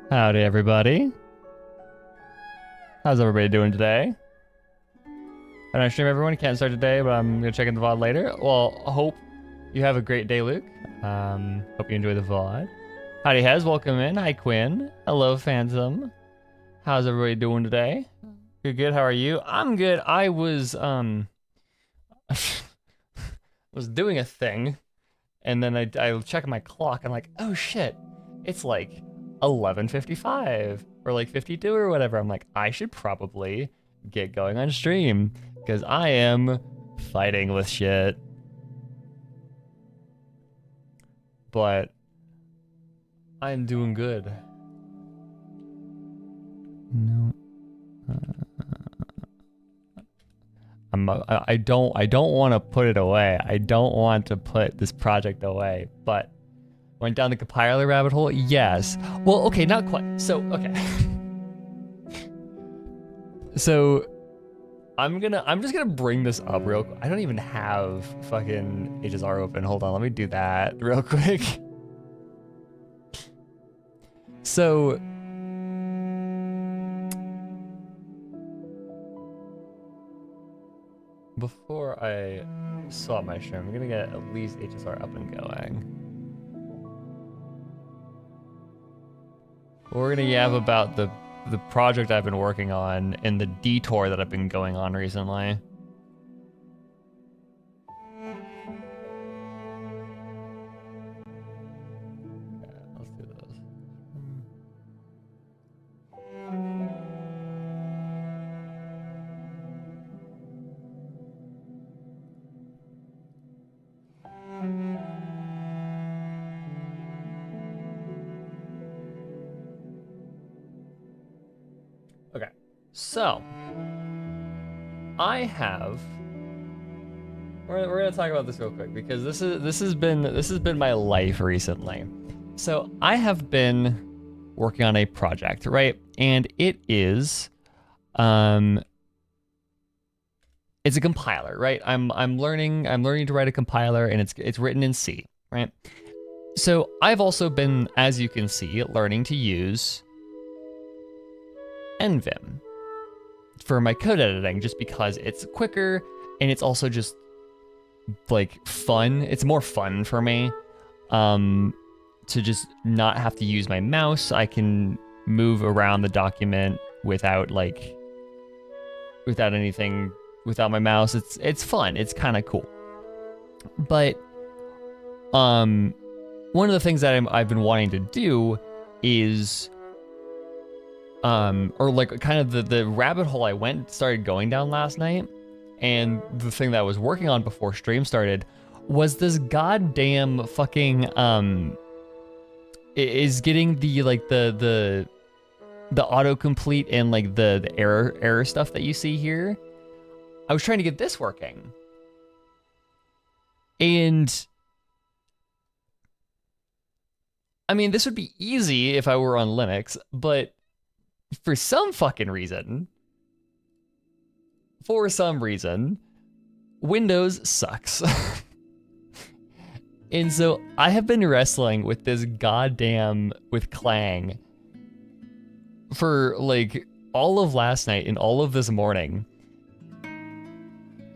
Howdy, everybody. How's everybody doing today? I don't stream everyone. Can't start today, but I'm gonna check in the VOD later. Well, I hope you have a great day, Luke. Hope you enjoy the VOD. Howdy, Hez. Welcome in. Hi, Quinn. Hello, Phantom. How's everybody doing today? Good, good. How are you? I'm good. I was was doing a thing, and then I checked my clock. I'm like, oh shit, it's like 11:55 or like 52 or whatever. I'm like, I should probably get going on stream because I am fighting with shit. But I'm doing good. No. I don't want to put it away. I don't want to put this project away, but went down the compiler rabbit hole? Yes. Well, okay, not quite. So, okay. So, I'm just gonna bring this up real quick. I don't even have fucking HSR open. Hold on, let me do that real quick. So, before I swap my stream, I'm gonna get at least HSR up and going. We're gonna yab about the project I've been working on and the detour that I've been going on recently. Okay, let's do this. Okay, so I have. We're gonna talk about this real quick because this has been my life recently. So I have been working on a project, right? And it is, it's a compiler, right? I'm learning to write a compiler, and it's written in C, right? So I've also been, as you can see, learning to use NVim for my code editing, just because it's quicker and it's also just like fun. It's more fun for me to just not have to use my mouse. I can move around the document without anything, without my mouse. It's fun. It's kind of cool. But one of the things that I've been wanting to do is or like kind of the rabbit hole I started going down last night, and the thing that I was working on before stream started was this goddamn fucking is getting the autocomplete and like the error stuff that you see here. I was trying to get this working, and I mean, this would be easy if I were on Linux, but for some reason, Windows sucks. And so I have been wrestling with this with Clang for like all of last night and all of this morning.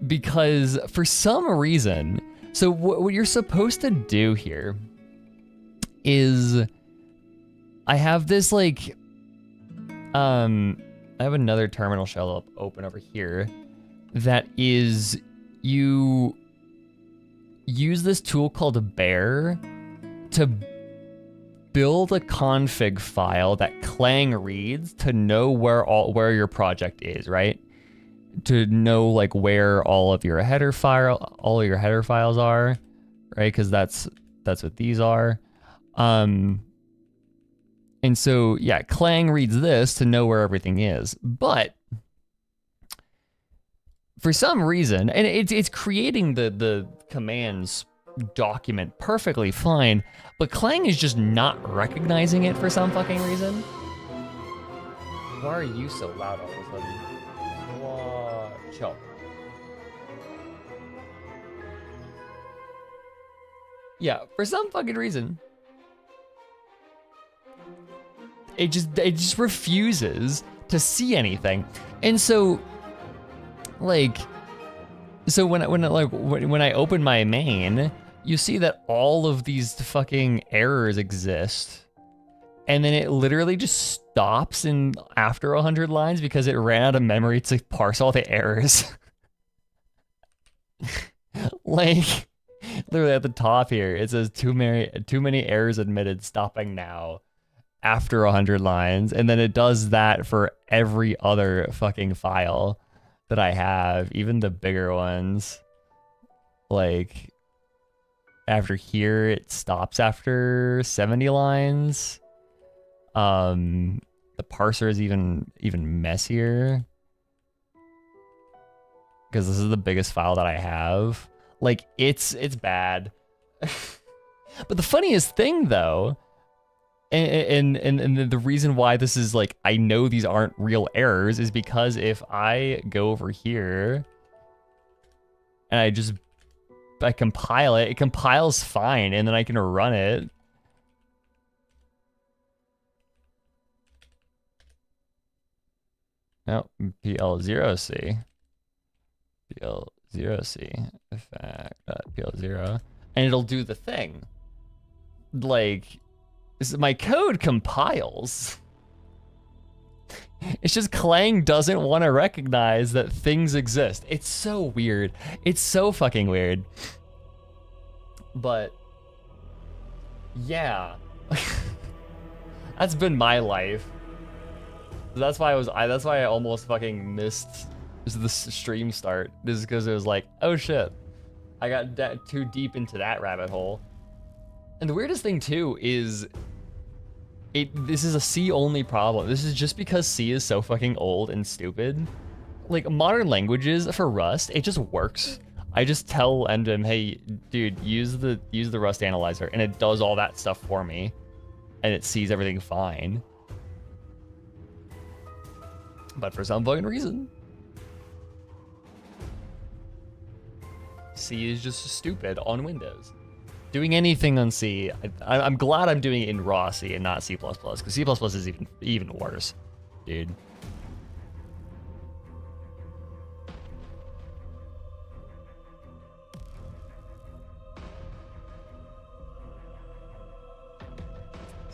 Because for some reason, so what you're supposed to do here is I have this like, I have another terminal shell open over here that is, you use this tool called Bear to build a config file that Clang reads to know where your project is, right? To know like where all of your header files are, right? Because that's what these are. And so, yeah, Clang reads this to know where everything is. But for some reason, and it's creating the commands document perfectly fine, but Clang is just not recognizing it for some fucking reason. Why are you so loud all of a sudden? Whoa, chill. Yeah, for some fucking reason, it just refuses to see anything. And so, like, so when I open my main, you see that all of these fucking errors exist, and then it literally just stops in after 100 lines because it ran out of memory to parse all the errors. Like, literally at the top here, it says too many errors admitted, stopping now after 100 lines, and then it does that for every other fucking file that I have, even the bigger ones. Like, after here, it stops after 70 lines. The parser is even messier, because this is the biggest file that I have. Like, it's bad. But the funniest thing, though, and the reason why this is like, I know these aren't real errors, is because if I go over here and I compile it, it compiles fine, and then I can run it. No, PL0C. PL0C, PL0, and it'll do the thing. Like, my code compiles. It's just Clang doesn't want to recognize that things exist. It's so weird. It's so fucking weird. But yeah, that's been my life. That's why that's why I almost fucking missed the stream start. This is because it was like, oh shit, I got too deep into that rabbit hole. And the weirdest thing too is, this is a C only problem. This is just because C is so fucking old and stupid. Like, modern languages for Rust, it just works. I just tell Engine, hey, dude, use the Rust analyzer, and it does all that stuff for me, and it sees everything fine. But for some fucking reason, C is just stupid on Windows. Doing anything on C, I'm glad I'm doing it in raw C and not C++, because C++ is even worse, dude.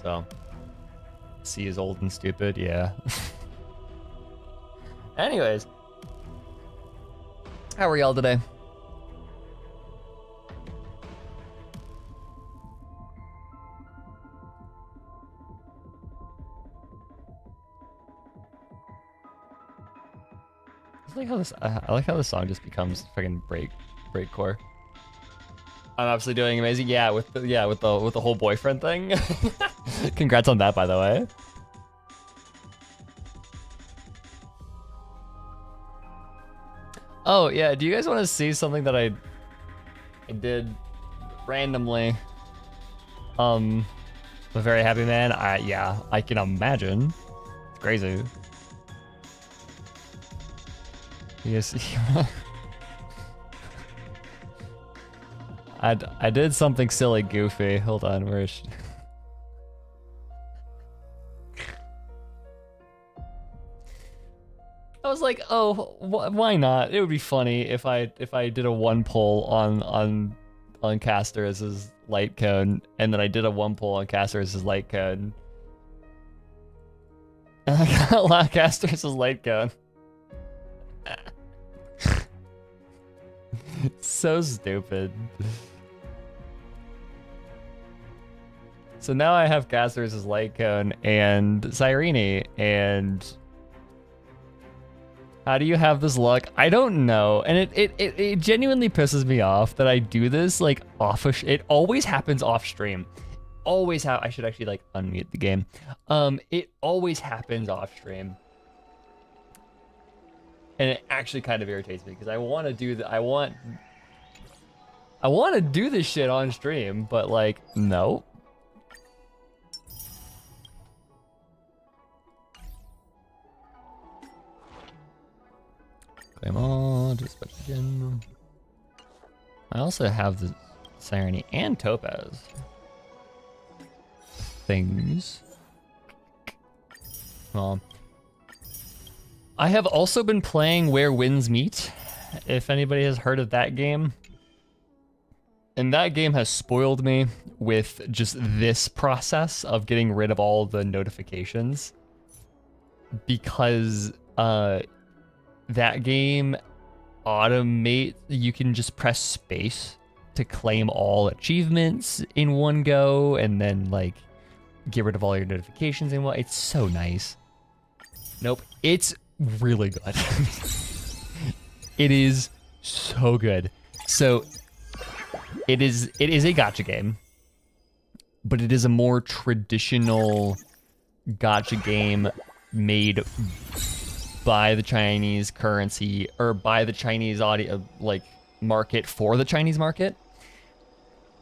So, C is old and stupid, yeah. Anyways, how are y'all today? I like how this song just becomes fucking breakcore. I'm absolutely doing amazing. Yeah, with the whole boyfriend thing. Congrats on that, by the way. Oh yeah, do you guys want to see something that I did randomly? A very happy man. Yeah, I can imagine. It's crazy. Yes. I did something silly, goofy. Hold on, where is she? I was like, oh, why not? It would be funny if I did a one pull on Caster as his light cone, and then I did a one pull on Caster as his light cone. And I got Caster as his light cone. So stupid. So now I have Caster as his light cone and Cyrene, and how do you have this luck? I don't know, and it genuinely pisses me off that I do this like it always happens off stream. I should actually like unmute the game. It always happens off stream. And it actually kind of irritates me because I want to do I want to do this shit on stream, but like, no. Claim all, dispatch again. I also have the Cyrene and Topaz things. Well, I have also been playing Where Winds Meet, if anybody has heard of that game. And that game has spoiled me with just this process of getting rid of all the notifications. Because that game you can just press space to claim all achievements in one go and then like get rid of all your notifications and what. It's so nice. Nope, it's really good. It is so good. So it is a gacha game, but it is a more traditional gacha game made by the Chinese currency or by the Chinese market for the Chinese market.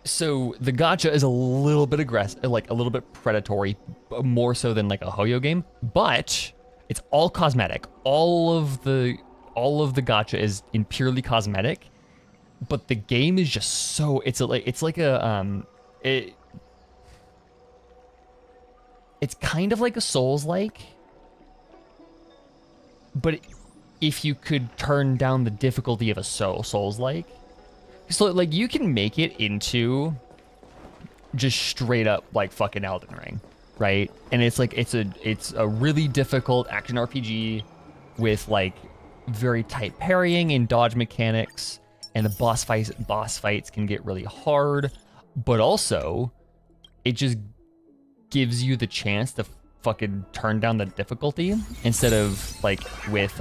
So the gacha is a little bit aggressive, like a little bit predatory, more so than like a Hoyo game, but it's all cosmetic. All of the gacha is in purely cosmetic, but the game is just so it's kind of like a Souls-like. But if you could turn down the difficulty of a Souls-like, so like you can make it into just straight up like fucking Elden Ring, right? And it's like it's a really difficult action RPG with like very tight parrying and dodge mechanics, and the boss fights can get really hard, but also it just gives you the chance to fucking turn down the difficulty instead of like with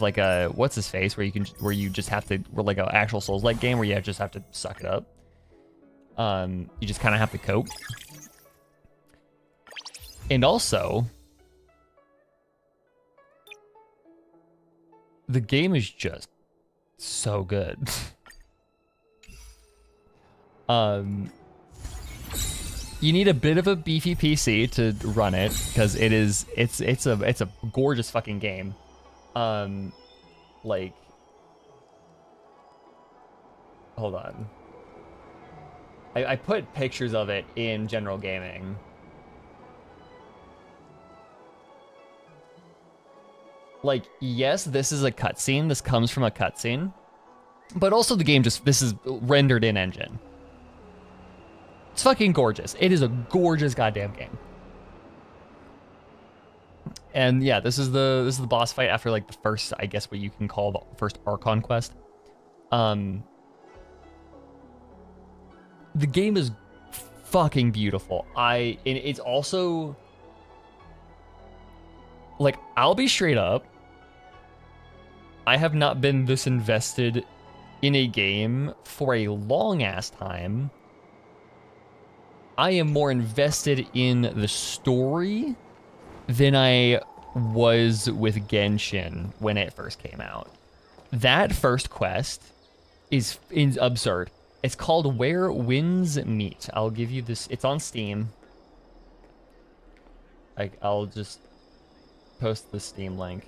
like a what's his face where you just have to, or like an actual Souls-like game where you just have to suck it up. You just kind of have to cope. And also the game is just so good. You need a bit of a beefy PC to run it because it's a gorgeous fucking game. Like, hold on. I put pictures of it in general gaming. Like, yes, this is a cutscene. This comes from a cutscene, but also the game this is rendered in engine. It's fucking gorgeous. It is a gorgeous goddamn game. And yeah, this is the boss fight after like the first, I guess what you can call the first Archon quest. The game is fucking beautiful. And it's also like, I'll be straight up, I have not been this invested in a game for a long ass time. I am more invested in the story than I was with Genshin when it first came out. That first quest is absurd. It's called Where Winds Meet. I'll give you this. It's on Steam. I'll just post the Steam link.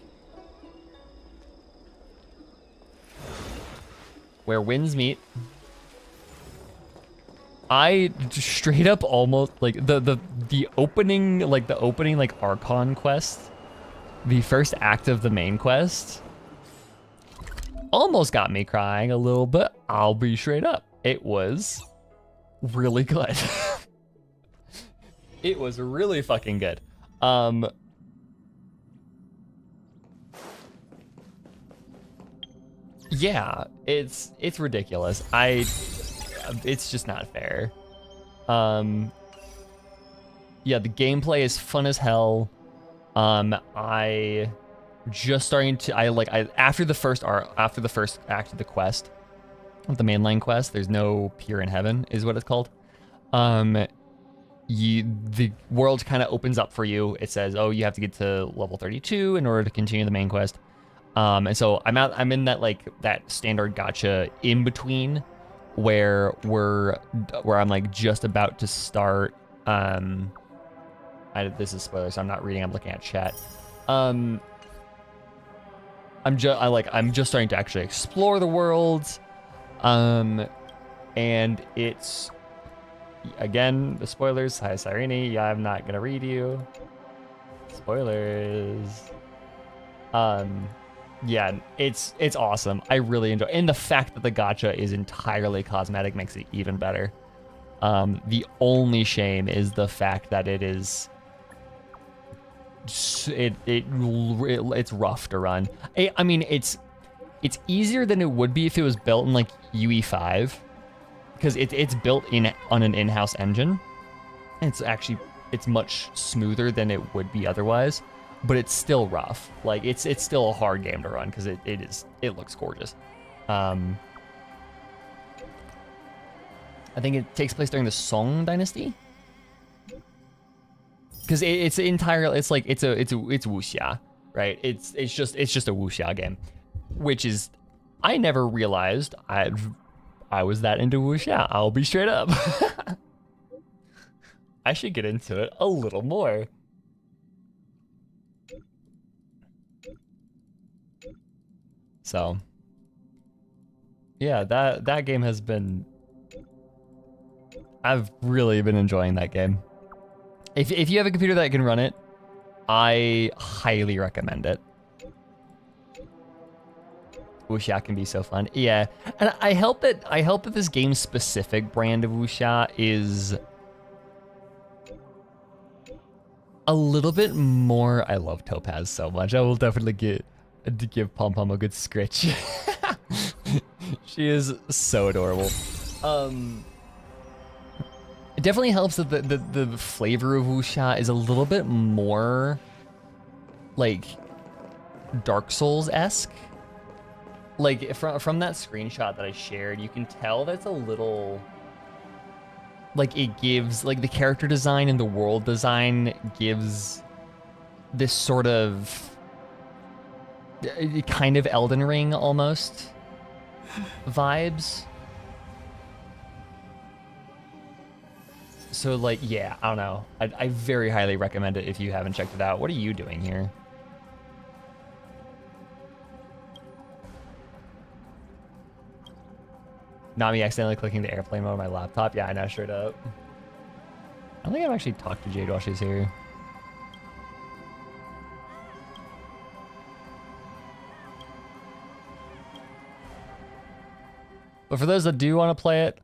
Where Winds Meet. I straight up almost like the opening like Archon quest, the first act of the main quest, almost got me crying a little bit. I'll be straight up. It was really good. It was really fucking good. Yeah, it's ridiculous. It's just not fair. Yeah, the gameplay is fun as hell. After the first act of the quest, the mainline quest, there's no Pure in Heaven is what it's called. The world kind of opens up for you. It says, oh, you have to get to level 32 in order to continue the main quest. And so I'm in that standard gacha in between where I'm like just about to start. This is spoilers, so I'm not reading. I'm looking at chat. I'm just starting to actually explore the world. And it's again, the spoilers. Hi, Sirini. Yeah, I'm not gonna read you. Spoilers. Yeah, it's awesome. I really enjoy, and the fact that the gacha is entirely cosmetic makes it even better. The only shame is the fact that it is it's rough to run. I mean, it's easier than it would be if it was built in like UE5, because it's built on an in-house engine. And it's much smoother than it would be otherwise, but it's still rough. Like it's still a hard game to run because it looks gorgeous. I think it takes place during the Song Dynasty, because it's wuxia, right? It's just a wuxia game, which is, I never realized I was that into wuxia. I'll be straight up. I should get into it a little more. So, yeah, that game has been, I've really been enjoying that game. If you have a computer that can run it, I highly recommend it. Wuxia can be so fun. Yeah, and I hope that this game's specific brand of wuxia is a little bit more. I love Topaz so much. I will definitely give Pom Pom a good scritch. She is so adorable. It definitely helps that the flavor of wuxia is a little bit more like Dark Souls-esque. Like from that screenshot that I shared, you can tell that's a little, like, it gives, like, the character design and the world design gives this sort of kind of Elden Ring almost vibes. So, like, yeah, I don't know. I very highly recommend it if you haven't checked it out. What are you doing here? Not me accidentally clicking the airplane mode on my laptop. Yeah, I know, straight up. I don't think I've actually talked to Jade while she's here. But for those that do want to play it,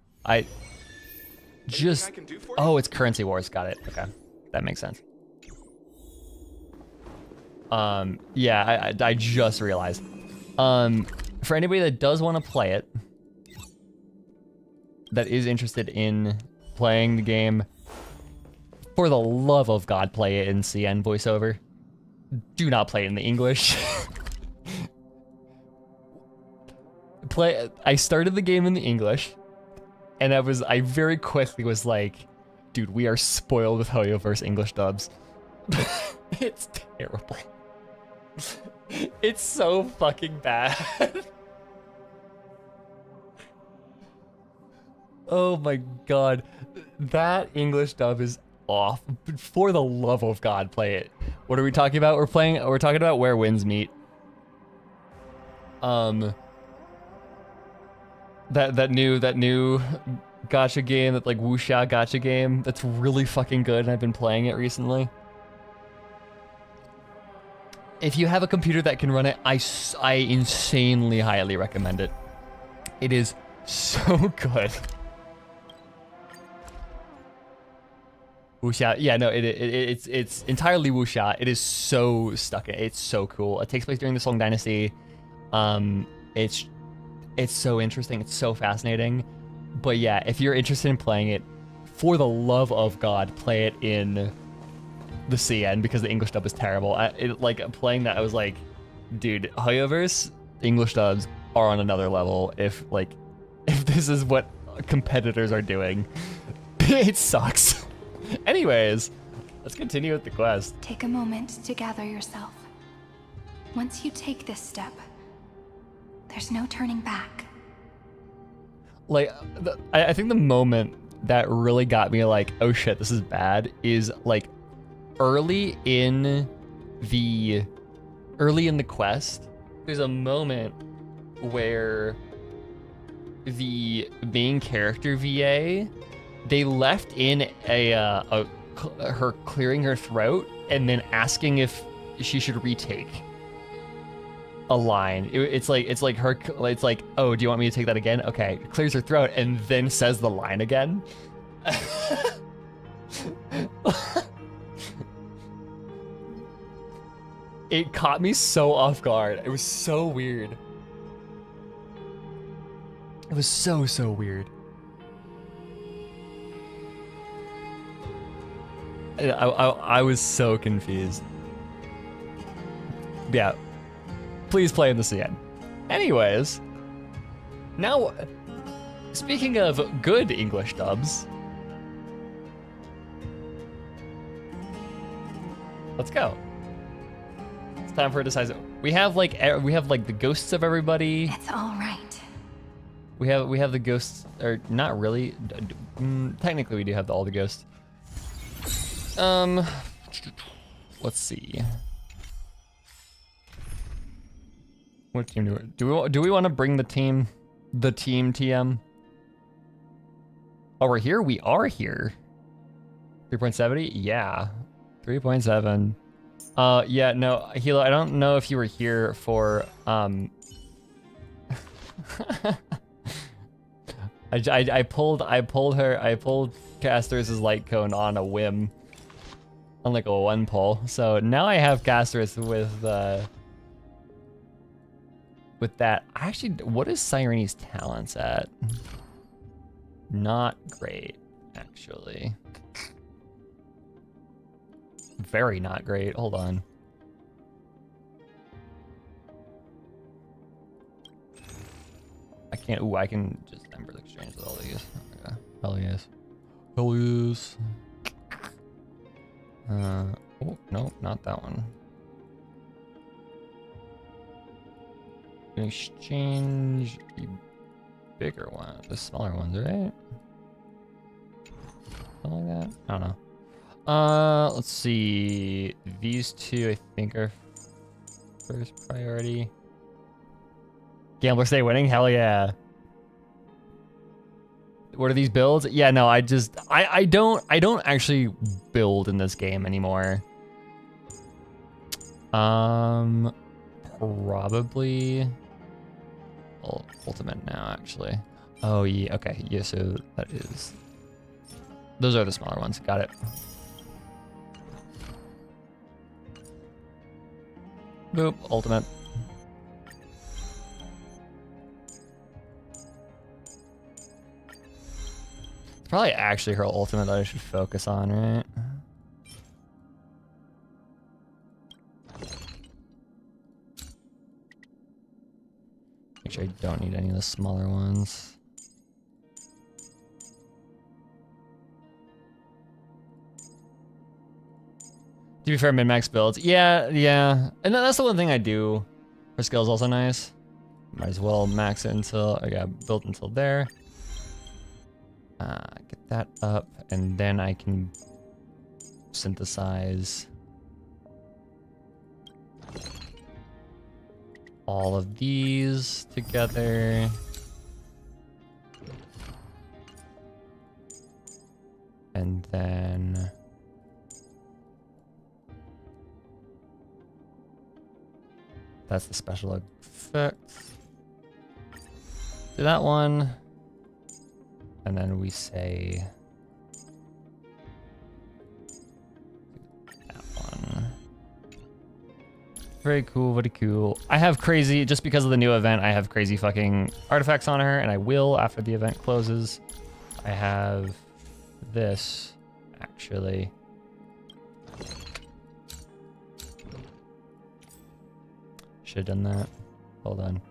oh, it's Currency Wars. Got it. Okay, that makes sense. Yeah, I just realized. For anybody that does want to play it, that is interested in playing the game, for the love of God, play it in CN voiceover. Do not play it in the English. I started the game in the English, and I very quickly was like, dude, we are spoiled with Hoyoverse English dubs. It's terrible. It's so fucking bad. Oh my god, that English dub is off. For the love of God, play it. What are we talking about? We're talking about Where Winds Meet. That new gacha game, that like wuxia gacha game, that's really fucking good, and I've been playing it recently. If you have a computer that can run it, I insanely highly recommend it. It is so good. Wuxia, yeah, no, it's entirely wuxia. It is so stuck. It's so cool. It takes place during the Song Dynasty. It's so interesting. It's so fascinating. But yeah, if you're interested in playing it, for the love of God, play it in the CN, because the English dub is terrible. Like playing that, I was like, dude, Hoyoverse English dubs are on another level. If this is what competitors are doing, it sucks. Anyways, let's continue with the quest. Take a moment to gather yourself. Once you take this step, there's no turning back. Like, I think the moment that really got me like, oh shit, this is bad, is like early in the quest. There's a moment where the main character VA they left in her clearing her throat and then asking if she should retake a line. It's like her. It's like, oh, do you want me to take that again? Okay, clears her throat and then says the line again. It caught me so off guard. It was so weird. It was so weird. I was so confused. Yeah. Please play in this again. Anyways, now, speaking of good English dubs, let's go. It's time for a decisive. We have like the ghosts of everybody. It's all right. We have the ghosts, or not really. Technically, we do have all the ghosts. Let's see. What team do we want to bring the team TM? Oh, we're here. We are here. 3.70. Yeah, 3.7. Yeah. No, Hilo. I don't know if you were here for I pulled Castor's light cone on a whim, on like a one pull. So now I have Castor's with that. Actually, what is Sirene's talents at? Not great, actually. Very not great. Hold on. I can't. Ooh, I can just Embers exchange with all these. Okay. Hell yes. Hell yes. Oh, no, not that one. Exchange the bigger one, the smaller ones, right? Something like that? I don't know. Let's see. These two, I think, are first priority. Gambler stay winning? Hell yeah. What are these builds? Yeah, no, I don't actually build in this game anymore. Probably ultimate now, actually. Oh yeah, okay, yeah, so that is, those are the smaller ones, got it. Boop, ultimate. It's probably actually her ultimate that I should focus on, right? Make sure I don't need any of the smaller ones. To be fair, min-max builds. Yeah. And that's the one thing I do. Her skill's also nice. Might as well max it until I got built until there. Get that up, and then I can synthesize all of these together. And then that's the special effect. Do that one. And then we say that one. Very cool, very cool. I have crazy, just because of the new event, I have crazy fucking artifacts on her, and I will after the event closes. I have this, actually. Should have done that. Hold on.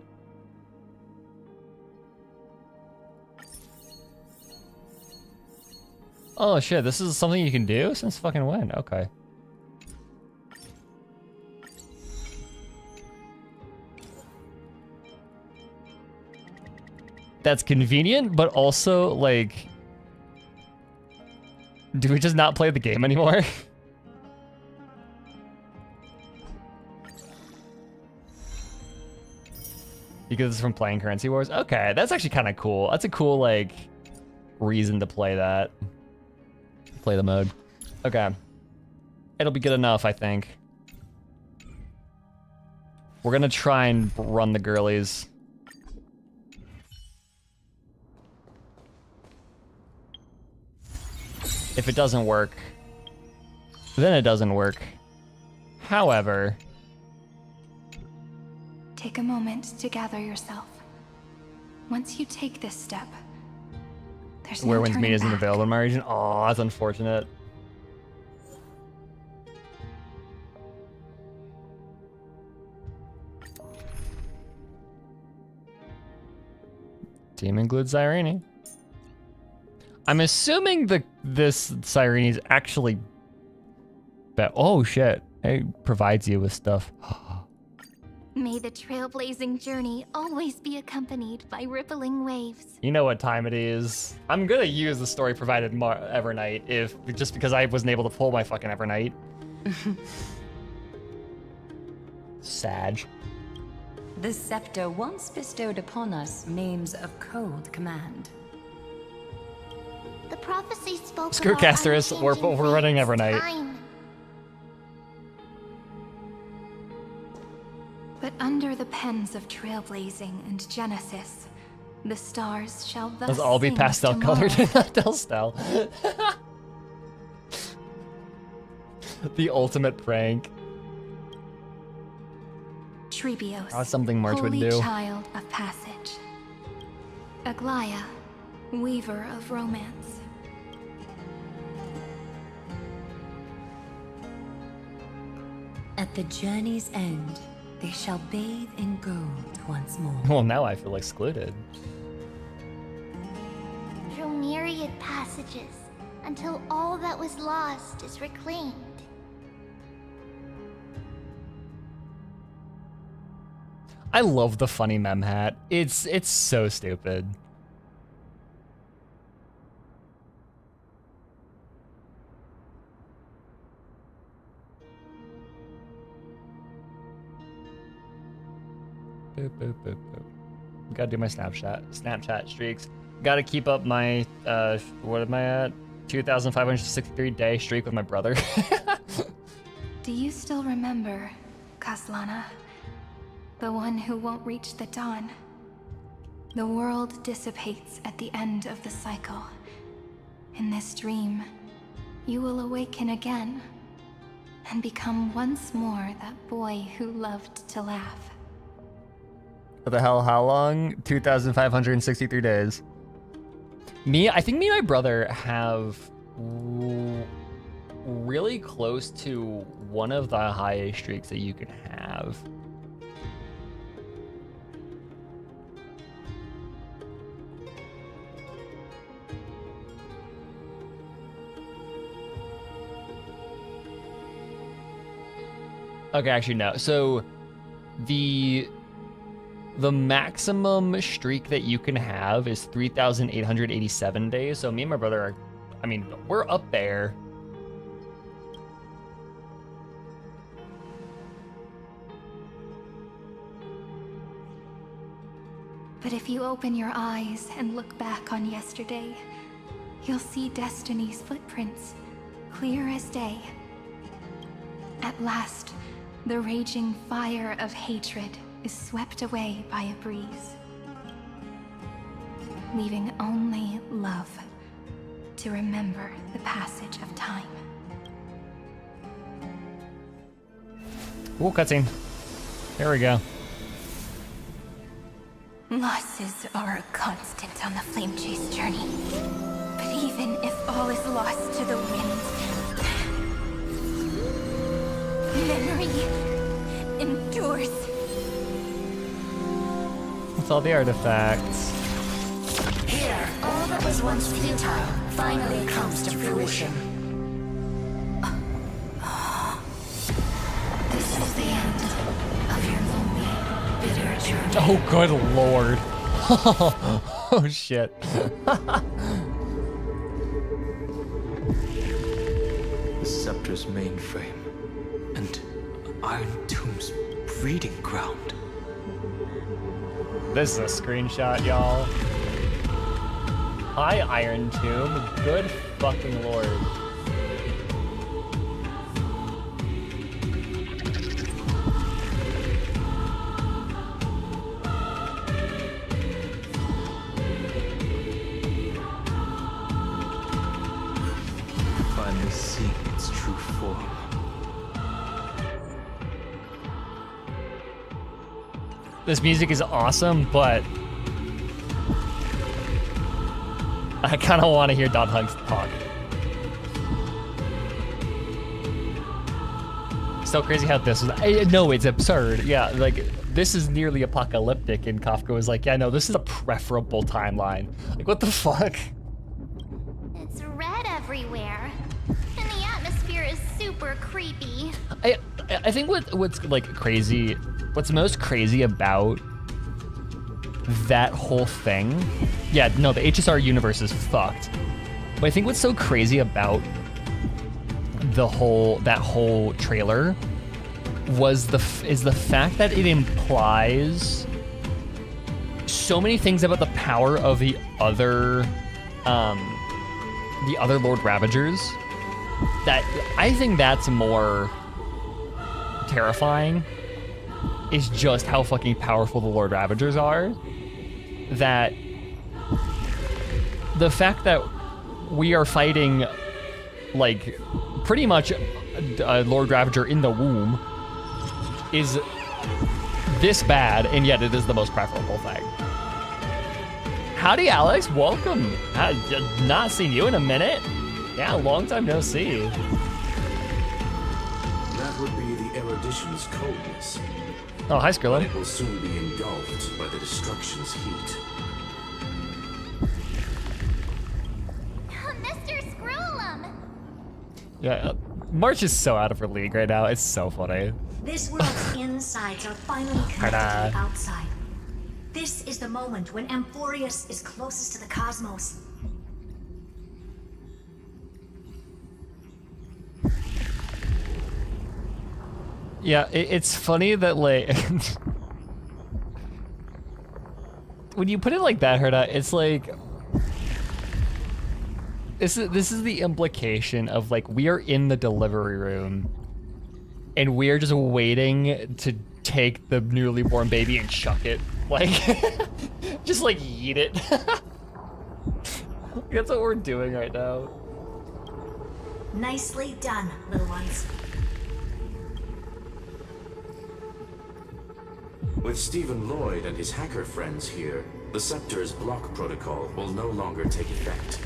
Oh shit, this is something you can do since fucking when? Okay. That's convenient, but also, like, do we just not play the game anymore? Because it's from playing Currency Wars? Okay, that's actually kind of cool. That's a cool, like, reason to play that. play the mode. Okay. It'll be good enough, I think. We're gonna try and run the girlies. If it doesn't work, then it doesn't work. However, take a moment to gather yourself. Once you take this step, there's no Where Winds Meet turning isn't back. available in my region. Oh, that's unfortunate. Team includes Cyrene. I'm assuming this Cyrene is actually oh shit. It provides you with stuff. May the trailblazing journey always be accompanied by rippling waves. You know what time it is. I'm gonna use the story provided Evernight just because I wasn't able to pull my fucking Evernight. Sag. The scepter once bestowed upon us names of cold command. The prophecy spoke Screw of our Casterus, we're unchanging running fates, Evernight. time. But under the pens of trailblazing and Genesis, the stars shall thus Let's all be sing pastel tomorrow. colored in pastel style. The ultimate prank. Trebios, That's something March would holy do. child of passage. Aglaia, weaver of romance. At the journey's end, they shall bathe in gold once more. Well, now I feel excluded. Through myriad passages, until all that was lost is reclaimed. I love the funny mem hat. It's so stupid. Boop, boop, boop, boop. Gotta do my Snapchat streaks. Gotta keep up my what am I at? 2,563 day streak with my brother. Do you still remember, Kaslana? The one who won't reach the dawn. The world dissipates at the end of the cycle. In this dream, you will awaken again and become once more that boy who loved to laugh. What the hell? How long? 2,563 days. I think me and my brother have really close to one of the highest streaks that you can have. Okay, actually no. So the maximum streak that you can have is 3,887 days. So me and my brother are, I mean, we're up there. But if you open your eyes and look back on yesterday, you'll see Destiny's footprints, clear as day. At last, the raging fire of hatred is swept away by a breeze, leaving only love to remember the passage of time. Ooh, cutscene. There we go. Losses are a constant on the Flame Chase journey. But even if all is lost to the winds, memory endures. What's all the artifacts? Here, all that was once futile finally comes to fruition. This is the end of your lonely, bitter journey. Oh, good lord. Oh, shit. The Scepter's mainframe, and Iron Tomb's breeding ground. This is a screenshot, y'all. Hi, Iron Tomb. Good fucking lord. This music is awesome, but I kind of want to hear Don Hunks talk. So crazy how this was. No, it's absurd. Yeah, like this is nearly apocalyptic, and Kafka was like, "Yeah, no, this is a preferable timeline." Like, what the fuck? It's red everywhere. And the atmosphere is super creepy. I think what's like crazy, what's most crazy about that whole thing, yeah, no, the HSR universe is fucked. But I think what's so crazy about that whole trailer is the fact that it implies so many things about the power of the other Lord Ravagers that I think that's more terrifying, is just how fucking powerful the Lord Ravagers are. That the fact that we are fighting like pretty much a Lord Ravager in the womb is this bad, and yet it is the most preferable thing. Howdy, Alex. Welcome. I've not seen you in a minute. Yeah, long time no see. That would be the erudition's coldness. Oh, hi, Skrilla. It will soon be engulfed by the destruction's heat. Mr. Scrollum! Yeah, March is so out of her league right now. It's so funny. This world's insides are finally connected to the outside. This is the moment when Amphorius is closest to the cosmos. Yeah, it's funny that like when you put it like that, Herda, it's like this is the implication of like we are in the delivery room and we are just waiting to take the newly born baby and chuck it, like just like eat it. That's what we're doing right now. Nicely done, little ones. With Stephen Lloyd and his hacker friends here, the Scepter's block protocol will no longer take effect.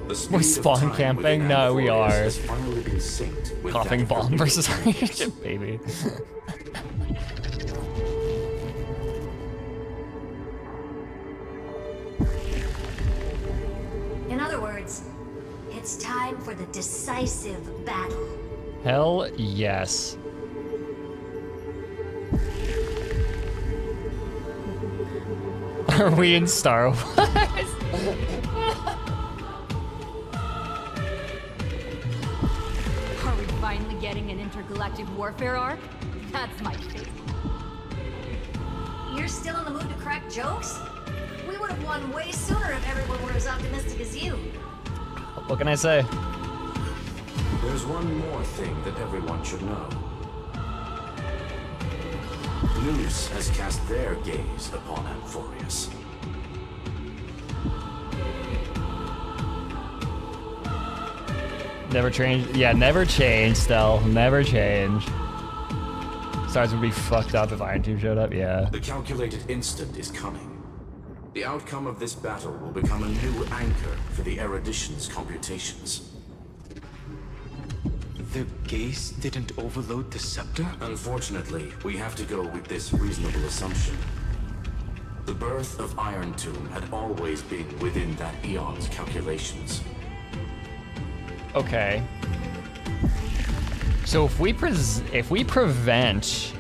The speed We're of spawn time camping? within No, we Amphorius are. has finally been synced with Coughing that bomb of versus Revenant. baby. In other words, it's time for the decisive battle. Hell yes. Are we in Star Wars? Are we finally getting an intergalactic warfare arc? That's my favorite. You're still in the mood to crack jokes? We would have won way sooner if everyone were as optimistic as you. What can I say? There's one more thing that everyone should know. Noose has cast their gaze upon Amphorius. Never change. Yeah, never change, Stell. Never change. Stars would be fucked up if Iron Tomb showed up, yeah. The calculated instant is coming. The outcome of this battle will become a new anchor for the erudition's computations. The gaze didn't overload the scepter? Unfortunately, we have to go with this reasonable assumption. The birth of Iron Tomb had always been within that eon's calculations. Okay. So if we prevent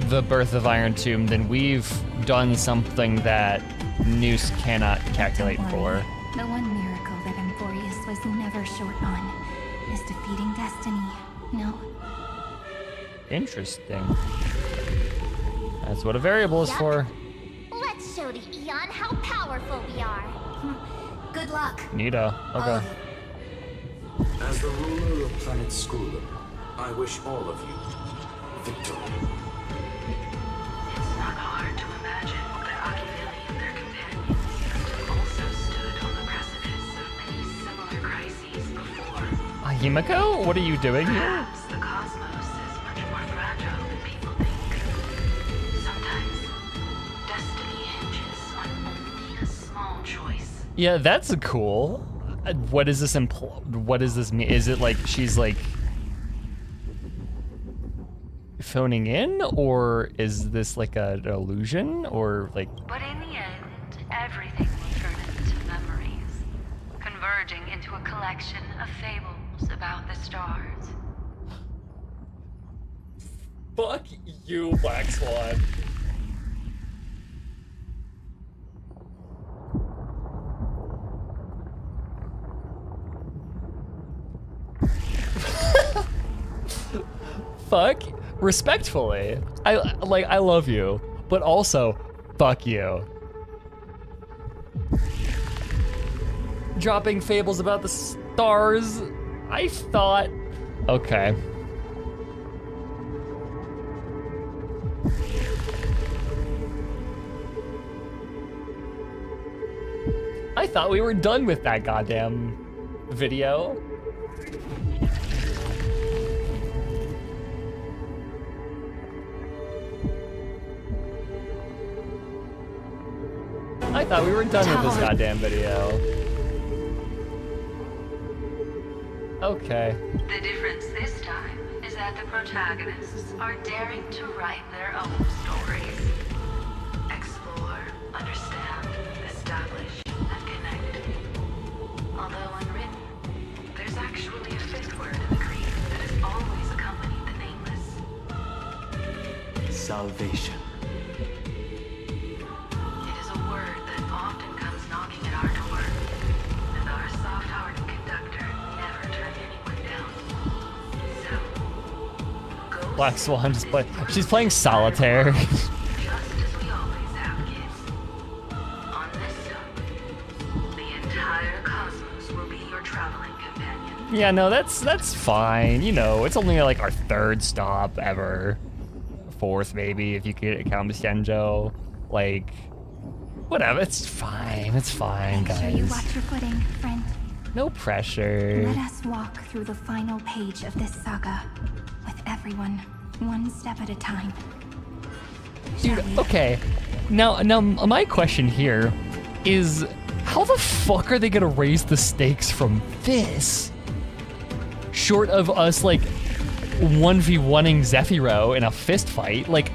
the birth of Iron Tomb, then we've done something that Noose cannot calculate Don't for. worry. The one miracle that Amphorius was never short on is defeating destiny. No? Interesting. That's what a variable is Yep. for. Let's show the Eon how powerful we are. Good luck. Neato. Okay. As the ruler of planet Skrulum, I wish all of you victory. It's not hard to imagine that Akivili and their companions also stood on the precipice of many similar crises. Himiko, what are you doing here? Perhaps the cosmos is much more fragile than people think. Sometimes destiny hinges on only a small choice. Yeah, that's cool. What does this what does this mean? Is it like she's like phoning in, or is this like an illusion, or like? But in the end, everything will turn into memories, converging into a collection of fables about the stars. Fuck you, Black Swan. Fuck. Respectfully. I love you, but also, fuck you. Dropping fables about the stars. I thought. Okay. I thought we were done with that goddamn video. I thought we were done with this goddamn video. Okay. The difference this time is that the protagonists are daring to write their own stories. Explore, understand, establish, and connect. Although unwritten, there's actually a fifth word in the creed that has always accompanied the nameless. Salvation. Black Swan just play. She's playing solitaire. Just as we always have, kids. On this stone, the entire cosmos will be your traveling companion. Yeah, no, that's fine. You know, it's only like our third stop ever. Fourth, maybe, if you could count Shenjo. Like, whatever. It's fine. It's fine, Make sure you guys. watch your footing, friend. No pressure. Let us walk through the final page of this saga with everyone, one step at a time. Dude, okay. Now, my question here is, how the fuck are they gonna raise the stakes from this? Short of us, like, 1v1ing Zephyro in a fist fight, like...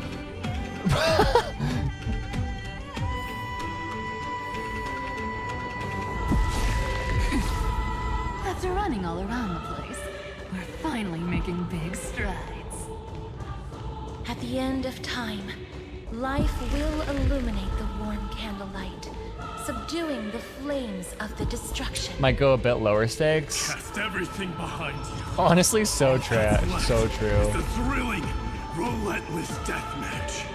After running all around the place, we're finally making big strides. At the end of time, life will illuminate the warm candlelight, subduing the flames of the destruction. Might go a bit lower stakes. Cast everything behind you. Honestly, so true. So true. It's a thrilling, relentless deathmatch.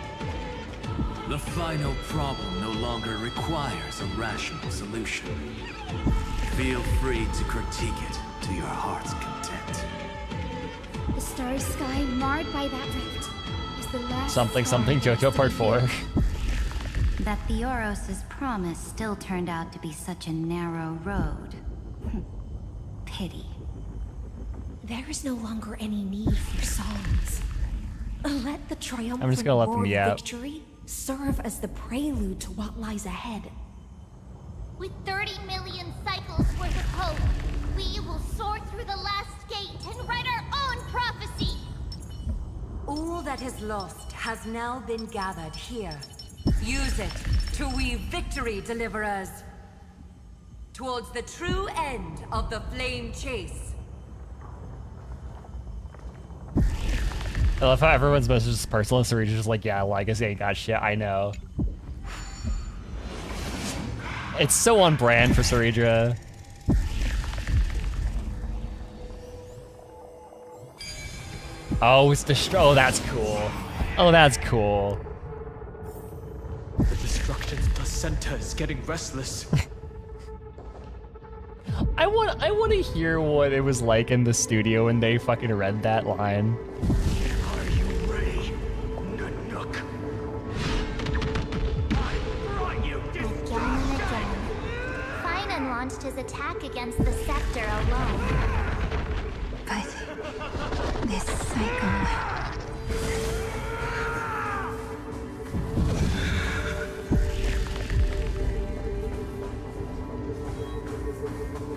The final problem no longer requires a rational solution. Feel free to critique it to your heart's content. The starry sky marred by that rift is the last Something star JoJo Part 4. That Theoros' promise still turned out to be such a narrow road. Pity. There is no longer any need for songs. Let the triumphant I'm just gonna let them roar of yap. victory serve as the prelude to what lies ahead. With 30 million cycles worth of hope, we will soar through the last gate and write our own prophecy! All that is lost has now been gathered here. Use it to weave victory, deliverers, towards the true end of the flame chase. I love how everyone's message is personal, so Sarita's just like, yeah, well, I guess I ain't got shit, I know. It's so on brand for Sarita. Oh, it's oh, that's cool. Oh, that's cool. The destruction's placenta is getting restless. I want to hear what it was like in the studio when they fucking read that line. Are you ready, Nanook? I brought you Again and again, Finan launched his attack against the scepter alone. This cycle.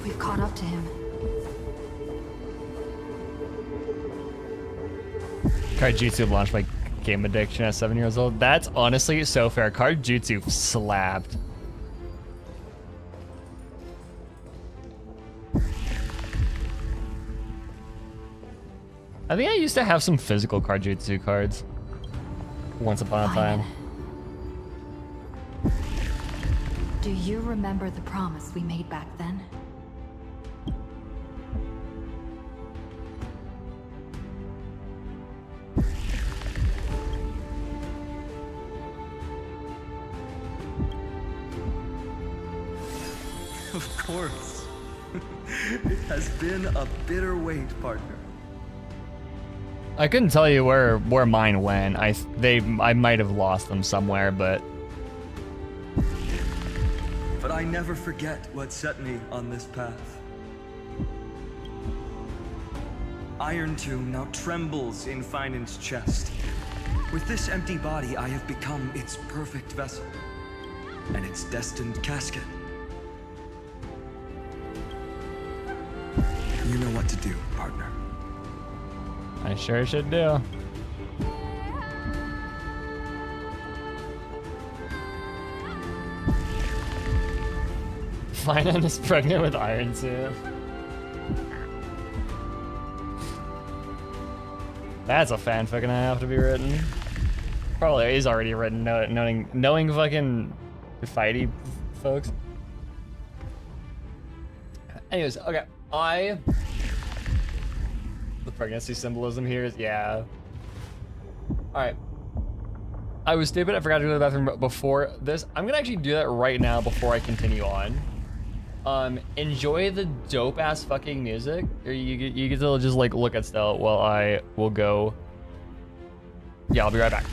We've caught up to him. Card Jutsu launched my game addiction at 7 years old. That's honestly so fair. Card Jutsu slapped. I think I used to have some physical Card Jutsu cards. Once upon a time. Do you remember the promise we made back then? Of course. It has been a bitter wait, partner. I couldn't tell you where mine went. I might have lost them somewhere, but I never forget what set me on this path. Iron Tomb now trembles in Finan's chest. With this empty body, I have become its perfect vessel and its destined casket. You know what to do, partner. I sure should do. Finan is pregnant with Iron Tomb. That's a fanfic gonna have to be written. Probably is already written, knowing fucking fighty folks. Anyways, okay, the pregnancy symbolism here is, yeah. All right. I was stupid, I forgot to go to the bathroom before this. I'm gonna actually do that right now before I continue on. Enjoy the dope ass fucking music. Or you get to just like look at stuff while I will go. Yeah, I'll be right back.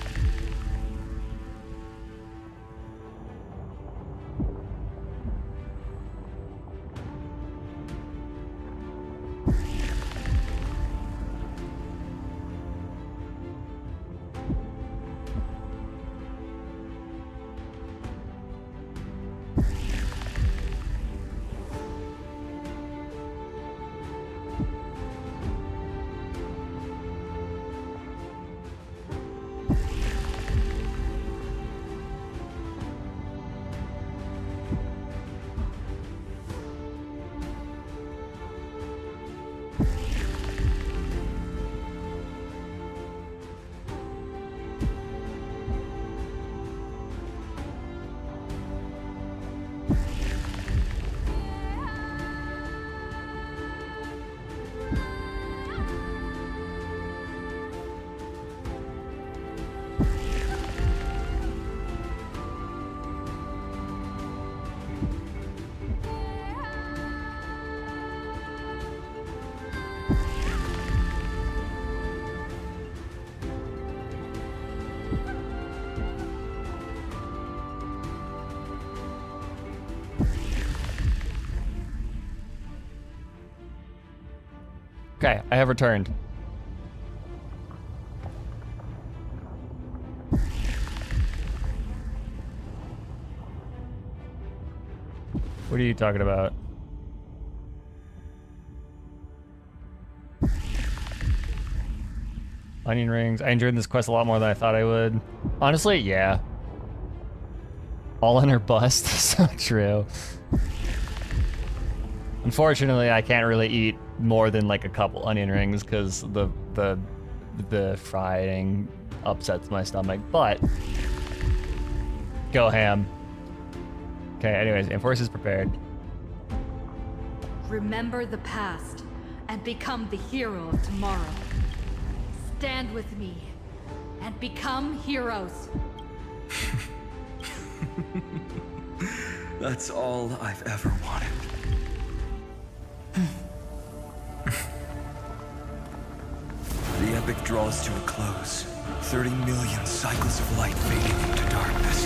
Okay, I have returned. What are you talking about? Onion rings. I enjoyed this quest a lot more than I thought I would. Honestly, yeah. All in her bust. So true. Unfortunately, I can't really eat more than like a couple onion rings because the frying upsets my stomach, but go ham. Okay, anyways, Enforce is prepared. Remember the past and become the hero of tomorrow. Stand with me and become heroes. That's all I've ever wanted. The epic draws to a close. 30 million cycles of light fading into darkness.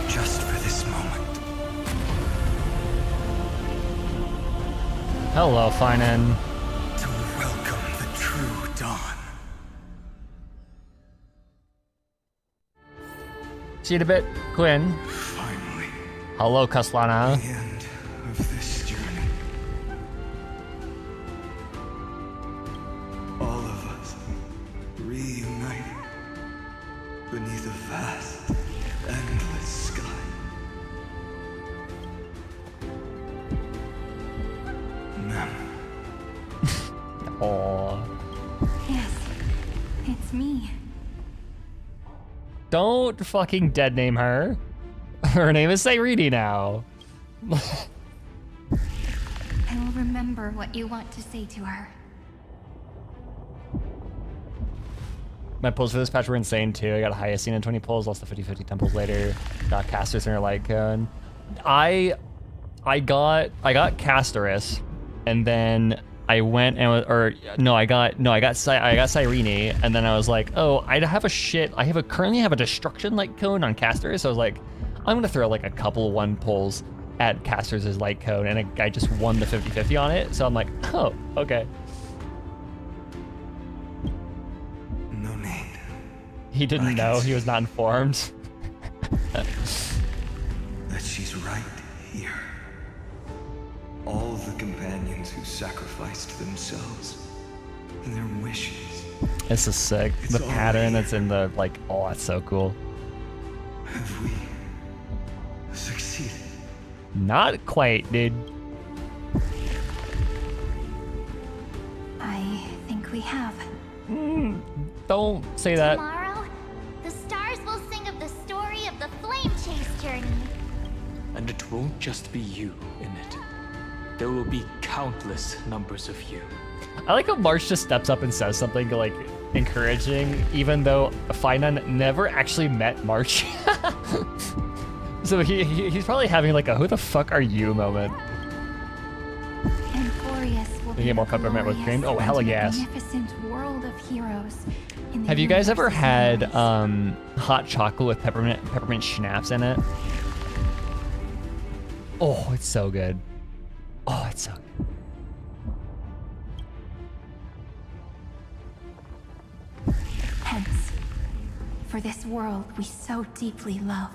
Just for this moment. Hello, Finan. To welcome the true dawn. See you in a bit, Quinn. Finally. Hello, Kaslana. The end of this journey. All of us reunited beneath a vast, endless sky. Mem. Aww. Yes, it's me. Don't fucking dead name her. Her name is Cyrene now. I will remember what you want to say to her. My pulls for this patch were insane too. I got a highest scene 20 pulls, lost the 50-50 temples later. Got Castorus in her light cone. I got Castorus, and then I went and I got Cyrene, and then I was like, oh, I currently have a destruction light cone on Castorus. So I was like, I'm gonna throw like a couple one pulls at Castorus' light cone, and I just won the 50-50 on it. So I'm like, oh, okay. No need. He didn't know. He was not informed. That she's right here. All the companions who sacrificed themselves, their wishes. This is sick. The pattern that's in the, like, oh, that's so cool. Have we succeeded? Not quite, dude. I think we have. Don't say that. Tomorrow, the stars will sing of the story of the flame chase journey. And it won't just be you in it. There will be countless numbers of you. I like how March just steps up and says something like encouraging, even though Finan never actually met March. So he's probably having like a "who the fuck are you" moment. Emporius will You get more peppermint with cream. Oh, hella gas. Magnificent world of heroes. Have you guys ever had hot chocolate with peppermint schnapps in it? Oh, it's so good. Oh, it's so good. Hence, for this world we so deeply love.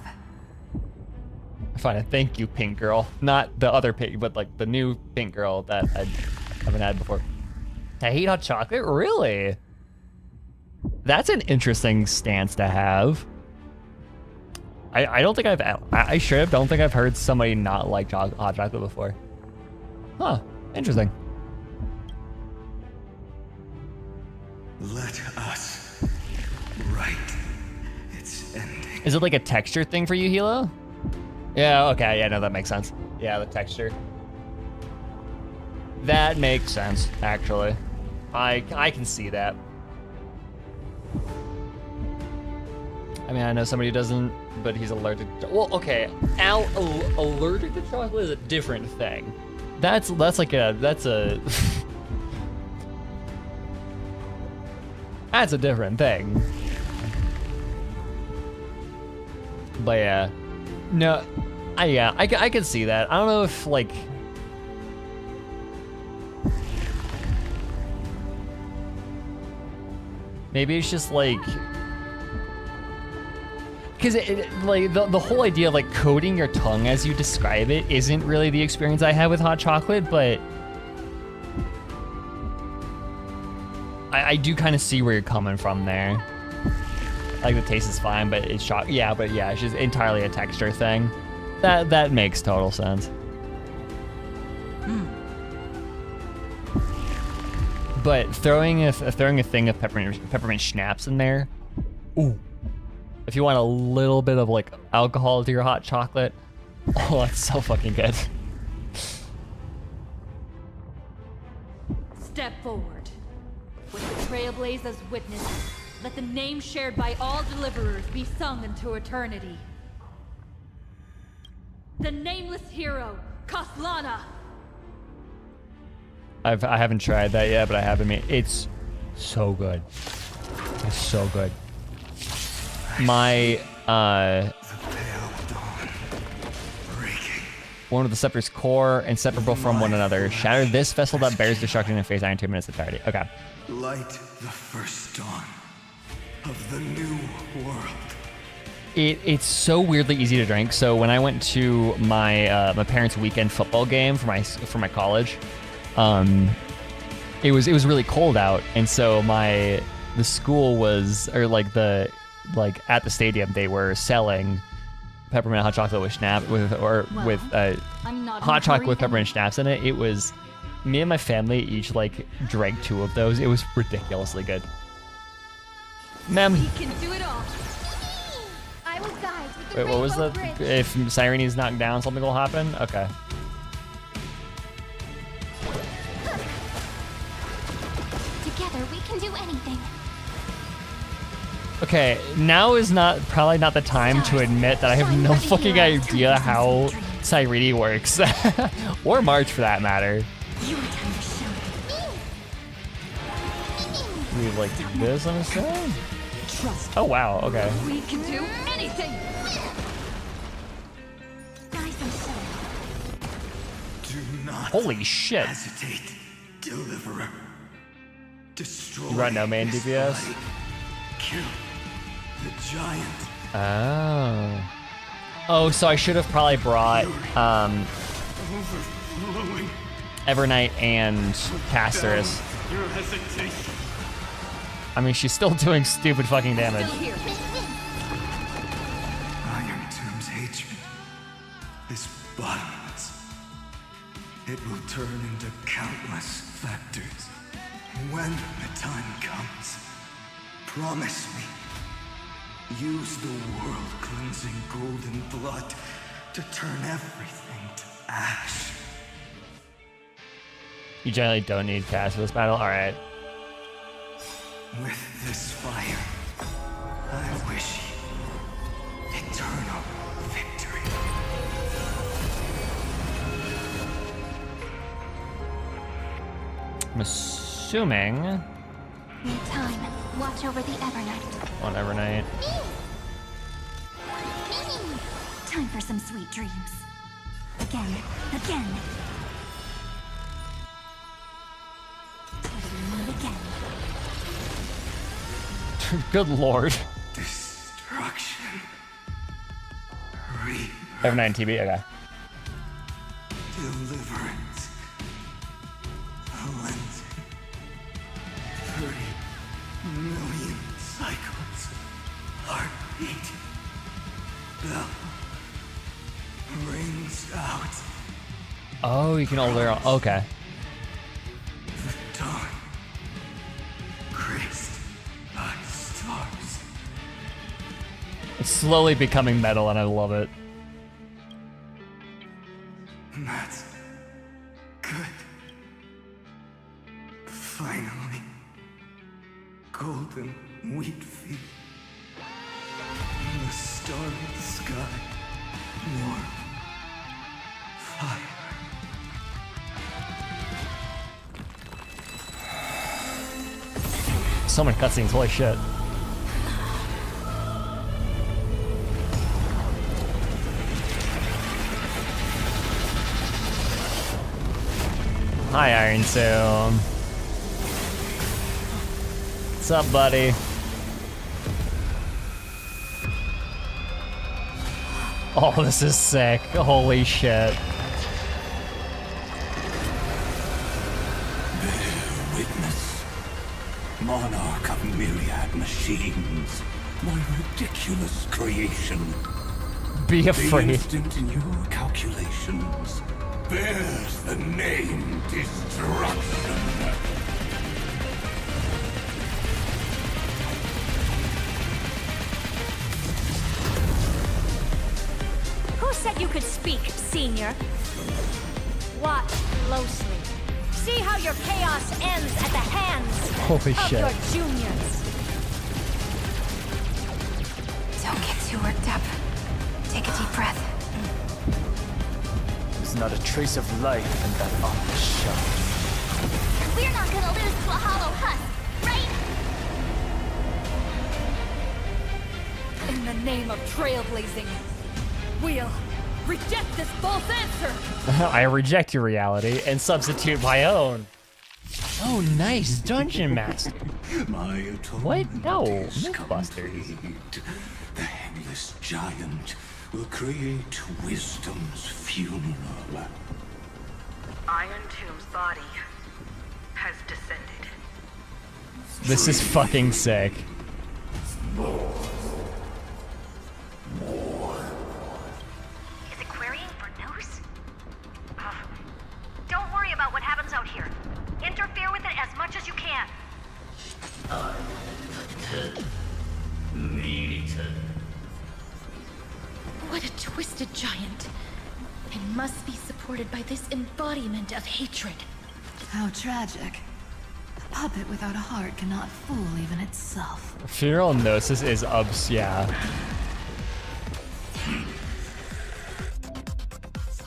Fine, thank you, pink girl. Not the other pink, but like the new pink girl that I haven't had before. I hate hot chocolate? Really? That's an interesting stance to have. I don't think I sure don't think I've heard somebody not like hot chocolate before. Huh, interesting. Let us write its ending. Is it like a texture thing for you, Hilo? Yeah, okay, yeah, no, that makes sense. Yeah, the texture. That makes sense, actually. I can see that. I mean, I know somebody who doesn't, but he's allergic to, well, okay, allergic to chocolate is a different thing. That's a that's a different thing. But yeah, no, I can see that. I don't know if like, maybe it's just like, because like the whole idea of like coating your tongue as you describe it isn't really the experience I have with hot chocolate, but I do kind of see where you're coming from there. Like the taste is fine, but it's yeah, but yeah, it's just entirely a texture thing. That makes total sense. But throwing a thing of peppermint schnapps in there, ooh. If you want a little bit of like alcohol to your hot chocolate, oh, that's so fucking good. Step forward. With the Trailblaze as witness, let the name shared by all deliverers be sung into eternity. The nameless hero, Kaslana! I haven't tried that yet, but I have. I mean, it's so good. It's so good. My one of the scepter's core, inseparable from one another. Shatter this vessel that bears destruction and face Iron 2 minutes entirety. Okay. Light the first dawn of the new world. It's so weirdly easy to drink. So when I went to my my parents' weekend football game for my college, it was really cold out, and so the school was, or like at the stadium they were selling peppermint hot chocolate with hot chocolate with peppermint schnapps in it. It was, me and my family each like drank 2 of those. It was ridiculously good. Ma'am. We can do it all. I will guide with the Wait, what was rainbow the? bridge. If Sirene's knocked down, something will happen? Okay. Together we can do anything. Okay, now is probably not the time to admit that I have no fucking idea how Cyrene works. Or March for that matter. We like this, I'm assuming? Trust. Oh wow, okay. We can do anything. Do not Holy shit. hesitate, Deliverer. Destroy You brought no main his DPS? body. Kill the giant. Oh. Oh, so I should have probably brought Overflowing. Evernight and Casterus. Your hesitation. I mean, she's still doing stupid fucking damage. Iron Tomb's hatred is bottomless. It will turn into countless factors. When the time comes, promise me, use the world-cleansing golden blood to turn everything to ash. You generally don't need cast for this battle? Alright. With this fire, I wish you eternal victory. I'm assuming Need time. Watch over the Evernight. on Evernight. Time for some sweet dreams. Again. And again. Good lord. Destruction. Evernight and TB, okay. Deliverance. Cleansing. 30 million cycles. Heartbeat. Bell. Rings out. Oh, you can alter. Okay. The dawn. Graced by stars. It's slowly becoming metal and I love it. That's good. Finally. Golden wheat feet. In the starlit sky. Warm. Fire. So many cutscenes, holy shit. Hi, Iron Tomb. What's up, buddy? Oh, this is sick. Holy shit. Bear witness. Monarch of myriad machines. My ridiculous creation. Be afraid. The instant in your calculations bears the name Destruction. Who said you could speak, Senior? Watch closely. See how your chaos ends at the hands Holy of shit. your juniors. Don't get too worked up. Take a deep breath. There's not a trace of life in that armor shell. We're not gonna lose to a hollow husk, right? In the name of trailblazing, we'll reject this false answer. I reject your reality and substitute my own. Oh, nice Dungeon Master. My atonement What? No, is Mythbusters. complete. The headless giant will create wisdom's funeral. Iron Tomb's body has descended. This is fucking sick. Is it querying for news? Don't worry about what happens out here. Interfere with it as much as you can. What a twisted giant. It must be supported by this embodiment of hatred. How tragic. A puppet without a heart cannot fool even itself. Funeral Gnosis is yeah.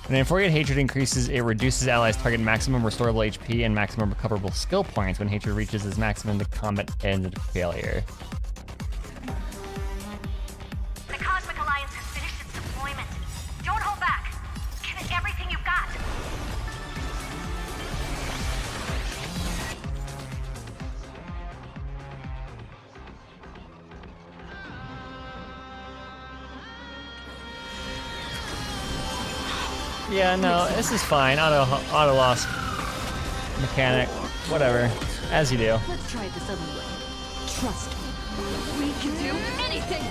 When Emporiate hatred increases, it reduces allies' target maximum restorable HP and maximum recoverable skill points. When hatred reaches its maximum, the combat ends at failure. The Cosmic Alliance has finished its deployment. Don't hold back. Give it everything you've got. Yeah, no, this is fine. Auto loss mechanic, whatever, as you do. Let's try it this other way. Trust me. We can do anything!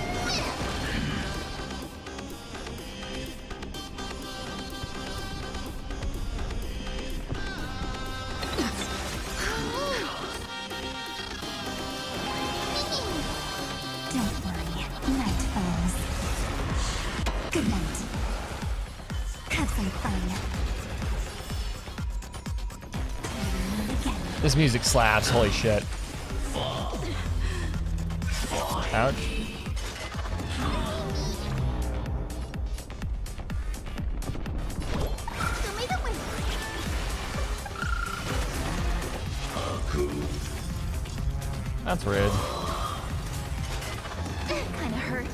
Don't worry, night falls. Good night. Have some fun. This music slaps, holy shit. Ouch. That's rude. Kinda hurt.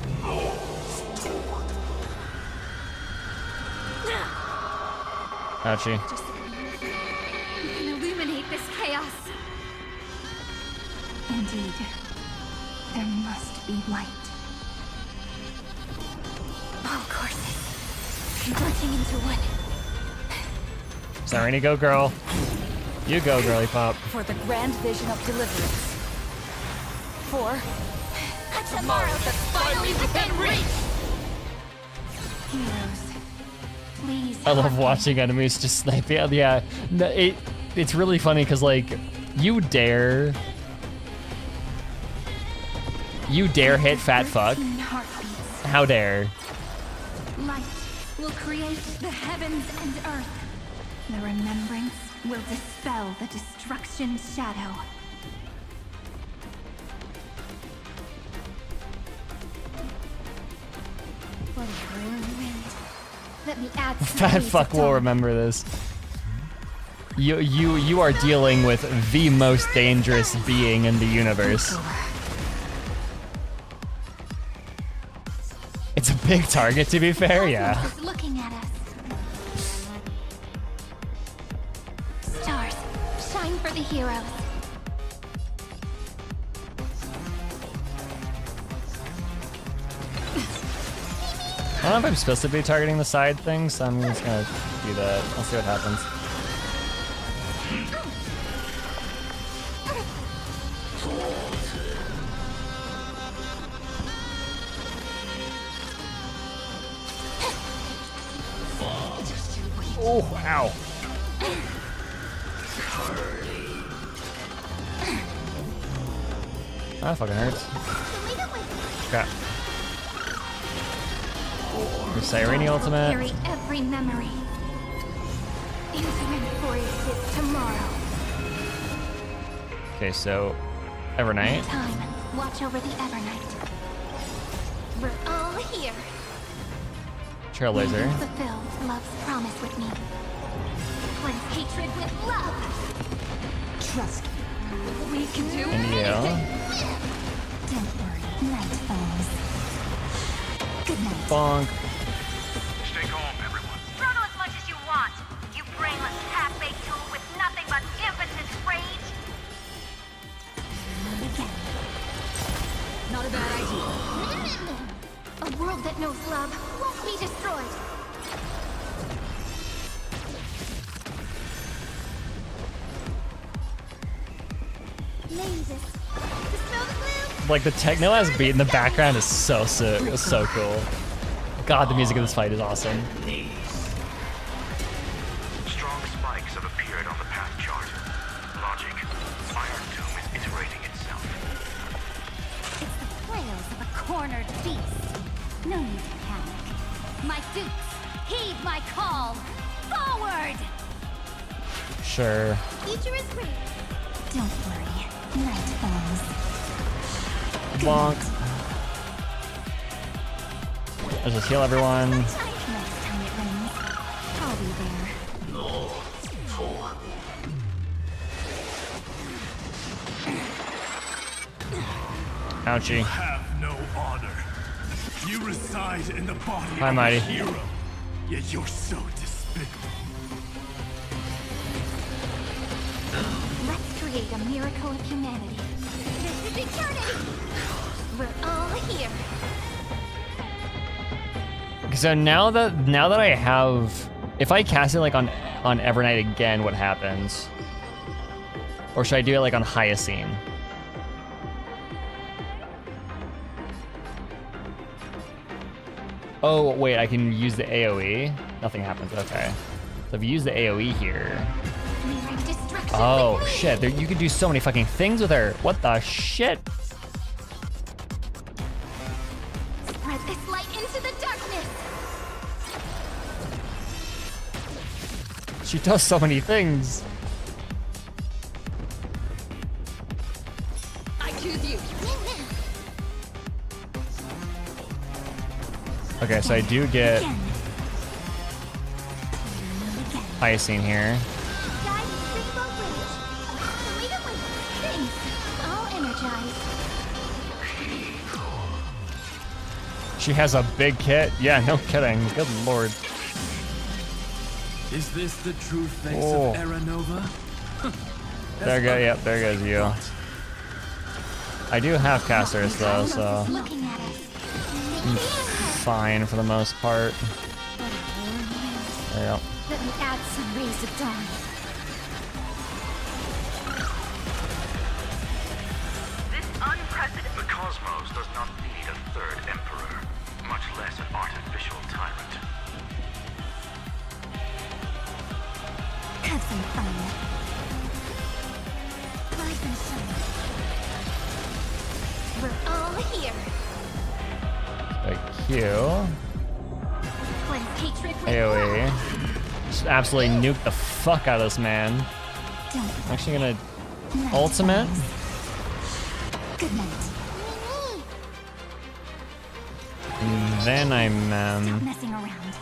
Ouchie. We can illuminate this chaos. Indeed, there must be light. All courses converging into one. Serena, go girl. You go, girly pop. For the grand vision of deliverance. For a tomorrow that's finally within reach! Heroes, please. I love watching enemies just snipe. Yeah. No, it's really funny because like you dare hit fat fuck. How dare? Light will create the heavens and earth. The remembrance will dispel the destruction's shadow. Whatever in the wind. Let me add some Fat rays fuck of will dawn. remember this. You are dealing with the most dangerous being in the universe. It's a big target, to be fair, yeah. Is looking at us. Stars, shine for the heroes. I don't know if I'm supposed to be targeting the side thing, so I'm just gonna do that. Let's see what happens. Oh, ow. That fucking hurts. Crap. Your Sirene ultimate. Carry every memory into Emporius' tomorrow. Okay, so Evernight. Time, watch over the Evernight. We're all here. Trailblazer. Fulfill love's promise with me. Cleanse hatred with love. Trust me. We can do Indio. Don't worry, night falls. Good night. Bonk. Stay calm, everyone. Throttle as much as you want. You brainless half-baked tool with nothing but impotent rage. a bad idea. A world that knows love won't be destroyed. Like the techno as beat in the background is so sick. It's so cool. God, the music of this fight is awesome. Strong spikes have appeared on the path chart. Logic. Iron Tomb is iterating itself. It's the flails of a cornered beast. No need to panic. My dukes, heed my call. Forward! Sure. Future is great. Don't worry. Night falls. Bonk. Let's just heal everyone. Next time it rains, I'll be there. Ouchie. You have no honor. You reside in the body Hi, of Mighty. a hero, yet you're so despicable. Let's create a miracle of humanity. This is eternity! We're all here. So now that I have, if I cast it like on Evernight again, what happens? Or should I do it like on Hyacine? Oh wait, I can use the AoE. Nothing happens. Okay. So if you use the AoE here. Oh shit! You could do so many fucking things with her. What the shit? Spread this light into the darkness. She does so many things. I choose you. Okay, so I do get Hyacine here. She has a big kit. Yeah, no kidding. Good lord. Is this the true face Oh. of Aranova? There go. Yep, there goes you. I do have casters though, so I'm fine for the most part. There you go. Let me add some rays of dawn. This unprecedented... The cosmos does not need a third emperor, much less an artificial tyrant. Have some fun. Rise and shine. We're all here. Like Q. Cleanse hatred with AoE. Just absolutely nuke the fuck out of this man. I'm actually gonna ultimate. Good night. And then I'm Stop messing around.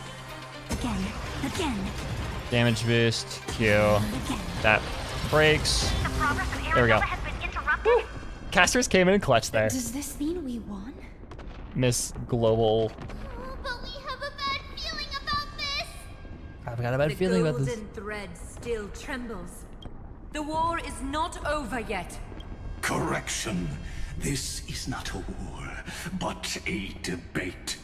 Again. damage boost. Q. That breaks. There we go. Woo. Casters came in and clutch there. Does this mean we won? Miss Global. But we have a bad feeling about this. I've got a bad feeling about The this. golden thread still trembles. The war is not over yet. Correction. This is not a war, but a debate.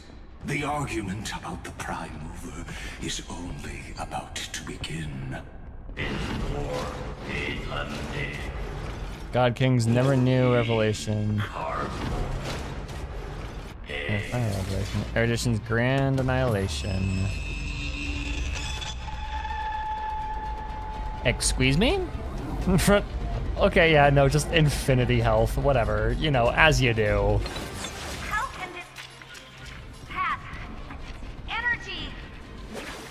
The argument about the Prime Mover is only about to begin. God Kings never knew Revelation. Erudition's Grand Annihilation. Excuse me? Okay, yeah, no, just infinity health, whatever. You know, as you do. How can this path, energy,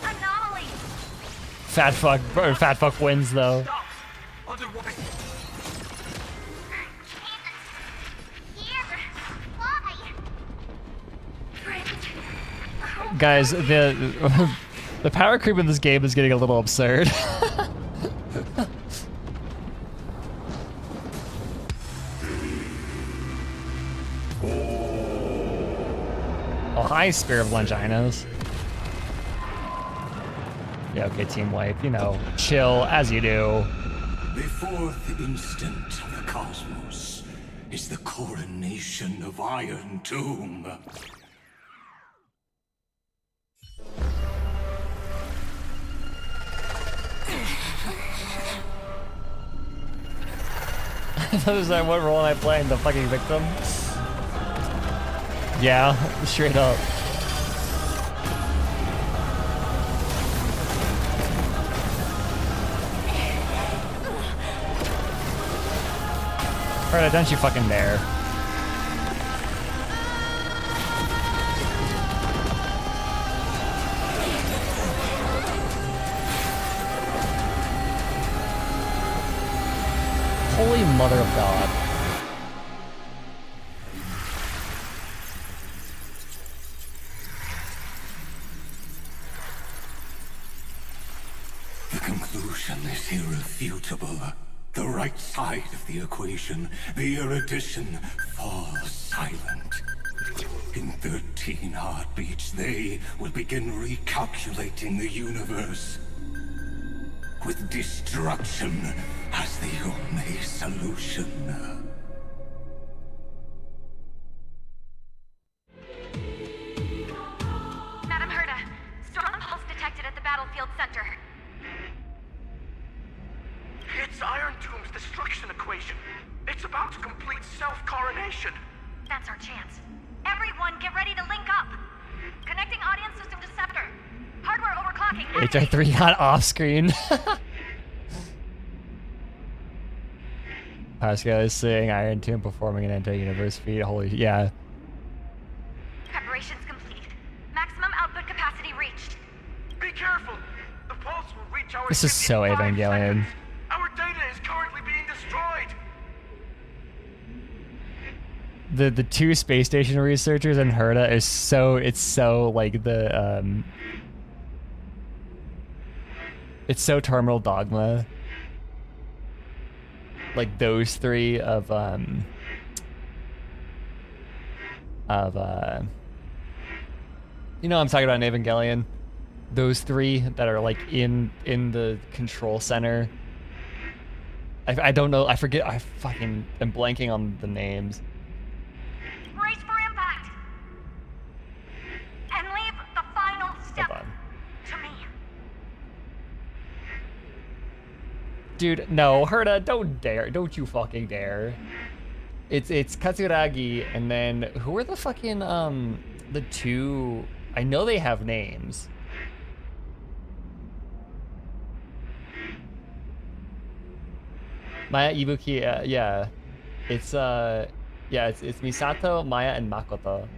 anomaly, Fat fuck wins though. Guys, the power creep in this game is getting a little absurd. Oh, hi, Spear of Longinos. Yeah, okay, team wipe. You know, chill as you do. The fourth instant of the cosmos is the coronation of Iron Tomb. I thought it was like, what role am I playing? The fucking victim? Yeah, straight up. Alright, don't you fucking dare. Holy mother of God. The conclusion is irrefutable. The right side of the equation, the erudition, falls silent. In 13 heartbeats, they will begin recalculating the universe. With destruction as the only solution. Madam Herta, strong pulse detected at the battlefield center. It's Iron Tomb's destruction equation. It's about to complete self-coronation. That's our chance. Everyone, get ready to link up. Connecting audience system to Scepter. Hardware overclocking. HR3 got off screen. Pascal is saying Iron Tomb performing an anti-universe feat. Holy, yeah. Preparations complete. Maximum output capacity reached. Be careful. The pulse will reach our This is so Evangelion. Our data is currently being destroyed. The two space station researchers and Herta is so, it's so like the it's so Terminal Dogma. Like those three of you know, I'm talking about in Evangelion. Those three that are like in the control center. I don't know. I forget. I fucking am blanking on the names. Brace for impact. And leave the final step to me. Dude, no, Herta, don't dare. Don't you fucking dare. It's Katsuragi, and then who are the fucking the two? I know they have names. Maya Ibuki, yeah. It's it's Misato, Maya, and Makoto.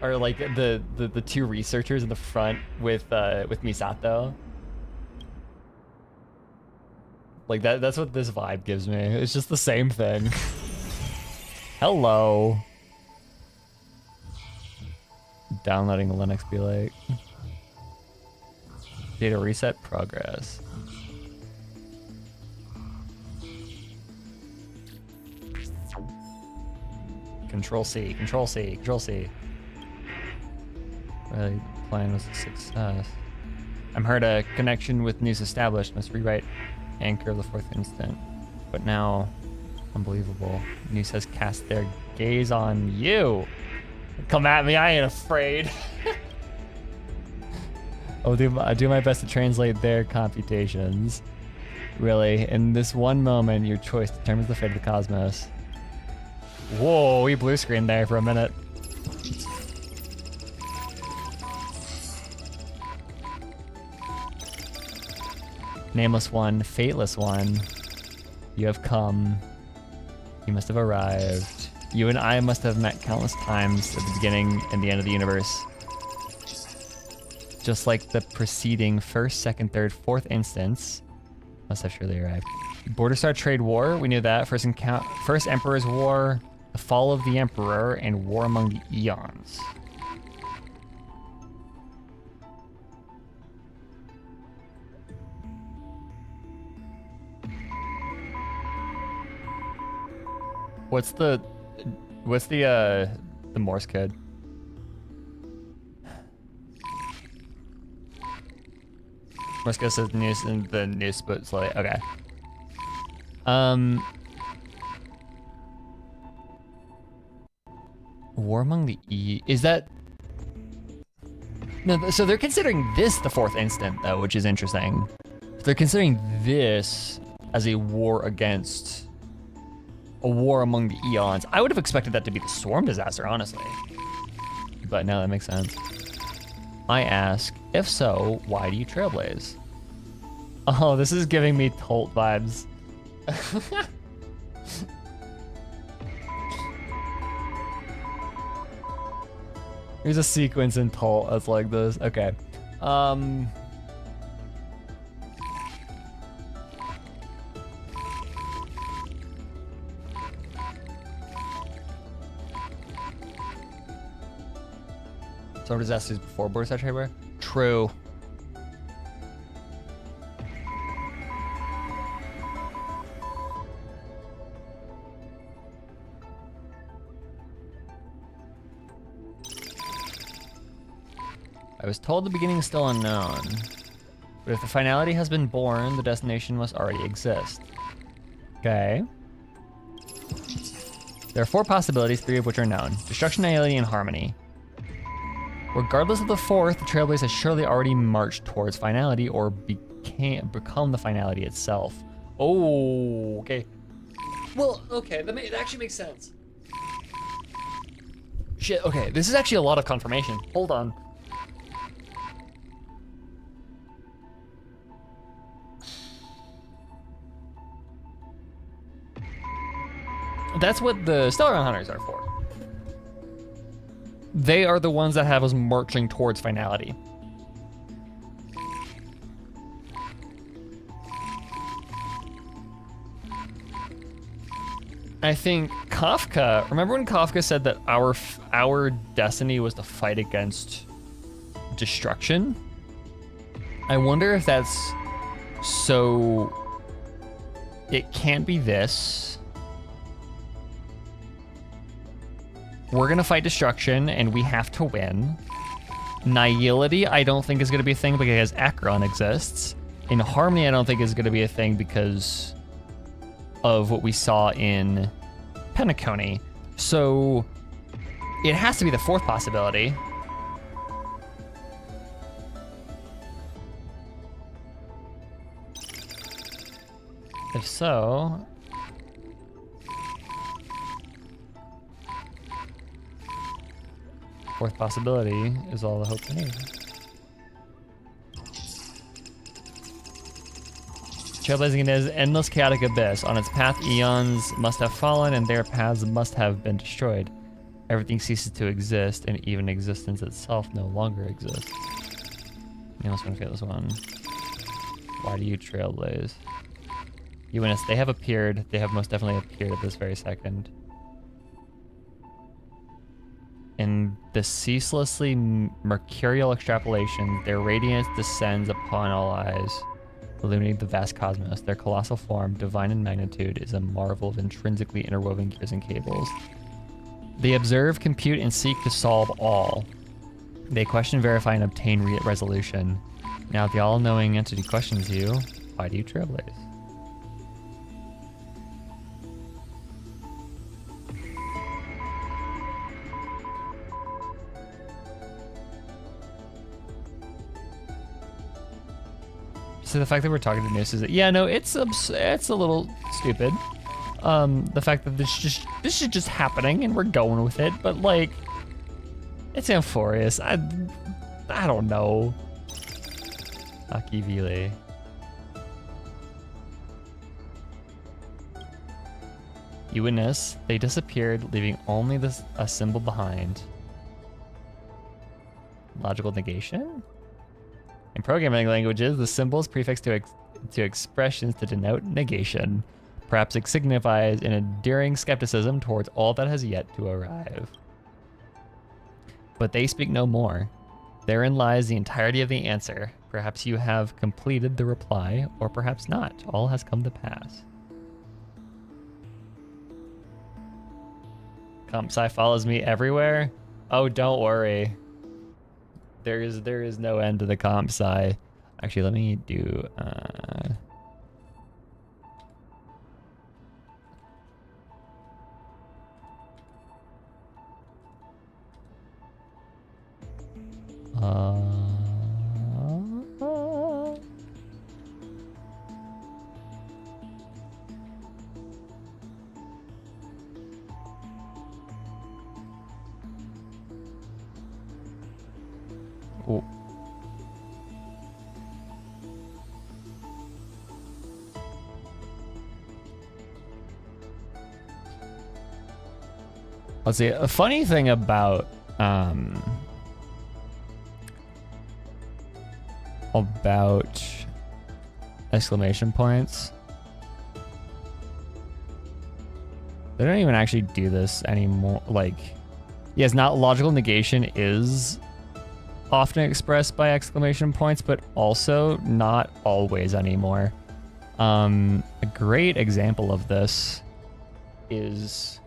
Or like the two researchers in the front with Misato. Like that's what this vibe gives me. It's just the same thing. Hello. Downloading Linux be like. Data reset progress. Control C, Control C, Control C. Really, plan was a success. I'm heard a connection with news established. Must rewrite anchor of the fourth instant. But now, unbelievable. News has cast their gaze on you. Come at me, I ain't afraid. I'll do my best to translate their computations. Really, in this one moment, your choice determines the fate of the cosmos. Whoa, we blue screened there for a minute. Nameless one, fateless one. You have come. You must have arrived. You and I must have met countless times at the beginning and the end of the universe. Just like the preceding first, second, third, fourth instance. Must have surely arrived. Border Star Trade War, we knew that. First Emperor's War, the Fall of the Emperor, and War Among the Eons. What's the Morse code? Morse code says news in the news, but it's like, okay. War among the is that? No, so they're considering this the fourth instant though, which is interesting. So they're considering this as a war against a war among the eons. I would have expected that to be the storm disaster, honestly. But now that makes sense. I ask, if so, why do you trailblaze? Oh, this is giving me Tolt vibes. There's a sequence in Tolt that's like this. Okay. Storm disasters before border saturated wear? True. I was told the beginning is still unknown, but if the finality has been born, the destination must already exist. Okay. There are 4 possibilities, 3 of which are known. Destruction, annihility, and harmony. Regardless of the 4th, the Trailblaze has surely already marched towards finality or become the finality itself. Oh, okay. Well, okay, that actually makes sense. Shit, okay, this is actually a lot of confirmation. Hold on. That's what the Stellar Hunters are for. They are the ones that have us marching towards finality. I think Kafka, remember when Kafka said that our destiny was to fight against destruction? I wonder if that's so it can't be this. We're gonna fight destruction and we have to win. Nihility, I don't think is gonna be a thing because Acheron exists. And harmony, I don't think is gonna be a thing because of what we saw in Penacony. So it has to be the 4th possibility. If so, fourth possibility is all the hope we need. Trailblazing is endless chaotic abyss. On its path, eons must have fallen and their paths must have been destroyed. Everything ceases to exist and even existence itself no longer exists. You must want to feel this one. Why do you trailblaze? UNS, they have appeared. They have most definitely appeared at this very second. In the ceaselessly mercurial extrapolation, their radiance descends upon all eyes, illuminating the vast cosmos. Their colossal form, divine in magnitude, is a marvel of intrinsically interwoven gears and cables. They observe, compute, and seek to solve all. They question, verify, and obtain resolution. Now the all-knowing entity questions you, why do you trailblaze? So the fact that we're talking to Noose is that, yeah, no, it's a little stupid. The fact that this is just happening and we're going with it, but like, it's Amphorius. I don't know. Akivile. You witness, they disappeared, leaving only a symbol behind. Logical negation? In programming languages, the symbol is prefixed to expressions to denote negation. Perhaps it signifies an enduring skepticism towards all that has yet to arrive. But they speak no more. Therein lies the entirety of the answer. Perhaps you have completed the reply, or perhaps not. All has come to pass. Comp Sci follows me everywhere? Oh, don't worry. There is no end to the Comp Sci. Actually, let me do Oh. Let's see. A funny thing about exclamation points. They don't even actually do this anymore. Like, yes, not logical negation is often expressed by exclamation points, but also not always anymore. A great example of this is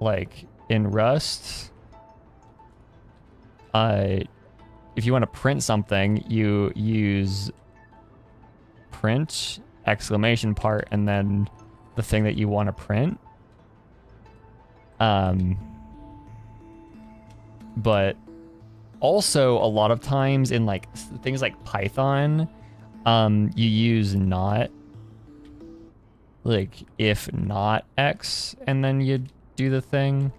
like in Rust. If you want to print something, you use print exclamation part and then the thing that you want to print. But also a lot of times in like things like Python, you use not, like if not X, and then you do the thing.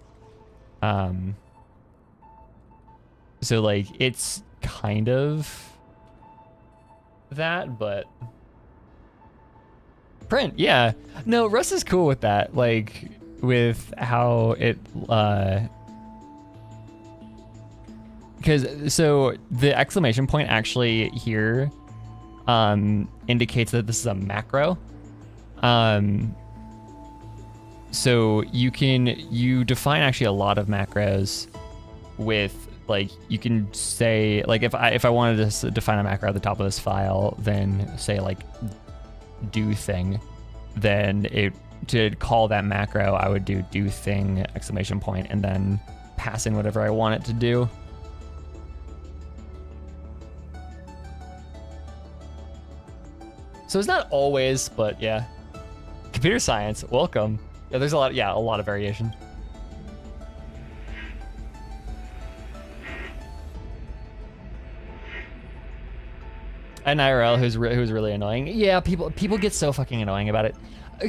So like it's kind of that, but print, yeah. No, Rust is cool with that, like with how it because so the exclamation point actually here indicates that this is a macro. So you define actually a lot of macros with, like, you can say, like, if I wanted to define a macro at the top of this file, then say like do thing, then to call that macro, I would do thing exclamation point and then pass in whatever I want it to do. So it's not always, but yeah. Computer science, welcome. Yeah, there's a lot of variation. And IRL, who's really annoying. Yeah, people get so fucking annoying about it.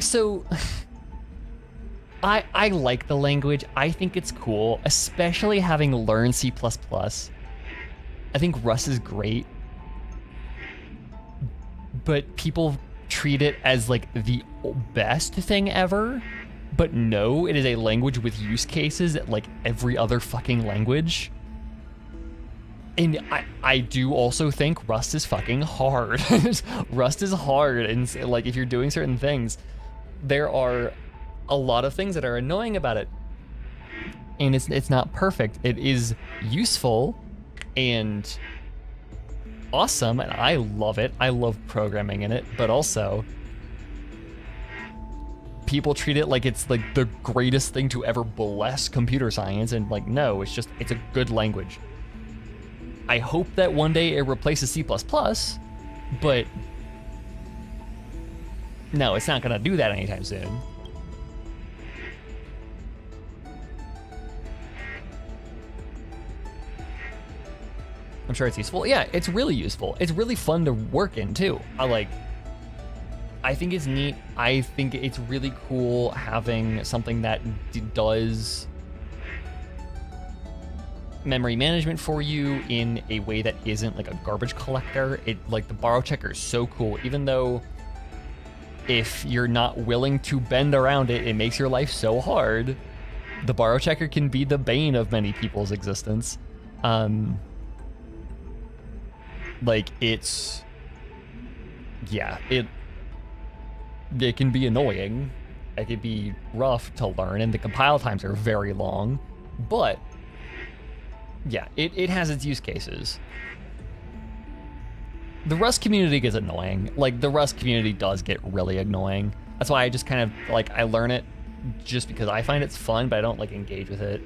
So I like the language. I think it's cool, especially having learned C++. I think Rust is great. But people treat it as like the best thing ever. But no, it is a language with use cases like every other fucking language. And I do also think Rust is fucking hard. Rust is hard, and like if you're doing certain things, there are a lot of things that are annoying about it. And it's not perfect. It is useful and awesome, and I love it. I love programming in it, but also people treat it like it's like the greatest thing to ever bless computer science, and like, no, it's a good language. I hope that one day it replaces C++, but no, it's not gonna do that anytime soon. I'm sure it's useful. Yeah, it's really useful. It's really fun to work in too. I think it's neat. I think it's really cool having something that does memory management for you in a way that isn't like a garbage collector. It, like, the borrow checker is so cool, even though if you're not willing to bend around it, it makes your life so hard. The borrow checker can be the bane of many people's existence. Like, it's, yeah, it can be annoying. It can be rough to learn, and the compile times are very long, but yeah, it has its use cases. The Rust community gets annoying. Like, the Rust community does get really annoying. That's why I just kind of, like, I learn it just because I find it's fun, but I don't, like, engage with it.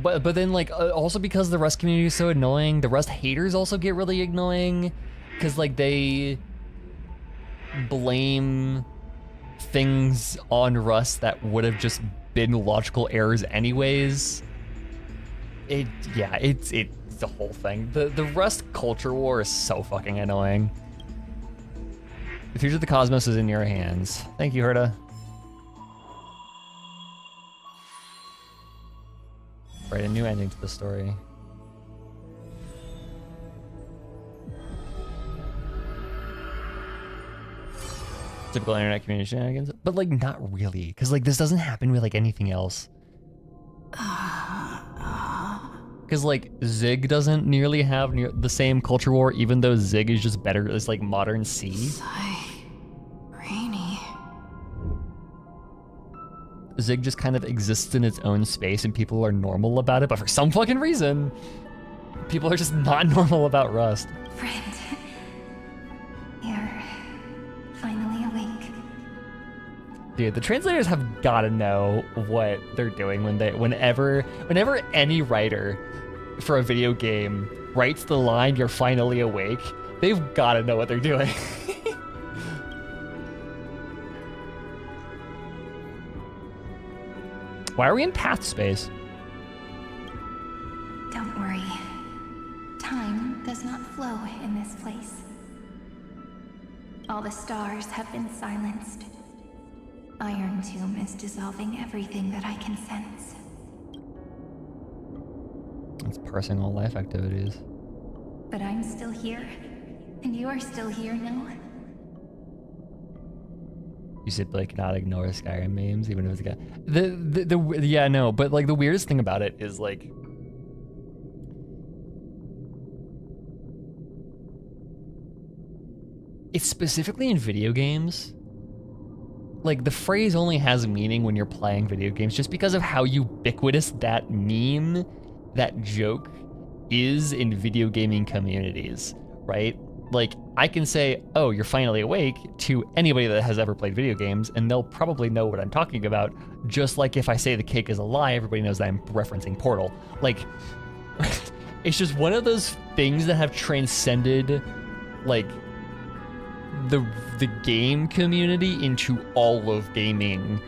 But then, like, also because the Rust community is so annoying, the Rust haters also get really annoying, because, like, they blame things on Rust that would have just been logical errors anyways. It's the whole thing. The Rust culture war is so fucking annoying. The future of the cosmos is in your hands. Thank you, Herta. Right, a new ending to the story. Typical internet community shenanigans, but like not really, because like this doesn't happen with like anything else. Because like Zig doesn't nearly have the same culture war, even though Zig is just better as like modern C. Rainy. Zig just kind of exists in its own space and people are normal about it, but for some fucking reason, people are just not normal about Rust. Friend, you're finally awake. Dude, the translators have gotta know what they're doing whenever any writer for a video game writes the line, "You're finally awake," they've gotta know what they're doing. Why are we in path space? Don't worry. Time does not flow in this place. All the stars have been silenced. Iron Tomb is dissolving everything that I can sense. It's parsing all life activities. But I'm still here, and you are still here, no? You should like not ignore Skyrim memes, even if it's a guy. Yeah, no, but like the weirdest thing about it is like it's specifically in video games. Like the phrase only has meaning when you're playing video games just because of how ubiquitous that meme, that joke is in video gaming communities, right? Like I can say, "Oh, you're finally awake" to anybody that has ever played video games, and they'll probably know what I'm talking about. Just like if I say the cake is a lie, everybody knows that I'm referencing Portal. Like, it's just one of those things that have transcended, like, the game community into all of gaming,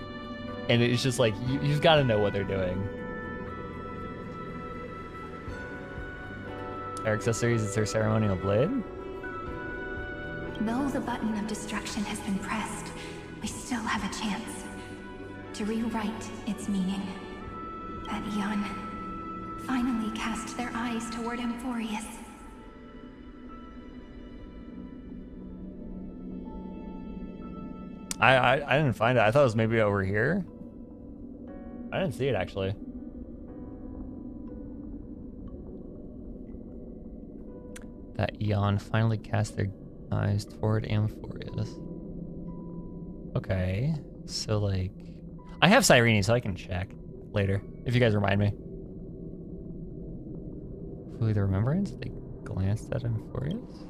and it's just like you've got to know what they're doing. Our accessories is their ceremonial blade. Though the button of destruction has been pressed, we still have a chance to rewrite its meaning. That Eon finally cast their eyes toward Amphorius. I didn't find it. I thought it was maybe over here. I didn't see it actually. That Eon finally cast their eyes toward Amphorius. Okay, so like, I have Cyrene, so I can check later if you guys remind me. Fully the remembrance. They glanced at Amphorius.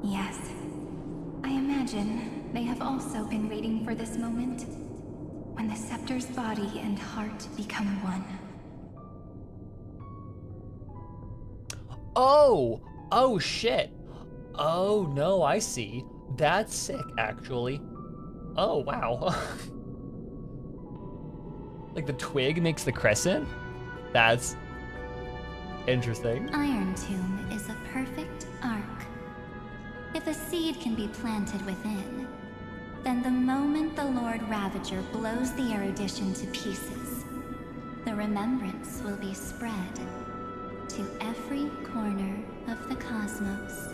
Yes, I imagine they have also been waiting for this moment, when the scepter's body and heart become one. Oh shit. Oh no, I see. That's sick, actually. Oh wow. Like the twig makes the crescent? That's interesting. Iron Tomb is a perfect arc. If a seed can be planted within, then the moment the Lord Ravager blows the erudition to pieces, the remembrance will be spread to every corner of the cosmos.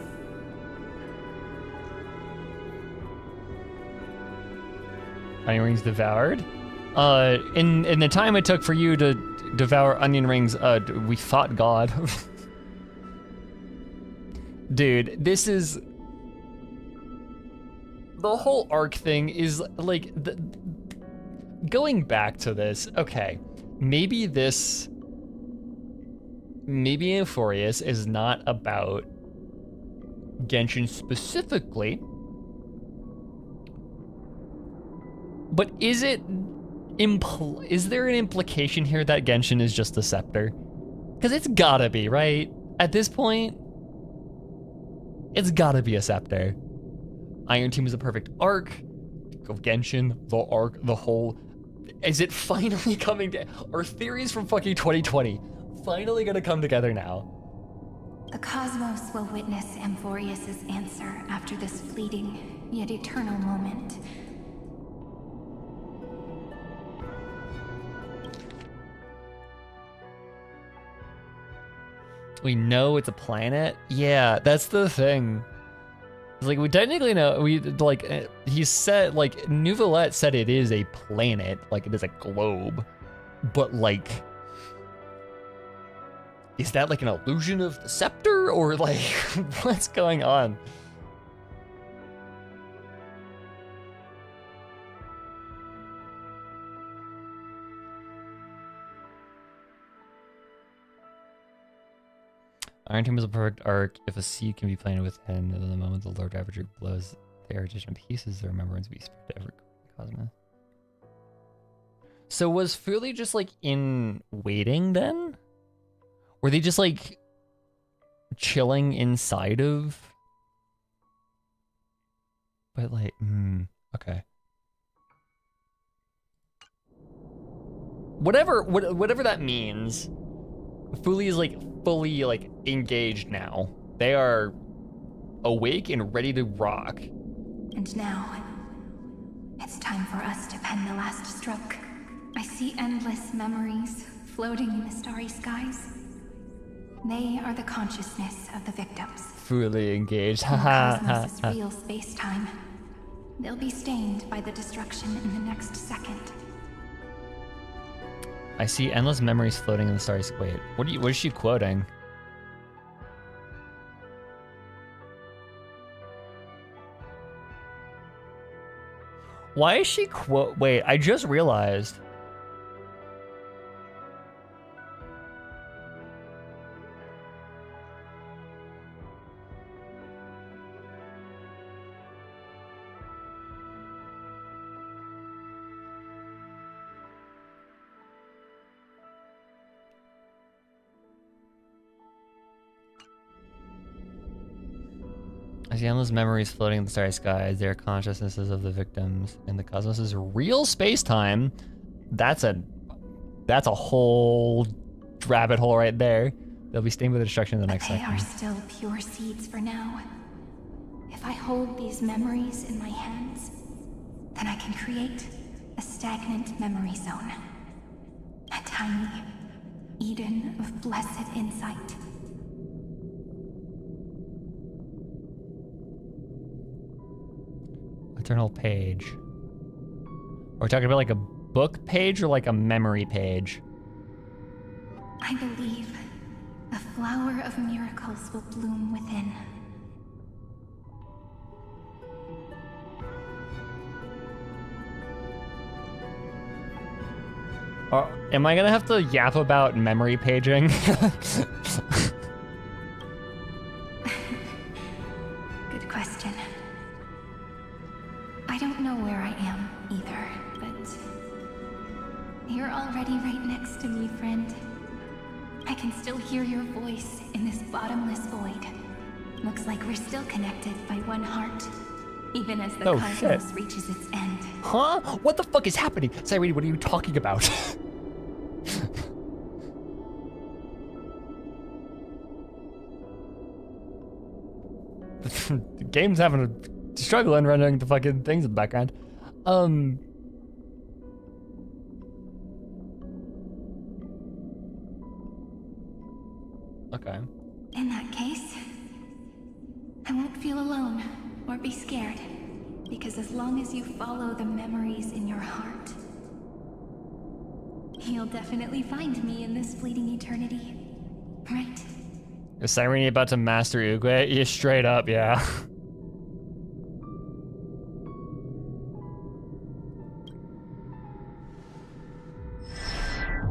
Onion rings devoured. In the time it took for you to devour onion rings, we fought God. Dude, this is the whole arc thing is like going back to this. Okay, maybe Amphorius is not about Genshin specifically. But is there an implication here that Genshin is just a scepter? Because it's gotta be, right? At this point, it's gotta be a scepter. Iron Tomb is a perfect arc of Genshin, the arc, the whole Is it finally coming to... Are theories from fucking 2020 finally gonna come together now? The cosmos will witness Amphorius's answer after this fleeting, yet eternal moment. We know it's a planet? Yeah, that's the thing. It's like, we technically know, he said, like, Nouvellette said it is a planet, like, it is a globe, but, like, is that, like, an illusion of the scepter, or, like, what's going on? Iron Tomb is a perfect arc. If a seed can be planted within, then the moment the Lord Ravager blows the erudition to pieces, the remembrance will be spread to every cosmos. So was Fuli just like in waiting then? Were they just like chilling inside of? But like, okay. Whatever that means, Fuli is like fully like engaged now. They are awake and ready to rock. And now, it's time for us to pen the last stroke. I see endless memories floating in the starry skies. They are the consciousness of the victims. Fully engaged. In the cosmos' real space-time. They'll be stained by the destruction in the next second. I see endless memories floating in the starry sky. Wait, what is she quoting? Why is she wait, I just realized. I see endless memories floating in the starry skies. They are consciousnesses of the victims in the cosmos' real space-time. That's a whole rabbit hole right there. They'll be stained with the destruction in the next second. They are still pure seeds for now. If I hold these memories in my hands, then I can create a stagnant memory zone. A tiny Eden of blessed insight. Eternal page. Are we talking about like a book page or like a memory page? I believe a flower of miracles will bloom within. Am I gonna have to yap about memory paging? Good question. I don't know where I am either, but you're already right next to me, friend. I can still hear your voice in this bottomless void. Looks like we're still connected by one heart, even as the cosmos reaches its end. Huh? What the fuck is happening? Cyrene, what are you talking about? The game's having a struggle in rendering the fucking things in the background. Okay. In that case, I won't feel alone or be scared, because as long as you follow the memories in your heart, you'll definitely find me in this fleeting eternity, right? Is Cyrene about to master Uguay? Yeah, straight up, yeah.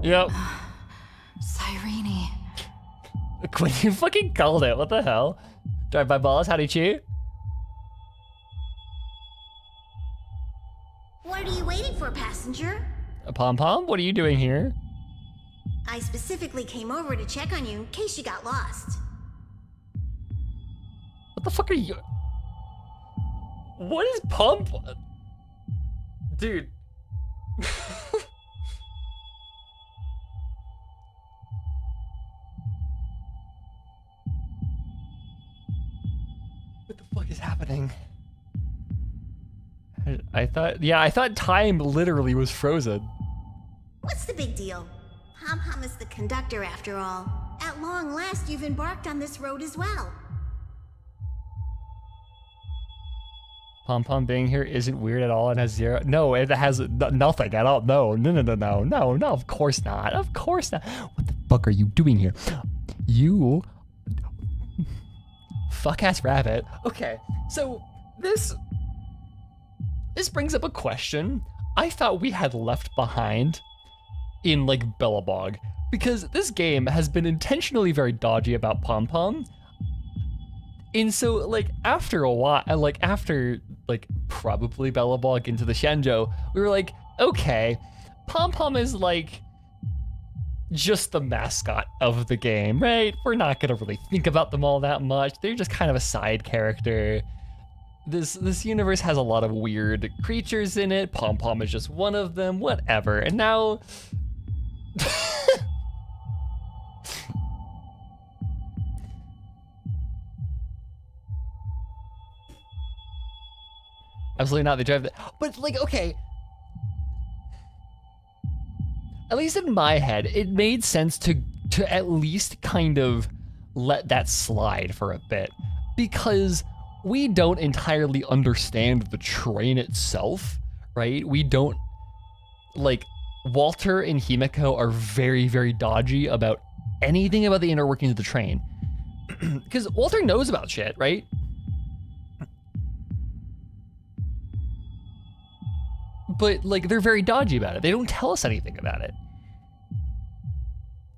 Yep. Cyrene. Quinn, you fucking called it. What the hell? Drive by balls, howdy chew. What are you waiting for, passenger? Pom Pom, what are you doing here? I specifically came over to check on you in case you got lost. What the fuck are you? What is Pom? Dude. happening? I thought time literally was frozen. What's the big deal? Pom-Pom is the conductor after all. At long last, you've embarked on this road as well. Pom-Pom being here isn't weird at all and has zero. No, it has nothing at all. No, of course not. Of course not. What the fuck are you doing here? You fuck-ass rabbit. Okay, so this brings up a question I thought we had left behind in like Bellabog, because this game has been intentionally very dodgy about Pom-Pom. And so like after a while, after probably Bellabog into the Shenjo, we were like, okay, Pom-Pom is like just the mascot of the game, right? We're not gonna really think about them all that much. They're just kind of a side character. This universe has a lot of weird creatures in it. Pom-Pom is just one of them, whatever. And now absolutely not. They drive the, but like, okay. At least in my head, it made sense to at least kind of let that slide for a bit, because we don't entirely understand the train itself, right? We don't, like, Walter and Himiko are very, very dodgy about anything about the inner workings of the train. Because Walter knows about shit, right? But like, they're very dodgy about it. They don't tell us anything about it.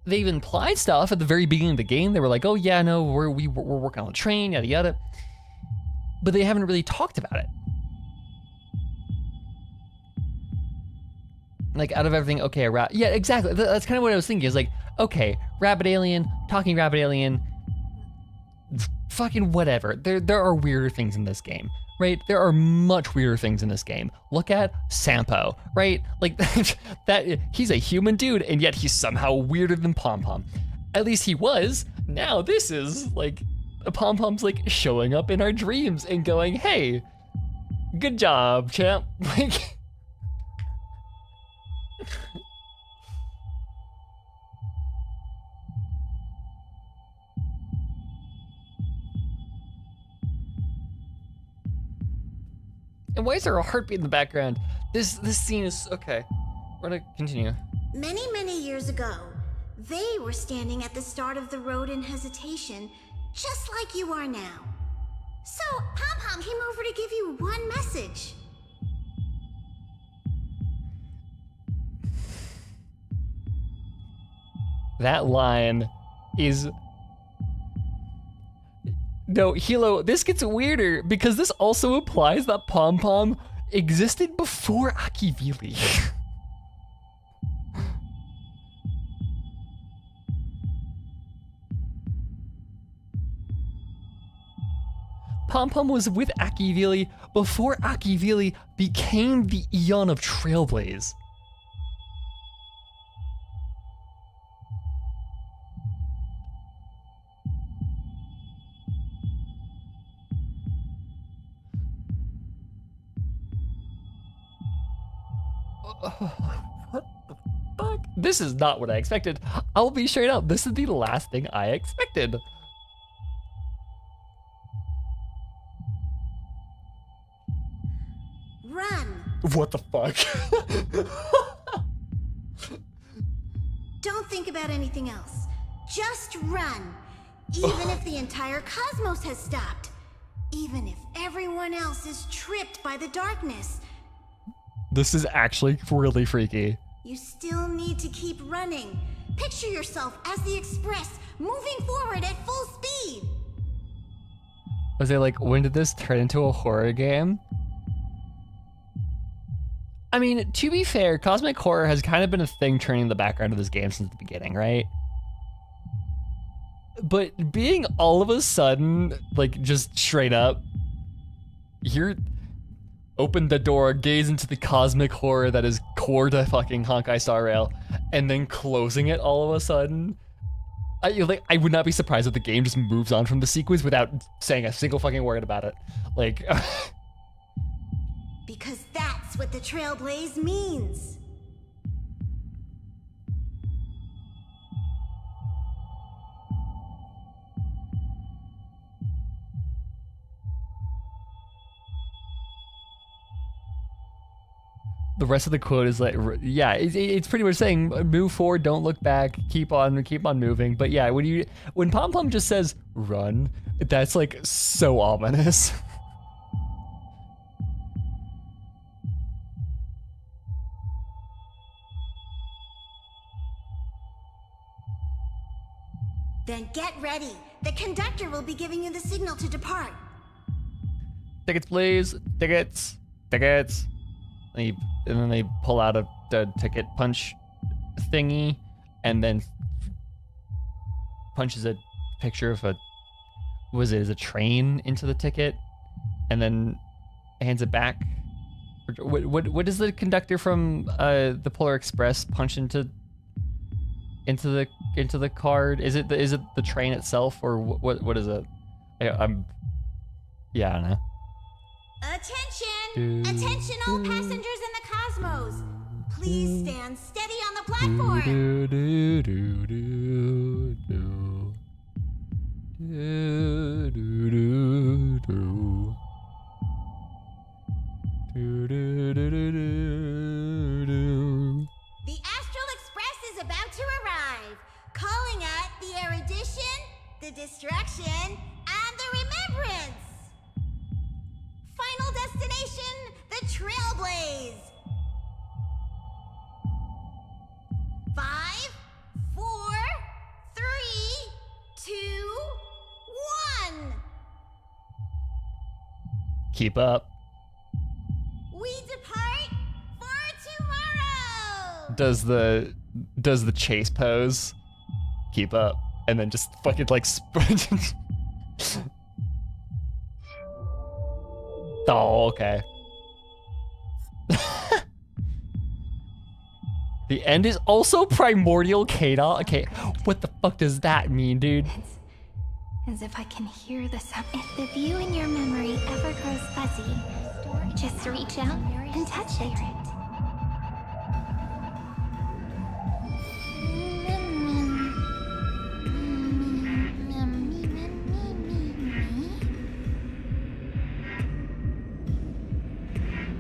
They've implied stuff at the very beginning of the game. They were like, oh yeah, no, we're working on the train, yada yada. But they haven't really talked about it. Like, out of everything, okay, a yeah, exactly. That's kind of what I was thinking, is like, okay, rabbit alien, talking rabbit alien, fucking whatever. There are weirder things in this game, right? There are much weirder things in this game. Look at Sampo, right? Like, that he's a human dude, and yet he's somehow weirder than Pom-Pom. At least he was. Now this is, like, Pom-Pom's, like, showing up in our dreams and going, hey, good job, champ. Like, and why is there a heartbeat in the background? This scene is, okay, we're gonna continue. Many, many years ago, they were standing at the start of the road in hesitation, just like you are now. So, Pom-Pom came over to give you one message. That line is... No, Hilo, this gets weirder because this also implies that Pom-Pom existed before Akivili. Pom-Pom was with Akivili before Akivili became the Eon of Trailblaze. What the fuck? This is not what I expected. I'll be straight up, this is the last thing I expected. Run! What the fuck? Don't think about anything else. Just run. Even if the entire cosmos has stopped. Even if everyone else is tripped by the darkness. This is actually really freaky. You still need to keep running. Picture yourself as the Express, moving forward at full speed. Was it like, when did this turn into a horror game? I mean, to be fair, cosmic horror has kind of been a thing turning in the background of this game since the beginning, right? But being all of a sudden, like, just straight up, you're... Open the door, gaze into the cosmic horror that is core to fucking Honkai Star Rail, and then closing it all of a sudden. I would not be surprised if the game just moves on from the sequence without saying a single fucking word about it. Like, Because that's what the Trailblaze means. the rest of the quote is like, yeah, it's pretty much saying move forward, don't look back, keep on moving. But yeah, when Pom Pom just says run, that's like so ominous. Then get ready. The conductor will be giving you the signal to depart. Tickets, please. Tickets. And then they pull out a ticket punch thingy, and then punches a picture of a train into the ticket, and then hands it back. What does the conductor from the Polar Express punch into the card? Is it the train itself, or what is it? I don't know. Attention all passengers in the cosmos. Please stand steady on the platform. The Astral Express is about to arrive, calling at the erudition, the destruction, and the remembrance. Final destination, the Trailblaze. 5, 4, 3, 2, 1. Keep up. We depart for tomorrow. Does the chase pose? Keep up, and then just fucking like sprint. Oh, okay. The end is also primordial chaos. Okay, what the fuck does that mean, dude? As if I can hear the sound. If the view in your memory ever grows fuzzy, just reach out and touch it.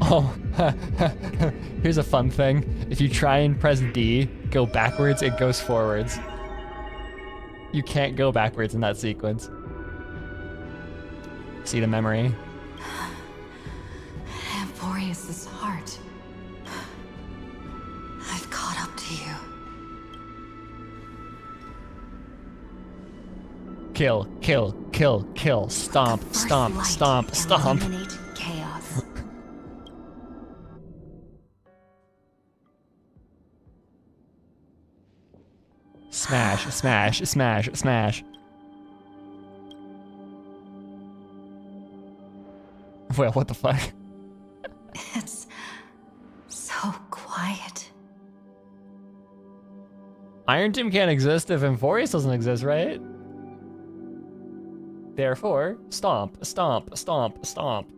Oh, here's a fun thing. If you try and press D, go backwards, it goes forwards. You can't go backwards in that sequence. See the memory? Amphorius's heart. I've caught up to you. Kill, kill, kill, kill. Stomp, stomp, stomp, stomp. Eliminate chaos. Smash, smash, smash, smash. Well, what the fuck? It's so quiet. Iron Tomb can't exist if Amphorius doesn't exist, right? Therefore, stomp, stomp, stomp, stomp.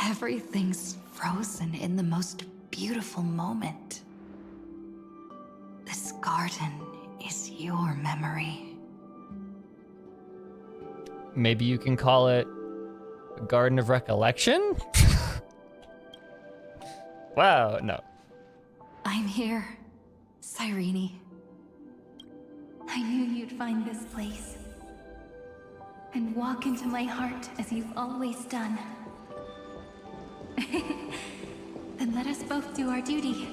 Everything's frozen in the most beautiful moment. This garden is your memory. Maybe you can call it a Garden of Recollection? Wow, no. I'm here, Cyrene. I knew you'd find this place and walk into my heart as you've always done. Then let us both do our duty.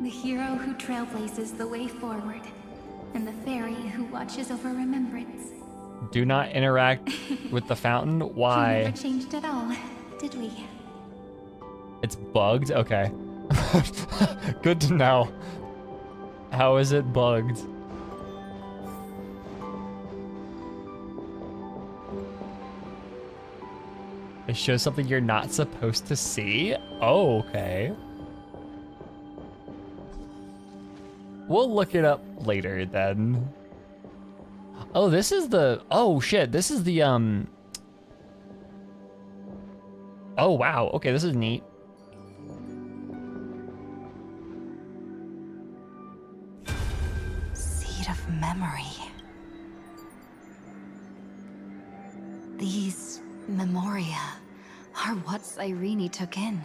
The hero who trailblazes the way forward, and the fairy who watches over remembrance. Do not interact with the fountain. Why? We never changed at all, did we? It's bugged? Okay. Good to know. How is it bugged? It shows something you're not supposed to see? Oh, okay. We'll look it up later then. Oh, this is the, oh shit, this is the, oh wow, okay, this is neat. Seed of memory. These memoria are what Cyrene took in.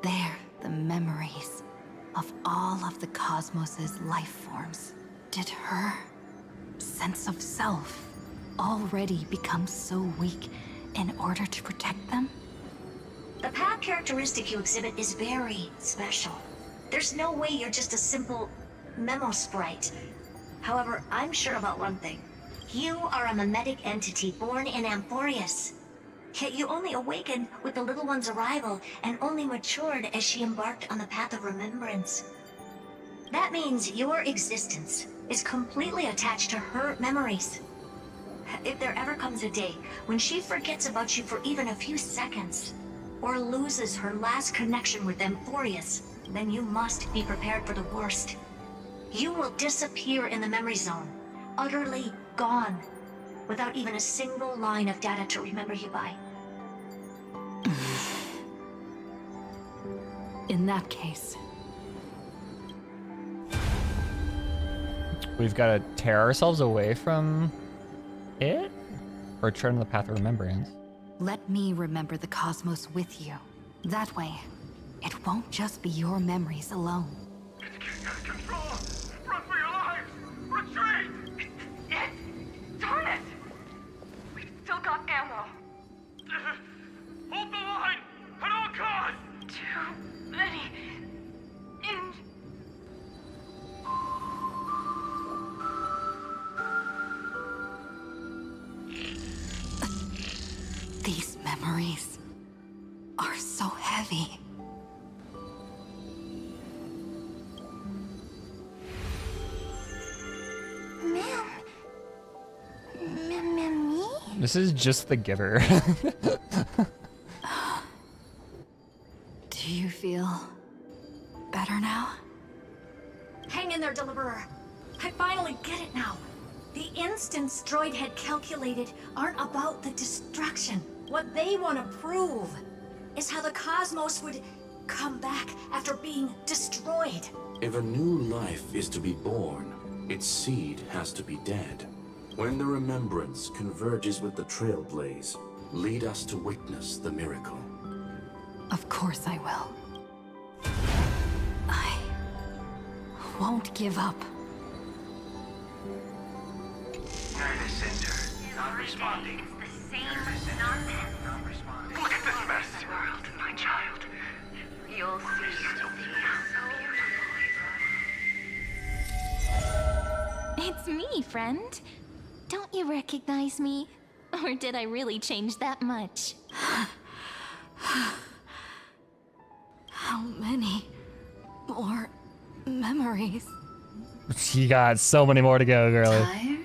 They're the memories of all of the cosmos's life forms. Did her sense of self already become so weak in order to protect them? The path characteristic you exhibit is very special. There's no way you're just a simple memo sprite. However, I'm sure about one thing. You are a mimetic entity born in Amphorius. Yet you only awakened with the little one's arrival and only matured as she embarked on the path of remembrance. That means your existence is completely attached to her memories. If there ever comes a day when she forgets about you for even a few seconds, or loses her last connection with Amphorius, then you must be prepared for the worst. You will disappear in the memory zone, utterly gone, without even a single line of data to remember you by. In that case, We've got to tear ourselves away from it? Or turn the path of remembrance? let me remember the cosmos with you. That way, it won't just be your memories alone. Control! Run for your lives! Retreat! Yes! Darn it! We've still got ammo. Hold the line! At all costs! Too many. In... These memories are so heavy. Me? This is just the giver. Do you feel better now? Hang in there, Deliverer. I finally get it now. The instants Droid had calculated aren't about the destruction. What they want to prove is how the cosmos would come back after being destroyed. If a new life is to be born, its seed has to be dead. When the remembrance converges with the trailblaze, lead us to witness the miracle. Of course I will. I won't give up. Nervous center. Not responding. The same nonsense. Not responding. Look at this mess! The world, my child. You'll see. It's me, friend. Don't you recognize me? Or did I really change that much? How many more memories? You got so many more to go, girlie. Tired?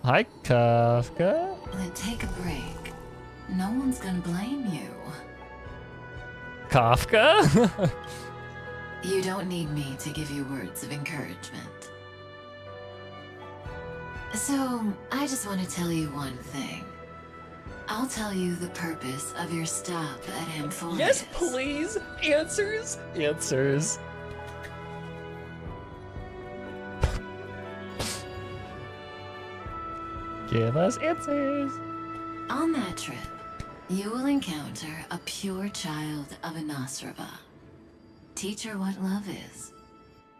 Hi, Kafka. Then take a break. No one's gonna blame you. Kafka? You don't need me to give you words of encouragement. So, I just want to tell you one thing. I'll tell you the purpose of your stop at Amphorius. Yes, please. Answers. Answers. Give us answers. On that trip, you will encounter a pure child of Anastrava. Teach her what love is.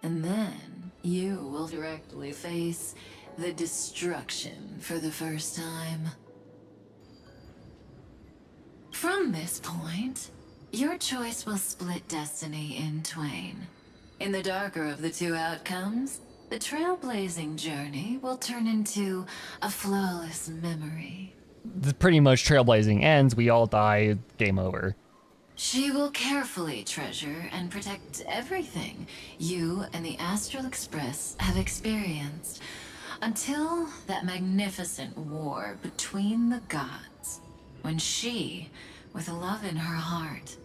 And then you will directly face the destruction for the first time. From this point, your choice will split destiny in twain. In the darker of the two outcomes, the trailblazing journey will turn into a flawless memory. Pretty much trailblazing ends, we all die, game over. She will carefully treasure and protect everything you and the Astral Express have experienced, until that magnificent war between the gods when she, with love in her heart,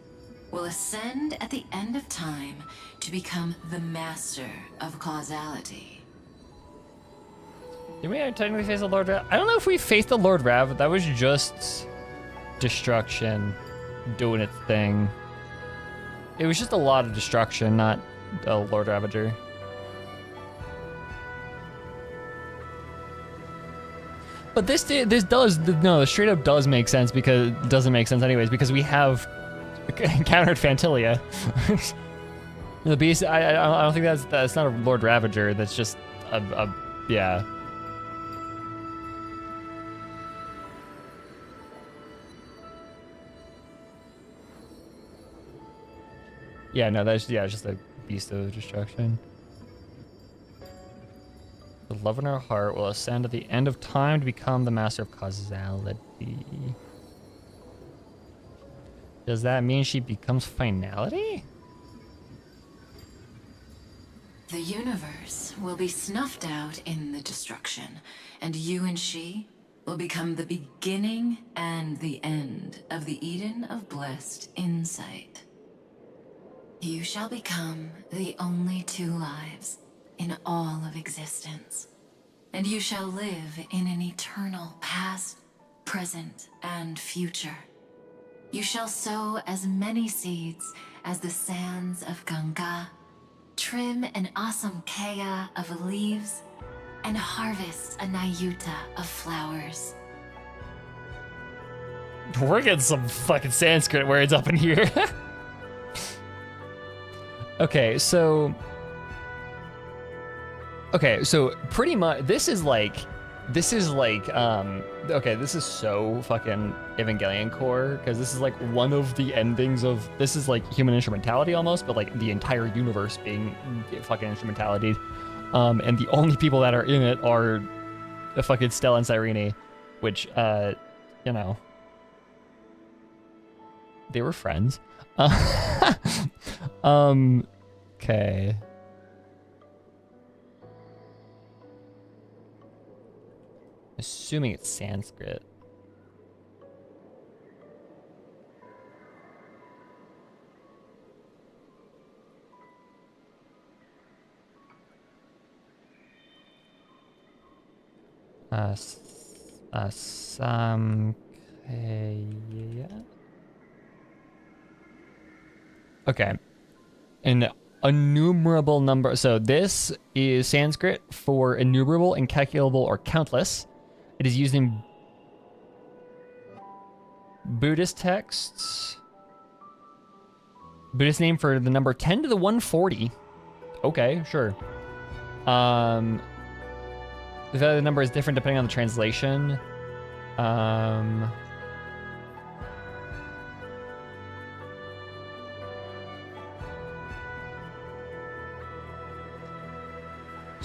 will ascend at the end of time to become the master of causality. Did we technically face the Lord Rav? I don't know if we faced the Lord Rav. That was just destruction doing its thing. It was just a lot of destruction, not a Lord Ravager. But this does, no, straight up does make sense, because it doesn't make sense anyways, because we have encountered Phantilia. The beast, I don't think that's not a Lord Ravager, that's just yeah. Yeah, no, it's just a beast of destruction. The love in our heart will ascend at the end of time to become the master of causality. Does that mean she becomes finality? The universe will be snuffed out in the destruction, and you and she will become the beginning and the end of the Eden of blessed insight. You shall become the only two lives in all of existence, and you shall live in an eternal past, present, and future. You shall sow as many seeds as the sands of Ganga, trim an awesome kea of leaves, and harvest a nayuta of flowers. We're getting some fucking Sanskrit words up in here. Okay, so pretty much this is like okay, this is so fucking Evangelion core, because this is like one of the endings of, this is like human instrumentality almost, but like the entire universe being fucking instrumentality, and the only people that are in it are the fucking Stella and Cyrene, which you know, they were friends. Okay. Assuming it's Sanskrit. Okay. An innumerable number. So this is Sanskrit for innumerable, incalculable, or countless. It is used in Buddhist texts. Buddhist name for the number 10 to the 140. Okay, sure. The number is different depending on the translation.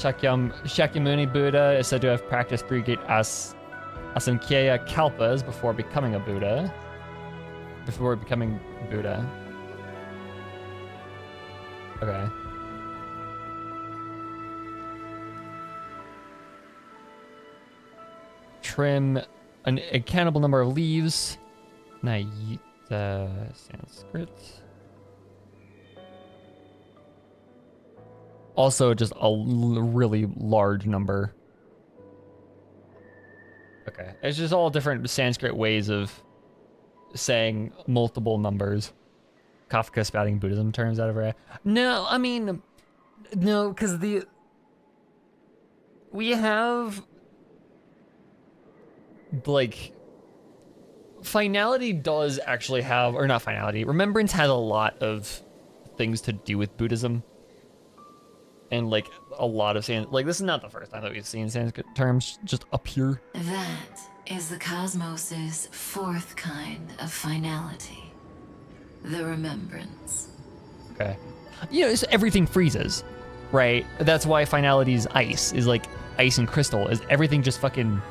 Shakyamuni Buddha is said to have practiced 3 great Asankhya Kalpas before becoming Buddha. Okay. Trim an accountable number of leaves. Nayita Sanskrit. Also, just a really large number. Okay, it's just all different Sanskrit ways of saying multiple numbers. Kafka spouting Buddhism terms out of her. No, I mean, no, because we have like finality does actually have, or not finality. Remembrance has a lot of things to do with Buddhism. And like a lot of like this is not the first time that we've seen Sanskrit terms just appear. That is the cosmos's 4th kind of finality, the remembrance. Okay, you know, so everything freezes, right? That's why finality is ice, is like ice and crystal, is everything just fucking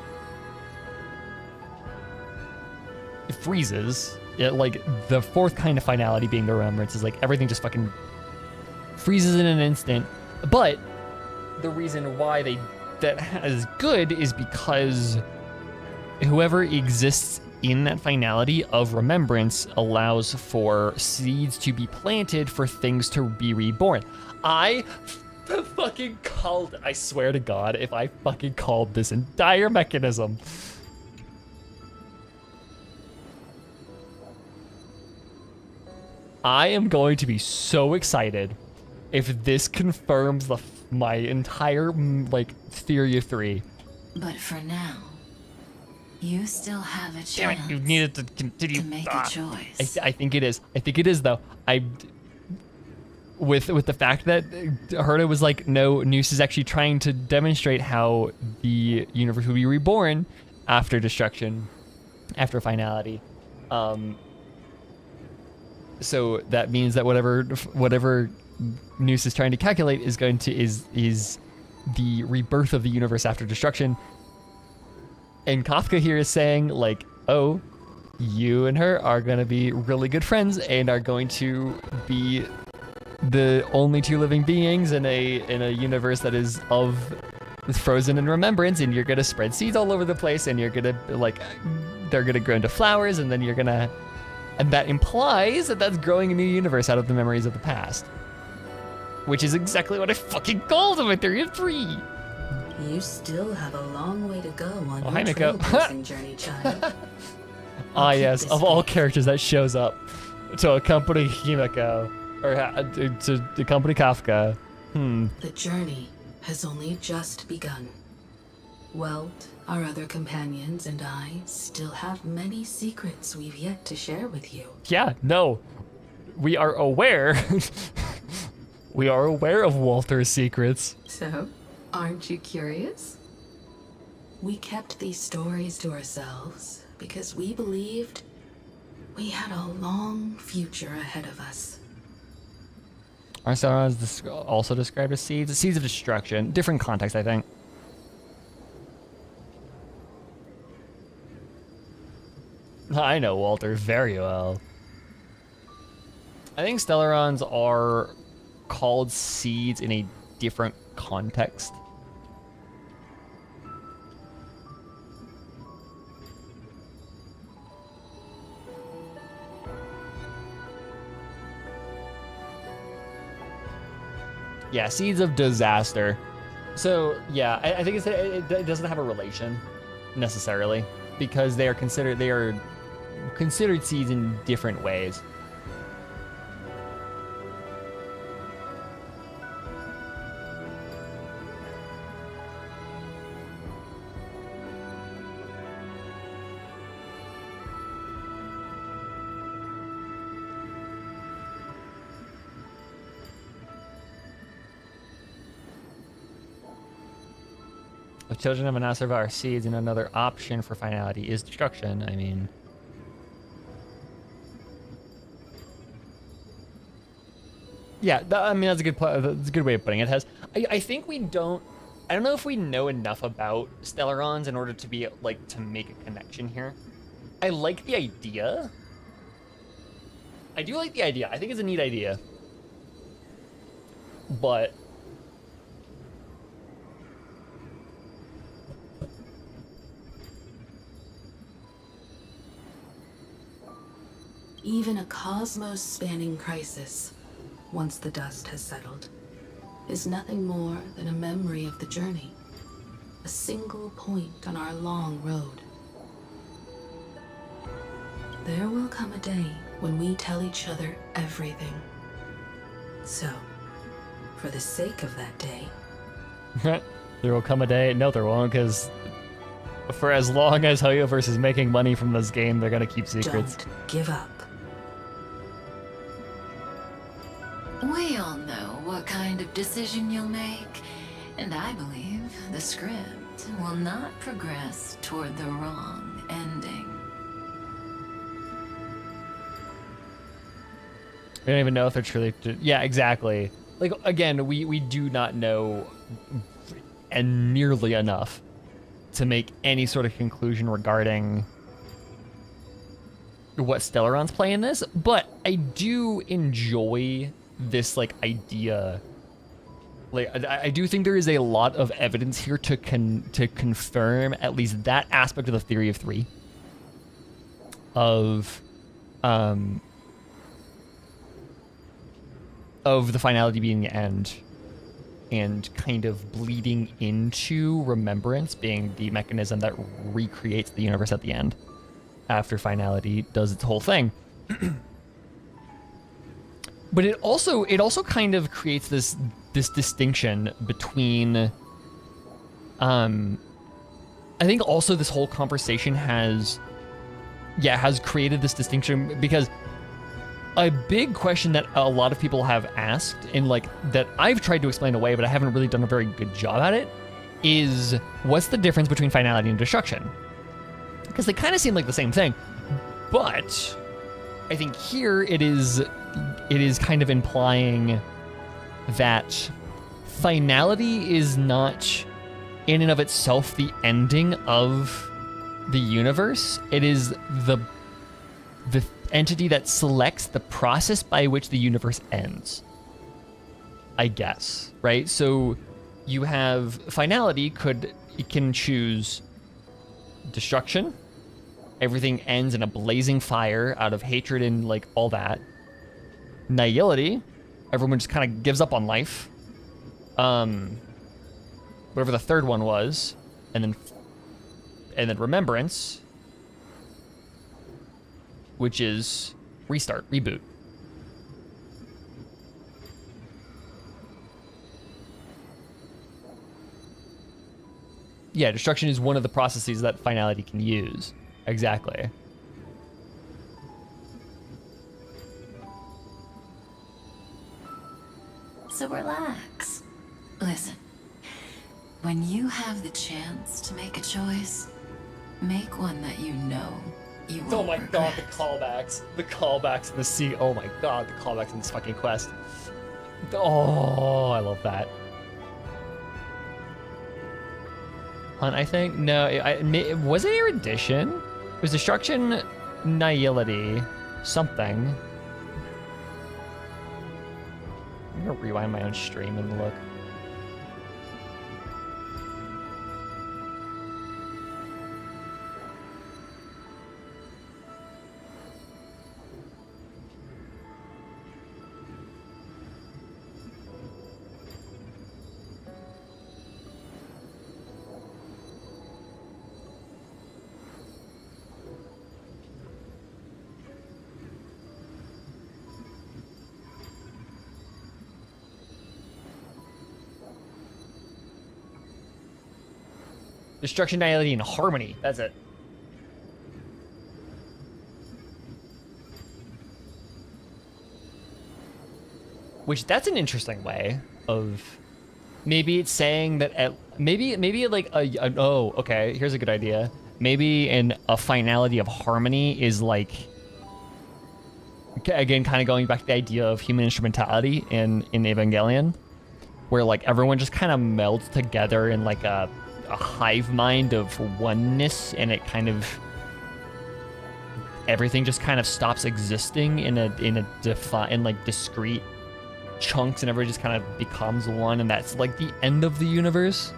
it freezes. Like the 4th kind of finality being the remembrance is like everything just fucking freezes in an instant. But the reason why that is good is because whoever exists in that finality of remembrance allows for seeds to be planted for things to be reborn. I fucking called, I swear to God, if I fucking called this entire mechanism. I am going to be so excited if this confirms my entire, like, theory of 3. But for now, you still have a chance. Damn it, you needed to continue. To make a choice. I think it is. I think it is, though. With the fact that Herta was like, no, Noose is actually trying to demonstrate how the universe will be reborn after destruction, after finality. So that means that whatever Noose is trying to calculate is going to is the rebirth of the universe after destruction. And Kafka here is saying, like, oh, you and her are going to be really good friends and are going to be the only two living beings in a universe that is frozen in remembrance, and you're going to spread seeds all over the place, and you're going to, like, they're going to grow into flowers, and then you're going to, and that implies that that's growing a new universe out of the memories of the past. Which is exactly what I fucking called in my theory of 3. You still have a long way to go on hi, your Miko. trailblazing journey, child. Ah, yes, of all characters that shows up to accompany Himeko, or to accompany Kafka. The journey has only just begun. Welt, our other companions, and I still have many secrets we've yet to share with you. Yeah, no, we are aware. We are aware of Walter's secrets. So, aren't you curious? We kept these stories to ourselves because we believed we had a long future ahead of us. Are Sauron's also described as seeds? Seeds of destruction. Different context, I think. I know Walter very well. I think Stellarons are called seeds in a different context. Yeah, seeds of disaster. So yeah, I think it doesn't have a relation necessarily because they are considered seeds in different ways. If children of Manasarva are seeds, and another option for finality is destruction, I mean... Yeah, I mean, that's a good way of putting it. I think we don't... I don't know if we know enough about Stellarons in order to be, like, to make a connection here. I like the idea. I do like the idea. I think it's a neat idea. But... Even a cosmos-spanning crisis, once the dust has settled, is nothing more than a memory of the journey. A single point on our long road. There will come a day when we tell each other everything. So, for the sake of that day... There will come a day... No, there won't, because for as long as Hoyoverse is making money from this game, they're going to keep secrets. Don't give up. We all know what kind of decision you'll make, and I believe the script will not progress toward the wrong ending. We don't even know if they're truly... Yeah, exactly. Like, again, we do not know and nearly enough to make any sort of conclusion regarding what Stellarons play in this, but I do enjoy this, like, idea. Like, I do think there is a lot of evidence here to confirm at least that aspect of the theory of 3. of the finality being the end and kind of bleeding into remembrance being the mechanism that recreates the universe at the end after finality does its whole thing. But it also kind of creates this distinction between I think also this whole conversation has created this distinction because a big question that a lot of people have asked and like that I've tried to explain away, but I haven't really done a very good job at it, is what's the difference between finality and destruction? Because they kind of seem like the same thing, but I think here it is kind of implying that finality is not in and of itself the ending of the universe. It is the entity that selects the process by which the universe ends, I guess, right? So you have finality it can choose destruction. Everything ends in a blazing fire out of hatred and like all that. Nihility, everyone just kind of gives up on life. Whatever the third one was, and then remembrance, which is restart, reboot. Yeah, destruction is one of the processes that finality can use. Exactly. So relax. Listen, when you have the chance to make a choice, make one that you know you won't Oh my regret. god, the callbacks in the sea. Oh my god, the callbacks in this fucking quest. Oh, I love that. Hunt, I think? No, was it erudition? It was destruction, nihility, something. I'm gonna rewind my own stream and look. Destruction, nihility, and harmony. That's it. Which, that's an interesting way of... Maybe it's saying that maybe like oh, okay, here's a good idea. Maybe a finality of harmony is like... Again, kind of going back to the idea of human instrumentality in Evangelion. Where like everyone just kind of melds together in like a hive mind of oneness, and it kind of everything just kind of stops existing in like discrete chunks, and everyone just kind of becomes one, and that's like the end of the universe.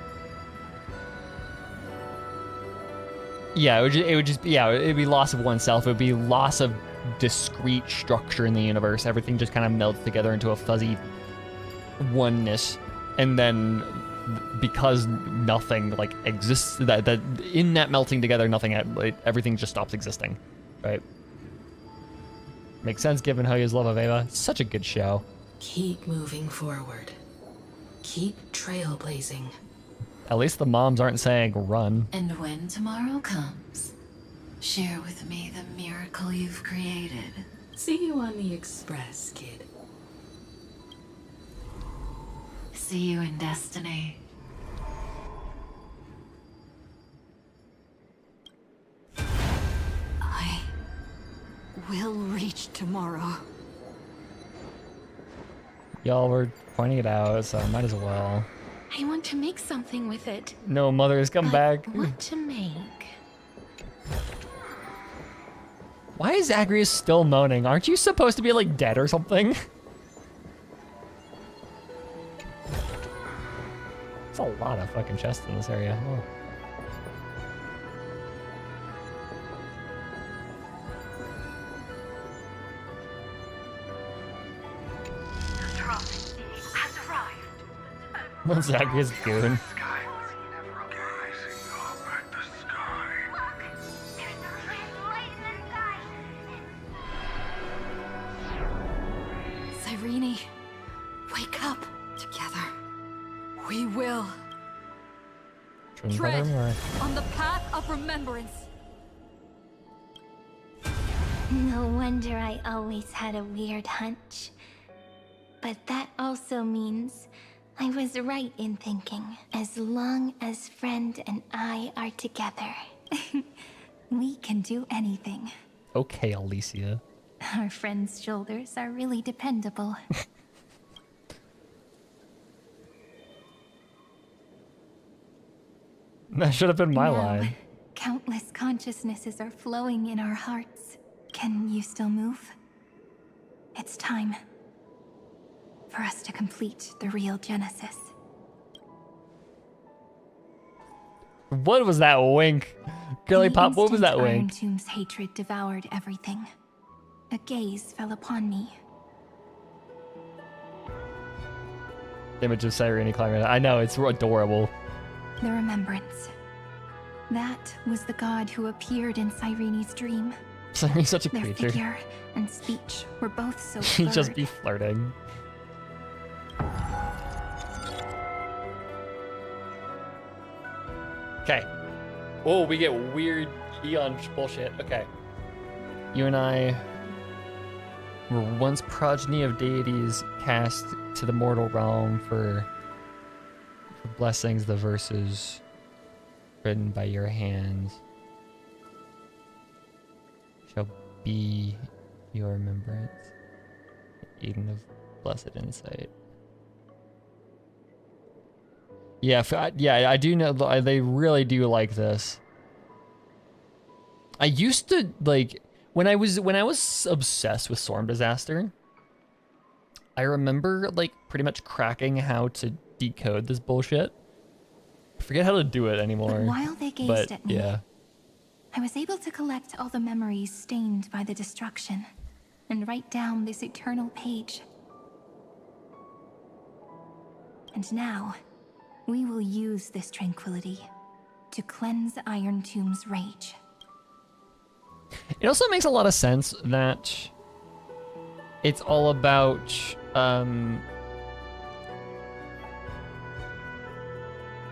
Yeah, it'd be loss of oneself. It would be loss of discrete structure in the universe. Everything just kind of melts together into a fuzzy oneness, and then because nothing like exists, that in that melting together, everything just stops existing, right? Makes sense given Hoyo's love of Eva. It's such a good show. Keep moving forward. Keep trailblazing. At least the moms aren't saying run. And when tomorrow comes, share with me the miracle you've created. See you on the Express, kid. See you in destiny. I will reach tomorrow. Y'all were pointing it out, so might as well. I want to make something with it. No, mothers, come back. What to make? Why is Zagreus still moaning? Aren't you supposed to be like dead or something? There's a lot of fucking chests in this area. Oh. Zacharias goon. Cyrene, wake up. Together, we will tread on the path of remembrance. No wonder I always had a weird hunch. But that also means I was right in thinking, as long as Friend and I are together, we can do anything. Okay, Alicia. Our friend's shoulders are really dependable. That should have been my Now, line. countless consciousnesses are flowing in our hearts. Can you still move? It's time for us to complete the real Genesis. What was that wink? Girly Pop, what was that Iron wink? Tomb's hatred devoured everything. A gaze fell upon me. Image of Cyrene climbing. I know, it's adorable. The remembrance. That was the god who appeared in Cyrene's dream. Cyrene's such a Their creature. figure and speech were both so She'd just blurred. be flirting. Okay. Oh, we get weird Eon bullshit. Okay. You and I were once progeny of deities cast to the mortal realm for blessings, the verses written by your hands shall be your remembrance, Eden of blessed insight. Yeah, I do know they really do like this. I used to like when I was obsessed with Storm Disaster. I remember like pretty much cracking how to decode this bullshit. I forget how to do it anymore. But while they gazed but, at me, yeah. I was able to collect all the memories stained by the destruction and write down this eternal page. And now, we will use this tranquility to cleanse Iron Tomb's rage. It also makes a lot of sense that it's all about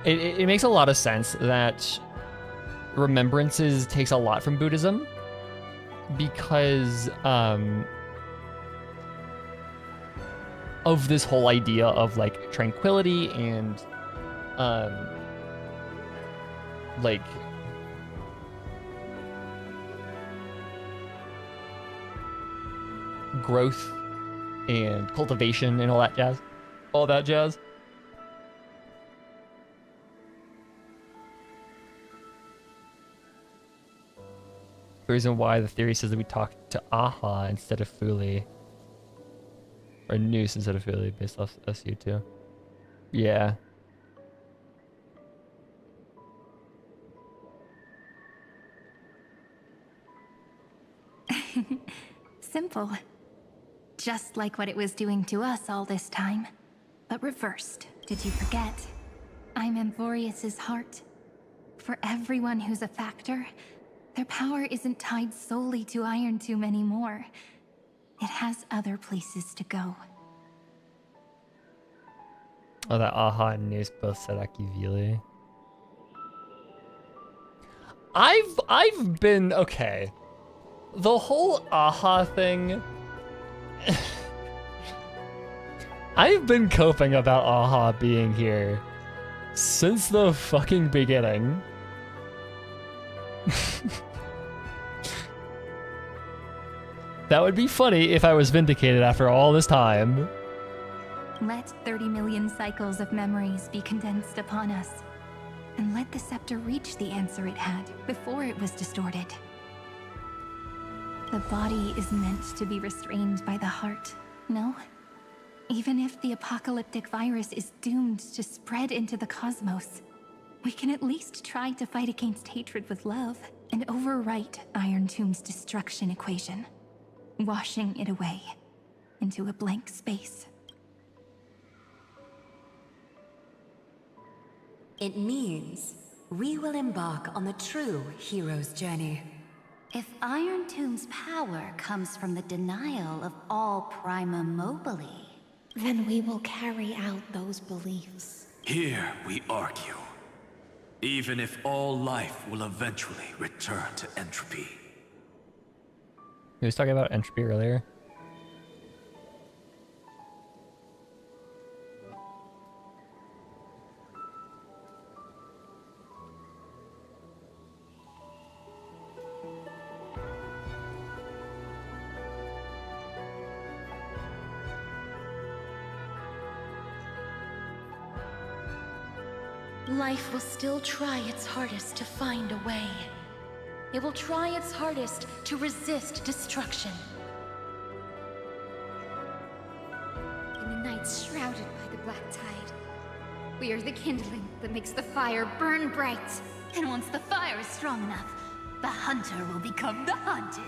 it makes a lot of sense that remembrances takes a lot from Buddhism because of this whole idea of like tranquility and like growth and cultivation and all that jazz. All that jazz. The reason why the theory says that we talk to Aha instead of Fuli. Or Noose instead of Fuli based off SU too. Yeah. Simple. Just like what it was doing to us all this time. But reversed. Did you forget? I'm Amphorius's heart. For everyone who's a factor, their power isn't tied solely to Iron Tomb anymore. It has other places to go. Oh, that Aha and Noose both said Akivili. I've been okay. The whole Aha thing. I've been coping about Aha being here since the fucking beginning. That would be funny if I was vindicated after all this time. Let 30 million cycles of memories be condensed upon us. And let the scepter reach the answer it had before it was distorted. The body is meant to be restrained by the heart, no? Even if the apocalyptic virus is doomed to spread into the cosmos, we can at least try to fight against hatred with love and overwrite Iron Tomb's destruction equation, washing it away into a blank space. It means we will embark on the true hero's journey. If Iron Tomb's power comes from the denial of all Prima Mobile, then we will carry out those beliefs. Here we argue. Even if all life will eventually return to entropy. He was talking about entropy earlier. Life will still try its hardest to find a way. It will try its hardest to resist destruction. in the night shrouded by the black tide, we are the kindling that makes the fire burn bright. And once the fire is strong enough, the hunter will become the hunted.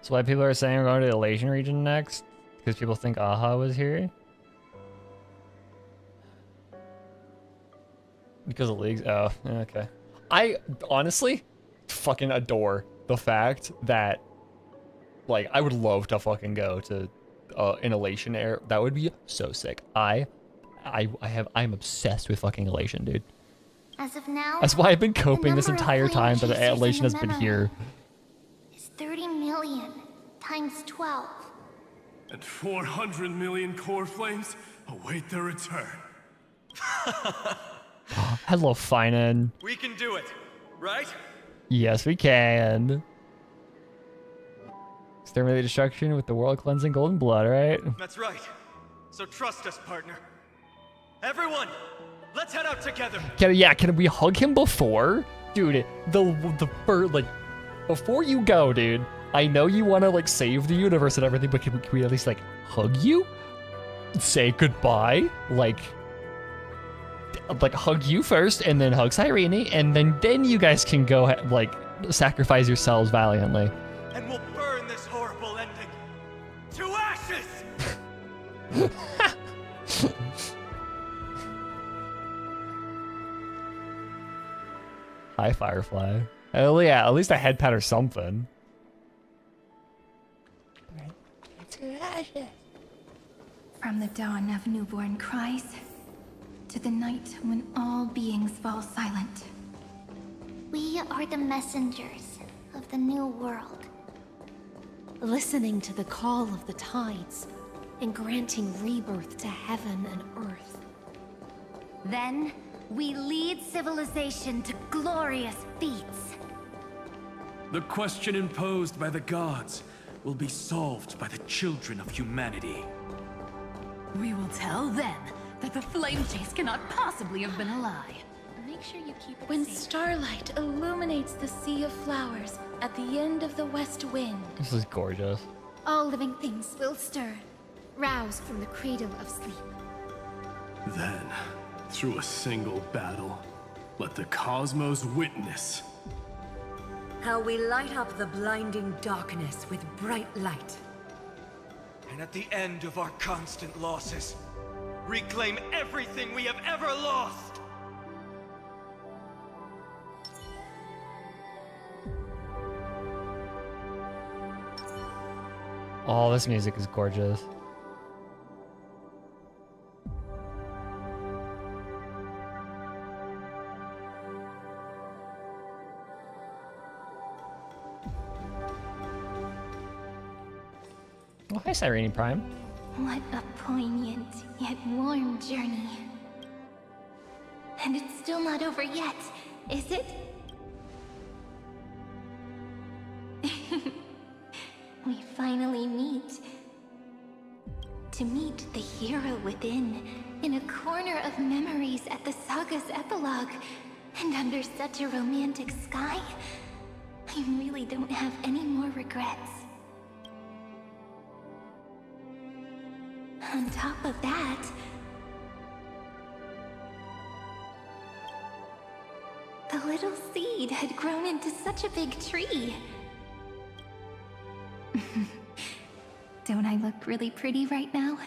So why people are saying we're going to the Elation region next? Because people think Aha was here? Because of leagues? Oh, okay. I honestly fucking adore the fact that, like, I would love to fucking go to an Elation air. That would be so sick. I'm obsessed with fucking Elation, dude. As of now, That's why I've been coping this number of entire time that flame Elation chasers has in been the here. is 30 million times 12. And 400 million core flames await their return. Hello, Finan. We can do it, right? Yes, we can. Exterminate destruction with the world cleansing golden blood, right? That's right. So trust us, partner. Everyone, let's head out together. Can we hug him before? Dude, the bird, like, before you go, dude, I know you want to, like, save the universe and everything, but can we at least, like, hug you? Say goodbye? Like, hug you first, and then hug Cyrene, and then you guys can go, like, sacrifice yourselves valiantly. And we'll burn this horrible ending to ashes! Hi, Firefly. Oh, yeah, at least a head pat or something. From the dawn of newborn cries to the night when all beings fall silent. We are the messengers of the new world. Listening to the call of the tides and granting rebirth to heaven and earth. Then, we lead civilization to glorious feats. The question imposed by the gods will be solved by the children of humanity. We will tell them that the flame chase cannot possibly have been a lie. Make sure you keep it when safe. Starlight illuminates the sea of flowers at the end of the west wind. This is gorgeous. All living things will stir, roused from the cradle of sleep. Then, through a single battle, let the cosmos witness how we light up the blinding darkness with bright light. And at the end of our constant losses, reclaim everything we have ever lost! Oh, this music is gorgeous. Oh, hi, Cyrene Prime. What a poignant yet warm journey. And it's still not over yet, is it? We finally meet. To meet the hero within, in a corner of memories at the saga's epilogue, and under such a romantic sky, I really don't have any more regrets. On top of that, the little seed had grown into such a big tree. Don't I look really pretty right now?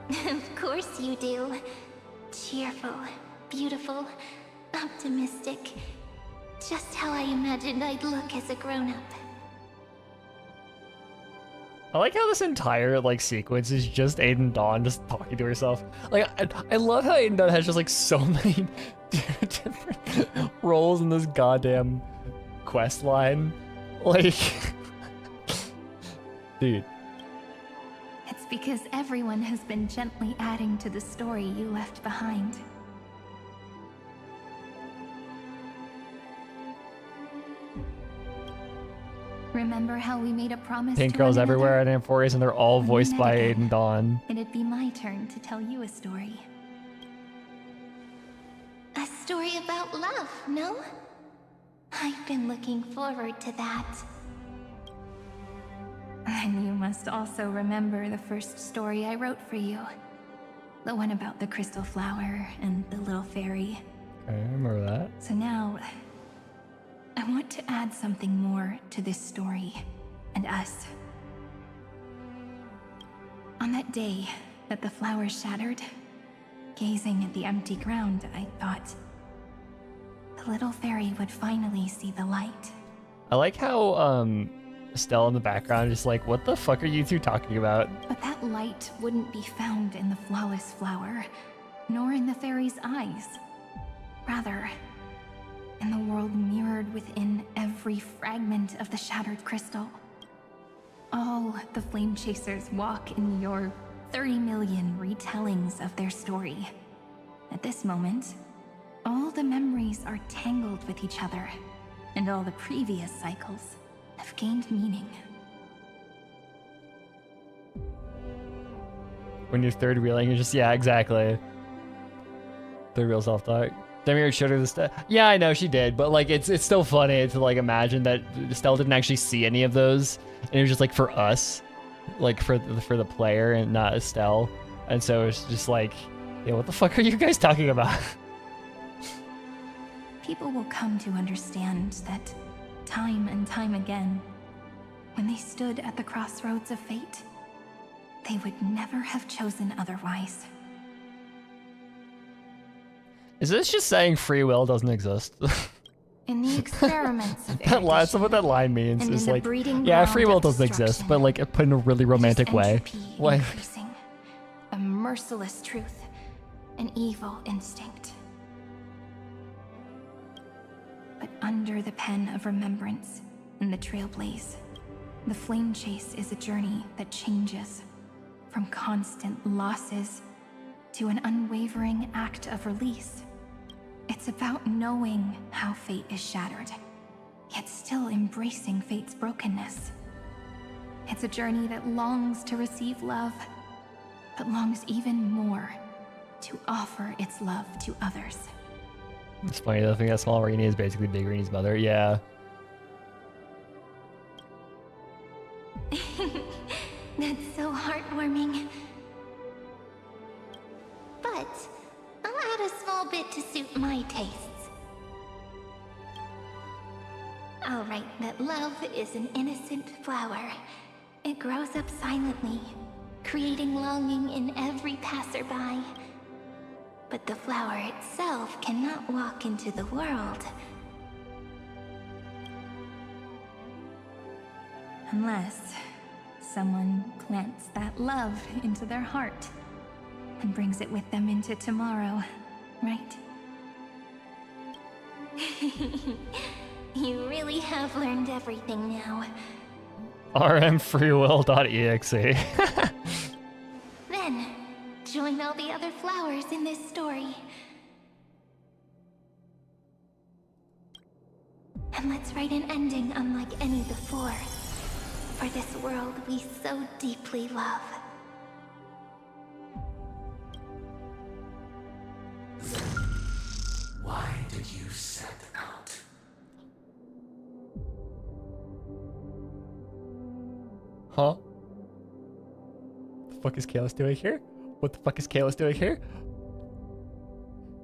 Of course you do. Cheerful, beautiful, optimistic. Just how I imagined I'd look as a grown-up. I like how this entire like sequence is just Aiden Dawn just talking to herself. Like I love how Aiden Dawn has just like so many different roles in this goddamn quest line. Like, dude. It's because everyone has been gently adding to the story you left behind. Remember how we made a promise Pink to girls one everywhere another? at Amphorius, and they're all When we voiced met by again, Aiden Dawn. It'd be my turn to tell you a story. A story about love, no? I've been looking forward to that. And you must also remember the first story I wrote for you. The one about the crystal flower and the little fairy. Okay, I remember that. So now, I want to add something more to this story and us. On that day that the flower shattered, gazing at the empty ground, I thought the little fairy would finally see the light. I like how Estelle in the background is like, what the fuck are you two talking about? But that light wouldn't be found in the flawless flower, nor in the fairy's eyes. Rather, in the world mirrored within every fragment of the shattered crystal. All the flame chasers walk in your 30 million retellings of their story. At this moment, all the memories are tangled with each other, and all the previous cycles have gained meaning. When you're third wheeling, you're just, yeah, exactly. Third wheel self-talk. Demir showed her the stuff. Yeah, I know she did, but like it's still funny to like imagine that Estelle didn't actually see any of those, and it was just like for us, like for the player and not Estelle, and so it's just like, yeah, what the fuck are you guys talking about? People will come to understand that time and time again, when they stood at the crossroads of fate, they would never have chosen otherwise. Is this just saying free will doesn't exist? In the experiments of That line, that's what that line means. and Is in the like, breeding yeah, ground free will of doesn't exist, but like put in a really romantic way. Why? increasing, a merciless truth, an evil instinct. But under the pen of remembrance and the trailblaze, the flame chase is a journey that changes from constant losses to an unwavering act of release. It's about knowing how fate is shattered, yet still embracing fate's brokenness. It's a journey that longs to receive love, but longs even more to offer its love to others. It's funny though, I think that small Rini is basically Big Rini's mother. Yeah. That's so heartwarming. But I'll add a small bit to suit my tastes. I'll write that love is an innocent flower. It grows up silently, creating longing in every passerby. But the flower itself cannot walk into the world. Unless someone plants that love into their heart and brings it with them into tomorrow, right? You really have learned everything now. rmfreewill.exe. Then, join all the other flowers in this story. And let's write an ending unlike any before. For this world we so deeply love. Why did you set out? Huh? What the fuck is Kalos doing here? What the fuck is Kalos doing here?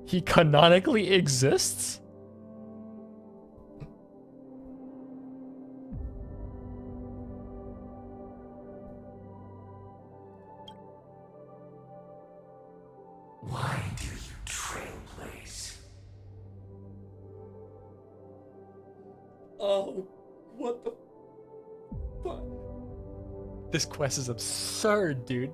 He canonically exists? What the fuck? This quest is absurd, dude.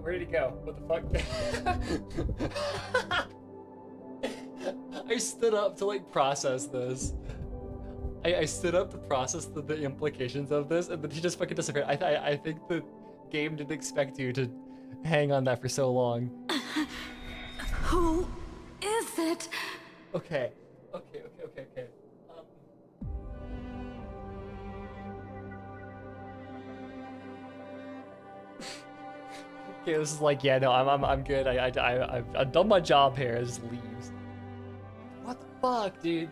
Where did he go? What the fuck? I stood up to like process this. I stood up to process the implications of this, and then he just fucking disappeared. I think the game didn't expect you to hang on that for so long. Who is it? Okay. Okay, this is like, yeah, no, I'm good. I've done my job here. It just leaves. What the fuck, dude?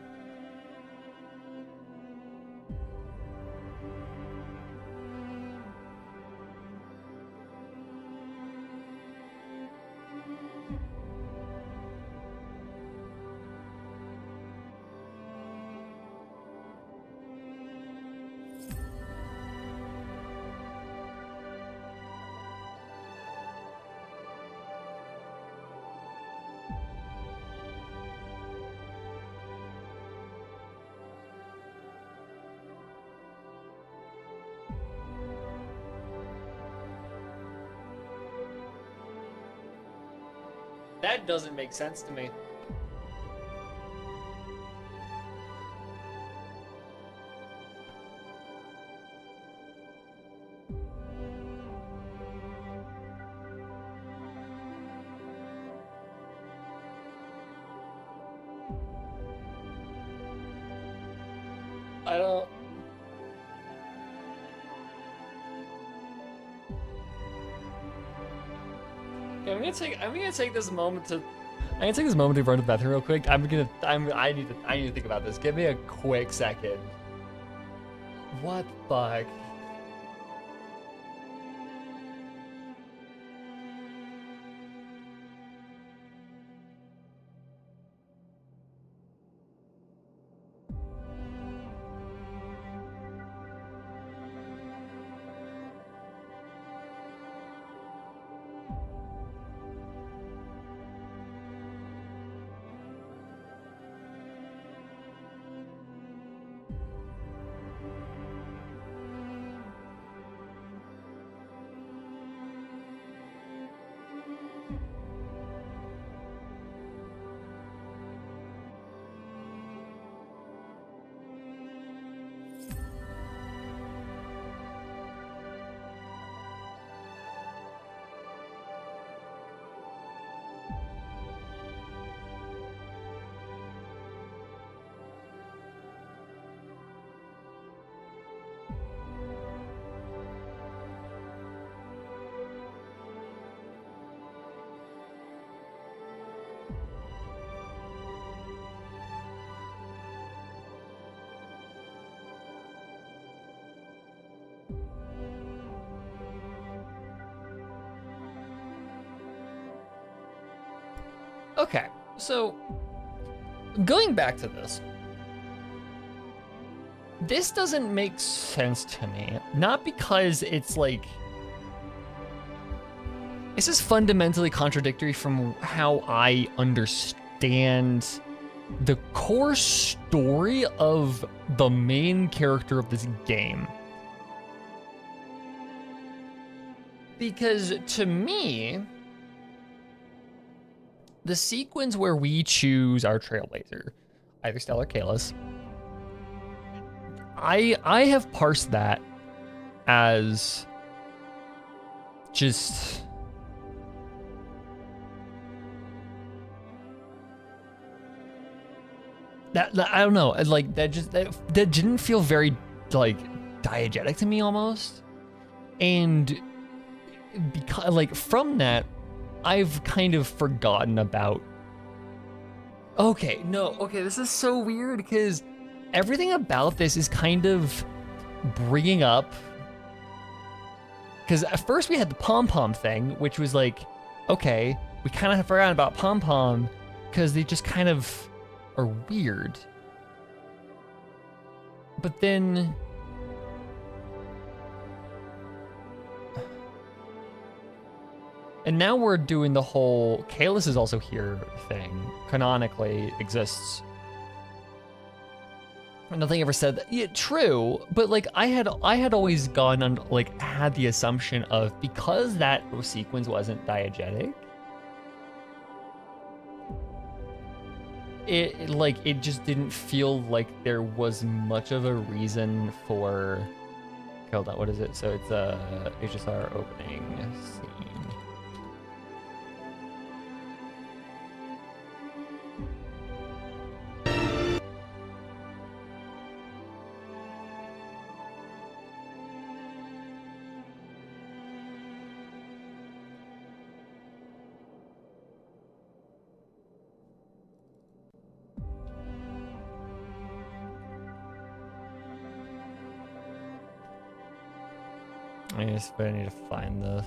That doesn't make sense to me. I don't... Okay, I'm gonna take this moment to run to the bathroom real quick. I need to think about this. Give me a quick second. What the fuck? Okay, so going back to this doesn't make sense to me. Not because it's like, this is fundamentally contradictory from how I understand the core story of the main character of this game. Because to me, the sequence where we choose our Trailblazer, either Stella or Kalis, I have parsed that as just that I don't know, like that didn't feel very like diegetic to me almost, and because like from that I've kind of forgotten about. Okay, this is so weird because everything about this is kind of bringing up, because at first we had the pom-pom thing, which was like, okay, we kind of forgot about pom-pom because they just kind of are weird. But then and now we're doing the whole Kalis is also here thing. Canonically exists. Nothing ever said that. Yeah, true, but like I had always gone on, like, had the assumption of, because that sequence wasn't diegetic, it just didn't feel like there was much of a reason for. Hold on, what is it? So it's a HSR opening scene. I need to find the.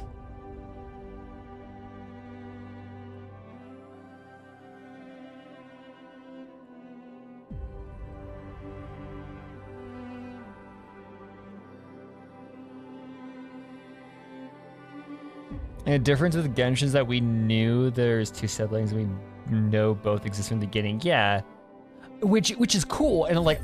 And the difference with Genshin is that we knew there's two siblings and we know both exist from the beginning. Yeah, which is cool. And like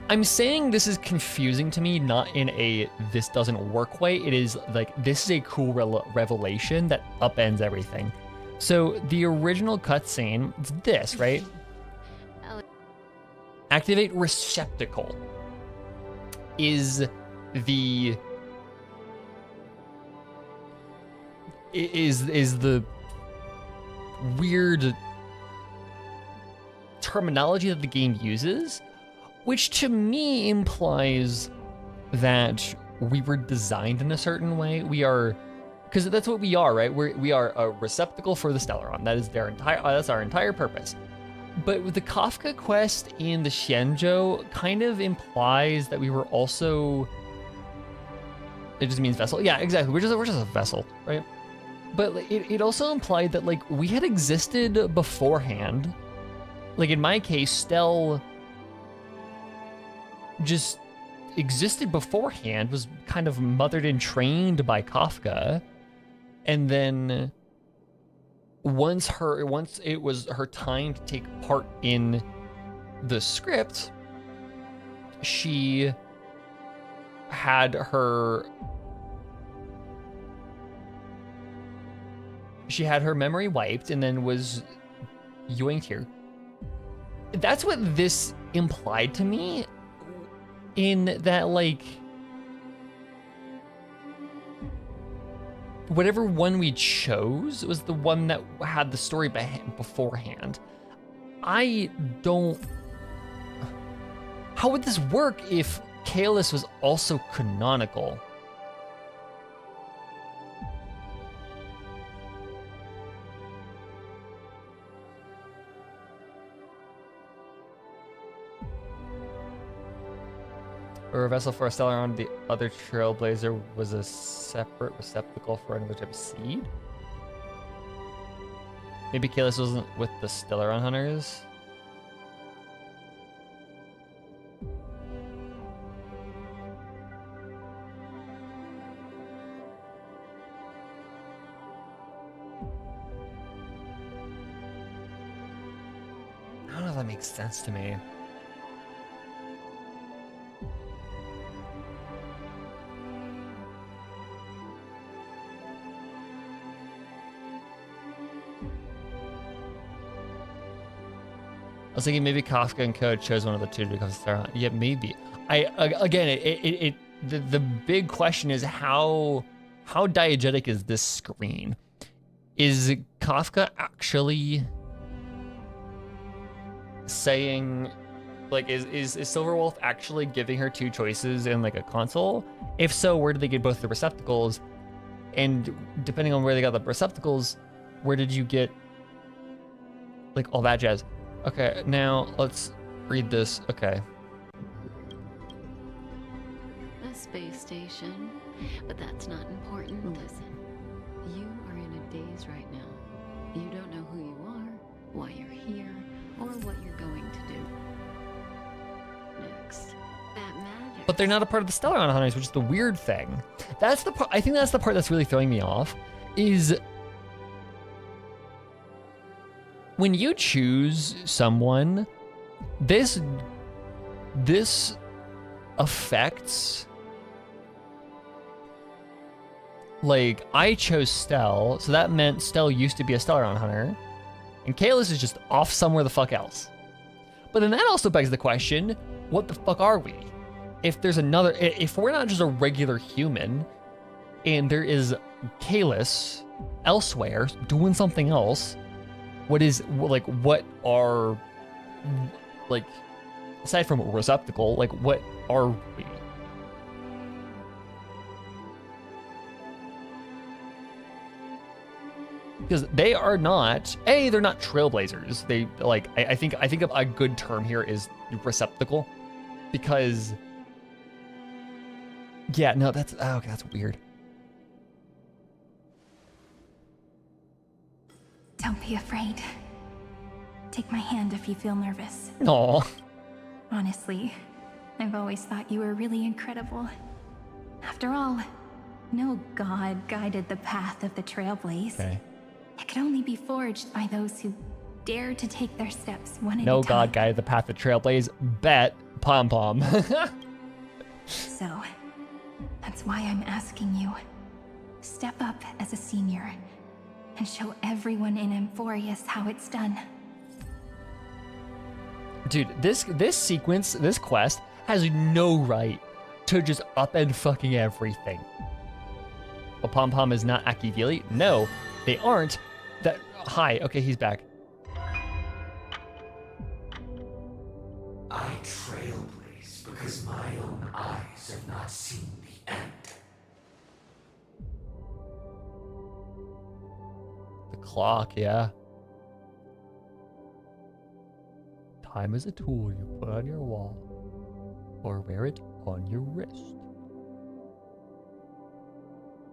I'm saying this is confusing to me, not in a this doesn't work way. It is like, this is a cool revelation that upends everything. So the original cutscene, it's this, right? Activate receptacle is the weird terminology that the game uses, which to me implies that we were designed in a certain way. We are, because that's what we are, right? We are a receptacle for the Stellaron. That is that's our entire purpose. But with the Kafka quest in the Xianzhou kind of implies that we were also, it just means vessel. Yeah, exactly. We're just a vessel, right? But it also implied that like we had existed beforehand. Like in my case, Stell just existed beforehand, was kind of mothered and trained by Kafka, and then once it was her time to take part in the script, she had her memory wiped and then was yoinked here. That's what this implied to me, in that like whatever one we chose was the one that had the story beforehand. How would this work if Kalis was also canonical? Or a vessel for a Stellaron, the other Trailblazer was a separate receptacle for another type of seed? Maybe Kalis wasn't with the Stellaron hunters? I don't know if that makes sense to me. I was thinking maybe Kafka and Code chose one of the two to become Stellaron. Yeah, maybe. The big question is how diegetic is this screen? Is Kafka actually saying, like, is Silverwolf actually giving her two choices in like a console? If so, where did they get both the receptacles? And depending on where they got the receptacles, where did you get like all that jazz? Okay, now let's read this. Okay. space station, but that's not important. Listen, you are in a daze right now. You don't know who you are, why you're here, or what you're going to do next. That matters. But they're not a part of the Stellaron Hunters, which is the weird thing. That's the part. I think that's the part that's really throwing me off. Is when you choose someone, this affects. Like, I chose Stell, so that meant Stell used to be a Stellaron Hunter, and Kalis is just off somewhere the fuck else. But then that also begs the question, what the fuck are we? If there's another, if we're not just a regular human, and there is Kalis elsewhere doing something else, what are, like, aside from receptacle, like, what are we? Because they are not, they're not trailblazers. They, like, I think a good term here is receptacle, because, yeah, no, that's, okay, that's weird. Don't be afraid. Take my hand if you feel nervous. Aw. Honestly, I've always thought you were really incredible. After all, no god guided the path of the Trailblaze. Okay. It could only be forged by those who dare to take their steps one at a No time. god guided the path of Trailblaze. Bet pom pom. So, that's why I'm asking you. Step up as a senior and show everyone in Amphorius how it's done. Dude, this sequence, this quest, has no right to just upend fucking everything. Well, Pom Pom is not Akivili? No, they aren't. That, hi, okay, he's back. I trailblaze because my own eyes have not seen the end. The clock, yeah. Time is a tool you put on your wall, or wear it on your wrist.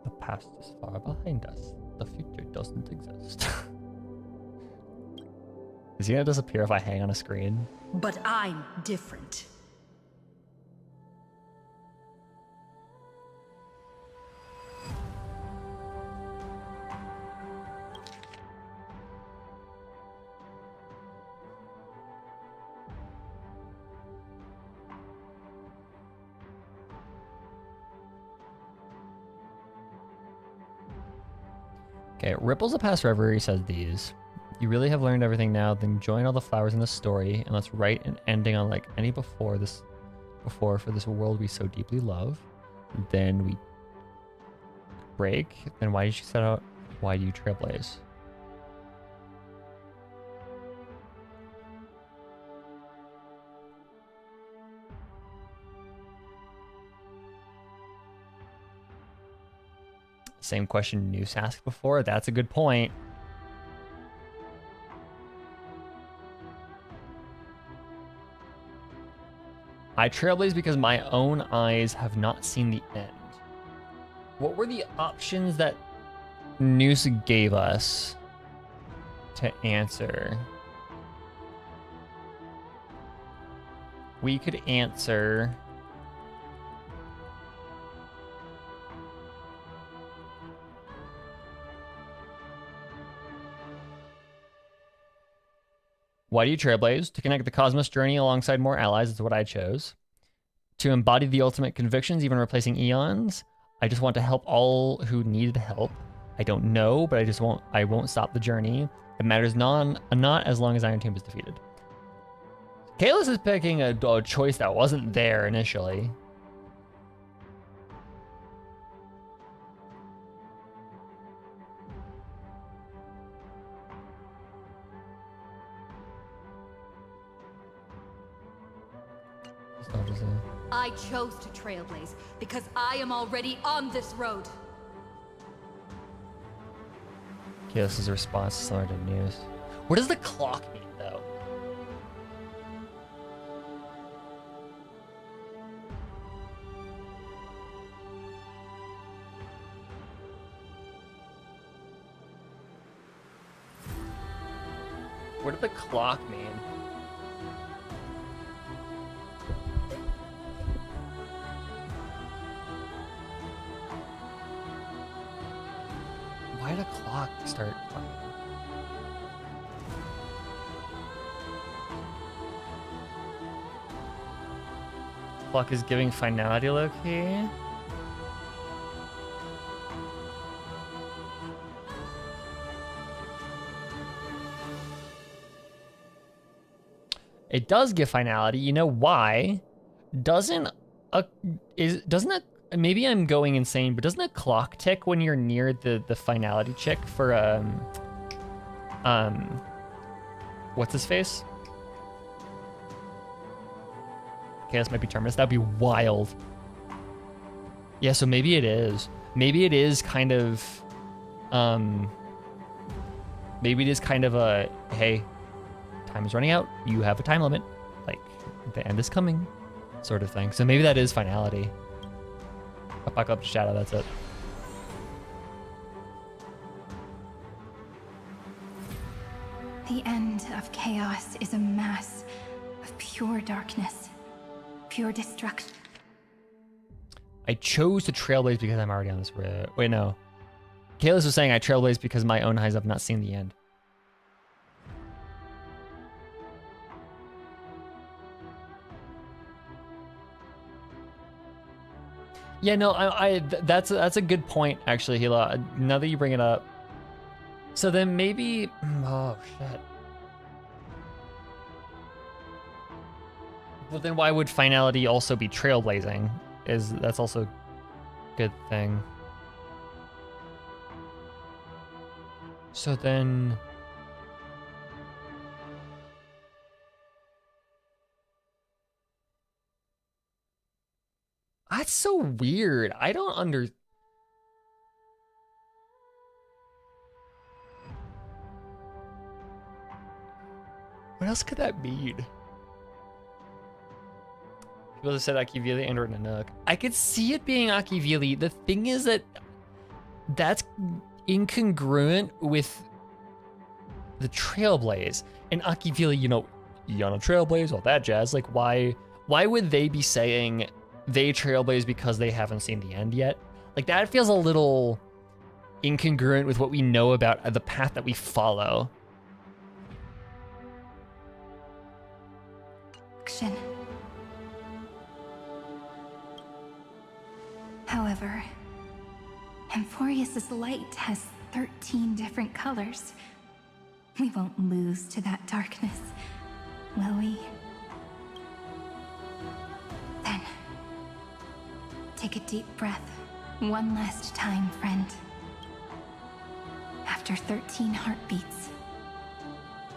The past is far behind us. The future doesn't exist. Is he gonna disappear if I hang on a screen? But I'm different. Okay, Ripples of Past Forever, he says these. You really have learned everything now, then join all the flowers in the story, and let's write an ending on like any before for this world we so deeply love. Then we break. Then why did you set out? Why do you trailblaze? Same question Noose asked before. That's a good point. I trailblaze because my own eyes have not seen the end. What were the options that Noose gave us to answer? We could answer... Why do you trailblaze? To connect the cosmos journey alongside more allies is what I chose. To embody the ultimate convictions, even replacing eons. I just want to help all who needed help. I don't know, but I won't stop the journey. It matters not as long as Iron Tomb is defeated. Kalis is picking a choice that wasn't there initially. I chose to trailblaze because I am already on this road. Kalis' is a response similar to News. What does the clock mean, though? What did the clock mean? Why did a clock start? Clock is giving finality low-key. It does give finality. You know why? Doesn't a maybe I'm going insane, but doesn't a clock tick when you're near the finality check for what's his face? Okay, this might be Terminus. That'd be wild. Yeah, so maybe it is. Maybe it is kind of maybe it is kind of a, hey, time is running out. You have a time limit. Like, the end is coming, sort of thing. So maybe that is finality. Apocalypse Shadow, that's it. The end of chaos is a mass of pure darkness, pure destruction. I chose to trailblaze because I'm already on this road. Wait, no. Kalis was saying I trailblaze because my own eyes have not seen the end. Yeah, no, that's a good point, actually, Hila. Now that you bring it up. So then maybe, oh shit. Well, then why would finality also be trailblazing? That's also a good thing. So then, that's so weird. I don't What else could that mean? People have said Akivili and or Nanook. I could see it being Akivili. The thing is that that's incongruent with the Trailblaze. And Akivili, you know, Yana Trailblaze, all that jazz. Like, why would they be saying they Trailblaze because they haven't seen the end yet? Like, that feels a little incongruent with what we know about the path that we follow. Action. However, Amphorius's light has 13 different colors. We won't lose to that darkness, will we? Then, take a deep breath, one last time, friend. After 13 heartbeats,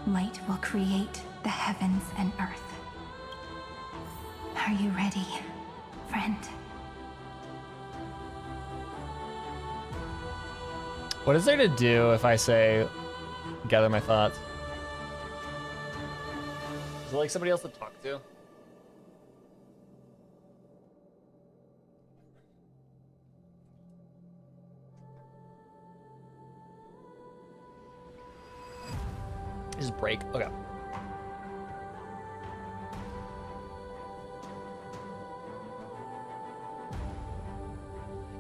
light will create the heavens and earth. Are you ready, friend? What is there to do if I say, gather my thoughts? Is it like somebody else to talk to? Just break. Okay.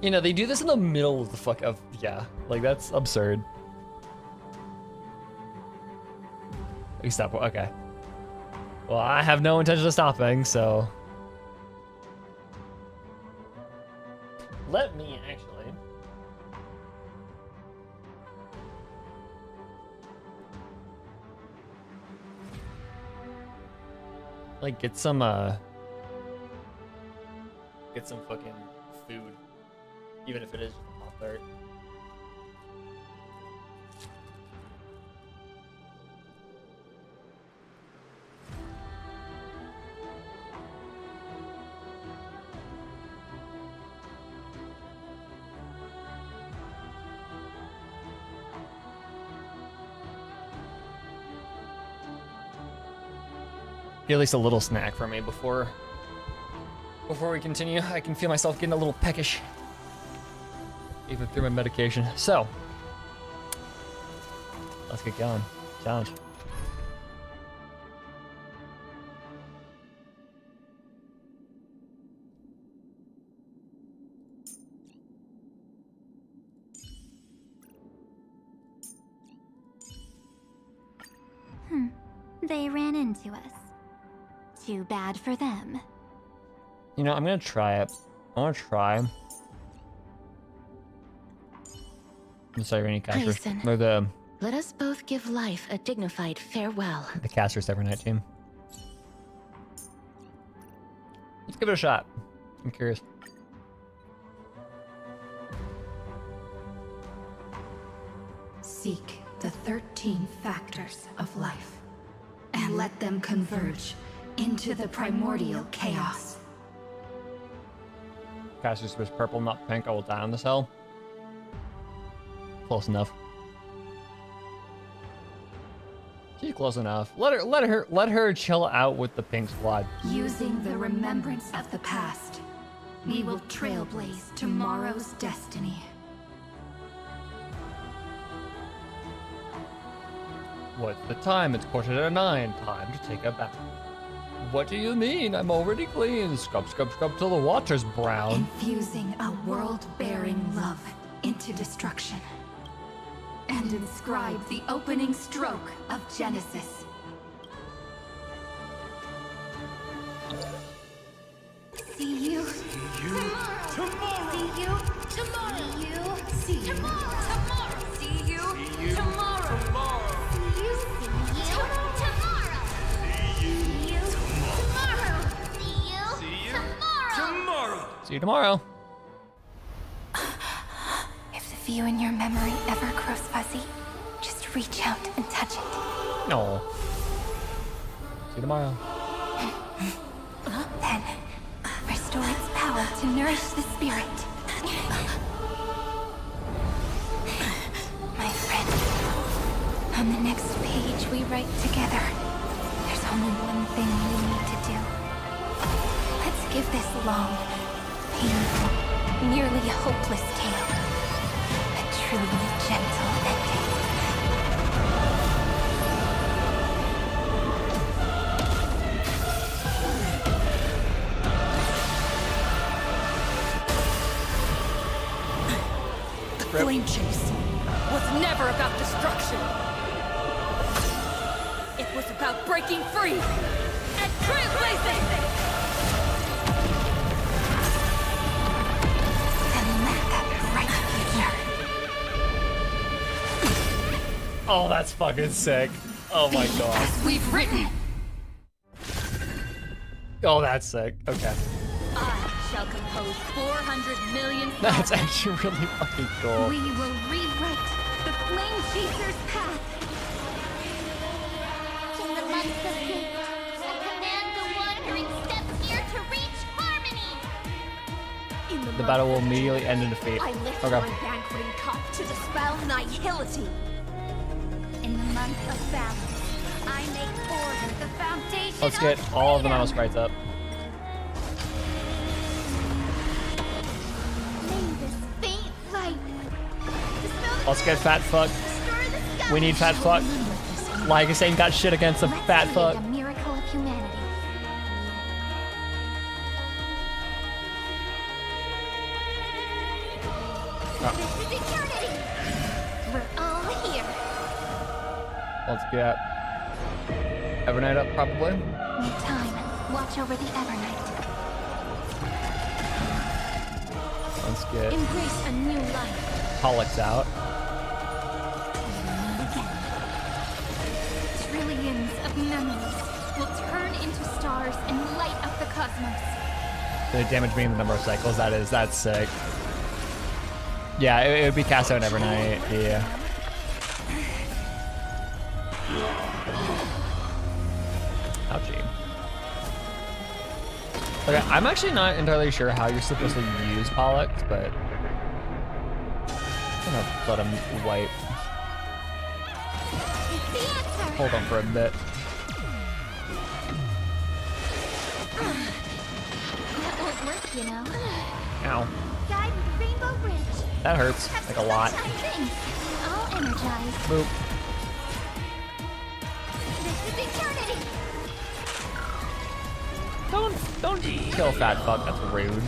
You know, they do this in the middle of the fuck of, yeah, like that's absurd. You stop, okay. Well, I have no intention of stopping, so. Let me actually. Like get some fucking food. Even if it is pop art. Get at least a little snack for me before we continue. I can feel myself getting a little peckish. Even through my medication. So, let's get going. Challenge. They ran into us. Too bad for them. You know, I'm gonna try it. I wanna try. I'm sorry, Rainy Caster. Listen. Or the Let us both give life a dignified farewell. Casters every night team. Let's give it a shot. I'm curious. Seek the 13 factors of life, and let them converge into the primordial chaos. Casters was purple, not pink. I will die on this hell. Close enough. She's close enough. Let her chill out with the pink squad. Using the remembrance of the past, we will trailblaze tomorrow's destiny. What's the time? It's 9:15. Time to take a bath. What do you mean? I'm already clean. Scrub, scrub, scrub till the water's brown. Infusing a world-bearing love into destruction. And inscribe the opening stroke of Genesis. See you. Tomorrow! See you tomorrow. See you tomorrow! See you tomorrow! See you tomorrow. See you tomorrow. See you tomorrow. See you tomorrow. If the view in your memory ever grows fuzzy, just reach out and touch it. No. See you tomorrow. Then, restore its power to nourish the spirit. My friend, on the next page we write together, there's only one thing we need to do. Let's give this long, painful, nearly hopeless tale a truly gentle ending. The flame chase was never about destruction. It was about breaking free and trailblazing. And let that bright future. Oh, that's fucking sick. Oh my god. As we've written. Oh, that's sick. Okay. I shall compose 400 million songs. That's actually really fucking cool. We will rewrite the Flame Chaser's path. In the months of hate, I command the wandering steps here to reach harmony. The battle will immediately end in defeat. I lift Okay. my banqueting cup to dispel nihility. In the month of balance, I make order the foundation. Let's get all of the Mama Sprites up. May this faint light dispel Let's get fat fuck. We need fat fuck. Lygus ain't got shit against a fat fuck. a miracle of humanity. This is eternity. We're all here. Let's get Evernight up, probably. Need time. Watch over the Evernight. Let's get Embrace a new life. Pollux out. Trillions of memories will turn into stars and light up the cosmos. The damage being the number of cycles, that's sick. Yeah, it would be cast out Evernight, yeah. Ouchie. Okay, I'm actually not entirely sure how you're supposed to use Pollux, but I'm gonna let him wipe. Hold on for a bit. That won't work, you know. Ow. Guide with Rainbow Bridge. That hurts, like a lot. Things. I'll energize. Boop. This is eternity. Don't kill fat fuck, that's rude.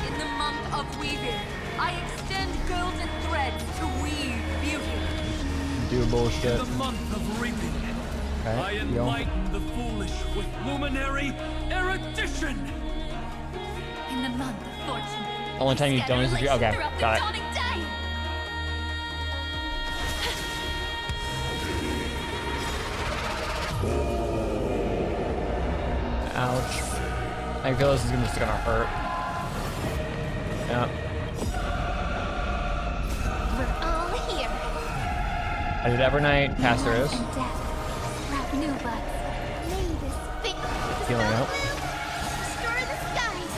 In the month of weaving, I extend golden threads to weave beauty. do bullshit. In the month of reaping, I enlighten the foolish with luminary erudition. In the month of fortune. Only time you don't use the tree. Okay, got it. Ouch. I feel this is just gonna hurt. Yeah. We're all here. I did Evernight, Pastor is. Sprout new buds. Lay this thing. Healing up. Destroy the skies.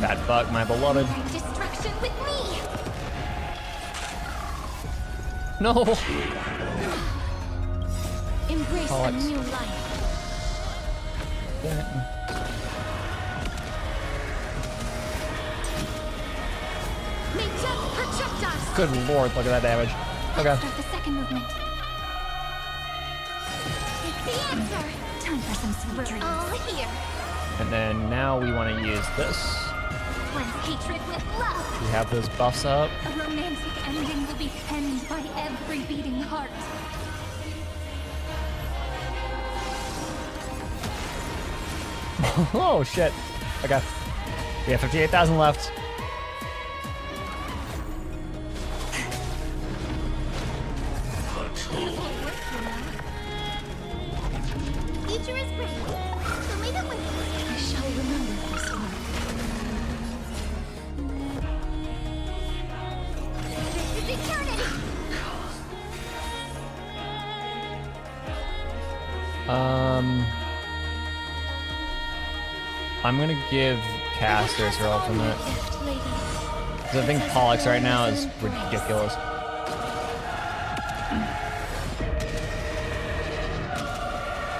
Bad fuck, my beloved. Destruction with me. No. Embrace a Alex. new life. May death protect us. Good lord, look at that damage. Okay. Start the second movement. It's the answer. Time for some sweet dreams. We're all here. And then now we want to use this. Cleanse hatred with love. We have those buffs up. A romantic ending will be penned by every beating heart. Oh shit. Okay. We have 58,000 left. Future is great. So may the way. I shall remember this one. This is eternity. I'm gonna give Casters her ultimate. Because I think Pollux right now is ridiculous.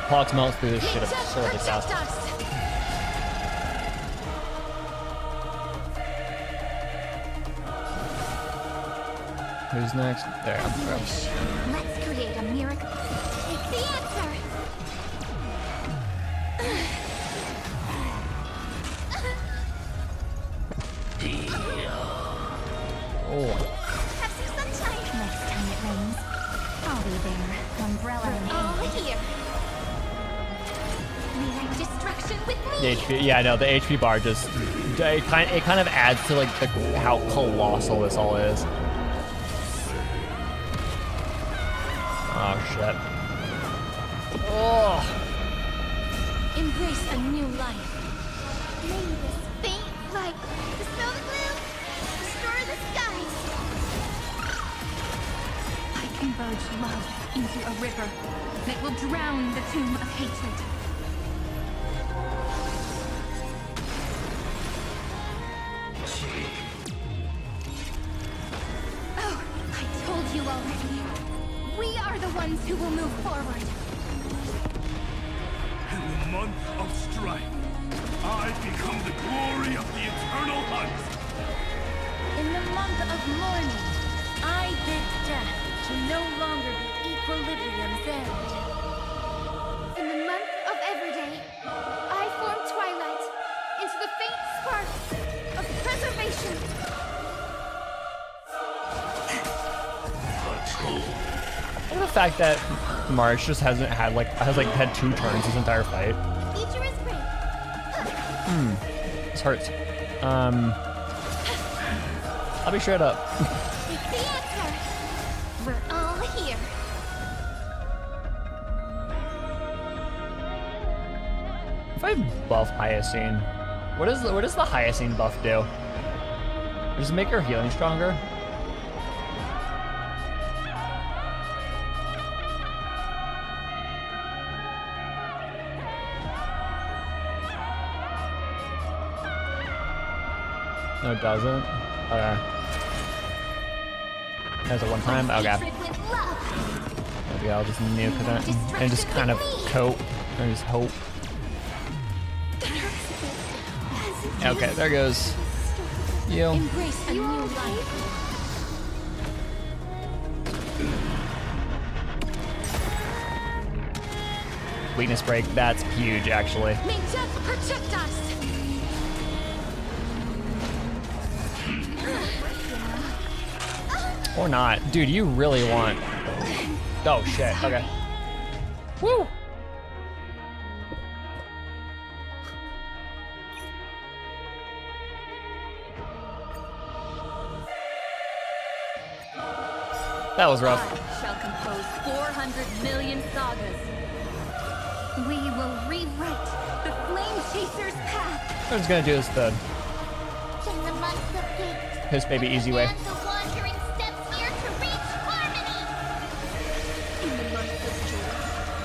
Pollux melts through this shit absurdly fast. Who's next? There. Let's create a miracle. It's the answer. Oh. Have some sunshine. Next time it rains, I'll be there. Umbrella in hand. All here. Rewrite destruction with me. The HP, yeah, no, the HP bar just it kind of adds to like how colossal this all is. Oh shit. Oh. Embrace a new life. May this faint light dispel the gloom, destroy the skies. I converge love into a river that will drown the tomb of hatred. Oh, I told you already. We are the ones who will move forward. In the month of strife, I become the glory of the eternal hunt. In the month of mourning, I bid death to no longer be equilibrium's end. In the month of everyday, I form twilight into the faint sparks of preservation. And the fact that March just hasn't had had 2 turns this entire fight. Future is great. This hurts. I'll be straight up. It's the answer. We're all here. If I buff Hyacine, what does the Hyacine buff do? Does it make her healing stronger? No, it doesn't. Okay. That's a one time. Okay. Maybe I'll just nuke that and just kind of coat and just hope. Okay, there goes. You. Embrace a new life. Weakness break. That's huge, actually. May death protect us. Or not. Dude, you really want... Oh, shit. Okay. Woo! That was rough. I shall compose 400 million sagas. We will rewrite the Flame Chaser's path. I'm just gonna do this the In the month of hate, his baby easy way. the wandering steps here to reach harmony. In the month of joy,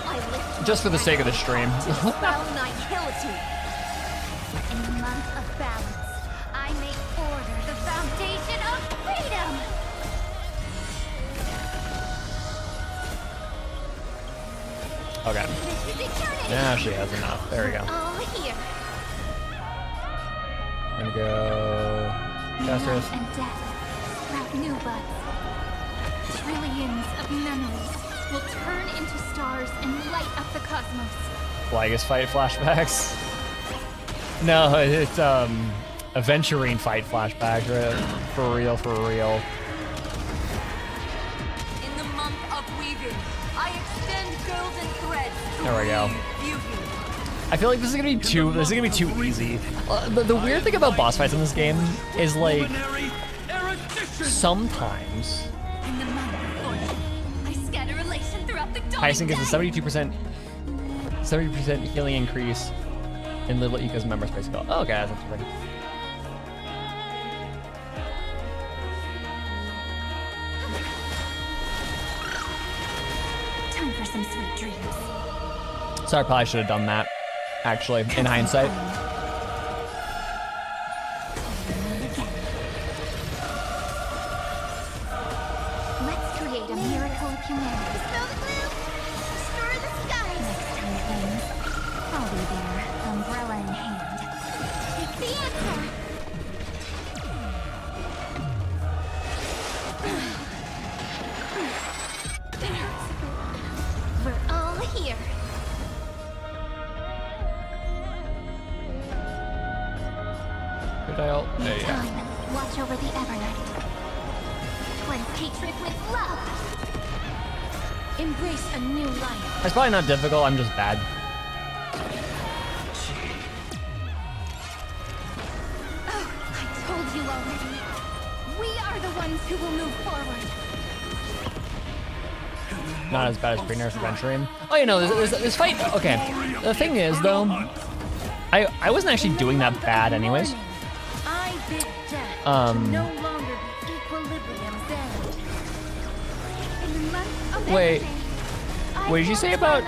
I lift Just for the sake of the stream. dispel nihility. In the month of balance, I make order the foundation of freedom. Okay. This is eternity. Now she has enough. There we go. All here. I'm gonna go... Casters. Love and death sprout new buds. Trillions of memories will turn into stars and light up the cosmos. Plagueis fight flashbacks. No, it's Aventurine fight flashbacks. Right? For real, for real. In the month of weaving, I extend golden threads to There we go. weave beauty. I feel like this is gonna be too easy. The weird thing about boss fights in this game is like sometimes In the month of order, I scatter elation throughout the dawn. Tyson gets a 70% healing increase in Little Eco's member space. Oh, okay, that's pretty. Time for some sweet dreams. So I probably should have done that, actually, in hindsight. Let's create a miracle of humanity. Smell the glue? Stir the skies. Next time it rains, I'll be there, umbrella in hand. It's the answer. We're all here. Could I ult? In Yeah. time, watch over the Evernight. Cleanse hatred with love. Embrace a new life. It's probably not difficult, I'm just bad. Oh, I told you already. We are the ones who will move forward. Not as bad as Pre-Nerf Aventurine. Oh, you know, this fight, okay. The thing is, though, I wasn't actually doing that bad anyways. I bid death Um, to no longer be equilibrium's end. In the month of Wait, everything, I what did you say about...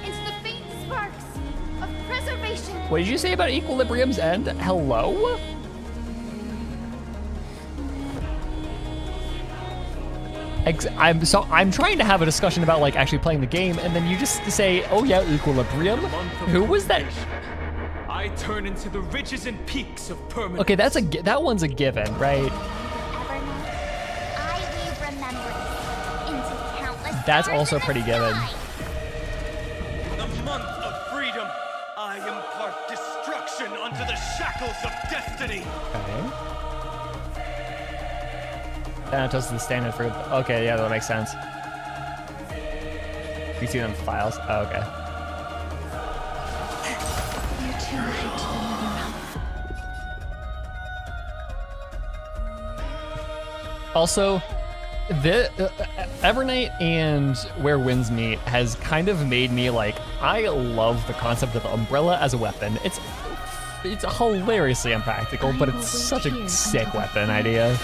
It's the faint sparks of preservation. What did you say about Equilibrium's end? Hello? I'm trying to have a discussion about like actually playing the game, and then you just say, "Oh yeah, Equilibrium." Who was that? I turn into the ridges and peaks of permanence. Okay, that one's a given, right? I weave remembrance into countless That's stars also in the pretty given. sky. In the month of freedom, I impart destruction unto the shackles of destiny. Okay. Thanatos is the standard for. Okay, yeah, that makes sense. You see them files? Oh, okay. You're too late to the nether realm. Also, the Evernight and Where Winds Meet has kind of made me like, I love the concept of Umbrella as a weapon. It's hilariously impractical, but it's such a sick weapon idea.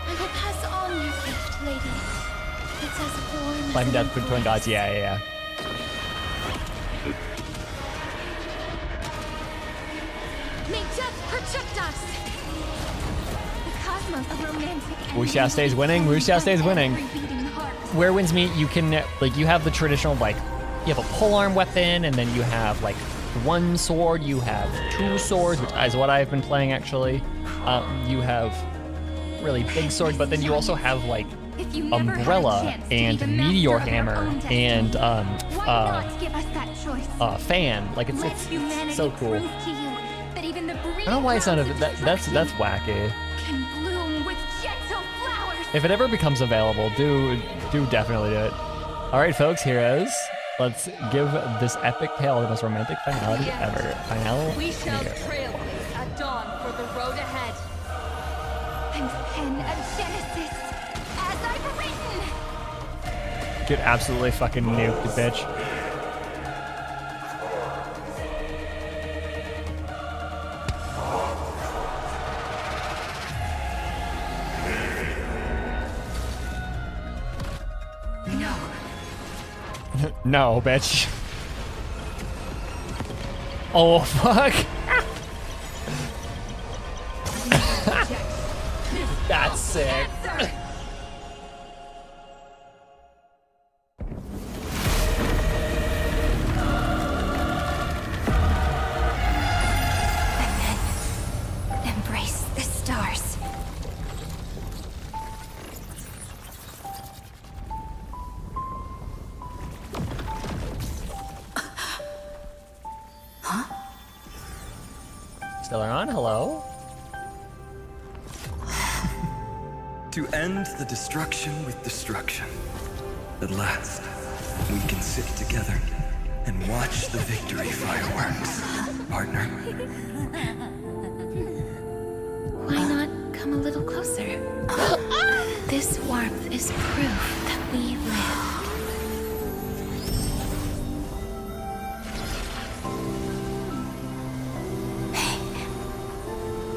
I will pass on your gift, lady. It's as warm as Life and an Death between Twin Gods, yeah. May death protect us! The cosmos of romantic Wuxia stays winning, Wuxia stays winning. beating heart. Where Winds Meet, you can, like, you have the traditional, like, you have a polearm weapon, and then you have, like, one sword, you have two swords, which is what I've been playing, actually. You have really big sword, but then you also have, like, Umbrella and Meteor Hammer and, Why not give us that choice? Fan. Like, Let it's humanity so cool. prove to you that a even the breeze I don't know why it's not that's wacky. can bloom with gentle flowers. If it ever becomes available, do definitely do it. All right, folks, heroes. Let's give this epic tale the most romantic finality ever. Final. We shall trailblaze at dawn for the road ahead. And pen a Genesis as I've written. Get absolutely fucking nuked, bitch. No, bitch. Oh, fuck. That's sick. Embrace the stars. Still on? Hello? To end the destruction with destruction. At last, we can sit together and watch the victory fireworks, partner. Why not come a little closer? This warmth is proof that we live.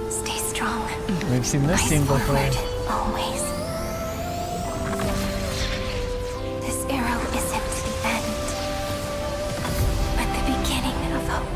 Stay strong. We've seen this scene before. Always. This arrow isn't the end, but the beginning of hope.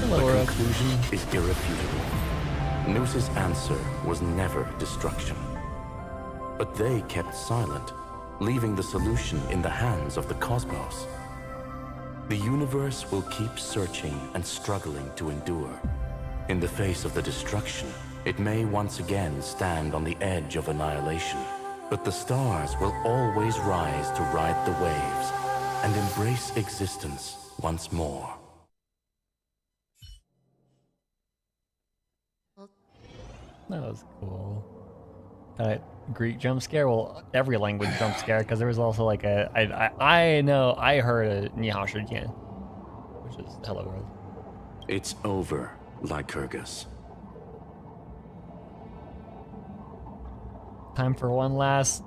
The conclusion is irrefutable. Noos's answer was never destruction. But they kept silent, leaving the solution in the hands of the cosmos. The universe will keep searching and struggling to endure. In the face of the destruction, it may once again stand on the edge of annihilation. But the stars will always rise to ride the waves and embrace existence once more. That was cool. Greek jump scare? Well, every language jump scare, because there was also like I heard a Ni Hao Shi Jian, which is hello world. It's over, Lycurgus. Time for one last,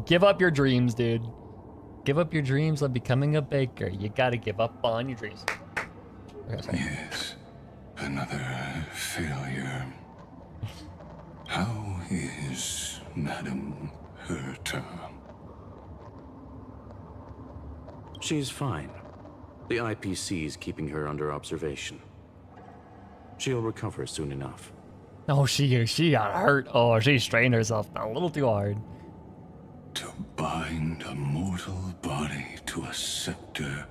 give up your dreams, dude. Give up your dreams of becoming a baker. You gotta give up on your dreams. Okay, yes, another failure. How is Madame Herta? She's fine. The IPC is keeping her under observation. She'll recover soon enough. Oh, she got hurt. Oh, she strained herself a little too hard. To bind a mortal body to a scepter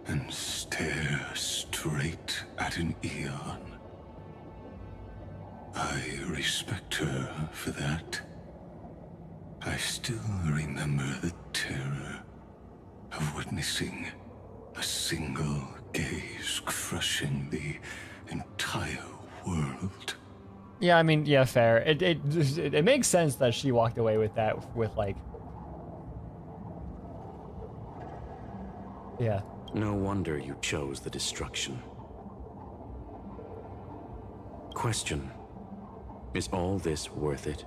and stare straight at an eon. I respect her for that. I still remember the terror of witnessing a single gaze crushing the entire world. Yeah, I mean, yeah, fair. It makes sense that she walked away with that, yeah. No wonder you chose the destruction. Question: is all this worth it?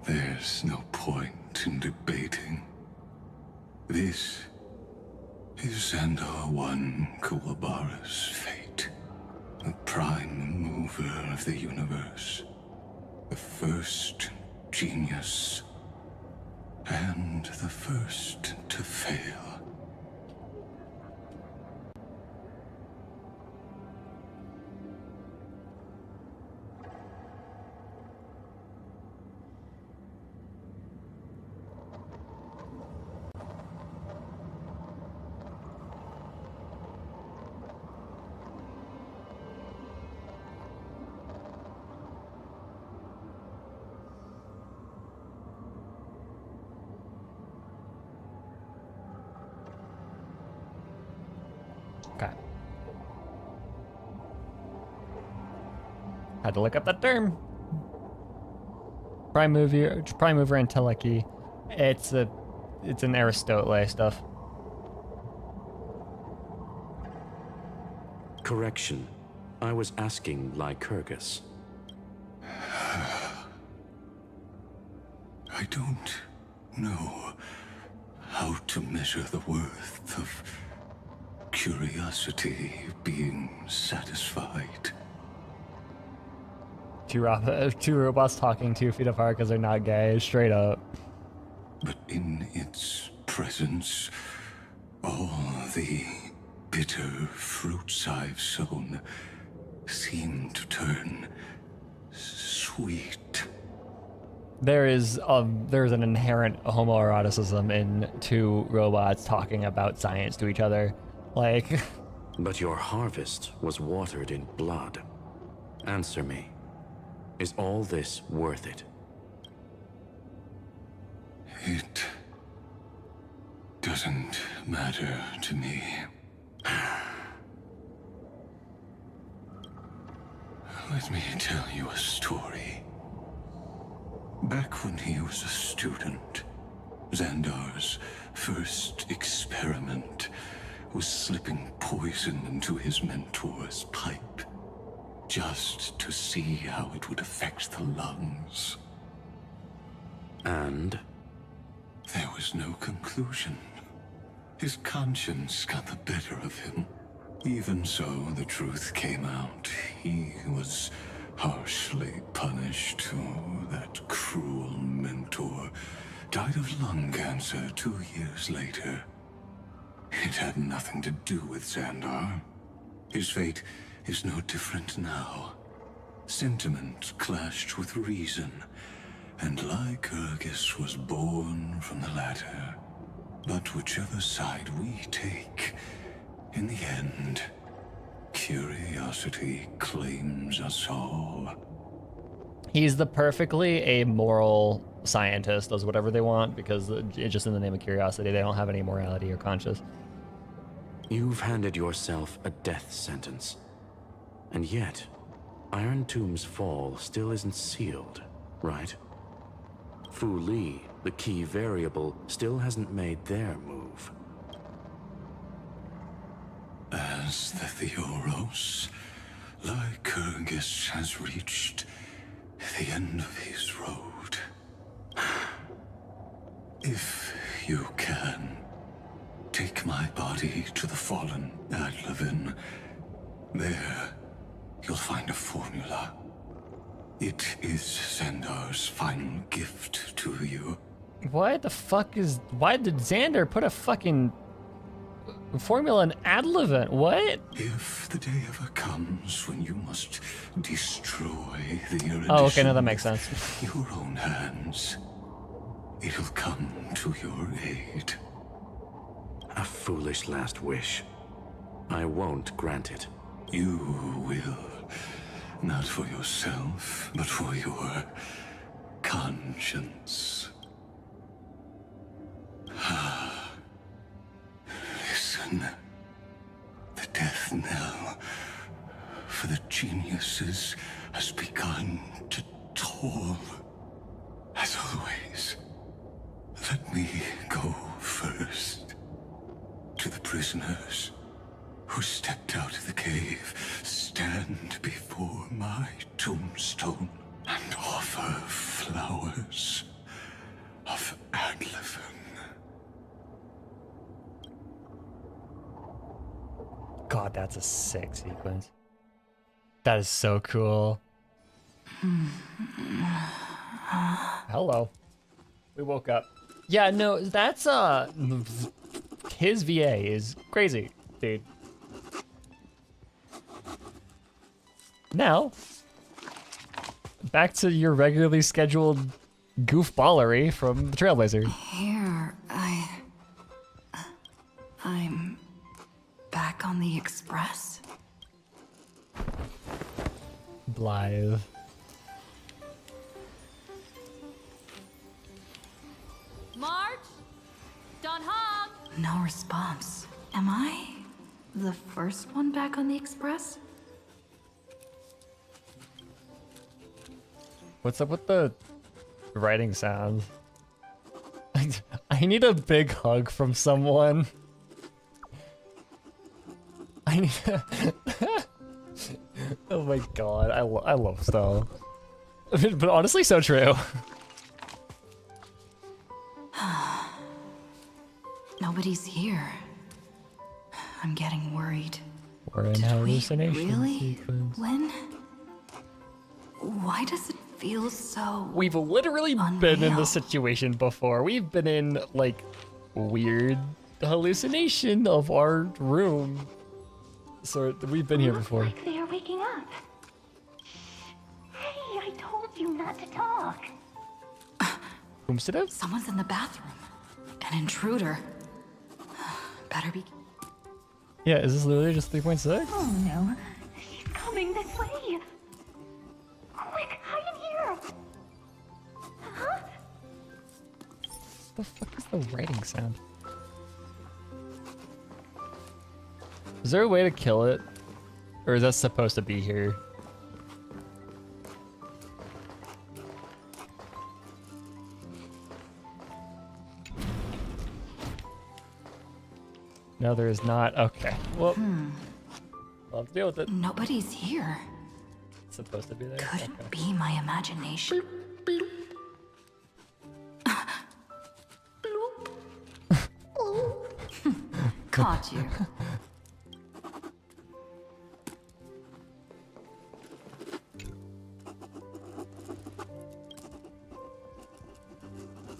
There's no point in debating. This is Xandar I Kuwabara's fate. The prime mover of the universe. The first genius. And the first to fail. Okay. Had to look up that term. Prime mover and telechy. It's an Aristotle stuff. Correction. I was asking Lycurgus. I don't know how to measure the worth of curiosity being satisfied. Two robots talking 2 feet apart because they're not gay, straight up. But in its presence, all the bitter fruits I've sown seem to turn sweet. There's an inherent homoeroticism in 2 robots talking about science to each other. Like... But your harvest was watered in blood. Answer me. Is all this worth it? It doesn't matter to me. Let me tell you a story. Back when he was a student, Xandar's first experiment was slipping poison into his mentor's pipe, just to see how it would affect the lungs. And? There was no conclusion. His conscience got the better of him. Even so, the truth came out. He was harshly punished. Oh, that cruel mentor died of lung cancer 2 years later. It had nothing to do with Xandar. His fate is no different now. Sentiment clashed with reason, and Lycurgus was born from the latter. But whichever side we take, in the end, curiosity claims us all. He's the perfectly amoral scientist, does whatever they want because it's just in the name of curiosity. They don't have any morality or conscience. You've handed yourself a death sentence. And yet, Iron Tomb's fall still isn't sealed, right? Fu Li, the key variable, still hasn't made their move. As the Theoros, Lycurgus has reached the end of his road. If you can, take my body to the fallen Adlevin. There, you'll find a formula. It is Xandar's final gift to you. Why did Xandar put a fucking formula in Adlevin? What? If the day ever comes when you must destroy the erudition Oh, okay, no, that makes sense. with your own hands, it'll come to your aid. A foolish last wish. I won't grant it. You will. Not for yourself, but for your conscience. Listen. The death knell for the geniuses has begun to toll. As always, let me go first. To the prisoners who stepped out of the cave, stand before my tombstone and offer flowers of Adlevin. God, that's a sick sequence. That is so cool. Hello. We woke up. Yeah, no, that's his VA is crazy, dude. Now, back to your regularly scheduled goofballery from the Trailblazer. Here, I'm back on the Express. Blythe. March? Don Hong? No response. Am I The first one back on the express? What's up with the writing sound? I need a big hug from someone. I need Oh my god, I love Stella. But honestly, so true. Nobody's here. I'm getting worried. We're in hallucination Really? sequence. When? Why does it feel so We've literally been in this situation before. We've been in, like, weird hallucination of our room. So we've been here before. Like they are waking up. Hey, I told you not to talk. Someone's in the bathroom. An intruder. Better be. Yeah, is this literally just 3.6? Oh no, she's coming this way. Quick, hide in here. Huh? What the fuck is the writing sound? Is there a way to kill it? Or is that supposed to be here? No, there is not. Okay. Well, I'll have to deal with it. Nobody's here. It's supposed to be there. Could Okay. it be my imagination? Caught you.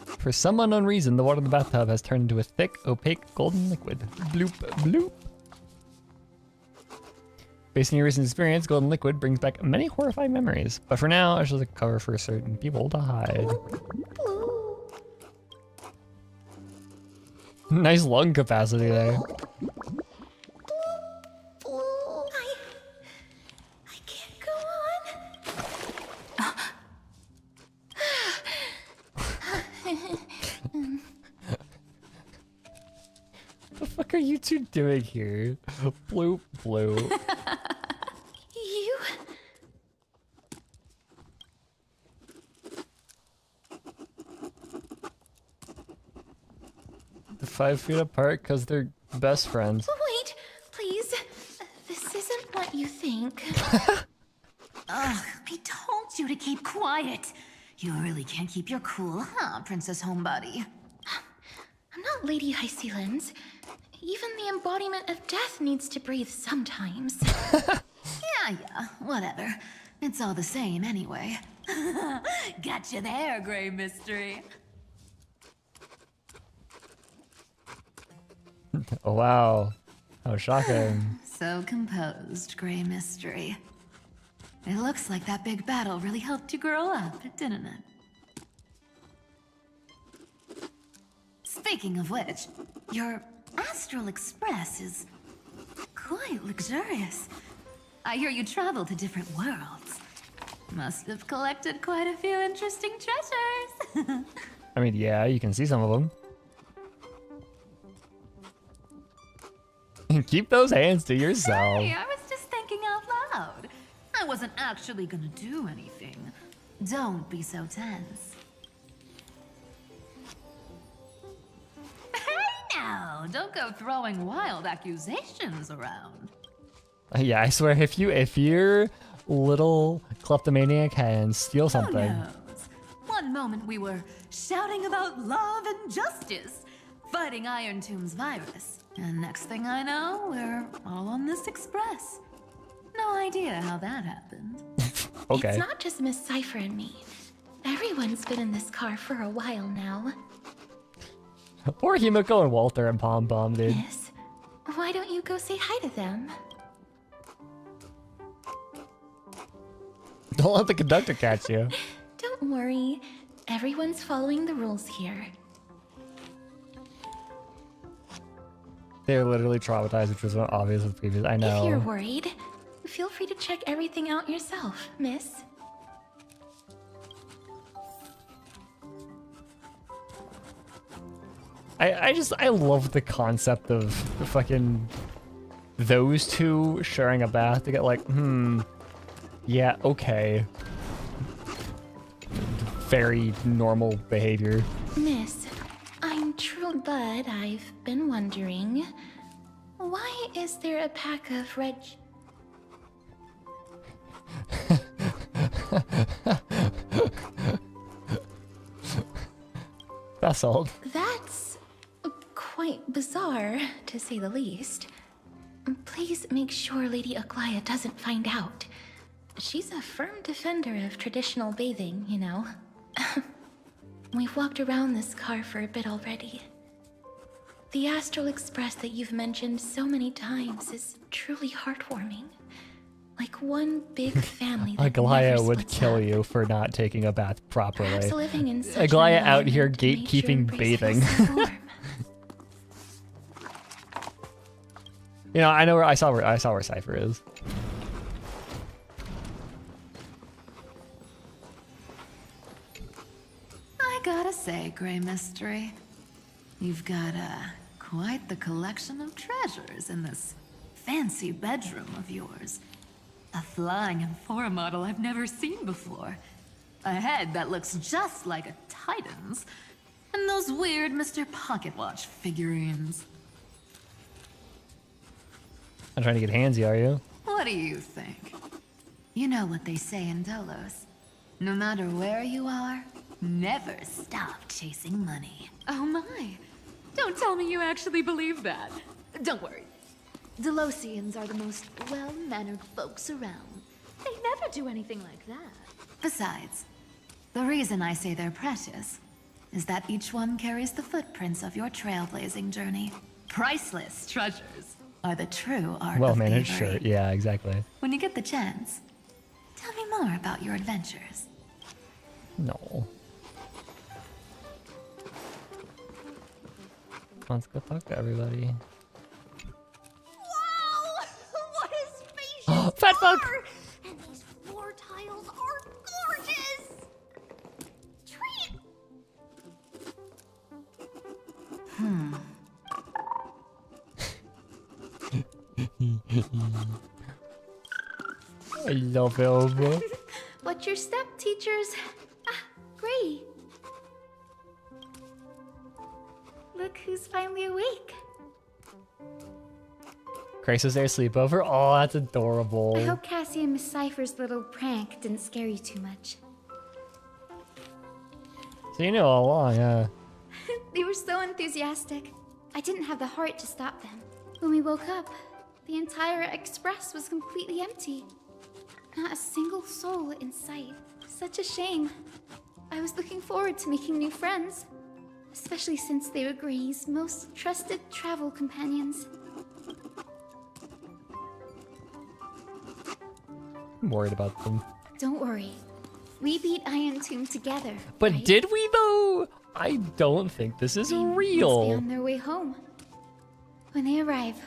For some unknown reason, the water in the bathtub has turned into a thick, opaque, golden liquid. Bloop, bloop. Based on your recent experience, golden liquid brings back many horrifying memories. But for now, it's just a cover for certain people to hide. Nice lung capacity there. I can't go on. What the fuck are you two doing here? Bloop, bloop. You? They're 5 feet apart because they're best friends. Wait, please. This isn't what you think. Ugh, I told you to keep quiet. You really can't keep your cool, huh, Princess Homebody? I'm not Lady High Sealands. Even the embodiment of death needs to breathe sometimes. Yeah, whatever. It's all the same anyway. Gotcha there, Grey Mystery. Oh, wow. How shocking. So composed, Grey Mystery. It looks like that big battle really helped you grow up, didn't it? Speaking of which, your Astral Express is quite luxurious. I hear you travel to different worlds. Must have collected quite a few interesting treasures. I mean, yeah, you can see some of them. Keep those hands to yourself. Hey, I was just thinking out loud. I wasn't actually gonna do anything. Don't be so tense. Hey now, don't go throwing wild accusations around. Yeah, I swear, if your little kleptomaniac hands steal something. Who knows? One moment we were shouting about love and justice, fighting Iron Tomb's virus. And next thing I know, we're all on this express. No idea how that happened. Okay. It's not just Miss Cypher and me. Everyone's been in this car for a while now. Poor Himiko and Walter and Pom Pom, dude. Miss, why don't you go say hi to them? Don't let the conductor catch you. Don't worry. Everyone's following the rules here. They're literally traumatized, which was obvious with previous. I know. If you're worried, feel free to check everything out yourself, miss. I love the concept of the fucking those two sharing a bath to get like, yeah, okay. Very normal behavior. Miss, I'm true, but I've been wondering, why is there a pack of red... That's all. That's quite bizarre, to say the least. Please make sure Lady Aglaia doesn't find out. She's a firm defender of traditional bathing, you know. We've walked around this car for a bit already. The Astral Express that you've mentioned so many times is truly heartwarming. Like one big family that Aglaia never would splits kill up. you for not taking a bath properly. Perhaps living in such Aglaia an out here environment made your gatekeeping embrace bathing. feel so warm. You know, I know where I saw where Cypher is. I gotta say, Grey Mystery, you've got quite the collection of treasures in this fancy bedroom of yours. A flying Amphora model I've never seen before. A head that looks just like a Titan's. And those weird Mr. Pocket Watch figurines. I'm trying to get handsy, are you? What do you think? You know what they say in Dolos. No matter where you are, never stop chasing money. Oh my. Don't tell me you actually believe that. Don't worry. Delosians are the most well-mannered folks around. They never do anything like that. Besides, the reason I say they're precious is that each one carries the footprints of your trailblazing journey. Priceless treasures are the true art Well of managed, thievery. sure. Yeah, exactly. When you get the chance, tell me more about your adventures. No. Let's go talk to everybody. Wow! What a spacious Fat fuck! car! And these floor tiles are gorgeous! Treat! I love him. What's your step, teachers? Ah, Gray. Look who's finally awake. Grace was there sleepover. Oh, that's adorable. I hope Cassie and Miss Cypher's little prank didn't scare you too much. So you knew all along, yeah. They were so enthusiastic. I didn't have the heart to stop them. When we woke up, the entire express was completely empty. Not a single soul in sight. Such a shame. I was looking forward to making new friends, especially since they were Gray's most trusted travel companions. I'm worried about them. Don't worry. We beat Iron Tomb together. But right? did we though? I don't think this is They must be real. on their way home. When they arrive,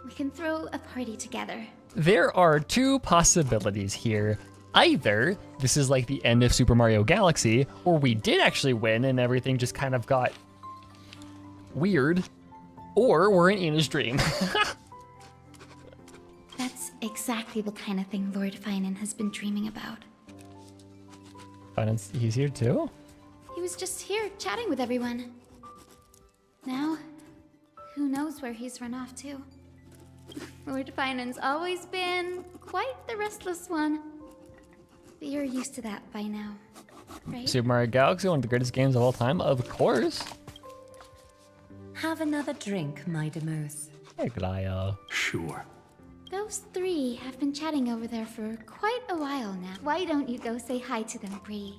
we can throw a party together. There are two possibilities here. Either this is like the end of Super Mario Galaxy, or we did actually win and everything just kind of got weird, or we're in Ina's dream. That's exactly the kind of thing Lord Finan has been dreaming about. Finance, he's here too? He was just here chatting with everyone. Now, who knows where he's run off to? Lord Finan's always been quite the restless one. But you're used to that by now, right? Super Mario Galaxy, one of the greatest games of all time, of course. Have another drink, my Demos. Hey, Glaya. Sure. Those three have been chatting over there for quite a while now. Why don't you go say hi to them, Bree?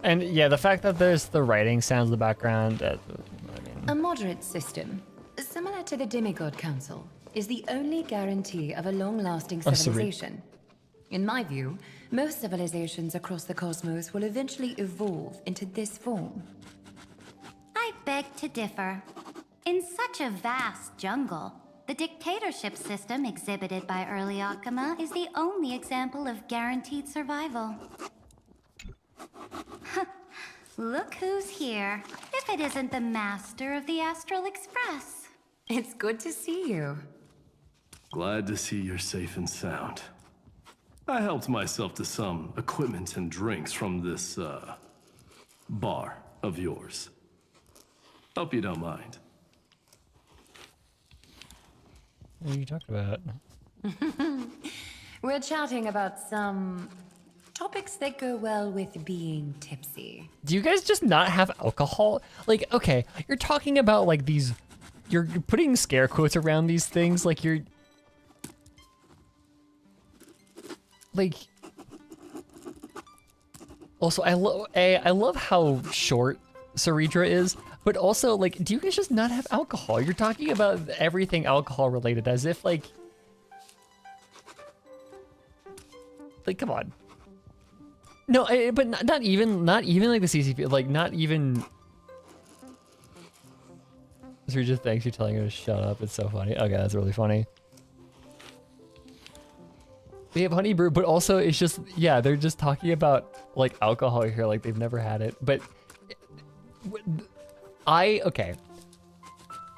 And yeah, the fact that there's the writing sounds in the background, A moderate system, similar to the Demigod Council, is the only guarantee of a long-lasting Oh, sorry. civilization. In my view, most civilizations across the cosmos will eventually evolve into this form. I beg to differ. In such a vast jungle, the dictatorship system exhibited by early Akama is the only example of guaranteed survival. Look who's here, if it isn't the master of the Astral Express. It's good to see you. Glad to see you're safe and sound. I helped myself to some equipment and drinks from this, bar of yours. Hope you don't mind. What are you talking about? We're chatting about some topics that go well with being tipsy. Do you guys just not have alcohol? Like, okay, you're talking about like these, you're putting scare quotes around these things, like you're, like, also I love how short Saridra is, but also like, do you guys just not have alcohol? You're talking about everything alcohol related as if like come on. No, but not even like the CCP, like not even. Saridra, thanks for telling her to shut up. It's so funny. Okay, that's really funny. They have honey brew, but also it's just, yeah, they're just talking about like alcohol here, like they've never had it. But okay.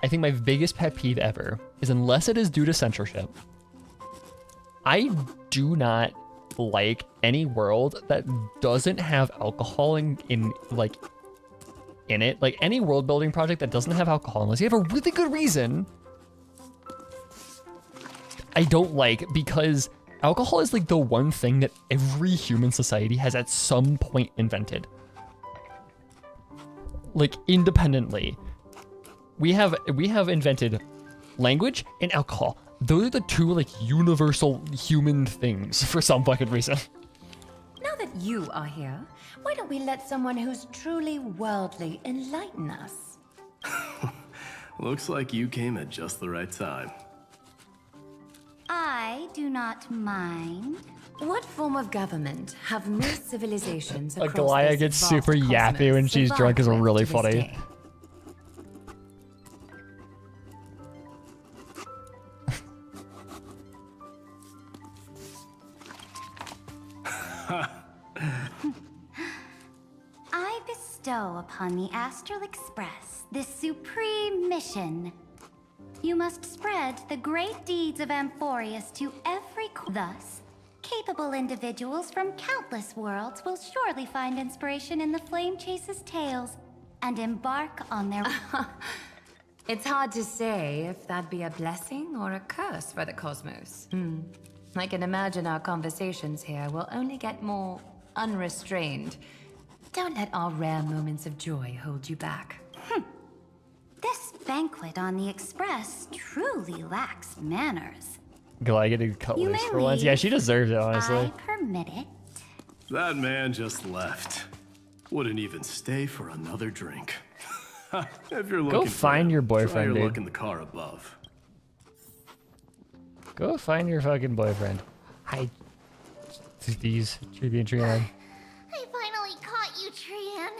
I think my biggest pet peeve ever is, unless it is due to censorship, I do not like any world that doesn't have alcohol in it. Like any world building project that doesn't have alcohol, unless you have a really good reason, I don't like, because alcohol is like the one thing that every human society has at some point invented. Like independently. We have invented language and alcohol. Those are the two like universal human things for some fucking reason. Now that you are here, why don't we let someone who's truly worldly enlighten us? Looks like you came at just the right time. I do not mind. What form of government have most civilizations across Galaya this gets vast super yappy when she's drunk is survived really to this funny. day? I bestow upon the Astral Express this supreme mission. You must spread the great deeds of Amphorius to every Thus, capable individuals from countless worlds will surely find inspiration in the Flame Chase's tales and embark on their... It's hard to say if that'd be a blessing or a curse for the cosmos. I can imagine our conversations here will only get more unrestrained. Don't let our rare moments of joy hold you back. This banquet on the Express truly lacks manners. Galaya getting cut You loose may for once. Yeah, leave. she deserves it, honestly. I permit it. That man just left. Wouldn't even stay for another drink. If you're looking Go find your try boyfriend, your dude. luck in the car above. Go find your fucking boyfriend. Hi, these Tree and Trian. I finally caught you, Trian.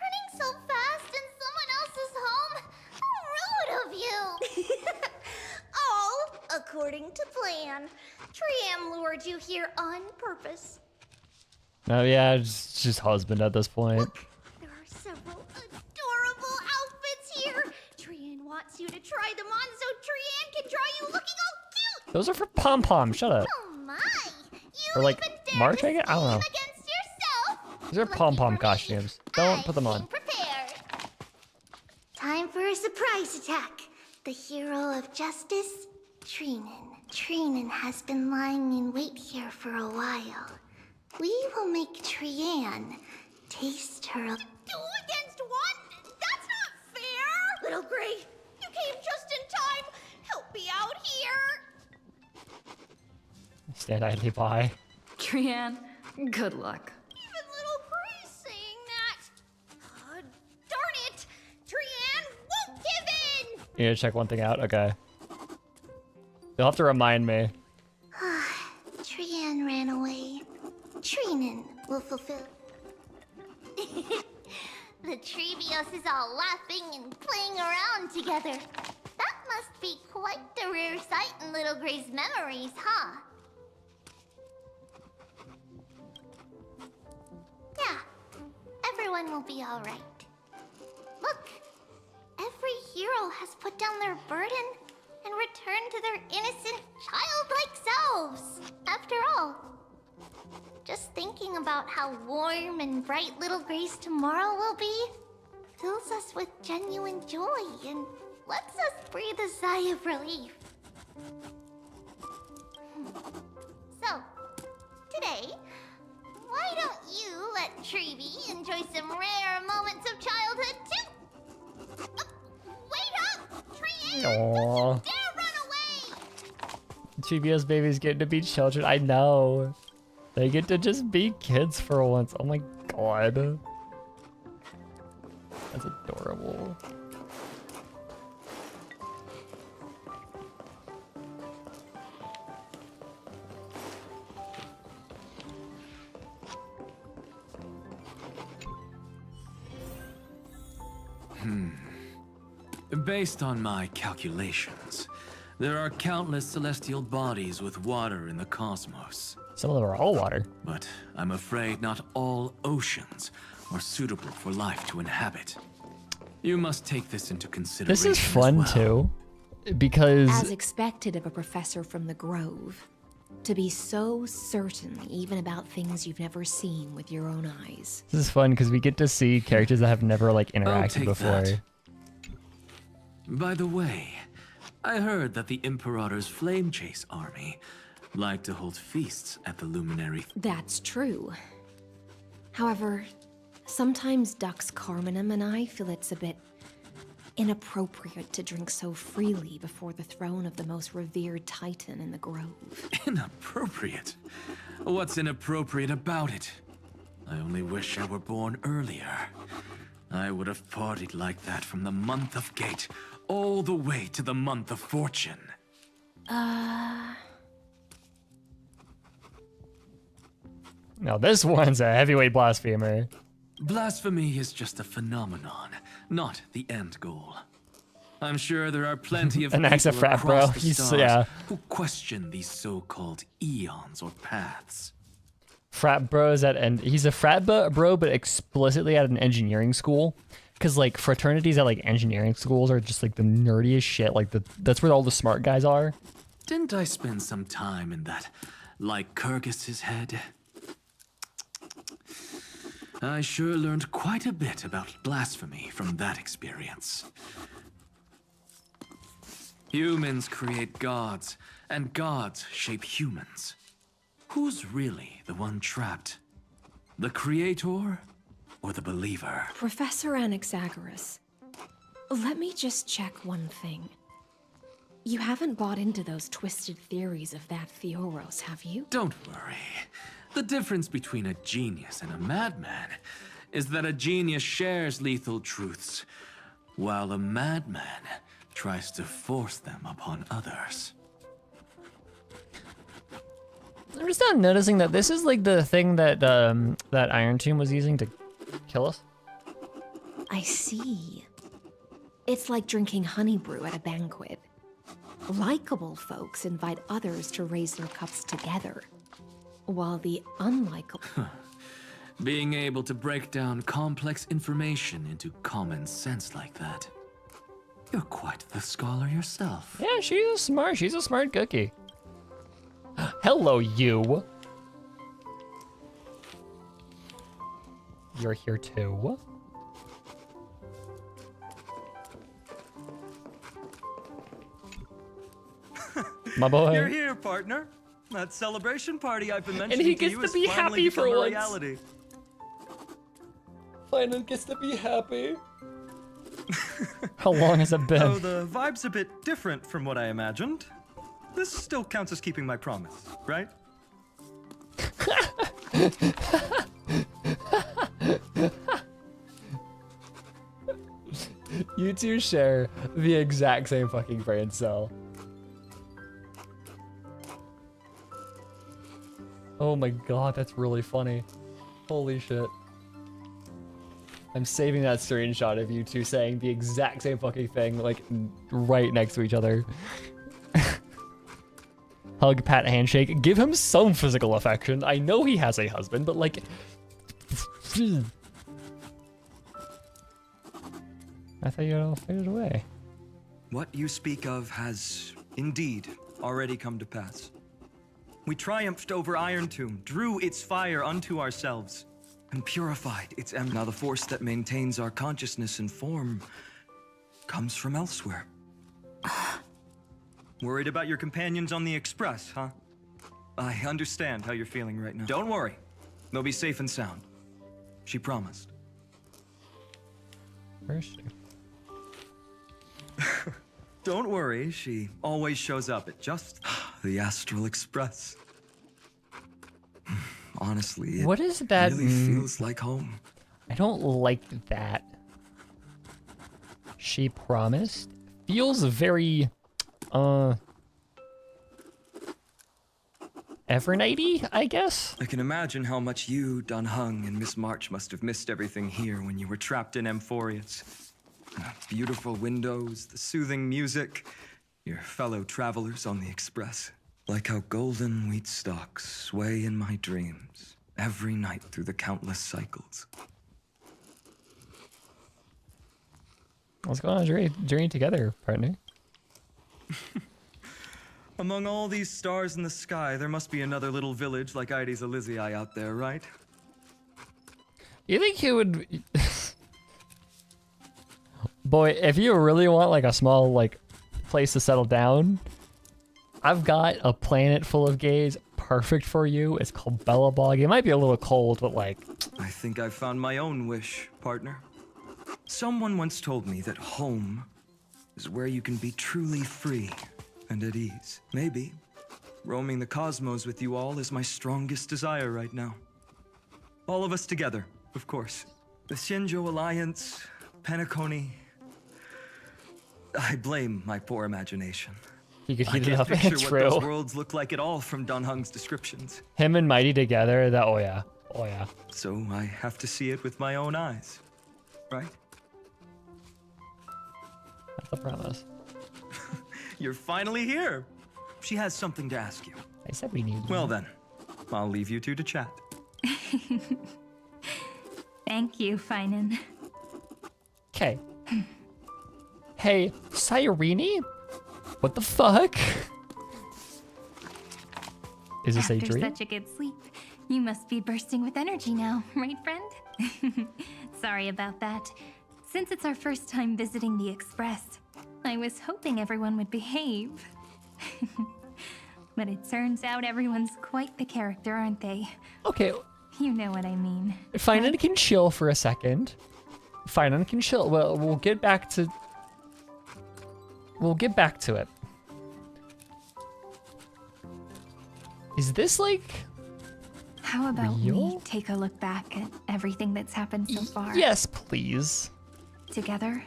Running so fast in someone else's home. How rude of you. All according to plan. Trian lured you here on purpose. Oh yeah, it's just husband at this point. There are several adorable outfits here. Trian wants you to try them on so Trian can draw you looking all cute. Those are for pom pom. Shut up. Oh my. Or like March, I guess? I don't know. Against yourself. These are pom pom costumes. Don't put them on. Prepared. Time for a surprise attack. The hero of justice, Trinan. Trinan has been lying in wait here for a while. We will make Trian taste her. 2 against 1? That's not fair! Little Gray, you came just in time. Help me out here. Stand idly by. Trian, good luck. Even Little Gray's saying that. Darn it! Trian won't give in! You need to check one thing out? Okay. You'll have to remind me. Trian ran away. Trinan will fulfill. The Treebios is all laughing and playing around together. That must be quite the rare sight in Little Gray's memories, huh? Yeah, everyone will be all right. Look, every hero has put down their burden and returned to their innocent, childlike selves. After all, just thinking about how warm and bright little Grace tomorrow will be fills us with genuine joy and lets us breathe a sigh of relief. So, today, why don't you let Treevee enjoy some rare moments of childhood too? Wait up! Tree, Aww. dare run away! GBS babies get to be children. I know. They get to just be kids for once. Oh my god. That's adorable. Based on my calculations, there are countless celestial bodies with water in the cosmos. Some of them are all water. But I'm afraid not all oceans are suitable for life to inhabit. You must take this into consideration. This is fun too, because As expected of a professor from the Grove, to be so certain even about things you've never seen with your own eyes. this is fun because we get to see characters that have never like interacted take before. that. By the way, I heard that the Imperator's Flame Chase army like to hold feasts at the Luminary. That's true. However, sometimes Dux Carminum and I feel it's a bit inappropriate to drink so freely before the throne of the most revered titan in the Grove. Inappropriate? What's inappropriate about it? I only wish I were born earlier. I would have partied like that from the month of Gate all the way to the month of Fortune. Now this one's a heavyweight blasphemer. Blasphemy is just a phenomenon, not the end goal. I'm sure there are plenty of An axe of people frat, across bro. the He's- stars yeah. who question these so-called eons or paths. Frat bros at and he's a frat bro, but explicitly at an engineering school. Cause like fraternities at like engineering schools are just like the nerdiest shit. Like that's where all the smart guys are. Didn't I spend some time in that Lycurgus's head? I sure learned quite a bit about blasphemy from that experience. Humans create gods, and gods shape humans. Who's really the one trapped? The creator or the believer? Professor Anaxagoras, let me just check one thing. You haven't bought into those twisted theories of that Theoros, have you? Don't worry. The difference between a genius and a madman is that a genius shares lethal truths, while a madman tries to force them upon others. I'm just not noticing that this is like the thing that that Iron Tomb was using to kill us. I see. It's like drinking honey brew at a banquet. Likeable folks invite others to raise their cups together, while the unlikable... Being able to break down complex information into common sense like that. You're quite the scholar yourself. Yeah, she's a smart cookie. Hello, you. You're here too. My boy. You're here, partner. That celebration party I've been mentioning he to gets you to has be finally happy for become a once. reality. Finally gets to be happy. How long has it been? Though the vibe's a bit different from what I imagined, this still counts as keeping my promise, right? You two share the exact same fucking brain cell. Oh my god, that's really funny. Holy shit. I'm saving that screenshot of you two saying the exact same fucking thing, like, right next to each other. Hug, pat, handshake. Give him some physical affection. I know he has a husband, but like... I thought you had all faded away. What you speak of has indeed already come to pass. We triumphed over Iron Tomb, drew its fire unto ourselves, and purified its ember. Now the force that maintains our consciousness and form comes from elsewhere. Worried about your companions on the Express, huh? I understand how you're feeling right now. Don't worry. They'll be safe and sound. She promised. Where is she? Don't worry, she always shows up at just the Astral Express. Honestly, What is that? Really feels like home. I don't like that. She promised. Feels very, Evernighty, I guess? I can imagine how much you, Dun Hung, and Miss March must have missed everything here when you were trapped in Amphorius. Beautiful windows, the soothing music, your fellow travelers on the Express. Like how golden wheat stalks sway in my dreams every night through the countless cycles. Let's go on a journey together, partner. Among all these stars in the sky, there must be another little village like Ides Elysiae out there, right? You think he would... Boy, if you really want like a small like place to settle down, I've got a planet full of gays perfect for you. It's called Bellabog. It might be a little cold, but like... I think I've found my own wish, partner. Someone once told me that home is where you can be truly free and at ease. Maybe roaming the cosmos with you all is my strongest desire right now. All of us together, of course. The Shinjo Alliance, Penacony. I blame my poor imagination. You could I heat it can't up. picture True. what those worlds look like at all from Dun Hung's descriptions. Him and Mighty together, that, oh yeah. Oh yeah. So I have to see it with my own eyes, right? That's a promise. You're finally here. She has something to ask you. I said we need. Well then, I'll leave you two to chat. Thank you, Finan. Okay. Hey, Cyrene? What the fuck? Is this After a dream? such a good sleep, you must be bursting with energy now, right, friend? Sorry about that. Since it's our first time visiting the Express, I was hoping everyone would behave. But it turns out everyone's quite the character, aren't they? Okay. You know what I mean. Finan can chill for a second. Finan can chill. Well, we'll get back to it. Is this like... How about real? we take a look back at everything that's happened so far? Yes, please. Together,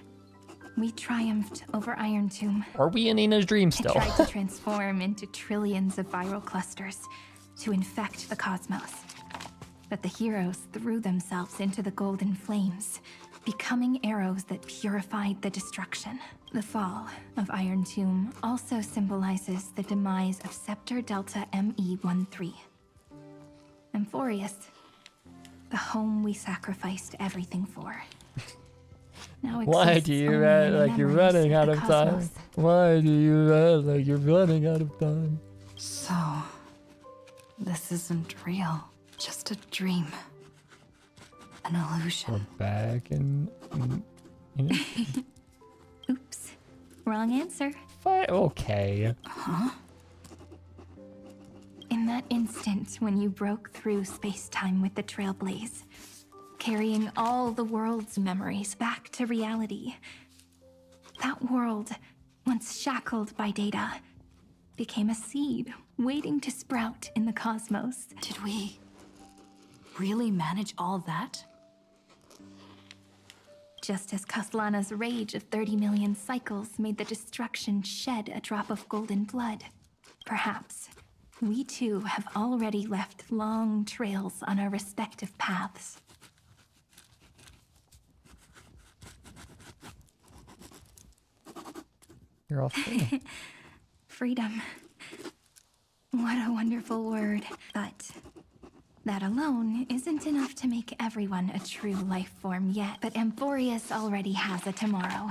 we triumphed over Iron Tomb. Are we in Ina's dream It still? tried to transform into trillions of viral clusters to infect the cosmos. But the heroes threw themselves into the golden flames, becoming arrows that purified the destruction. The fall of Iron Tomb also symbolizes the demise of Scepter Delta ME-13. Amphorius, the home we sacrificed everything for. Now Why exists do you only act in like you're memories running of out the of time? cosmos. Why do you act like you're running out of time? So, this isn't real. Just a dream. An illusion. We're back in you know. Oops. Wrong answer. Okay. Huh? In that instant when you broke through space-time with the Trailblaze, carrying all the world's memories back to reality, that world, once shackled by data, became a seed waiting to sprout in the cosmos. Did we really manage all that? Just as Kaslana's rage of 30 million cycles made the destruction shed a drop of golden blood, perhaps we too have already left long trails on our respective paths. You're all free. Freedom. What a wonderful word. But that alone isn't enough to make everyone a true life form yet. But Amphorius already has a tomorrow.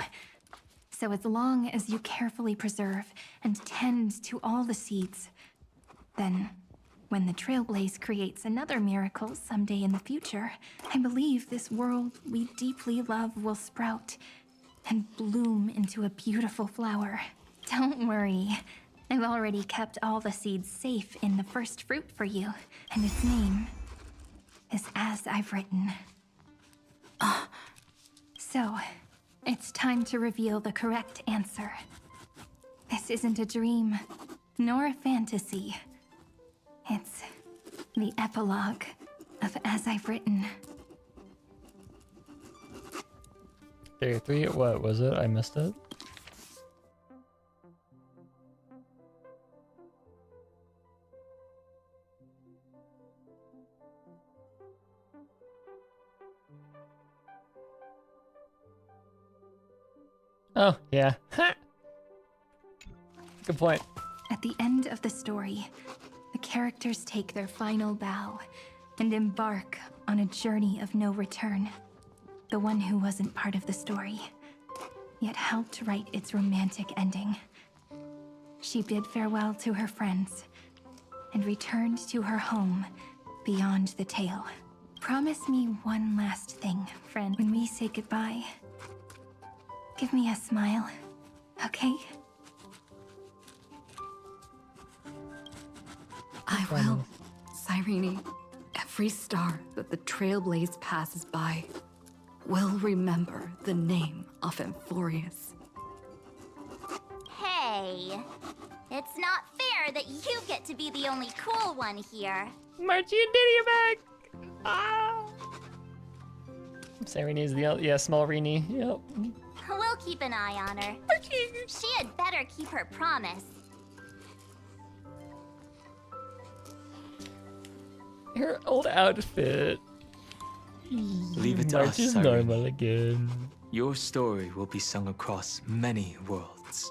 So as long as you carefully preserve and tend to all the seeds, then when the Trailblaze creates another miracle someday in the future, I believe this world we deeply love will sprout and bloom into a beautiful flower. Don't worry. I've already kept all the seeds safe in the first fruit for you, and its name is As I've Written. So, it's time to reveal the correct answer. This isn't a dream, nor a fantasy. It's the epilogue of As I've Written. Theory 3, what was it? I missed it. Oh, yeah. Ha! Good point. At the end of the story, the characters take their final bow and embark on a journey of no return. The one who wasn't part of the story, yet helped write its romantic ending. She bid farewell to her friends and returned to her home beyond the tale. Promise me one last thing, friend. When we say goodbye, give me a smile, okay? I will, Cyrene. Every star that the Trailblaze passes by will remember the name of Amphorius. Hey, it's not fair that you get to be the only cool one here. Marchie and Diddy are back! Ah! Cyrene is the, small Rini, yep. We'll keep an eye on her. She had better keep her promise. Her old outfit. Leave it to March us, is Cyrene. normal again. Your story will be sung across many worlds.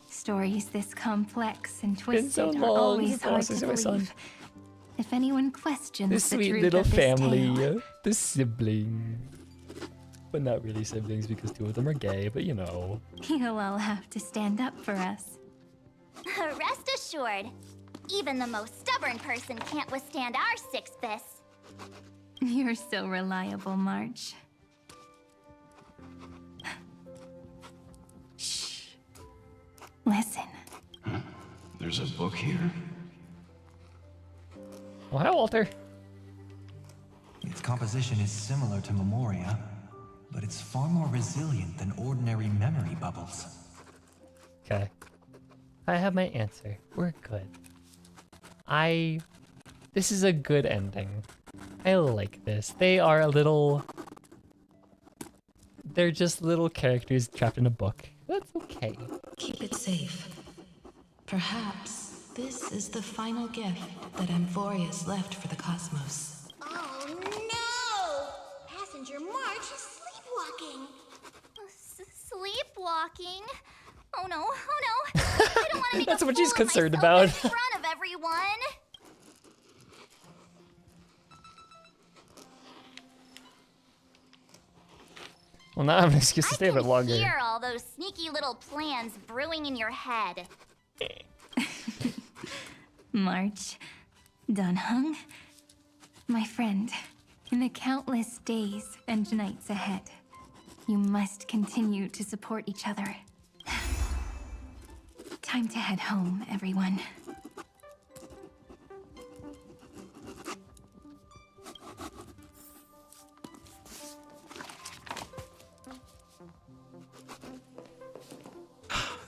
Stories this complex and Been twisted so are long always since I hard was to listening to my believe. son. If anyone questions The the sweet truth little of this family, tale, the sibling. But not really siblings because two of them are gay, but you know. you'll all have to stand up for us. Rest assured, even the most stubborn person can't withstand our six fists. You're so reliable, March. Shh. Listen. There's a book here? Oh, hi, Walter. Its composition is similar to Memoria, but it's far more resilient than ordinary memory bubbles. Okay. I have my answer. We're good. This is a good ending. I like this. They are a little... They're just little characters trapped in a book. That's okay. Keep it safe. Perhaps this is the final gift that Amphorius left for the cosmos. Oh no! Passenger March is sleepwalking. Sleepwalking? Oh no, oh no! I don't want to make That's a what fool she's of concerned myself about. in front of everyone. Well, now I have an excuse to stay a bit longer. Hear all those sneaky little plans brewing in your head. March, Dunhung, my friend, in the countless days and nights ahead, you must continue to support each other. Time to head home, everyone.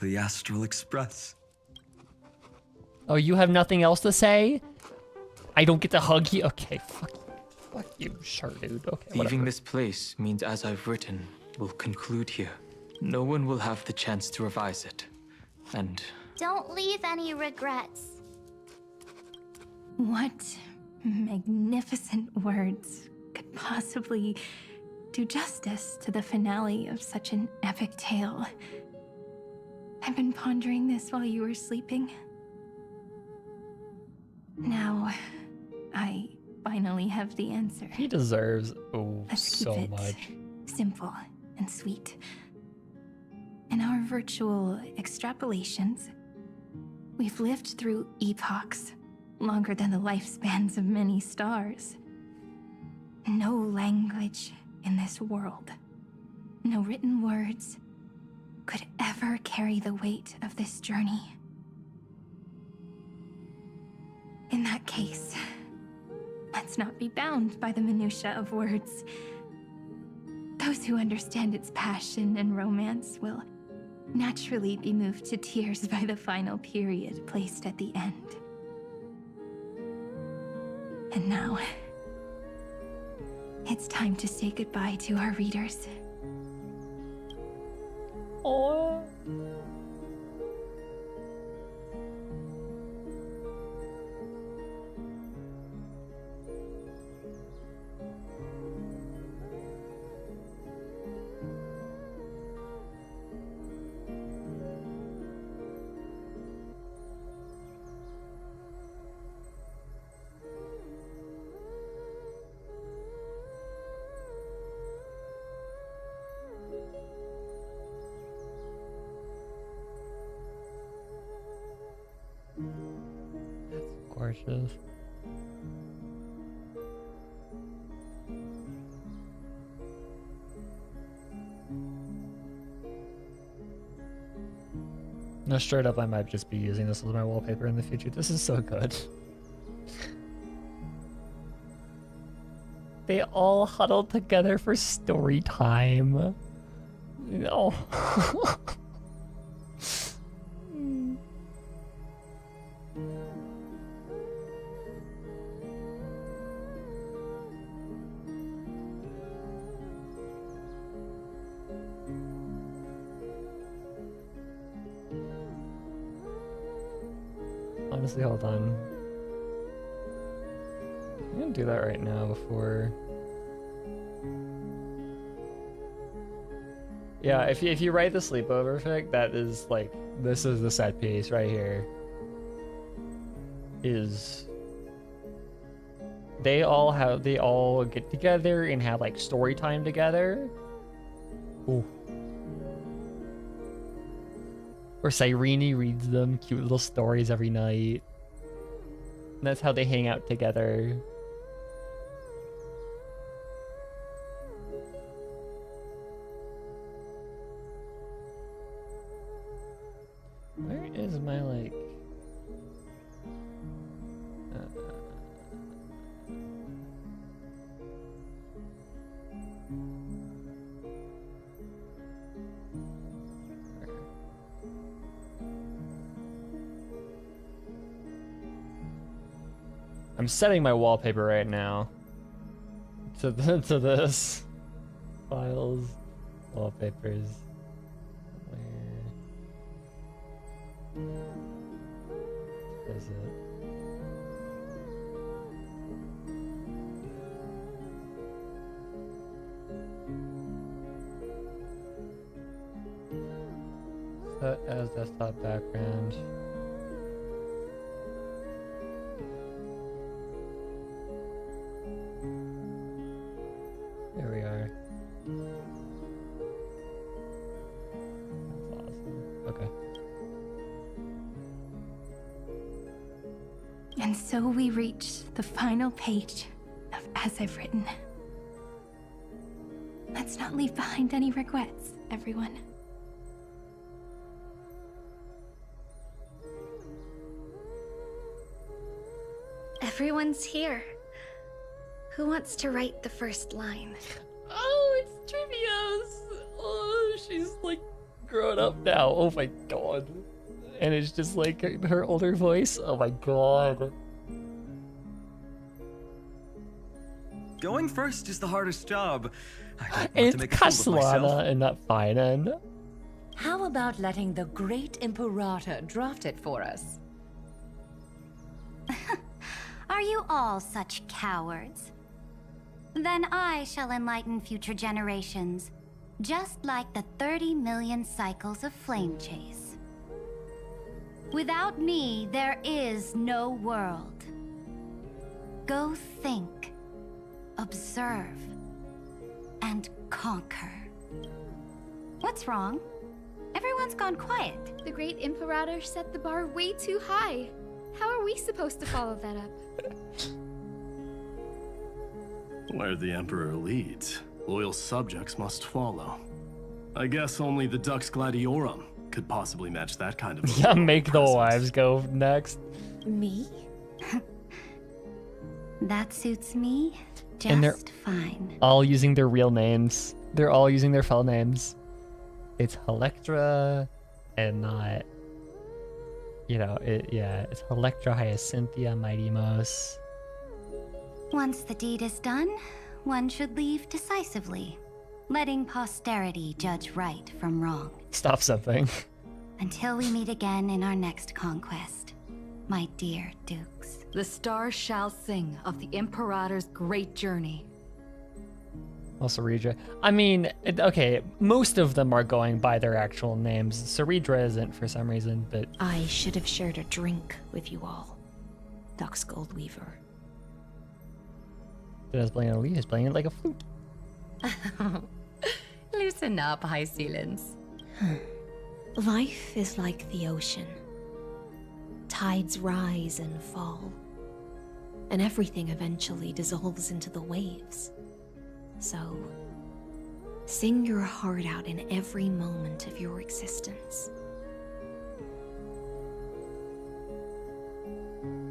The Astral Express. Oh, you have nothing else to say? I don't get to hug you? Okay, fuck you, sure, dude. Okay, Leaving whatever. this place means As I've Written will conclude here. No one will have the chance to revise it. And Don't leave any regrets. What magnificent words could possibly do justice to the finale of such an epic tale? I've been pondering this while you were sleeping. Now, I finally have the answer. He deserves Let's keep so it much. simple and sweet. In our virtual extrapolations, we've lived through epochs longer than the lifespans of many stars. No language in this world, no written words, could ever carry the weight of this journey. In that case, let's not be bound by the minutiae of words. Those who understand its passion and romance will naturally be moved to tears by the final period placed at the end. And now, it's time to say goodbye to our readers. Oh. Gorgeous. No, straight up, I might just be using this as my wallpaper in the future. This is so good. They all huddled together for story time. Oh. Honestly, hold on. I'm gonna do that right now before. Yeah, if you write the sleepover fic, that is like, this is the set piece right here. They all get together and have like story time together. Ooh. Or Cyrene reads them cute little stories every night. And that's how they hang out together. Where is my like... I'm setting my wallpaper right now to this files, wallpapers. Where is it? Set as desktop background. There we are. That's awesome. Okay. And so we reach the final page of As I've Written. Let's not leave behind any regrets, everyone. Everyone's here. Who wants to write the first line? Oh, it's Trivia's. Oh, she's like grown up now. Oh my god. And it's just like her older voice. Oh my god. Going first is the hardest job. It's Castellana and not Finan. How about letting the great Imperator draft it for us? Are you all such cowards? Then I shall enlighten future generations, just like the 30 million cycles of flame chase. Without me, there is no world. Go think, observe, and conquer. What's wrong? Everyone's gone quiet. The great Imperator set the bar way too high. How are we supposed to follow that up? Where the Emperor leads, loyal subjects must follow. I guess only the Dux Gladiorum could possibly match that kind of. Yeah, make the wives go next. Me? That suits me And they're just fine. all using their real names. They're all using their fell names. It's Electra and not, it's Electra, Hyacinthia, Mighty Mos. Once the deed is done, one should leave decisively, letting posterity judge right from wrong. Stop something. Until we meet again in our next conquest, my dear dukes. The stars shall sing of the Imperator's great journey. Also, Saridra. I mean, okay, most of them are going by their actual names. Saridra isn't for some reason, but... I should have shared a drink with you all. Dux Goldweaver. But I was playing a lead, I was playing it like a flute. Loosen up, High Ceilings. Life is like the ocean. Tides rise and fall. And everything eventually dissolves into the waves. So, sing your heart out in every moment of your existence.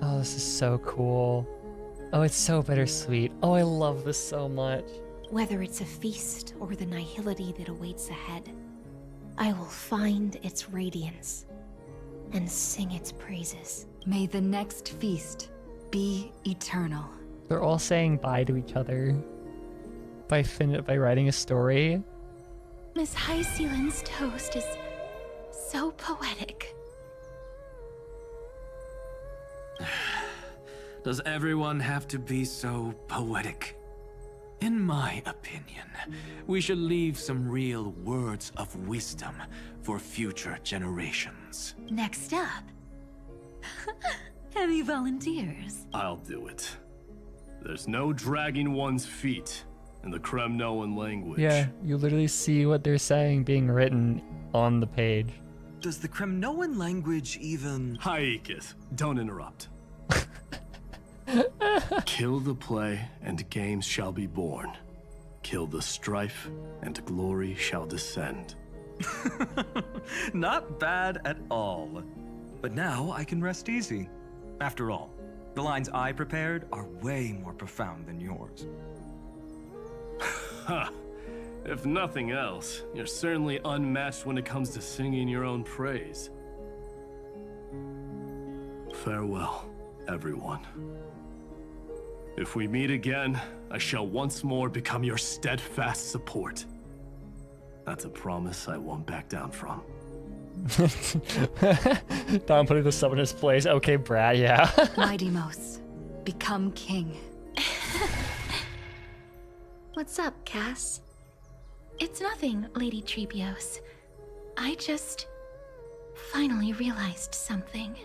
Oh, this is so cool. Oh, it's so bittersweet. Oh, I love this so much. Whether it's a feast or the nihility that awaits ahead, I will find its radiance and sing its praises. May the next feast be eternal. They're all saying bye to each other by writing a story. Miss High Ceilings' toast is so poetic. Does everyone have to be so poetic? In my opinion, we should leave some real words of wisdom for future generations. Next up, any volunteers? I'll do it. There's no dragging one's feet in the Kremnoan language. Yeah, you literally see what they're saying being written on the page. Does the Kremnoan language even... Haikith, don't interrupt. Kill the play, and games shall be born. Kill the strife, and glory shall descend. Not bad at all. But now I can rest easy. After all, the lines I prepared are way more profound than yours. Ha! If nothing else, you're certainly unmatched when it comes to singing your own praise. Farewell, everyone. If we meet again, I shall once more become your steadfast support. That's a promise I won't back down from. Don putting the sub in his place. Okay, Brad, yeah. Mighty Mos, become king. What's up, Cass? It's nothing, Lady Trebios. I just finally realized something.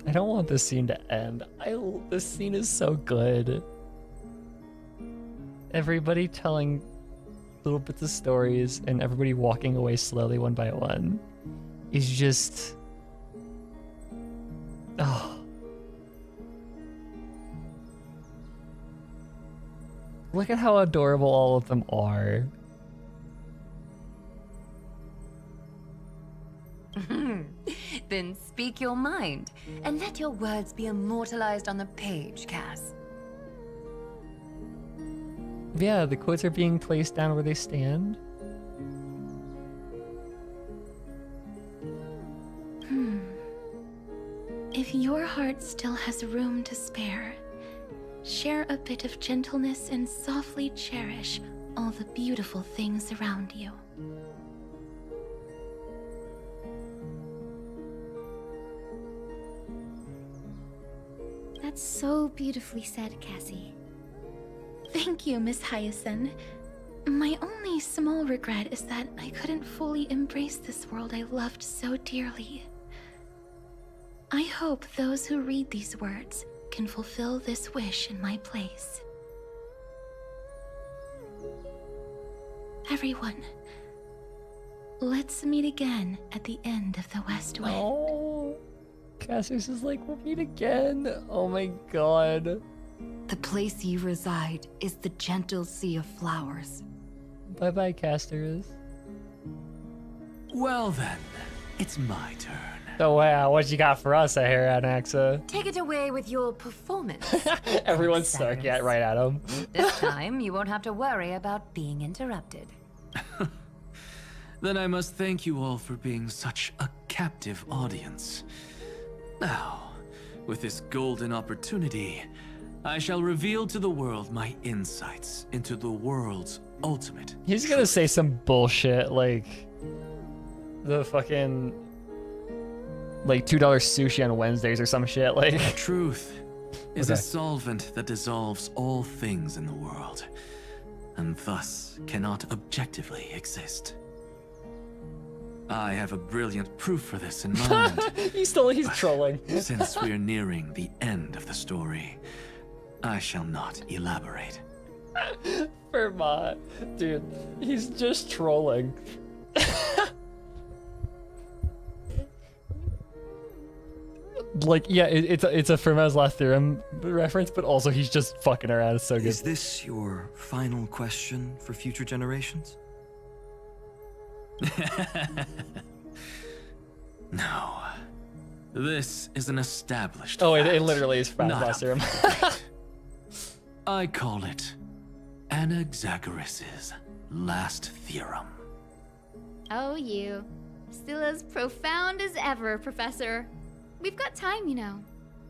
I don't want this scene to end. This scene is so good. Everybody telling little bits of stories and everybody walking away slowly one by one is just... Oh. Look at how adorable all of them are. Then speak your mind, and let your words be immortalized on the page, Cass. Yeah, the quotes are being placed down where they stand. If your heart still has room to spare, share a bit of gentleness and softly cherish all the beautiful things around you. That's so beautifully said, Cassie. Thank you, Miss Hyacinth. My only small regret is that I couldn't fully embrace this world I loved so dearly. I hope those who read these words can fulfill this wish in my place. Everyone, let's meet again at the end of the West Wind. Oh, Cassius is like, we'll meet again. Oh my god. The place you reside is the gentle sea of flowers. Bye-bye, Casters. Well then, it's my turn. Oh wow, what you got for us here, Anaxa? Take it away with your performance. Everyone's stuck yet right at him. This time, you won't have to worry about being interrupted. Then I must thank you all for being such a captive audience. Now, with this golden opportunity, I shall reveal to the world my insights into the world's ultimate. He's gonna say some bullshit like the fucking like $2 sushi on Wednesdays or some shit like. Truth is Okay. a solvent that dissolves all things in the world, and thus cannot objectively exist. I have a brilliant proof for this in mind. he's trolling. Since we're nearing the end of the story, I shall not elaborate. Vermont, dude, he's just trolling. Like, yeah, it's a Fermat's Last Theorem reference, but also he's just fucking around. It's so good. Is this your final question for future generations? No. This is an established Oh, it fact, literally is Fermat's not Last Theorem. I call it Anaxagoras' last theorem. Oh, you. Still as profound as ever, Professor. We've got time, you know.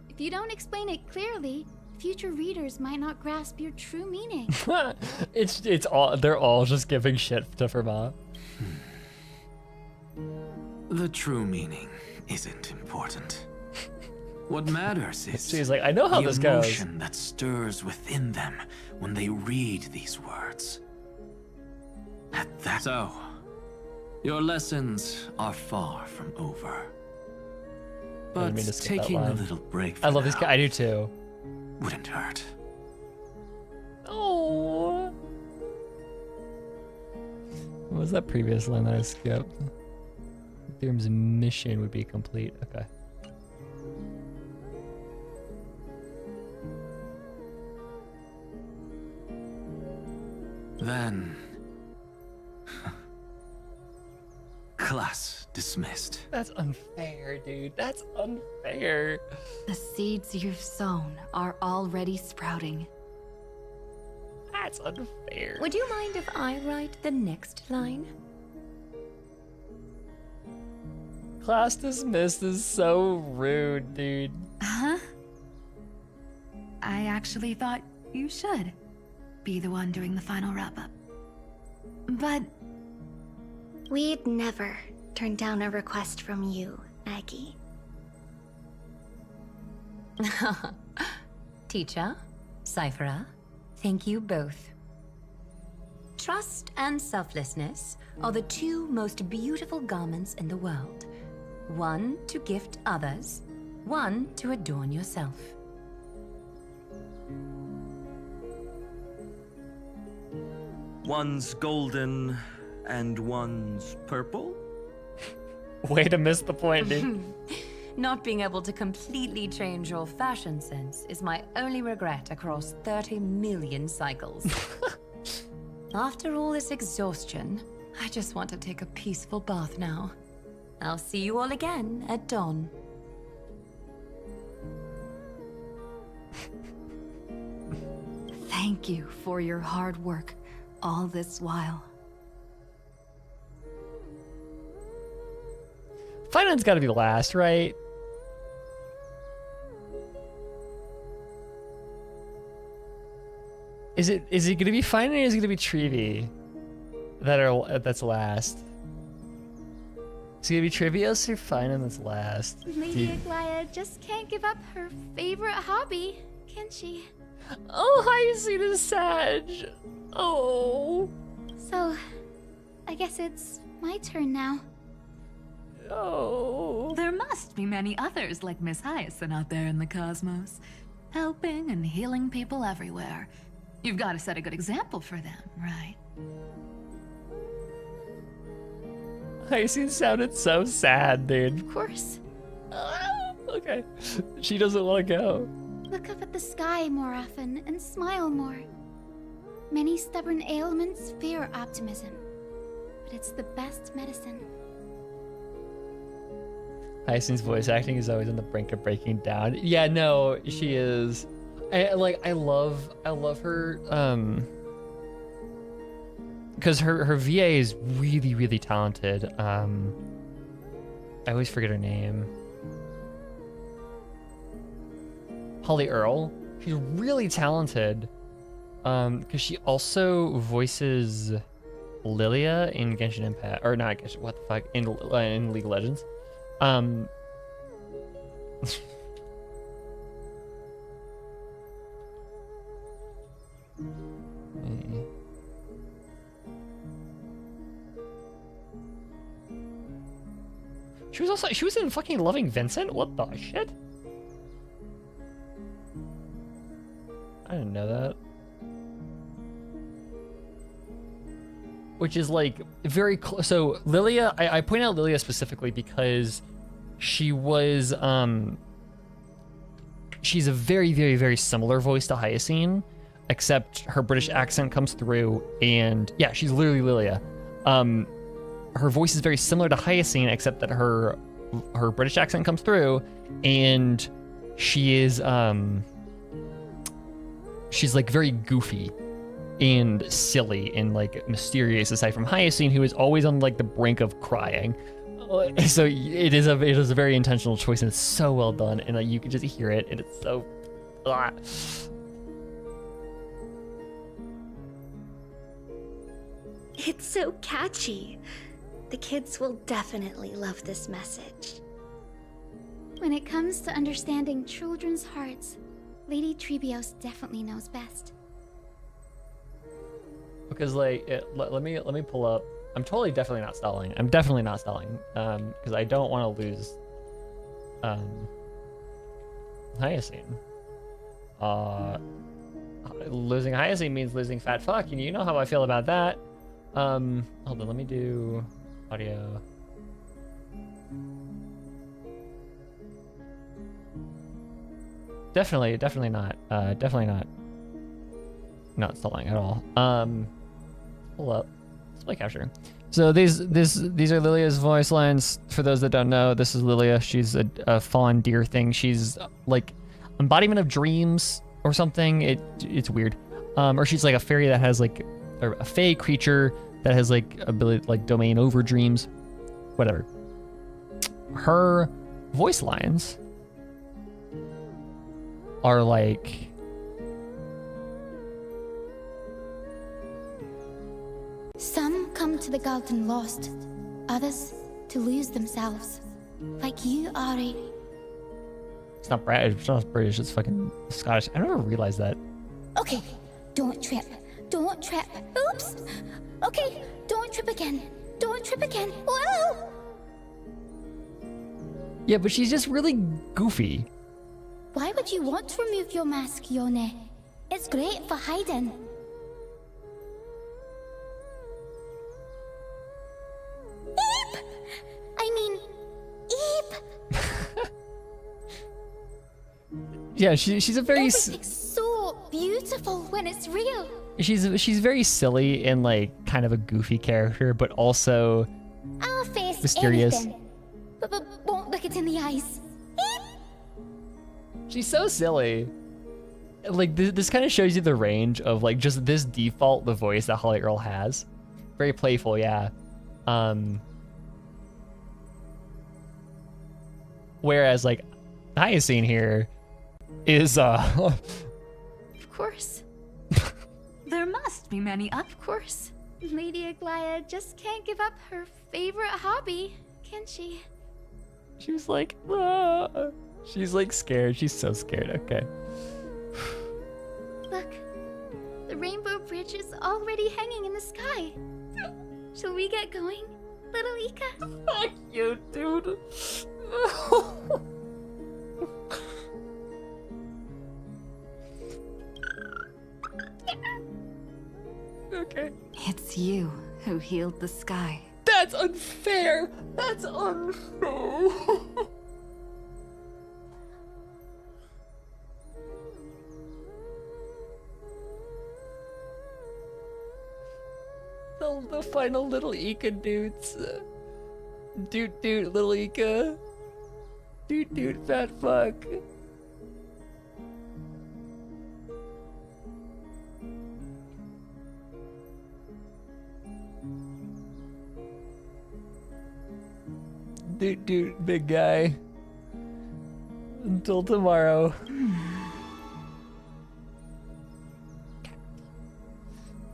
If you don't explain it clearly, future readers might not grasp your true meaning. it's all, they're all just giving shit to Fermat. The true meaning isn't important. What matters is She's like, I know how the this goes. emotion that stirs within them when they read these words. So, your lessons are far from over. I didn't But mean to skip that taking a line. little break for I love now this guy. I do too. wouldn't hurt. Oh. What was that previous line that I skipped? Theorem's mission would be complete. Okay. Then... class dismissed. That's unfair, dude. That's unfair. The seeds you've sown are already sprouting. That's unfair. Would you mind if I write the next line? Class dismissed is so rude, dude. Huh? I actually thought you should be the one doing the final wrap-up. But... We'd never turn down a request from you, Aggie. Teacher, Cyphera, thank you both. Trust and selflessness are the two most beautiful garments in the world. One to gift others, one to adorn yourself. One's golden and one's purple? Way to miss the point, dude. Not being able to completely change your fashion sense is my only regret across 30 million cycles. After all this exhaustion, I just want to take a peaceful bath now. I'll see you all again at dawn. Thank you for your hard work all this while. Finance gotta be last, right? Is it gonna be Finance or is it gonna be Trevi that's last? Is it gonna be Trivios or Finance that's last? Lady Aglaya just can't give up her favorite hobby, can she? Oh, Hyacinth is sad. Oh. So, I guess it's my turn now. Oh. There must be many others like Miss Hyacinth out there in the cosmos. helping and healing people everywhere. You've got to set a good example for them, right? Hyacinth sounded so sad, dude. Of course. Okay. She doesn't want to go. Look up at the sky more often and smile more. Many stubborn ailments fear optimism, but it's the best medicine. Hyacinth's voice acting is always on the brink of breaking down. Yeah, no, she is. I love her, because her VA is really, really talented. I always forget her name. Holly Earl. She's really talented, because she also voices Lilia in Genshin Impact, or not Genshin, what the fuck, in League of Legends. She was in fucking Loving Vincent? What the shit? I didn't know that. Which is like very close. So Lilia, I point out Lilia specifically because she was, she's a very, very, very similar voice to Hyacinth, except her British accent comes through, and yeah, she's literally Lilia. Her voice is very similar to Hyacinth, except that her British accent comes through, and she is, she's like very goofy and silly and like mysterious, aside from Hyacinth, who is always on like the brink of crying. So it is a very intentional choice, and it's so well done, and like, you can just hear it, and it's so. It's so catchy. The kids will definitely love this message. When it comes to understanding children's hearts, Lady Treebios definitely knows best. Because like, let me pull up. I'm definitely not stalling. I'm definitely not stalling. Because I don't want to lose Hyacinth. Losing Hyacinth means losing fat fuck, and you know how I feel about that. Hold on, let me do audio. Definitely not stalling at all. Pull up display capture. So these are Lilia's voice lines. For those that don't know, this is Lilia. She's a fawn deer thing. She's like embodiment of dreams or something. It's weird. Or she's like a fairy that has like, or a fae creature that has like ability, like domain over dreams, whatever. Her voice lines are like, some come to the garden lost, others to lose themselves. Like you, Ari. It's not British. It's not British. It's fucking Scottish. I never realized that. Okay, don't trip. Don't trip. Oops. Okay, don't trip again. Don't trip again. Whoa! Yeah, but she's just really goofy. Why would you want to remove your mask, Yone? It's great for hiding. Eep! I mean, eep! Yeah, she's a very. Everything's so beautiful when it's real. She's very silly and like kind of a goofy character, but also I'll face mysterious. anything, but won't look it in the eyes. Eep! She's so silly. Like this kind of shows you the range of like just this default the voice that Holly Earl has. Very playful, yeah. Whereas like Hyacinth here is Of course. There must be many up. Of course. Lady Aglaya just can't give up her favorite hobby, can she? She was like, ah. She's like scared. She's so scared. Okay. Look, the rainbow bridge is already hanging in the sky. Shall we get going, little Ika? Fuck you, dude. who healed the sky. That's unfair! That's unfair! The final little Ika dudes. Dude, little Ika. Dude, fat fuck. Dude, big guy. Until tomorrow.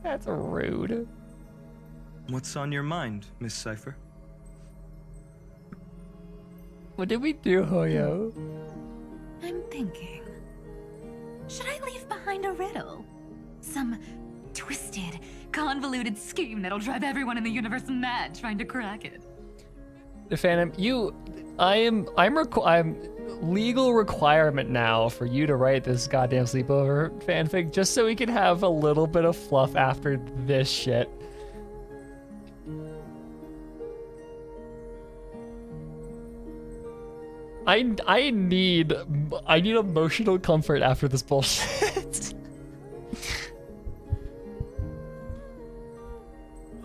That's rude. What's on your mind, Miss Cypher? What did we do, Hoyo? I'm thinking. Should I leave behind a riddle? Some twisted, convoluted scheme that'll drive everyone in the universe mad trying to crack it. The Phantom, I'm legal requirement now for you to write this goddamn sleepover fanfic just so we can have a little bit of fluff after this shit. I need emotional comfort after this bullshit.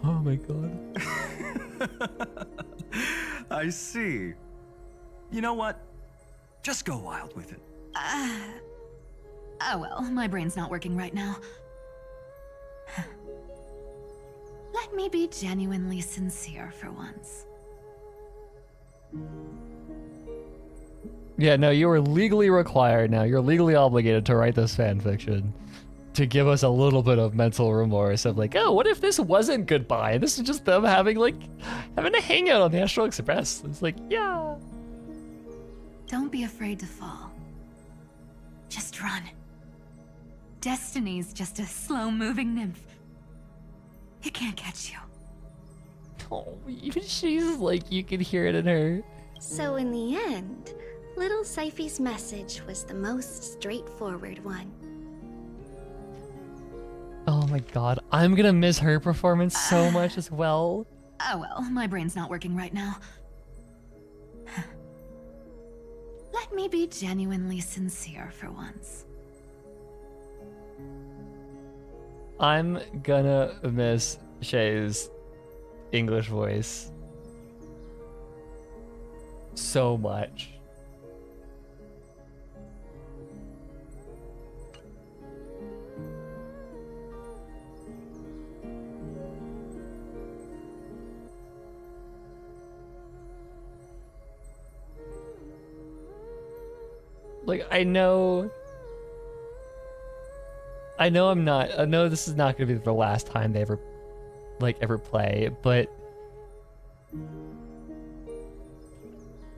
Oh my god. I see. You know what? Just go wild with it. Oh well, my brain's not working right now. Let me be genuinely sincere for once. Yeah, no, you are legally required now. You're legally obligated to write this fanfiction to give us a little bit of mental remorse of like, oh, what if this wasn't goodbye? This is just them having a hangout on the Astral Express. It's like, yeah. Don't be afraid to fall. Just run. Destiny's just a slow-moving nymph. It can't catch you. Oh, even she's like, you can hear it in her. So in the end, little Syphy's message was the most straightforward one. Oh my god, I'm gonna miss her performance so much as well. Oh well, my brain's not working right now. Let me be genuinely sincere for once. I'm gonna miss Shay's English voice so much. Like, I know this is not gonna be the last time they ever play, but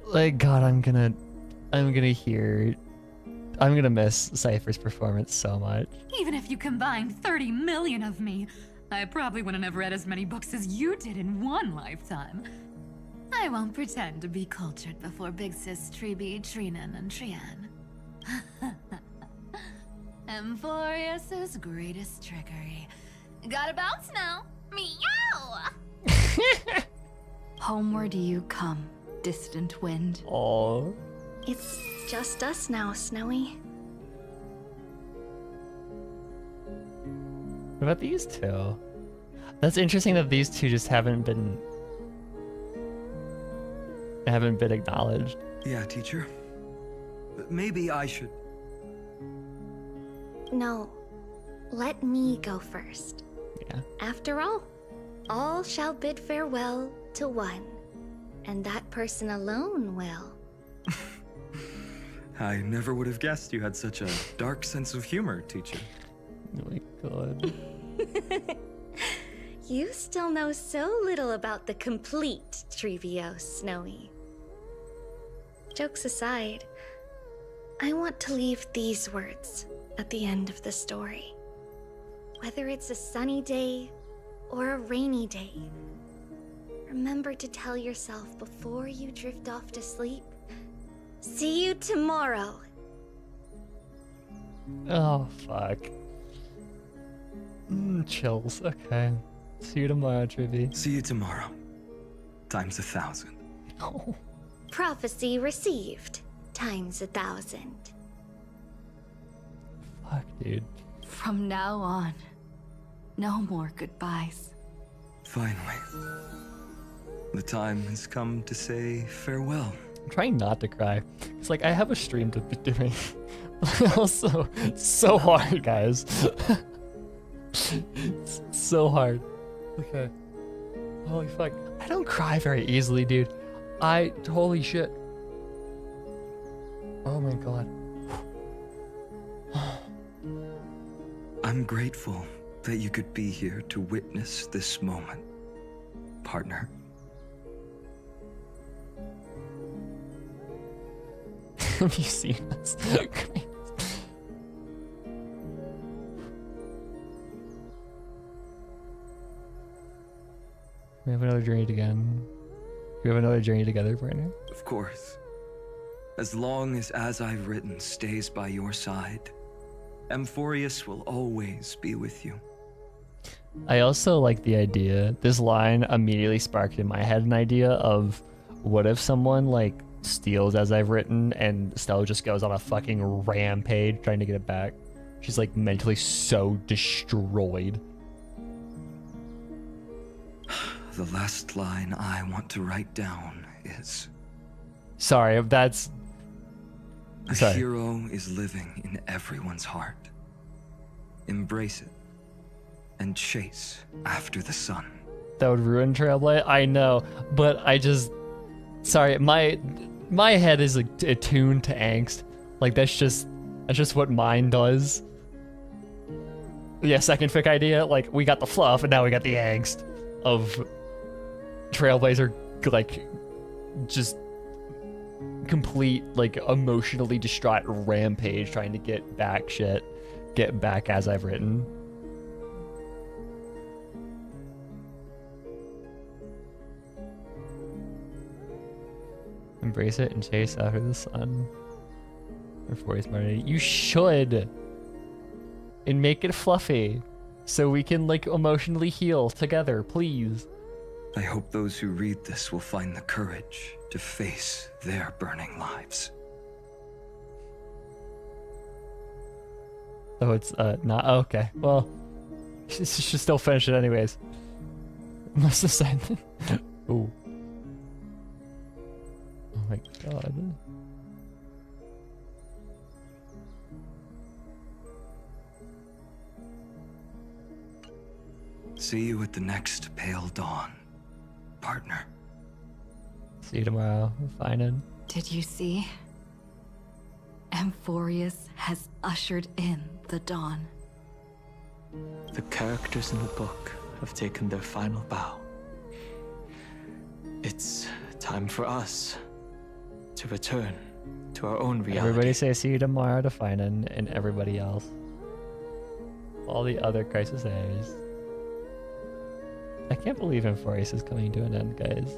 like, God, I'm gonna miss Cypher's performance so much. Even if you combined 30 million of me, I probably wouldn't have read as many books as you did in one lifetime. I won't pretend to be cultured before Big Sis Treeby, Trinan, and Trian. Emphorius's greatest trickery. Gotta bounce now. Meow! Homeward you come, distant wind. Oh. It's just us now, Snowy. What about these two? That's interesting that these two just haven't been acknowledged. Yeah, teacher. Maybe I should... No. Let me go first. Yeah. After all shall bid farewell to one, and that person alone will. I never would have guessed you had such a dark sense of humor, teacher. Oh my god. You still know so little about the complete Trevio, Snowy. Jokes aside, I want to leave these words at the end of the story. Whether it's a sunny day or a rainy day, remember to tell yourself before you drift off to sleep, see you tomorrow. Oh, fuck. Chills, okay. See you tomorrow, Trippy. See you tomorrow. Times 1,000. Oh. Prophecy received. Times 1,000. Fuck, dude. From now on, no more goodbyes. Finally. The time has come to say farewell. I'm trying not to cry. It's like I have a stream to be doing. Also, it's so hard, guys. It's so hard. Okay. Holy fuck. I don't cry very easily, dude. Holy shit. Oh my god. I'm grateful that you could be here to witness this moment, partner. Have you seen this? We have another journey again. We have another journey together, partner. Of course. As long as I've written stays by your side, Amphorius will always be with you. I also like the idea. This line immediately sparked in my head an idea of what if someone like steals as I've written and Stella just goes on a fucking rampage trying to get it back. She's like mentally so destroyed. The last line I want to write down is... Sorry, that's... A Sorry. hero is living in everyone's heart. Embrace it and chase after the sun. That would ruin Trailblade? I know, but I just... Sorry, my head is attuned to angst. Like, that's just what mine does. Yeah, second fic idea, like, we got the fluff, and now we got the angst of Trailblazer, like, just complete, like, emotionally distraught rampage trying to get back as I've written. Embrace it and chase after the sun. Or forest money. You should! And make it fluffy. So we can, like, emotionally heal together, please. I hope those who read this will find the courage to face their burning lives. So it's, not, oh, okay. Well, she should still finish it anyways. Must have said, ooh. Oh my god. See you at the next pale dawn, partner. See you tomorrow, Finan. Did you see? Amphorius has ushered in the dawn. The characters in the book have taken their final bow. It's time for us to return to our own reality. Everybody say see you tomorrow to Finan and everybody else. All the other Crisis A's. I can't believe Amphorius is coming to an end, guys.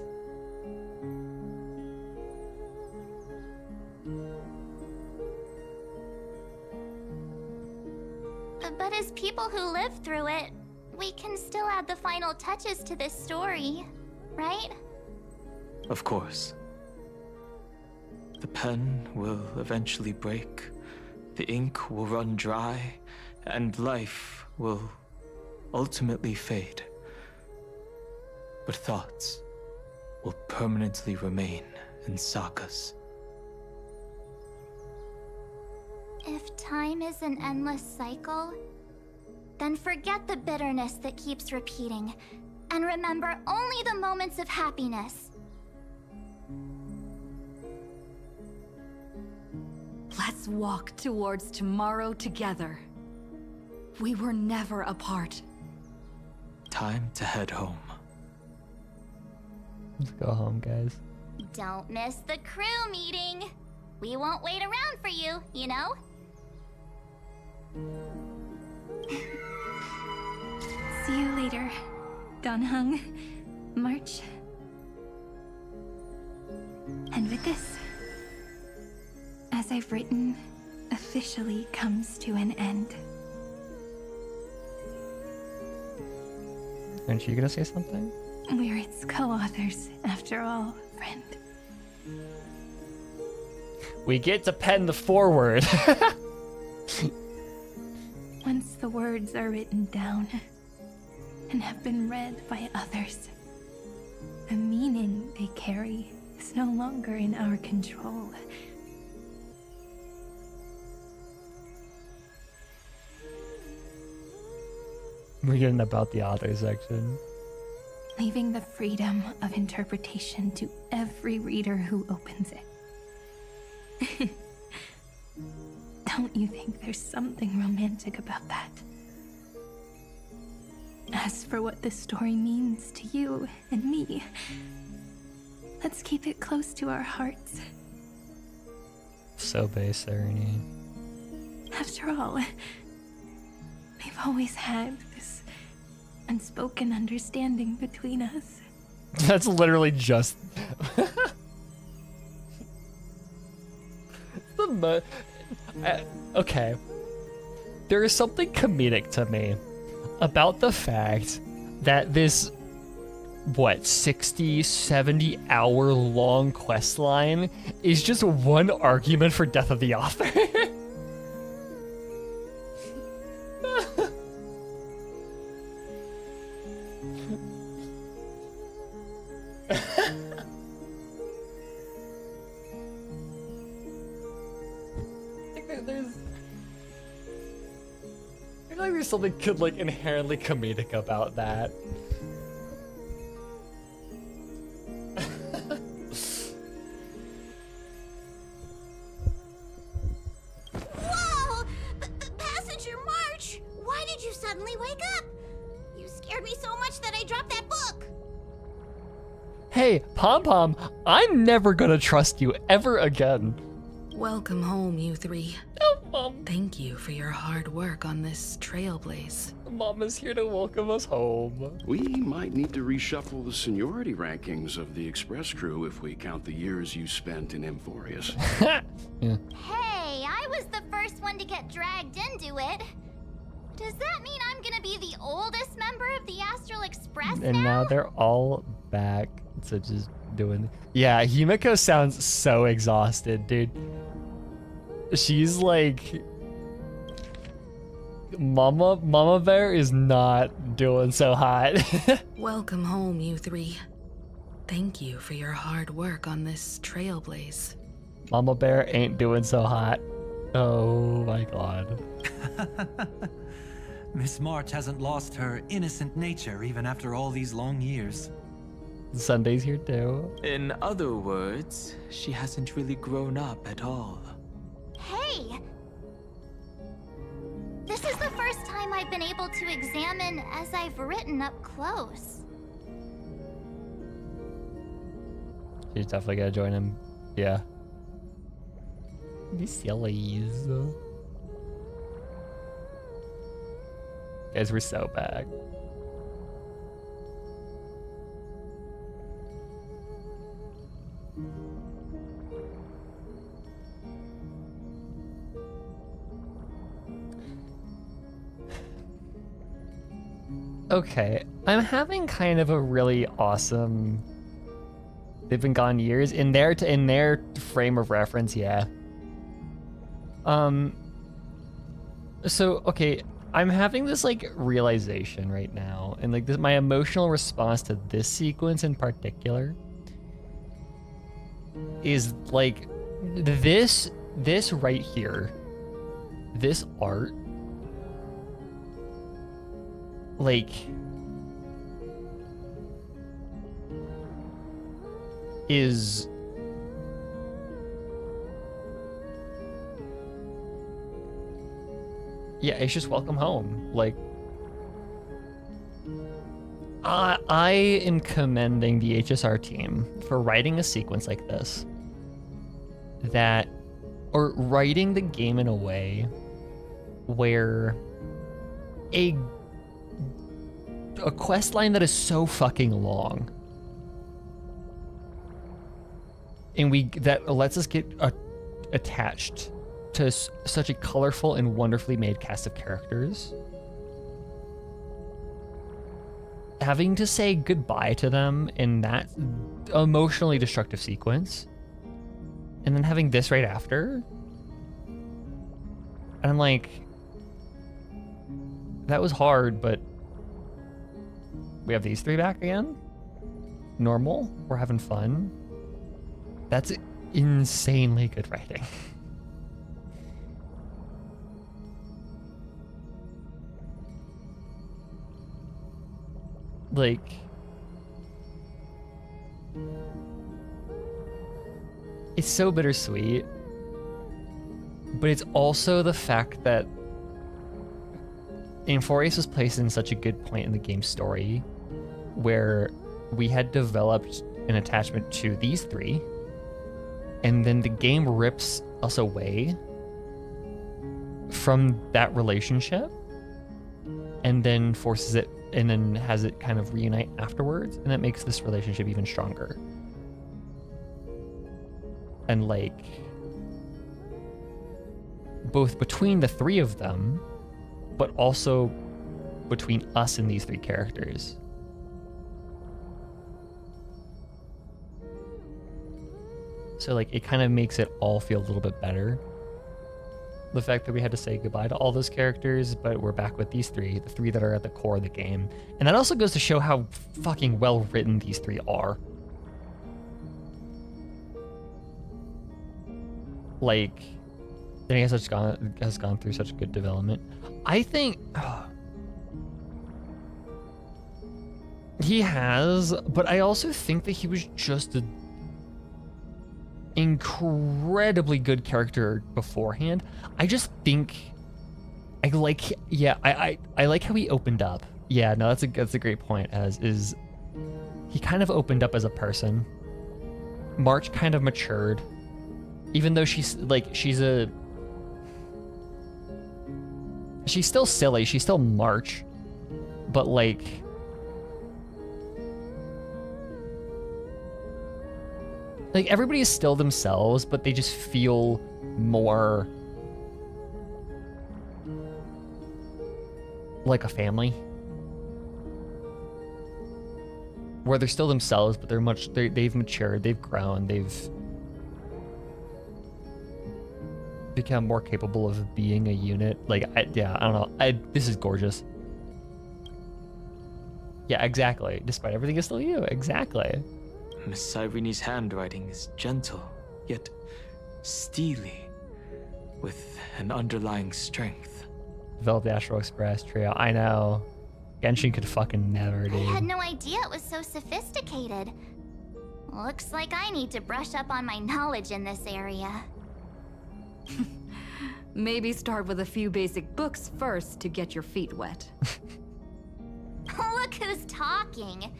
But as people who lived through it, we can still add the final touches to this story, right? Of course. The pen will eventually break, the ink will run dry, and life will ultimately fade. But thoughts will permanently remain in sagas. If time is an endless cycle, then forget the bitterness that keeps repeating, and remember only the moments of happiness. Let's walk towards tomorrow together. We were never apart. Time to head home. Let's go home, guys. Don't miss the crew meeting. We won't wait around for you, you know? See you later, Donhung, March. And with this, as I've written, officially comes to an end. Aren't you gonna say something? We're its co-authors, after all, friend. We get to pen the foreword. Once the words are written down and have been read by others, the meaning they carry is no longer in our control. We're getting about the author section. Leaving the freedom of interpretation to every reader who opens it. Don't you think there's something romantic about that? As for what this story means to you and me, let's keep it close to our hearts. So base, Irony. After all, we've always had this unspoken understanding between us. That's literally just okay. There is something comedic to me about the fact that this 60, 70 hour long quest line is just one argument for death of the author. I feel like there's something inherently comedic about that. Whoa! Passenger March! Why did you suddenly wake up? You scared me so much that I dropped that book. Hey, Pom Pom, I'm never gonna trust you ever again. Welcome home, you three. Oh, Mom. Thank you for your hard work on this trailblaze. Mama's here to welcome us home. We might need to reshuffle the seniority rankings of the Express crew if we count the years you spent in Emphorius. Yeah. Hey, I was the first one to get dragged into it. Does that mean I'm gonna be the oldest member of the Astral Express And now they're all back to just doing. Yeah, Himiko sounds so exhausted, dude. She's like, Mama Bear is not doing so hot. Welcome home, you three. Thank you for your hard work on this trailblaze. Mama Bear ain't doing so hot. Oh my god. Miss March hasn't lost her innocent nature even after all these long years. Sunday's here too. In other words, she hasn't really grown up at all. Hey! This is the first time I've been able to examine as I've written up close. She's definitely gotta join him. Yeah. These sillies. Guys, we're so back. Okay, I'm having kind of a really awesome. They've been gone years in their frame of reference, yeah. So okay, I'm having this realization right now, and my emotional response to this sequence in particular is this right here, this art. Is yeah, it's just welcome home. I am commending the HSR team for writing a sequence like this, or writing the game in a way where a quest line that is so fucking long, and that lets us get attached to such a colorful and wonderfully made cast of characters, having to say goodbye to them in that emotionally destructive sequence, and then having this right after, and I'm like, that was hard, but we have these three back again. Normal. We're having fun. That's insanely good writing. Like, it's so bittersweet, but it's also the fact that Amphorius was placed in such a good point in the game's story where we had developed an attachment to these three, and then the game rips us away from that relationship and then forces it, and then has it kind of reunite afterwards, and that makes this relationship even stronger. And like, both between the three of them, but also between us and these three characters. So like, it kind of makes it all feel a little bit better. The fact that we had to say goodbye to all those characters, but we're back with these three, the three that are at the core of the game. And that also goes to show how fucking well written these three are. Like, then he has gone through such good development. I think he has, but I also think that he was just an incredibly good character beforehand. I just think I like, yeah, I like how he opened up. Yeah, no, that's a great point. Is he kind of opened up as a person. March kind of matured, even though she's still silly, she's still March, but like, everybody is still themselves, but they just feel more like a family. Where they're still themselves, but they've matured, they've grown, they've become more capable of being a unit. Like, I don't know. This is gorgeous. Yeah, exactly. Despite everything, it's still you. Exactly. Miss Irene's handwriting is gentle, yet steely, with an underlying strength. Develop the Astral Express trio. I know. Genshin could fucking never, dude. I had no idea it was so sophisticated. Looks like I need to brush up on my knowledge in this area. Maybe start with a few basic books first to get your feet wet. Look who's talking.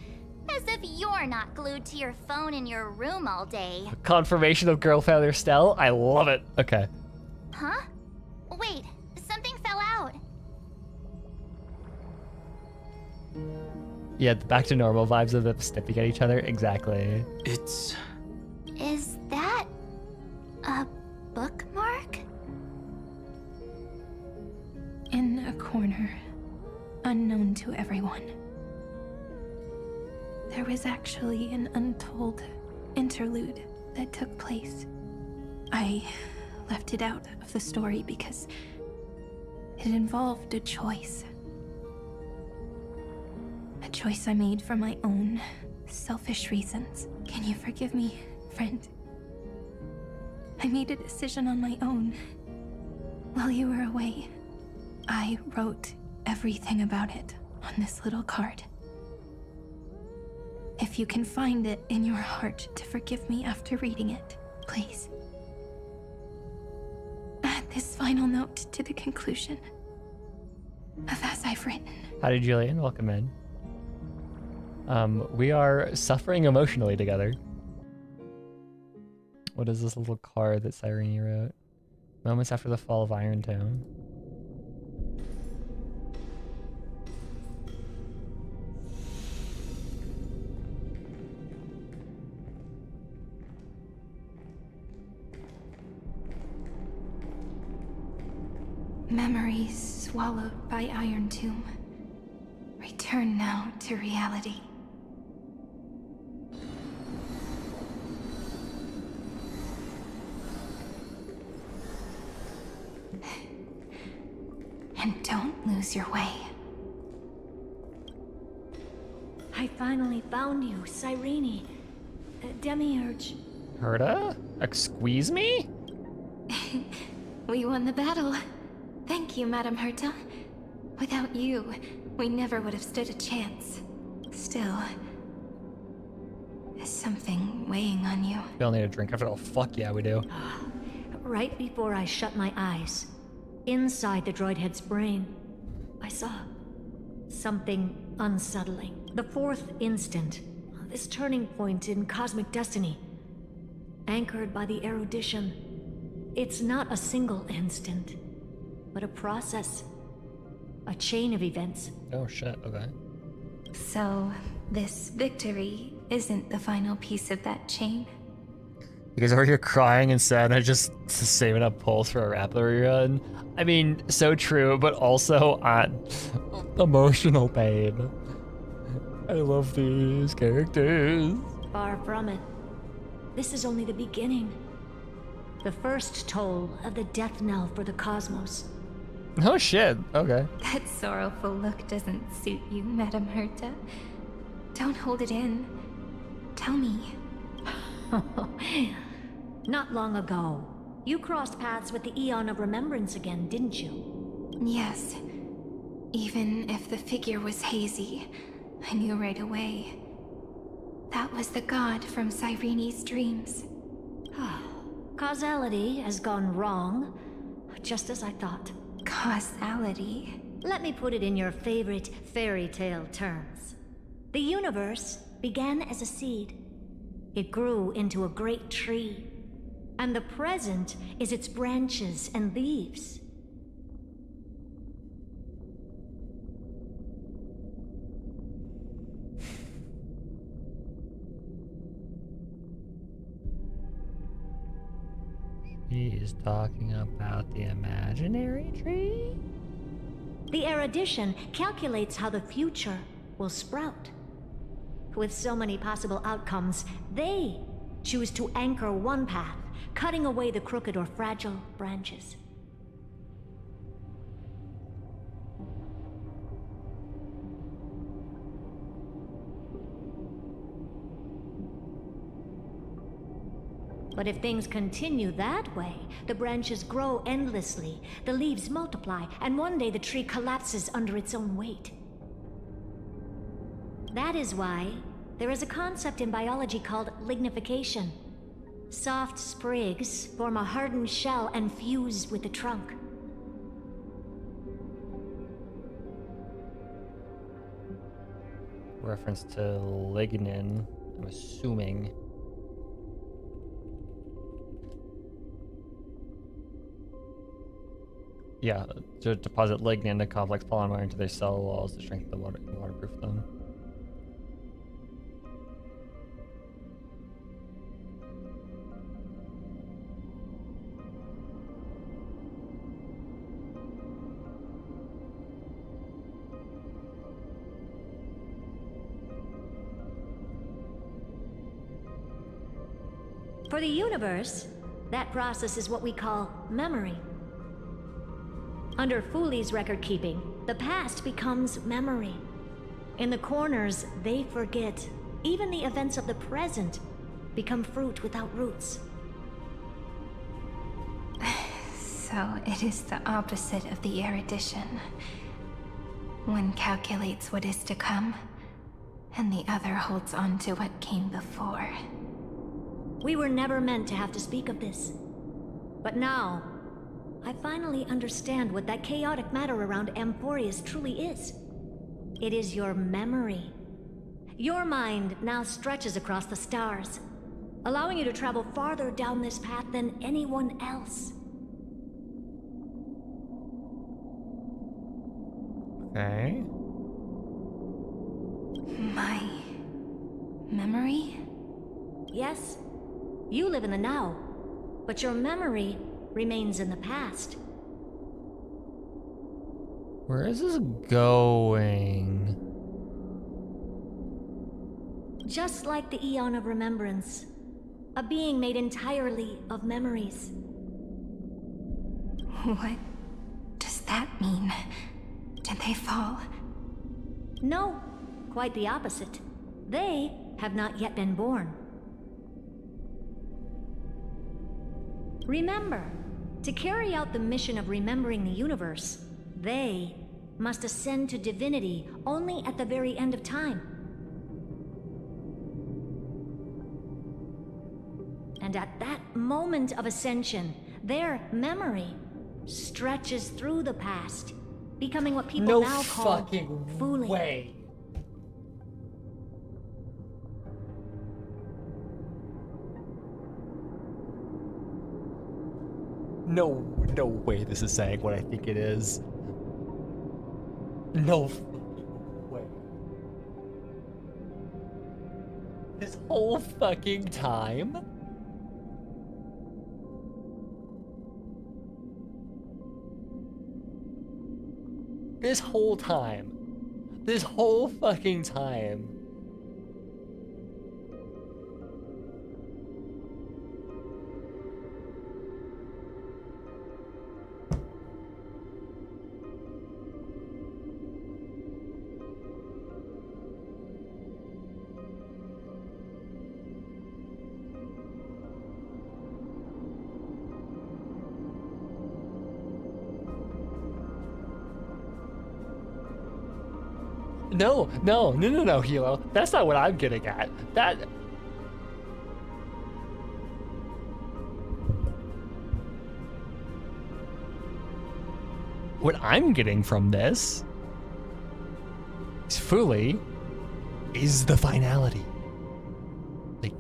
As if you're not glued to your phone in your room all day. Confirmation of girl failure Stell. I love it. Okay. Huh? Wait, something fell out. Yeah, the back to normal vibes of them sniffing at each other. Exactly. It's... Is that a bookmark? In a corner, unknown to everyone. There was actually an untold interlude that took place. I left it out of the story because it involved a choice. A choice I made for my own selfish reasons. Can you forgive me, friend? I made a decision on my own. While you were away, I wrote everything about it on this little card. If you can find it in your heart to forgive me after reading it, please. Add this final note to the conclusion of as I've written. Howdy, Julian. Welcome in. We are suffering emotionally together. What is this little card that Cyrene wrote? Moments after the fall of Irontown. Memories swallowed by Iron Tomb. Return return now to reality. And don't lose your way. I finally found you, Cyrene. Demiurge. Herta? Squeeze me? We won the battle. Thank you, Madame Herta. Without you, we never would have stood a chance. Still, is something weighing on you? We all need a drink after all. Fuck yeah, we do. Right before I shut my eyes, inside the droid head's brain, I saw something unsettling. The fourth instant, this turning point in cosmic destiny, anchored by the erudition. It's not a single instant, but a process, a chain of events. Oh shit, okay. So, this victory isn't the final piece of that chain? You guys over here crying and sad and just saving up pulse for a Rappler run. I mean, so true, but also on emotional pain. I love these characters. Far from it. This is only the beginning. The first toll of the death knell for the cosmos. Oh shit, okay. That sorrowful look doesn't suit you, Madame Herta. Don't hold it in. Tell me. Not long ago, you crossed paths with the Eon of Remembrance again, didn't you? Yes. Even if the figure was hazy, I knew right away. That was the god from Cyrene's dreams. Causality has gone wrong, just as I thought. Causality? Let me put it in your favorite fairy tale terms. The universe began as a seed. It grew into a great tree. And the present is its branches and leaves. He's talking about the imaginary tree? The erudition calculates how the future will sprout. With so many possible outcomes, they choose to anchor one path, cutting away the crooked or fragile branches. But if things continue that way, the branches grow endlessly, the leaves multiply, and one day the tree collapses under its own weight. That is why there is a concept in biology called lignification. Soft sprigs form a hardened shell and fuse with the trunk. Reference to lignin, I'm assuming. Yeah, to deposit lignin to complex polymer into their cell walls to strengthen the waterproof them. For the universe, that process is what we call memory. Under Fooley's record keeping, the past becomes memory. In the corners, they forget. Even the events of the present become fruit without roots. So it is the opposite of the erudition. One calculates what is to come, and the other holds on to what came before. We were never meant to have to speak of this. But now, I finally understand what that chaotic matter around Amphorius truly is. It is your memory. Your mind now stretches across the stars, allowing you to travel farther down this path than anyone else. Okay. My memory? Yes, you live in the now, but your memory remains in the past. Where is this going? Just like the Eon of Remembrance, a being made entirely of memories. What does that mean? Did they fall? No, quite the opposite. They have not yet been born. Remember, to carry out the mission of remembering the universe, they must ascend to divinity only at the very end of time. And at that moment of ascension, their memory stretches through the past, becoming what people now call fucking fooling. way. No way this is saying what I think it is. No way. This whole fucking time? This whole time. This whole fucking time. No, Hilo. That's not what I'm getting at. What I'm getting from this is fully is the finality. Like,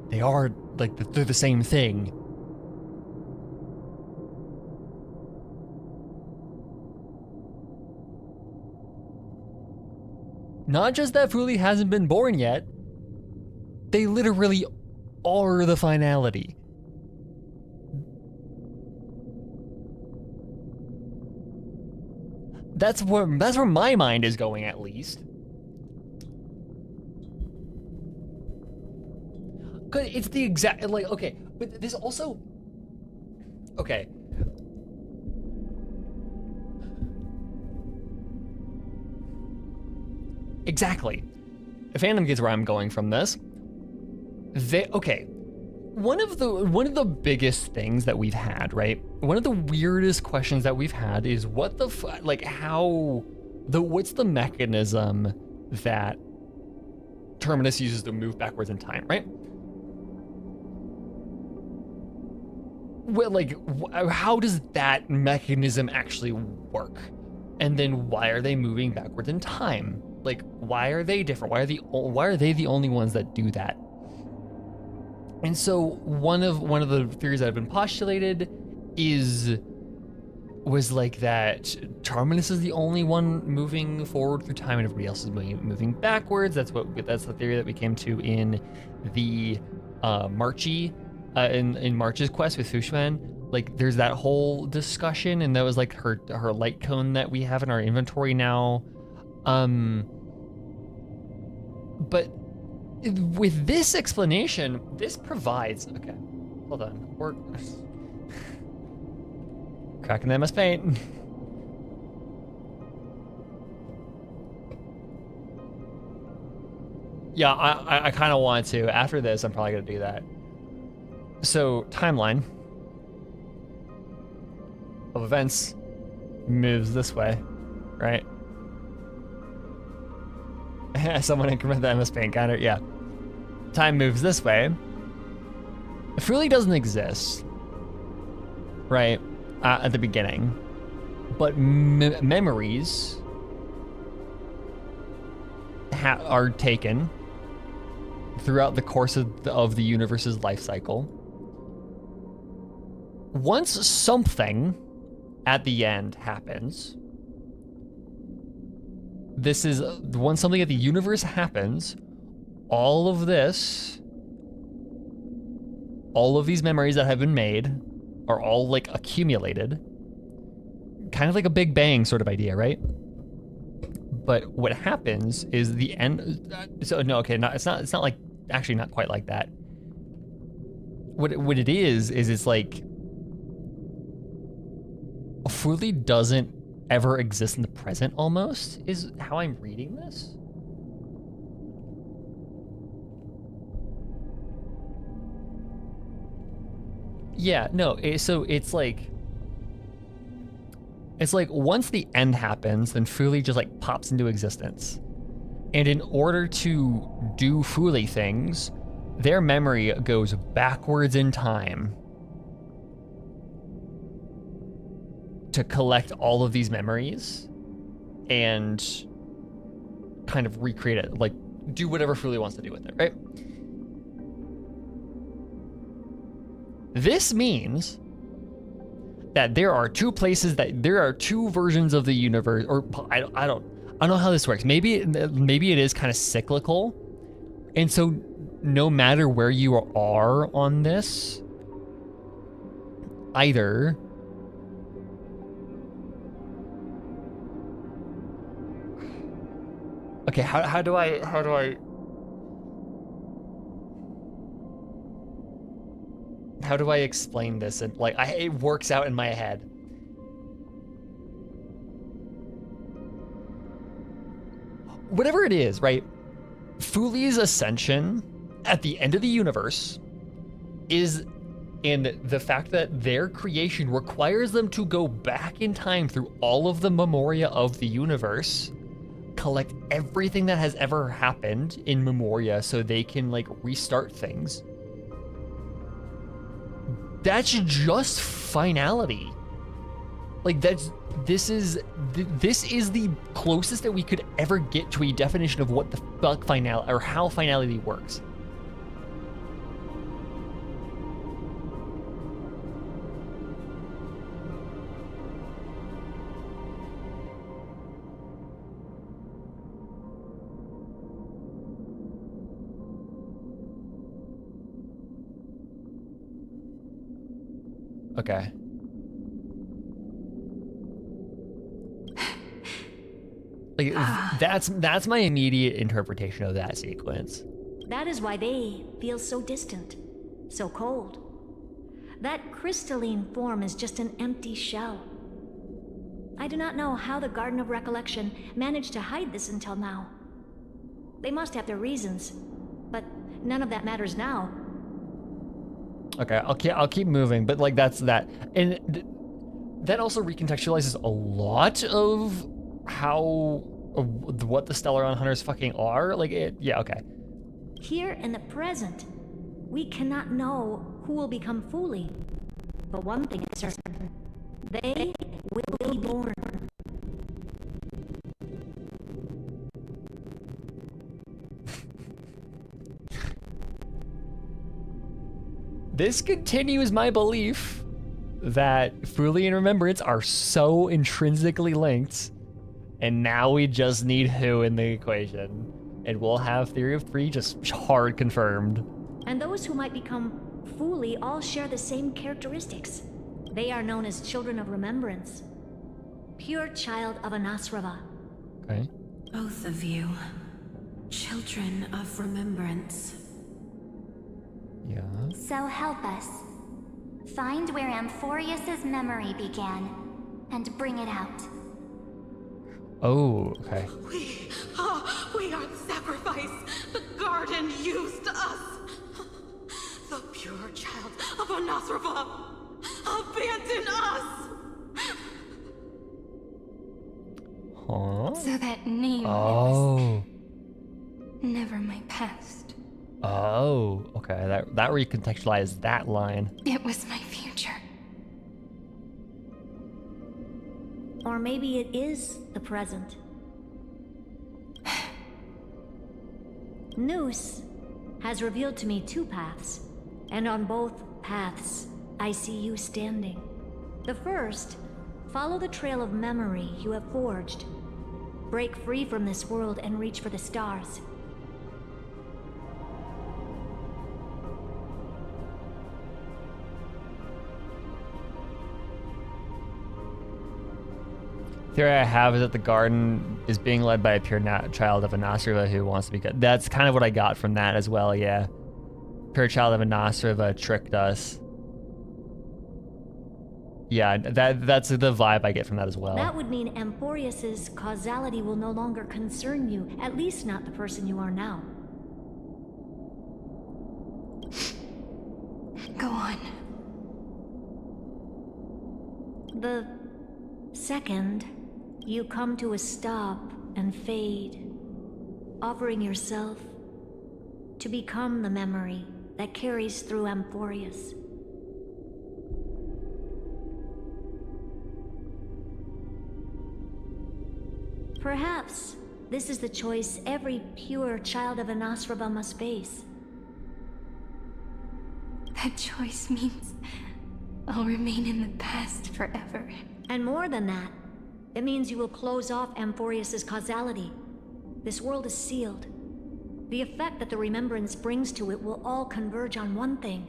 they are, like, they're the same thing. Not just that Fuli hasn't been born yet, they literally are the finality. That's where my mind is going, at least. 'Cause it's the exact, like, okay, but this also, okay. Exactly. Fandom gets where I'm going from this. Okay. One of the biggest things that we've had, right? One of the weirdest questions that we've had is what's the mechanism that Terminus uses to move backwards in time, right? Well, like, how does that mechanism actually work? And then why are they moving backwards in time? Like, why are they different? Why are they the only ones that do that? And so one of the theories that have been postulated was like that Terminus is the only one moving forward through time and everybody else is moving backwards. That's the theory that we came to in the Marchi in March's quest with Fushman. Like, there's that whole discussion, and that was like her light cone that we have in our inventory now. But with this explanation, this provides, okay, hold on, we're cracking the MS Paint. Yeah, I kind of want to. After this, I'm probably gonna do that. So, timeline of events moves this way, right? Someone increment the MS Paint counter, yeah. Time moves this way. It really doesn't exist, right, at the beginning. But memories are taken throughout the course of the universe's life cycle. Once something at the end happens, when something at the universe happens, all of these memories that have been made are all like accumulated, kind of like a Big Bang sort of idea, right? But what happens is the end. So no, okay, it's not like actually not quite like that. What it is it's like Fuli doesn't ever exist in the present. Almost is how I'm reading this. Yeah, no. So it's like once the end happens, then Fuli just like pops into existence. And in order to do Fuli things, their memory goes backwards in time to collect all of these memories and kind of recreate it, like do whatever Fuli wants to do with it, right? This means that there are two versions of the universe, or I don't know how this works. Maybe it is kind of cyclical, and so no matter where you are on this, either okay, how do I explain this? And like, it works out in my head. Whatever it is, right? Fuli's ascension at the end of the universe is in the fact that their creation requires them to go back in time through all of the memoria of the universe, collect everything that has ever happened in memoria so they can like restart things. That's just finality. Like this is the closest that we could ever get to a definition of what the fuck finality, or how finality works. Okay. Like that's my immediate interpretation of that sequence. That is why they feel so distant, so cold. That crystalline form is just an empty shell. I do not know how the Garden of Recollection managed to hide this until now. They must have their reasons, but none of that matters now. Okay, I'll keep moving, but like that's that, and that also recontextualizes a lot of what the Stellaron Hunters fucking are. Like it, yeah, okay. Here in the present, we cannot know who will become Fuli, but one thing is certain: they will be born. This continues my belief that Fuli and Remembrance are so intrinsically linked, and now we just need who in the equation, and we'll have Theory of Three just hard confirmed. And those who might become Fuli all share the same characteristics. They are known as Children of Remembrance. Pure child of Anasrava. Okay. Both of you. Children of Remembrance. Yeah. So help us. Find where Amphorius's memory began, and bring it out. Oh, okay. We are the sacrifice the garden used us. The pure child of Anasrava. Abandon us! Huh? So that name Oh. was never my past. Oh, okay. That recontextualized that line. It was my future. Or maybe it is the present. Noose has revealed to me two paths, and on both paths, I see you standing. The first, follow the trail of memory you have forged. Break free from this world and reach for the stars. Theory I have is that the garden is being led by a pure child of a Nasriva who wants to be good. That's kind of what I got from that as well, yeah. Pure child of a Nasriva tricked us. Yeah, that's the vibe I get from that as well. That would mean Amphorius's causality will no longer concern you, at least not the person you are now. Go on. The second you come to a stop and fade, offering yourself to become the memory that carries through Amphorius. Perhaps this is the choice every pure child of Anasraba must face. That choice means I'll remain in the past forever. And more than that, it means you will close off Amphorius's causality. This world is sealed. The effect that the remembrance brings to it will all converge on one thing.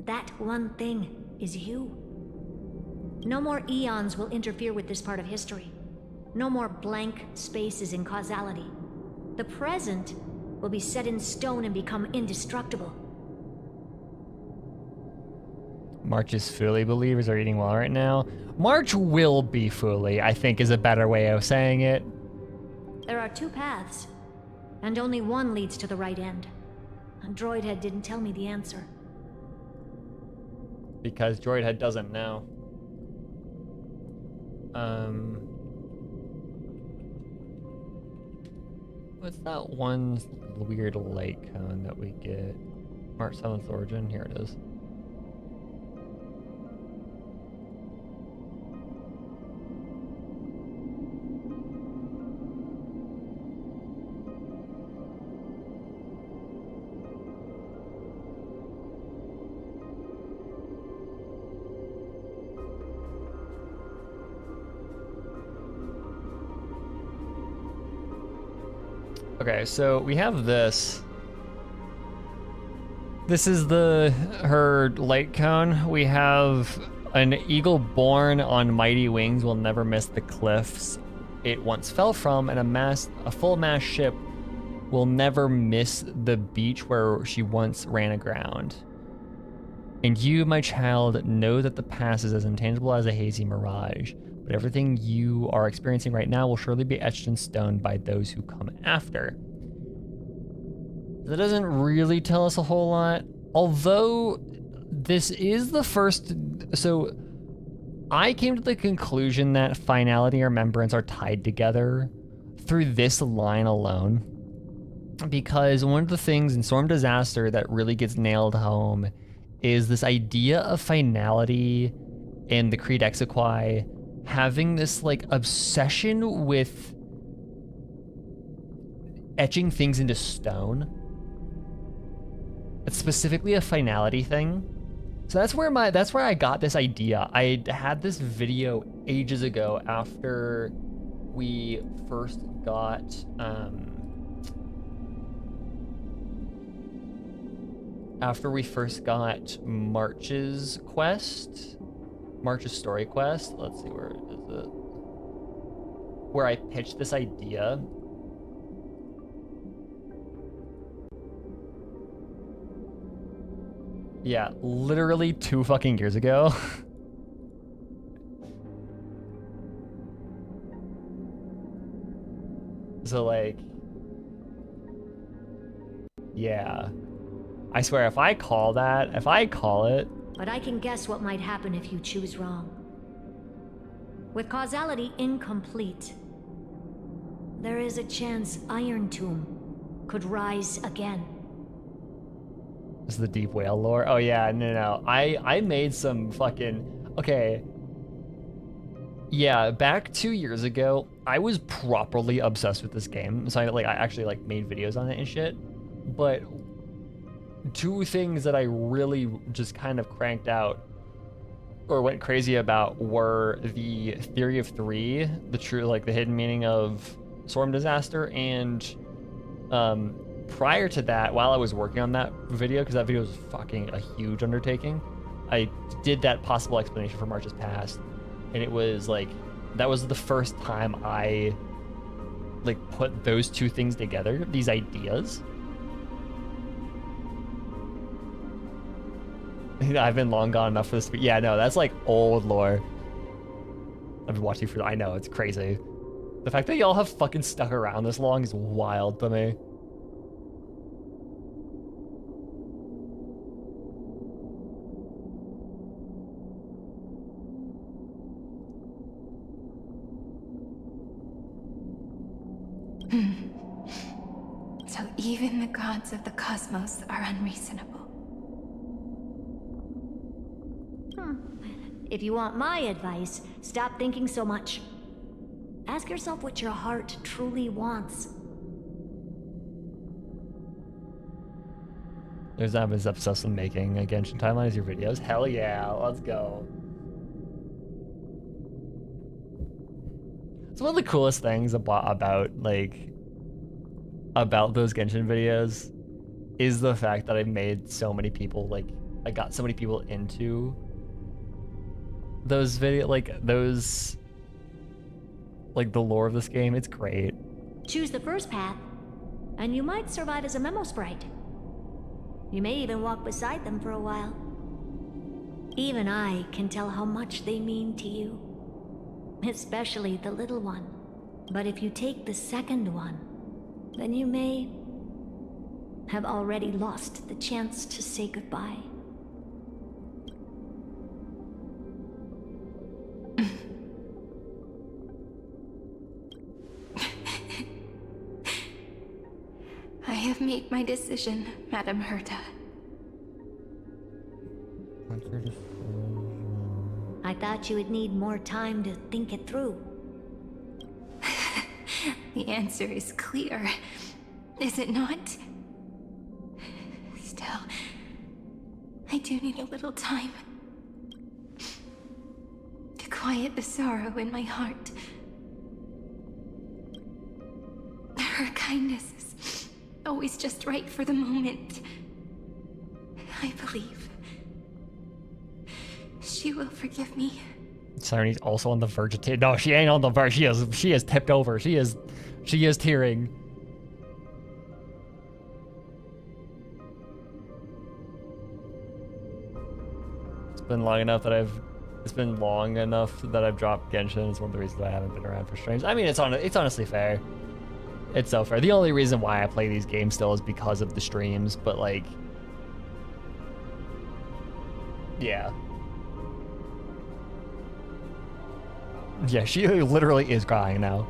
That one thing is you. No more eons will interfere with this part of history. No more blank spaces in causality. The present will be set in stone and become indestructible. March's fully believers are eating well right now. March will be fully, I think is a better way of saying it. There are two paths, and only one leads to the right end. Droidhead didn't tell me the answer. Because Droidhead doesn't know. What's that one weird light cone that we get? March 7th origin, here it is. Okay, so we have this. This is her light cone. We have an eagle born on mighty wings will never miss the cliffs it once fell from, and a full mast ship will never miss the beach where she once ran aground. And you, my child, know that the past is as intangible as a hazy mirage. But everything you are experiencing right now will surely be etched in stone by those who come after. That doesn't really tell us a whole lot. Although, this is the first... So, I came to the conclusion that finality and remembrance are tied together through this line alone. Because one of the things in Storm Disaster that really gets nailed home is this idea of finality in the Creed Exequi having this like obsession with etching things into stone. It's specifically a finality thing. So that's where I got this idea. I had this video ages ago after we first got March's quest. March's story quest. Let's see, where is it? Where I pitched this idea. Yeah, literally 2 fucking years ago. So like, yeah. I swear, if I call it... But I can guess what might happen if you choose wrong. With causality incomplete, there is a chance Iron Tomb could rise again. This is the deep whale lore? Oh yeah, no. I made some fucking... Okay. Yeah, back 2 years ago, I was properly obsessed with this game. So I actually made videos on it and shit. But 2 things that I really just kind of cranked out or went crazy about were the theory of 3, the hidden meaning of Storm Disaster, and prior to that, while I was working on that video, because that video was fucking a huge undertaking, I did that possible explanation for March's past, and it was like that was the first time I like put those two things together, these ideas. I've been long gone enough for this, but yeah, no, that's like old lore. I've been watching for, I know, it's crazy. The fact that y'all have fucking stuck around this long is wild to me. So even the gods of the cosmos are unreasonable. If you want my advice, stop thinking so much. Ask yourself what your heart truly wants. There's Emma's obsessed with making a Genshin timeline as your videos. Hell yeah, let's go. It's one of the coolest things about those Genshin videos is the fact that I've made so many people, like, I got so many people into those the lore of this game. It's great. Choose the first path, and you might survive as a memo sprite. You may even walk beside them for a while. Even I can tell how much they mean to you. Especially the little one. But if you take the second one, then you may have already lost the chance to say goodbye. I have made my decision, Madam Herta. I thought you would need more time to think it through. The answer is clear, is it not? Still, I do need a little time to quiet the sorrow in my heart. Her kindness is always just right for the moment. I believe she will forgive me. Sirene's also on the verge of tearing. No, she ain't on the verge. She is tipped over. She is tearing. It's been long enough that I've dropped Genshin. It's one of the reasons why I haven't been around for streams. I mean, it's honestly fair. It's so fair. The only reason why I play these games still is because of the streams, but like, yeah. Yeah, she literally is crying now.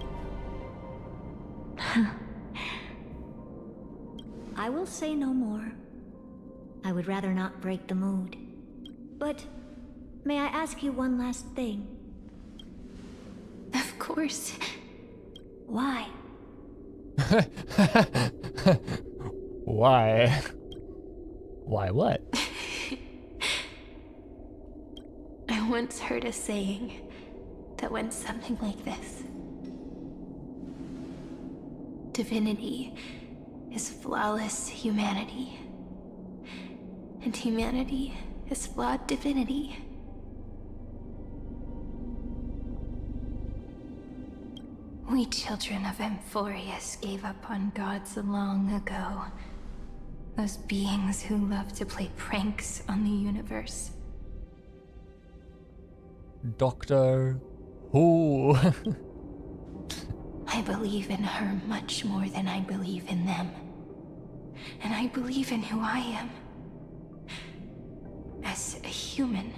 I will say no more. I would rather not break the mood. But may I ask you one last thing? Of course. Why? Why? Why what? I once heard a saying that went something like this. Divinity is flawless humanity, and humanity is flawed divinity. We children of Amphorius gave up on gods long ago. Those beings who love to play pranks on the universe. Doctor Who? I believe in her much more than I believe in them. And I believe in who I am. As a human.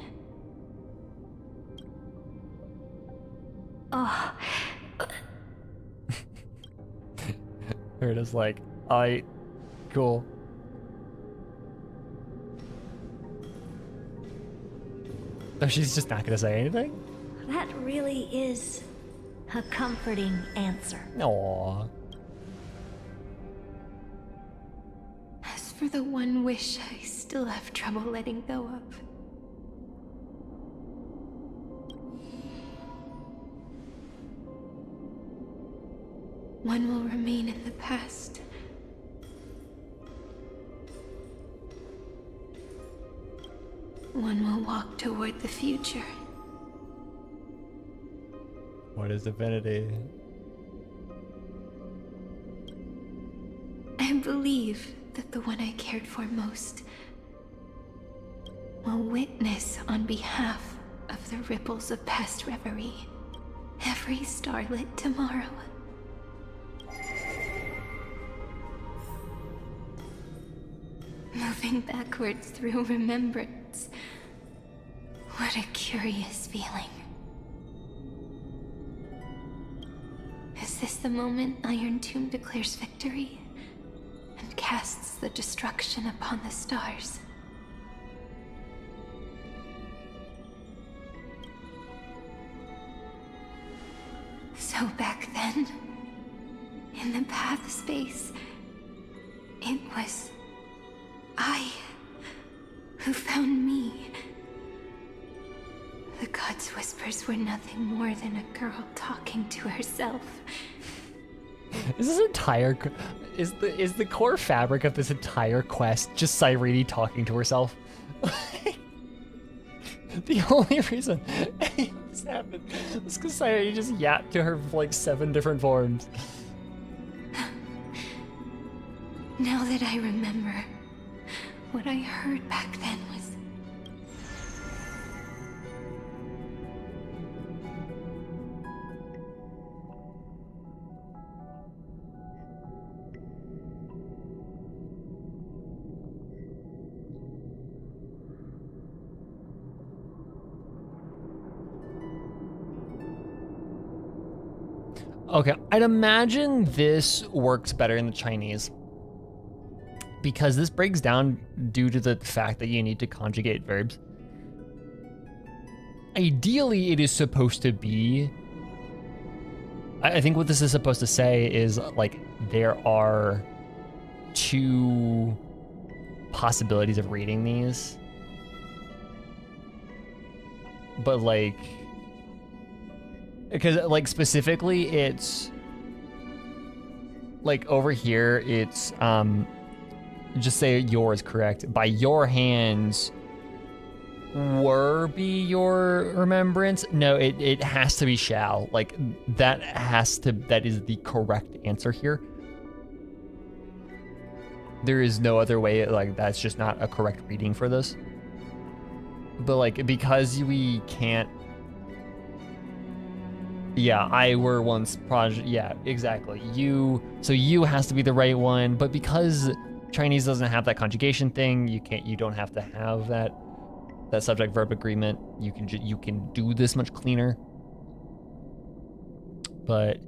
Oh. Here it is, like, cool. No, she's just not gonna say anything? That really is a comforting answer. Aww. As for the one wish I still have trouble letting go of. One will remain in the past. One will walk toward the future. What is divinity? I believe that the one I cared for most will witness on behalf of the ripples of past reverie every starlit tomorrow. Moving backwards through remembrance. What a curious feeling. Is this the moment Iron Tomb declares victory and casts the destruction upon the stars? So back then, in the path space, it was I who found me. The gods' whispers were nothing more than a girl talking to herself. Is this entire is the core fabric of this entire quest just Cyrene talking to herself? The only reason this happened is because Cyrene just yapped to her like 7 different forms. Now that I remember, what I heard back then was... Okay, I'd imagine this works better in the Chinese because this breaks down due to the fact that you need to conjugate verbs. Ideally, it is supposed to be, I think what this is supposed to say is like there are 2 possibilities of reading these, but like, because like specifically it's like over here it's just say yours correct. By your hands were be your remembrance. No, it has to be shall. Like that is the correct answer here. There is no other way, like that's just not a correct reading for this. But like because we can't. Yeah, I were once project. Yeah, exactly. You has to be the right one, but because Chinese doesn't have that conjugation thing, you don't have to have that subject verb agreement. You can do this much cleaner. But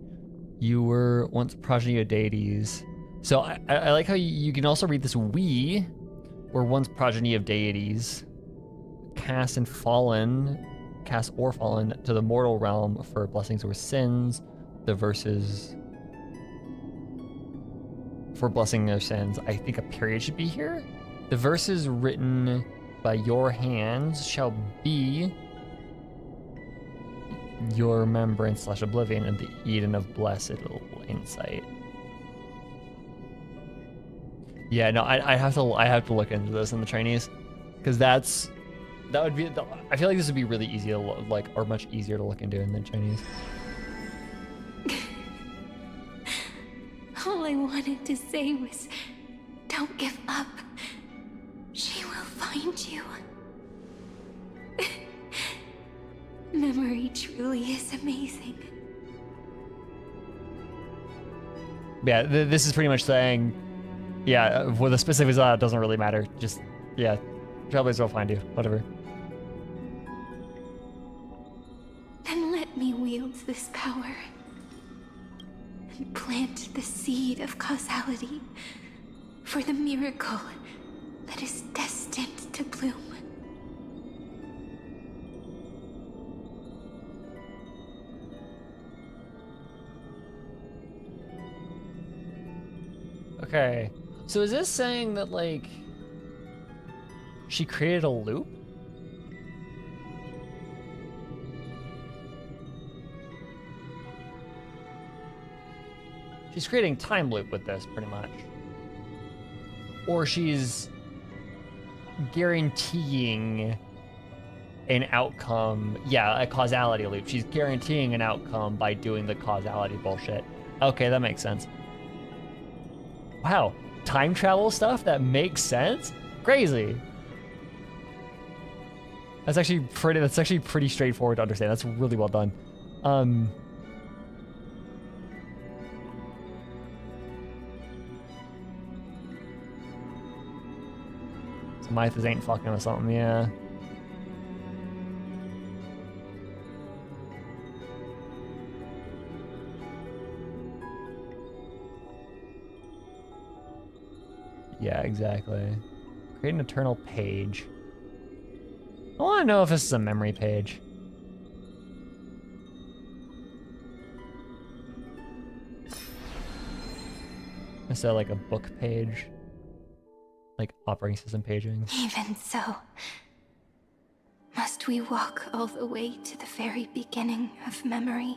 you were once progeny of deities. So I like how you can also read this: we were once progeny of deities, cast or fallen to the mortal realm for blessings or sins. The verses for blessing or sins, I think a period should be here. The verses written by your hands shall be your remembrance / oblivion and the Eden of blessed insight. Yeah, no, I have to look into this in the Chinese, because that would be. I feel like this would be really easy to like, or much easier to look into in the Chinese. All I wanted to say was, don't give up. She will find you. Memory truly is amazing. Yeah, this is pretty much saying, yeah, with the specifics of that, it doesn't really matter. Just, yeah, Trailblazers will find you, whatever. Then let me wield this power and plant the seed of causality for the miracle that is destined to bloom. Okay, so is this saying that, like, she created a loop? She's creating time loop with this, pretty much. Or she's guaranteeing an outcome. Yeah, a causality loop. She's guaranteeing an outcome by doing the causality bullshit. Okay, that makes sense. Wow, time travel stuff that makes sense? Crazy. That's actually pretty straightforward to understand. That's really well done. So Mythos ain't fucking with something, yeah. Yeah, exactly. Create an eternal page. I want to know if this is a memory page. Instead of like a book page. Like operating system paging. Even so, must we walk all the way to the very beginning of memory?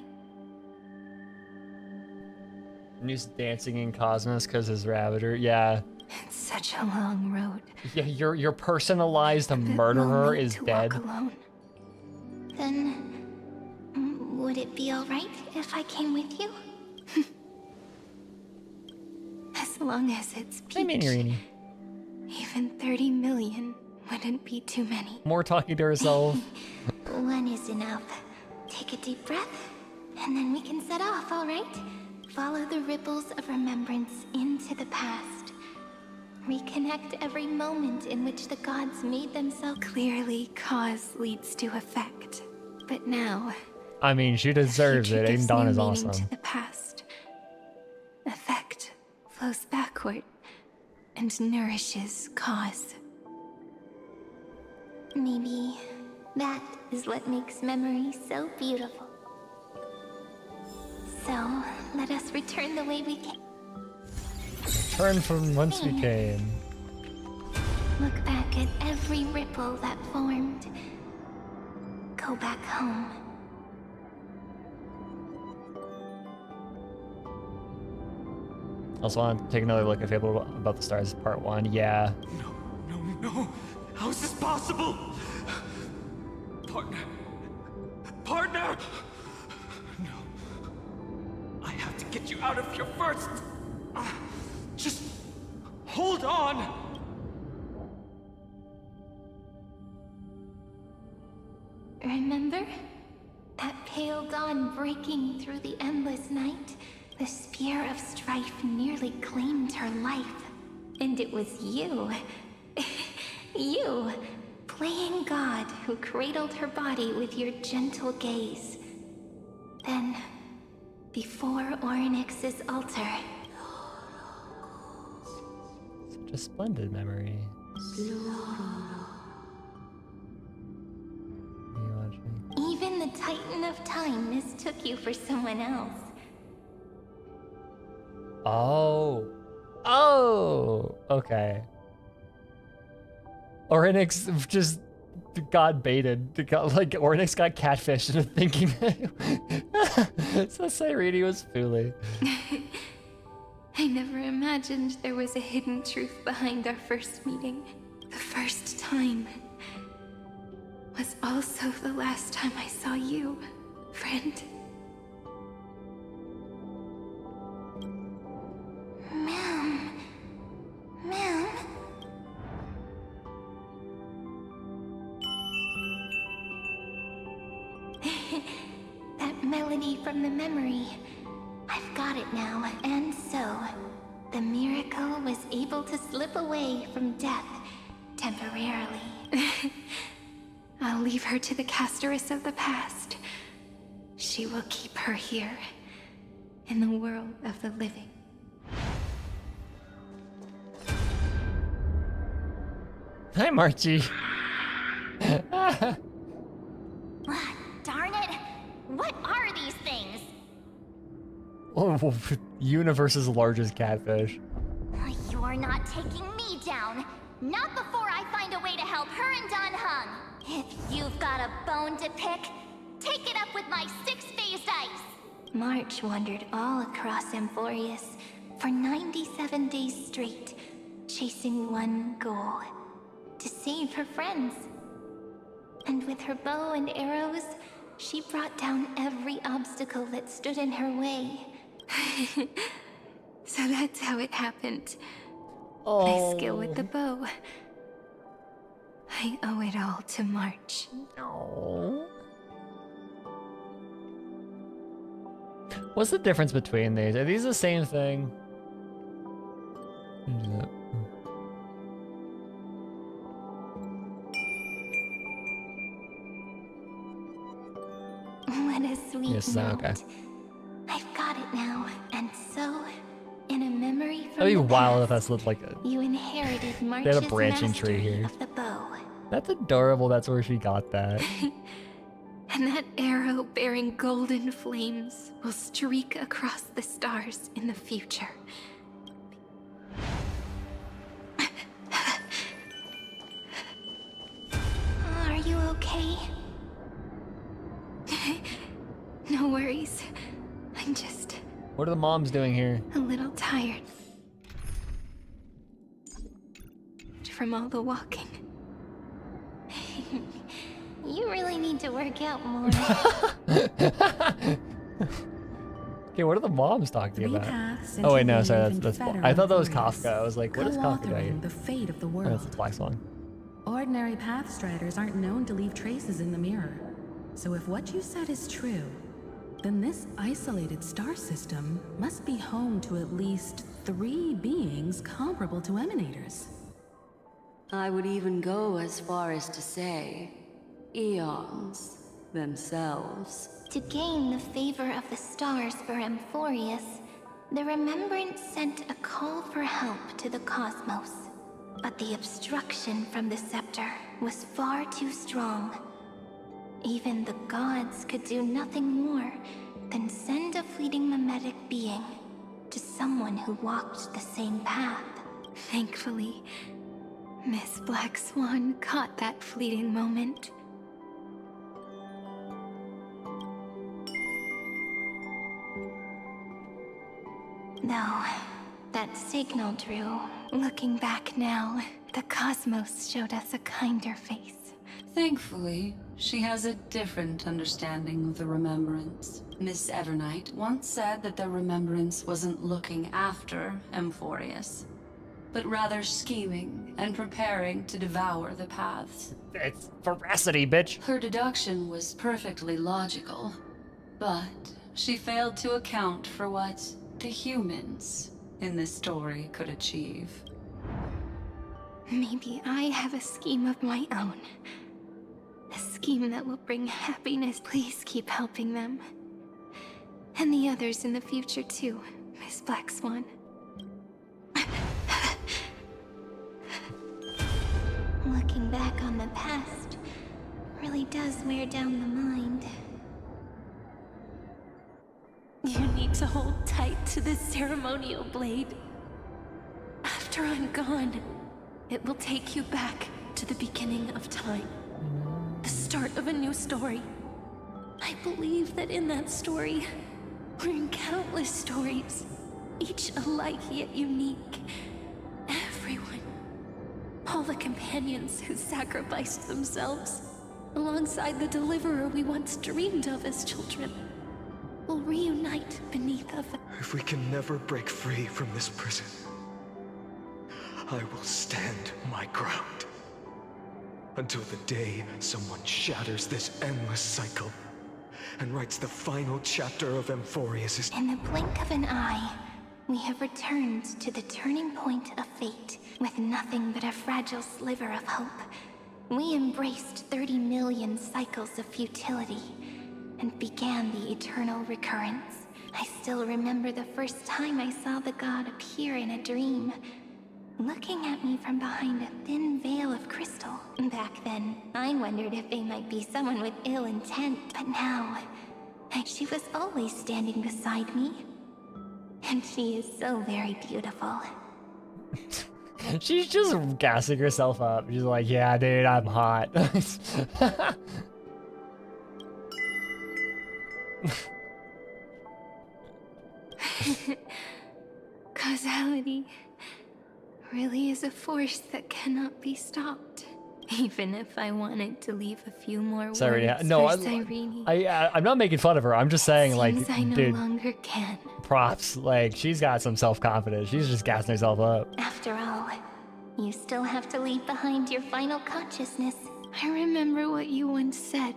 New's dancing in Cosmos because his Ravager. Yeah. It's such a long road. Yeah, your personalized murderer is dead. Walk alone. Then, would it be alright if I came with you? As long as it's Peach. Hey, Minirini. Even 30 million wouldn't be too many. More talking to herself. One is enough. Take a deep breath, and then we can set off, alright? Follow the ripples of remembrance into the past. Reconnect every moment in which the gods made themselves. Clearly, cause leads to effect. But now, I mean, she deserves it. Aiden Dawn is awesome. to the past. Effect flows backward and nourishes cause. Maybe that is what makes memory so beautiful. So, let us return the way we came. Turn from whence we came. Look back at every ripple that formed. Go back home. Also want to take another look at Fable About the Stars Part 1. Yeah. No. How is this possible? Partner! No. I have to get you out of here first. Just hold on. Remember? That pale dawn breaking through the endless night? The spear of strife nearly claimed her life. And it was you. You, playing God, who cradled her body with your gentle gaze. Then, before Orynyx's altar... Such a splendid memory. Even the Titan of Time mistook you for someone else. Oh, okay. Orynyx just got baited. Orynyx got catfished into thinking so Cyrene was Fuli. I never imagined there was a hidden truth behind our first meeting. The first time was also the last time I saw you, friend. Ma'am. That melody from the memory. I've got it now, and so, the miracle was able to slip away from death temporarily. I'll leave her to the Casteress of the past. She will keep her here, in the world of the living. Hi, Marchie. Darn it! What are these things? Oh, universe's largest catfish. You're not taking me down. Not before I find a way to help her and Don Hung. If you've got a bone to pick, take it up with my six-phased ice. March wandered all across Amphorius for 97 days straight, chasing one goal: to save her friends. And with her bow and arrows, she brought down every obstacle that stood in her way. So that's how it happened. My skill with the bow. I owe it all to March. No. What's the difference between these? Are these the same thing? What a sweet Yes, note. okay. I've got it now. And so, in a memory from That'd be the wild if past, that's looked like a. you inherited They March's had a branching tree mastery here. of the bow. That's adorable. That's where she got that. And that arrow bearing golden flames will streak across the stars in the future. Are you okay? No worries. I'm just What are the moms doing here? a little tired. From all the walking. You really need to work out more. Okay, what are the moms talking about? paths Oh wait, no, interweave sorry, and that's fetter I thought that was Arthurius, Kafka. I was like, what is Kafka doing? co-authoring the fate of the Oh, that's world. the Black Swan. Ordinary pathstriders aren't known to leave traces in the mirror. So if what you said is true, then this isolated star system must be home to at least 3 beings comparable to emanators. I would even go as far as to say, eons themselves. To gain the favor of the stars for Amphorius, the Remembrance sent a call for help to the cosmos. But the obstruction from the scepter was far too strong. Even the gods could do nothing more than send a fleeting mimetic being to someone who walked the same path. Thankfully, Miss Black Swan caught that fleeting moment. Though, that signal drew. Looking back now, the cosmos showed us a kinder face. Thankfully, she has a different understanding of the Remembrance. Miss Evernight once said that the Remembrance wasn't looking after Amphorius, but rather scheming and preparing to devour the paths. It's veracity, bitch. Her deduction was perfectly logical, but she failed to account for what the humans in this story could achieve. Maybe I have a scheme of my own. A scheme that will bring happiness. Please keep helping them. And the others in the future too, Miss Black Swan. Looking back on the past really does wear down the mind. You need to hold tight to this ceremonial blade. After I'm gone, it will take you back to the beginning of time. The start of a new story. I believe that in that story, we're in countless stories, each alike yet unique. Everyone, all the companions who sacrificed themselves, alongside the deliverer we once dreamed of as children, will reunite beneath a... If we can never break free from this prison, I will stand my ground. Until the day someone shatters this endless cycle and writes the final chapter of Amphorius'... In the blink of an eye, we have returned to the turning point of fate, with nothing but a fragile sliver of hope. We embraced 30 million cycles of futility, and began the eternal recurrence. I still remember the first time I saw the god appear in a dream, looking at me from behind a thin veil of crystal. Back then, I wondered if they might be someone with ill intent, but now, she was always standing beside me. And she is so very beautiful. She's just gassing herself up. She's like, yeah, dude, I'm hot. Causality really is a force that cannot be stopped. Even if I wanted to leave a few more words No, for Cyrene, I'm not making fun of her. I'm just saying, like, seems I no dude, longer can. props. Like, she's got some self-confidence. She's just gassing herself up. After all, you still have to leave behind your final consciousness. I remember what you once said.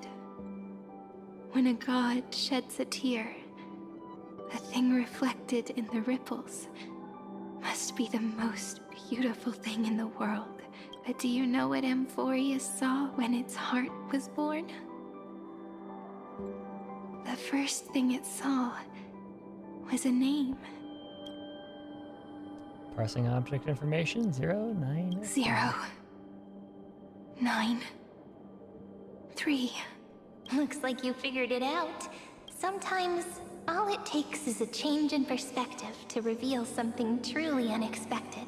When a god sheds a tear, the thing reflected in the ripples must be the most beautiful thing in the world. But do you know what Amphorius saw when its heart was born? The first thing it saw was a name. Parsing object information, 0, 9... 0, 9, 3. Looks like you figured it out. Sometimes, all it takes is a change in perspective to reveal something truly unexpected.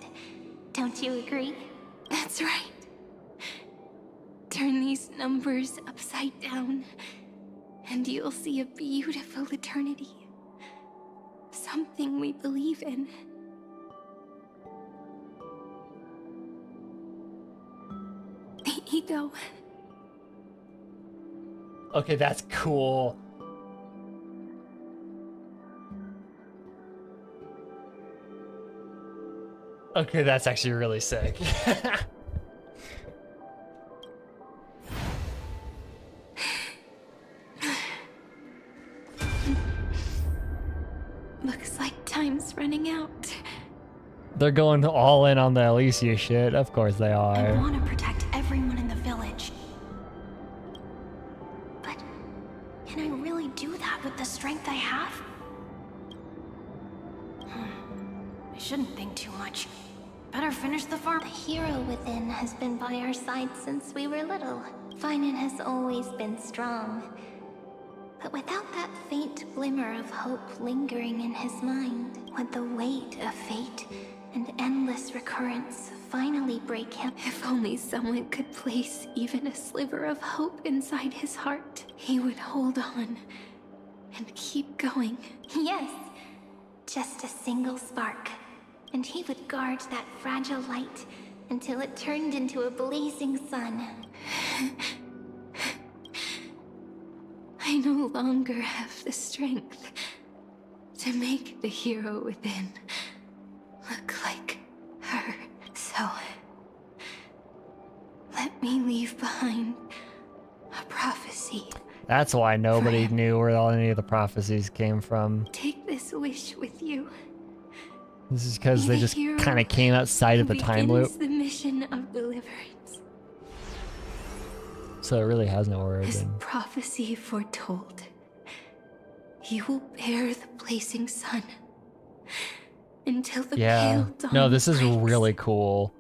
Don't you agree? That's right. Turn these numbers upside down, and you'll see a beautiful eternity. Something we believe in. The ego. Okay, that's cool. Okay, that's actually really sick. Looks like time's running out. They're going all in on the Alicia shit. Of course they I are. want to protect everyone in the village. But can I really do that with the strength I have? I shouldn't think too much. Better finish the farm. The hero within has been by our side since we were little. Finan has always been strong. But without that faint glimmer of hope lingering in his mind, would the weight of fate and endless recurrence finally break him? If only someone could place even a sliver of hope inside his heart, he would hold on and keep going. Yes, just a single spark. And he would guard that fragile light until it turned into a blazing sun. I no longer have the strength to make the hero within look like her. So, let me leave behind a prophecy. That's why nobody knew where any of the prophecies came from. Take this wish with you. This is because they just kind of came outside of the time loop. The mission of deliverance. So it really has no This origin. prophecy foretold. He will bear the blazing sun until the Yeah. pale dawn No, this is breaks. really cool.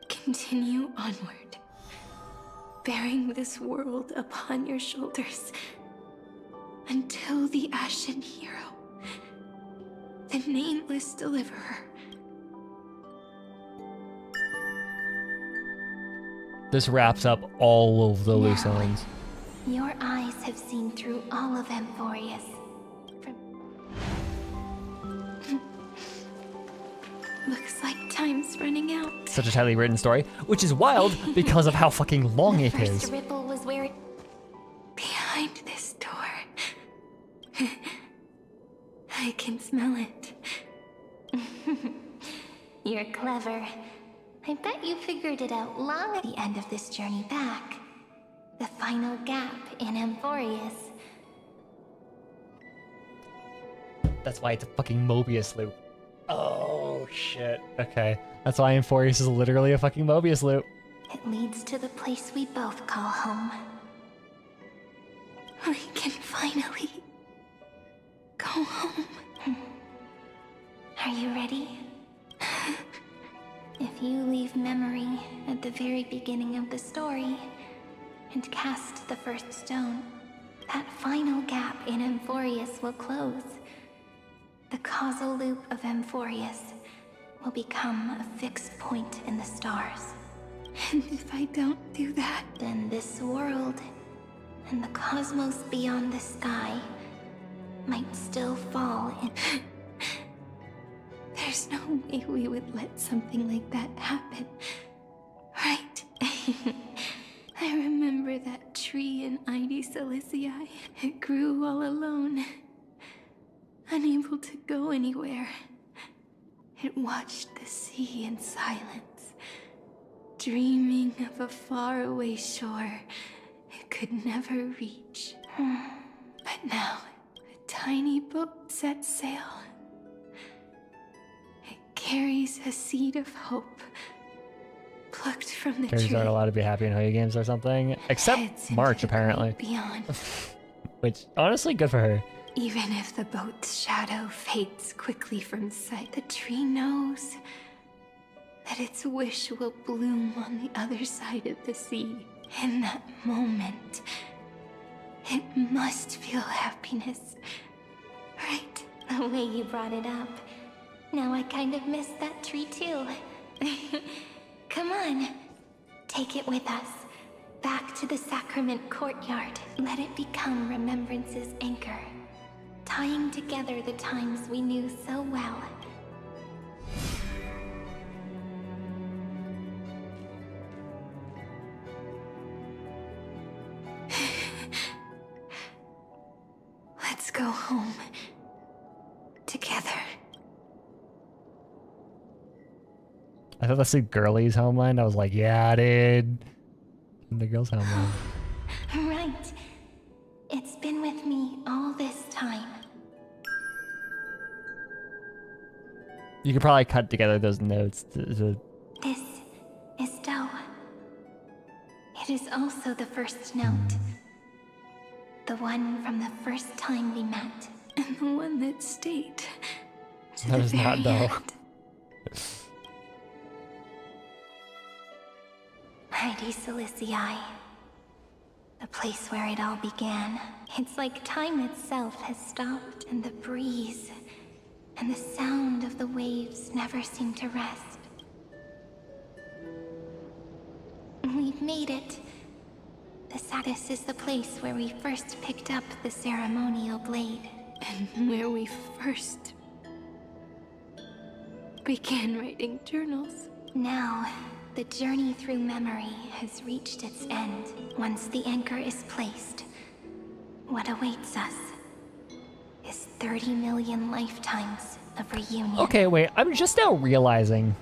Continue onward, bearing this world upon your shoulders until the Ashen Hero, the nameless deliverer. This wraps up all of the loose ends. Your eyes have seen through all of Amphorius. Looks like time's running out. Such a tightly written story, which is wild because of how fucking long it First is. ripple was where it... Behind this door. I can smell it. You're clever. I bet you figured it out long at the end of this journey back. The final gap in Amphorius. That's why it's a fucking Mobius loop. Oh, shit. Okay. That's why Amphorius is literally a fucking Mobius loop. It leads to the place we both call home. We can finally go home. Are you ready? If you leave memory at the very beginning of the story and cast the first stone, that final gap in Amphorius will close. The causal loop of Amphorius will become a fixed point in the stars. And if I don't do that, then this world and the cosmos beyond the sky might still fall in... There's no way we would let something like that happen, right? I remember that tree in Ide Silicii. It grew all alone, unable to go anywhere. It watched the sea in silence, dreaming of a faraway shore it could never reach. But now, a tiny boat sets sail. It carries a seed of hope, plucked from the Characters tree. aren't allowed to be happy in Hoyo games or something, except March apparently. Beyond. Which honestly, good for her. Even if the boat's shadow fades quickly from sight, the tree knows that its wish will bloom on the other side of the sea. In that moment, it must feel happiness. Right, the way you brought it up. Now I kind of miss that tree too. Come on, take it with us. Back to the sacrament courtyard. Let it become Remembrance's anchor, tying together the times we knew so well. Let's go home. Together. I thought that's the girlies' homeland. I was like, yeah, dude. And the girls' homeland. Right. It's been with me all this time. You could probably cut together those notes. This is Doe. It is also the first note. The one from the first time we met. And the one that stayed to That the is not very Doe. end. Ide Silicii. The place where it all began. It's like time itself has stopped, and the breeze and the sound of the waves never seem to rest. We've made it. This is the place where we first picked up the ceremonial blade. And where we first began writing journals. Now, the journey through memory has reached its end. Once the anchor is placed, what awaits us is 30 million lifetimes of reunion. Okay, wait. I'm just now realizing.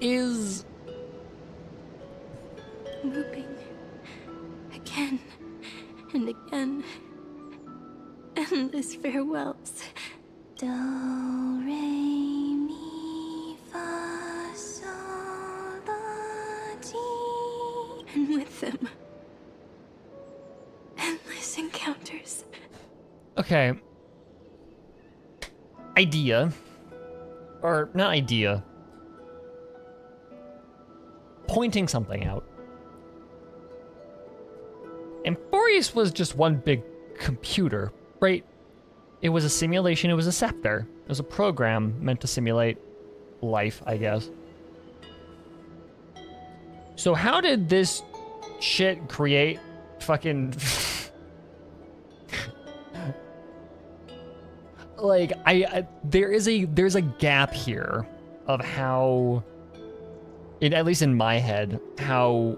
Is Looping. Again and again. Endless farewells. Do, re, mi, fa, sol, la, ti. And with them, endless encounters. okay. Idea. Or not idea. Pointing something out. Amphorius was just one big computer, right? It was a simulation, it was a scepter. It was a program meant to simulate life, I guess. So how did this shit create fucking... like, there's a gap here of how... at least in my head, how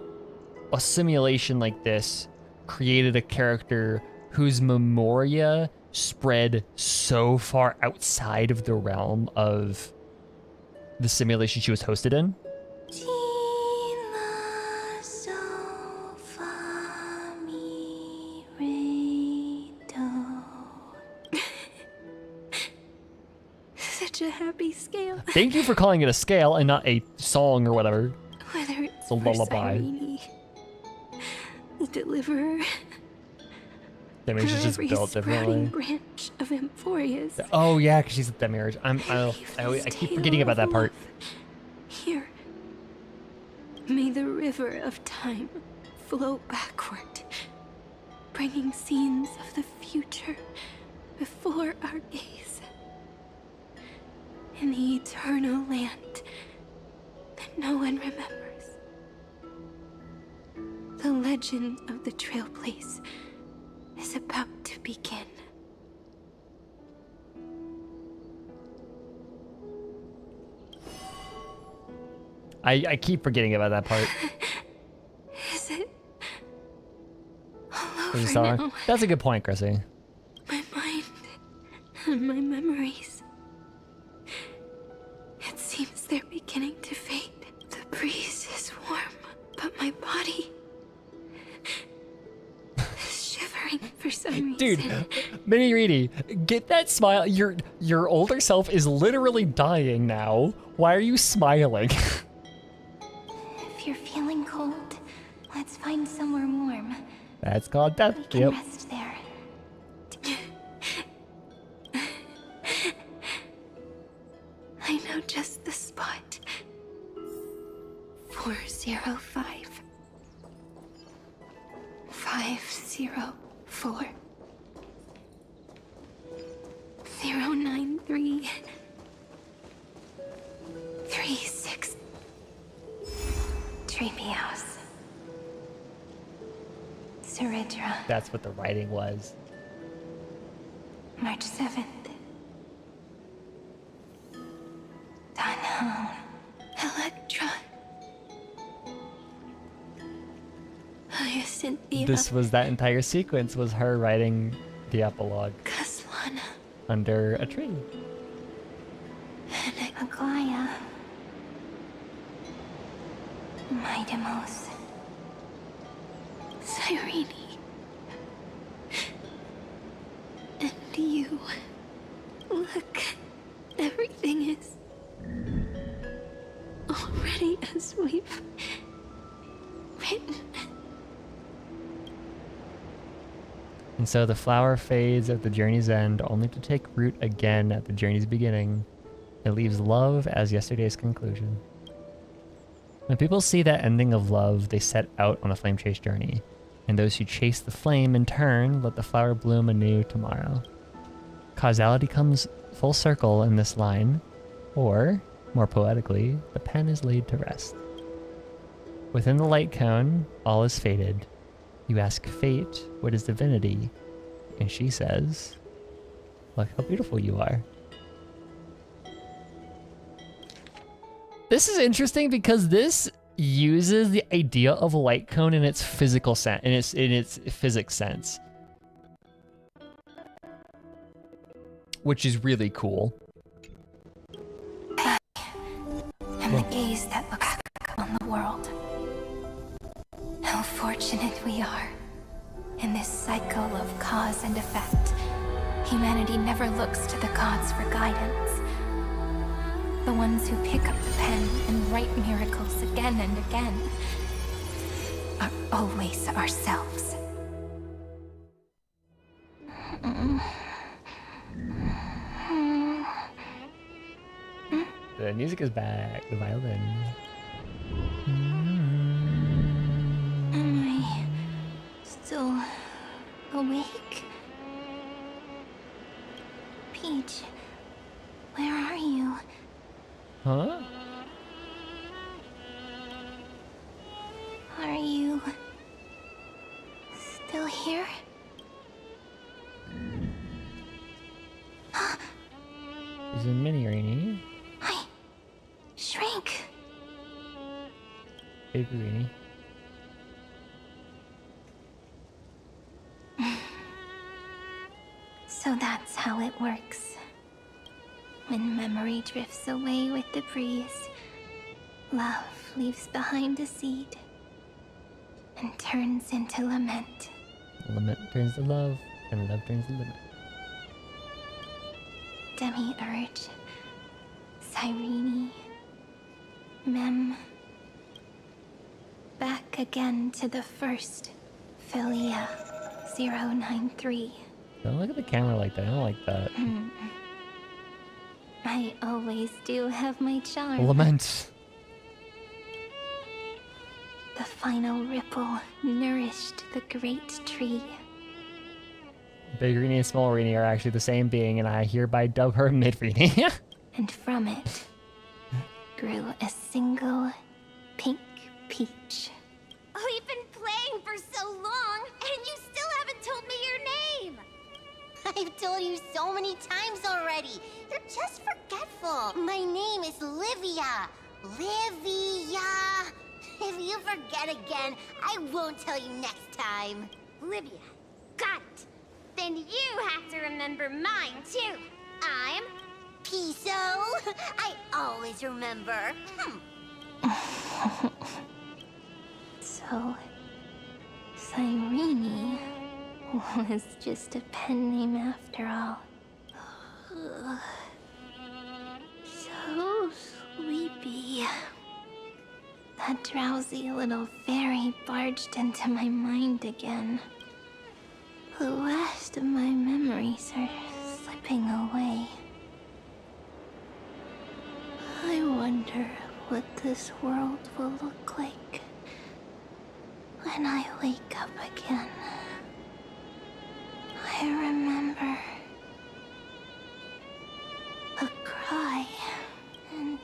a simulation like this created a character whose memoria spread so far outside of the realm of the simulation she was hosted in. Such a happy scale. Thank you for calling it a scale and not a song or whatever. Whether it's a lullaby. Irene, the Deliverer, That means she's just every built sprouting differently. branch of Amphorius. Oh yeah, because she's a Demiurge. I keep forgetting about that part. Here, may the river of time flow backward, bringing scenes of the future before our gaze. In the eternal land that no one remembers. The legend of the Trailblaze is about to begin. I keep forgetting about that part. Is it all Is it over still on? now? That's a good point, Chrissy. My mind and my memories. It seems they're beginning to fade. The breeze is warm, but my body is shivering for some reason. Dude, Mini Reedy, get that smile. Your older self is literally dying now. Why are you smiling? If you're feeling cold, let's find somewhere warm. That's called death. We can Yep. rest there. I know just the spot. 405. 504. 093. 36. Treehouse. Seridra. That's what the writing was. March 7th. Dunhown. Electra. Hyacinthia. This was that entire sequence was her writing the epilogue Kaslana. under a tree. Aglaya. Midemos. Cyrene. And you. Look. Everything is already as we've written. And so the flower fades at the journey's end, only to take root again at the journey's beginning. It leaves love as yesterday's conclusion. When people see that ending of love, they set out on a flame chase journey. And those who chase the flame, in turn, let the flower bloom anew tomorrow. Causality comes full circle in this line, or, more poetically, the pen is laid to rest. Within the light cone, all is faded. You ask fate, what is divinity? And she says, look how beautiful you are. This is interesting because this uses the idea of a light cone in its physical sense, in its physics sense, which is really cool. And the gaze that looks back on the world. How fortunate we are. In this cycle of cause and effect, humanity never looks to the gods for guidance. The ones who pick up the pen and write miracles again and again are always ourselves. The music is back, the violin. Am I still awake? Peach, where are you? Huh? Are you still here? Is it Mini Rainy? I shrank. Baby Rainy. So that's how it works. When memory drifts away with the breeze, love leaves behind a seed and turns into lament. Lament turns to love, and love turns to limit. Demi-urge, Cyrene, Mem. Back again to the first, Philia 093. Don't look at the camera like that. I don't like that. I always do have my charm. Lament. The final ripple nourished the great tree. Big Rainy and Small Rainy are actually the same being, and I hereby dub her Mid Rainy. And from it grew a single pink peach. We've been playing for so long, and you still haven't told me your name! I've told you so many times already. You're just forgetful. My name is Livia. Livia! If you forget again, I won't tell you next time. Livia, got it. Then you have to remember mine, too. I'm... Piso! I always remember. So, Cyrene was just a pen name after all. So sleepy. That drowsy little fairy barged into my mind again. The last of my memories are slipping away. I wonder what this world will look like when I wake up again. I remember a cry and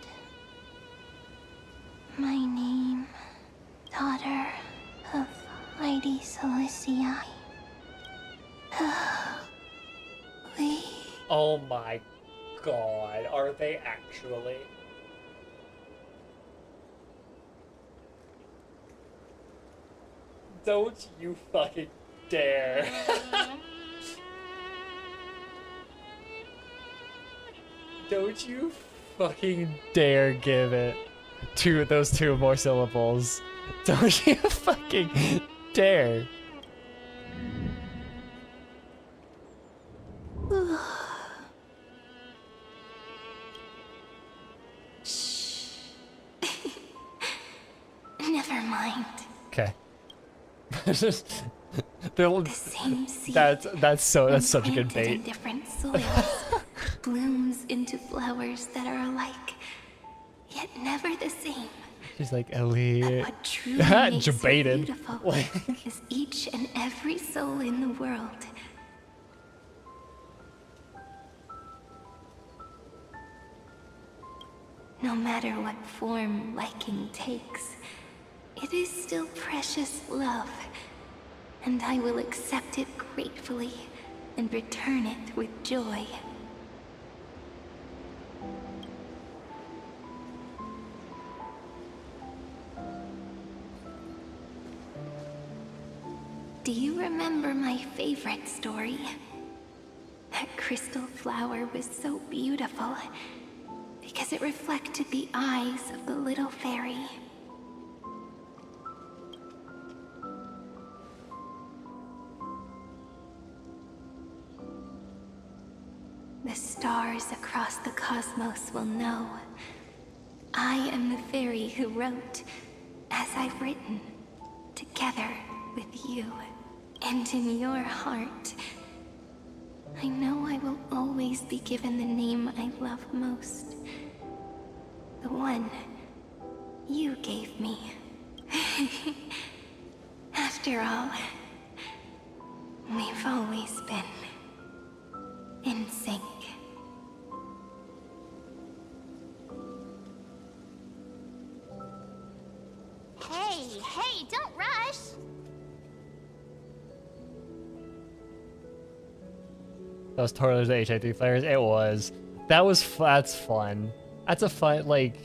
my name, daughter of Lady Cilicia. Oh my god, are they actually? Don't you fucking dare. Don't you fucking dare give it those two more syllables. Don't you fucking dare. Never mind. Okay. The same seed that's such a good planted bait. in different soils blooms into flowers that are alike, yet never the same. She's like, Ellie. What truly makes it Debated. beautiful is each and every soul in the world. No matter what form liking takes, it is still precious love, and I will accept it gratefully and return it with joy. Do you remember my favorite story? That crystal flower was so beautiful because it reflected the eyes of the little fairy. The stars across the cosmos will know. I am the fairy who wrote, as I've written, together with you. And in your heart, I know I will always be given the name I love most. The one you gave me. After all, we've always been in sync. Hey, don't rush! That was totally the HI3 players. It was. That's fun. That's a fun, like...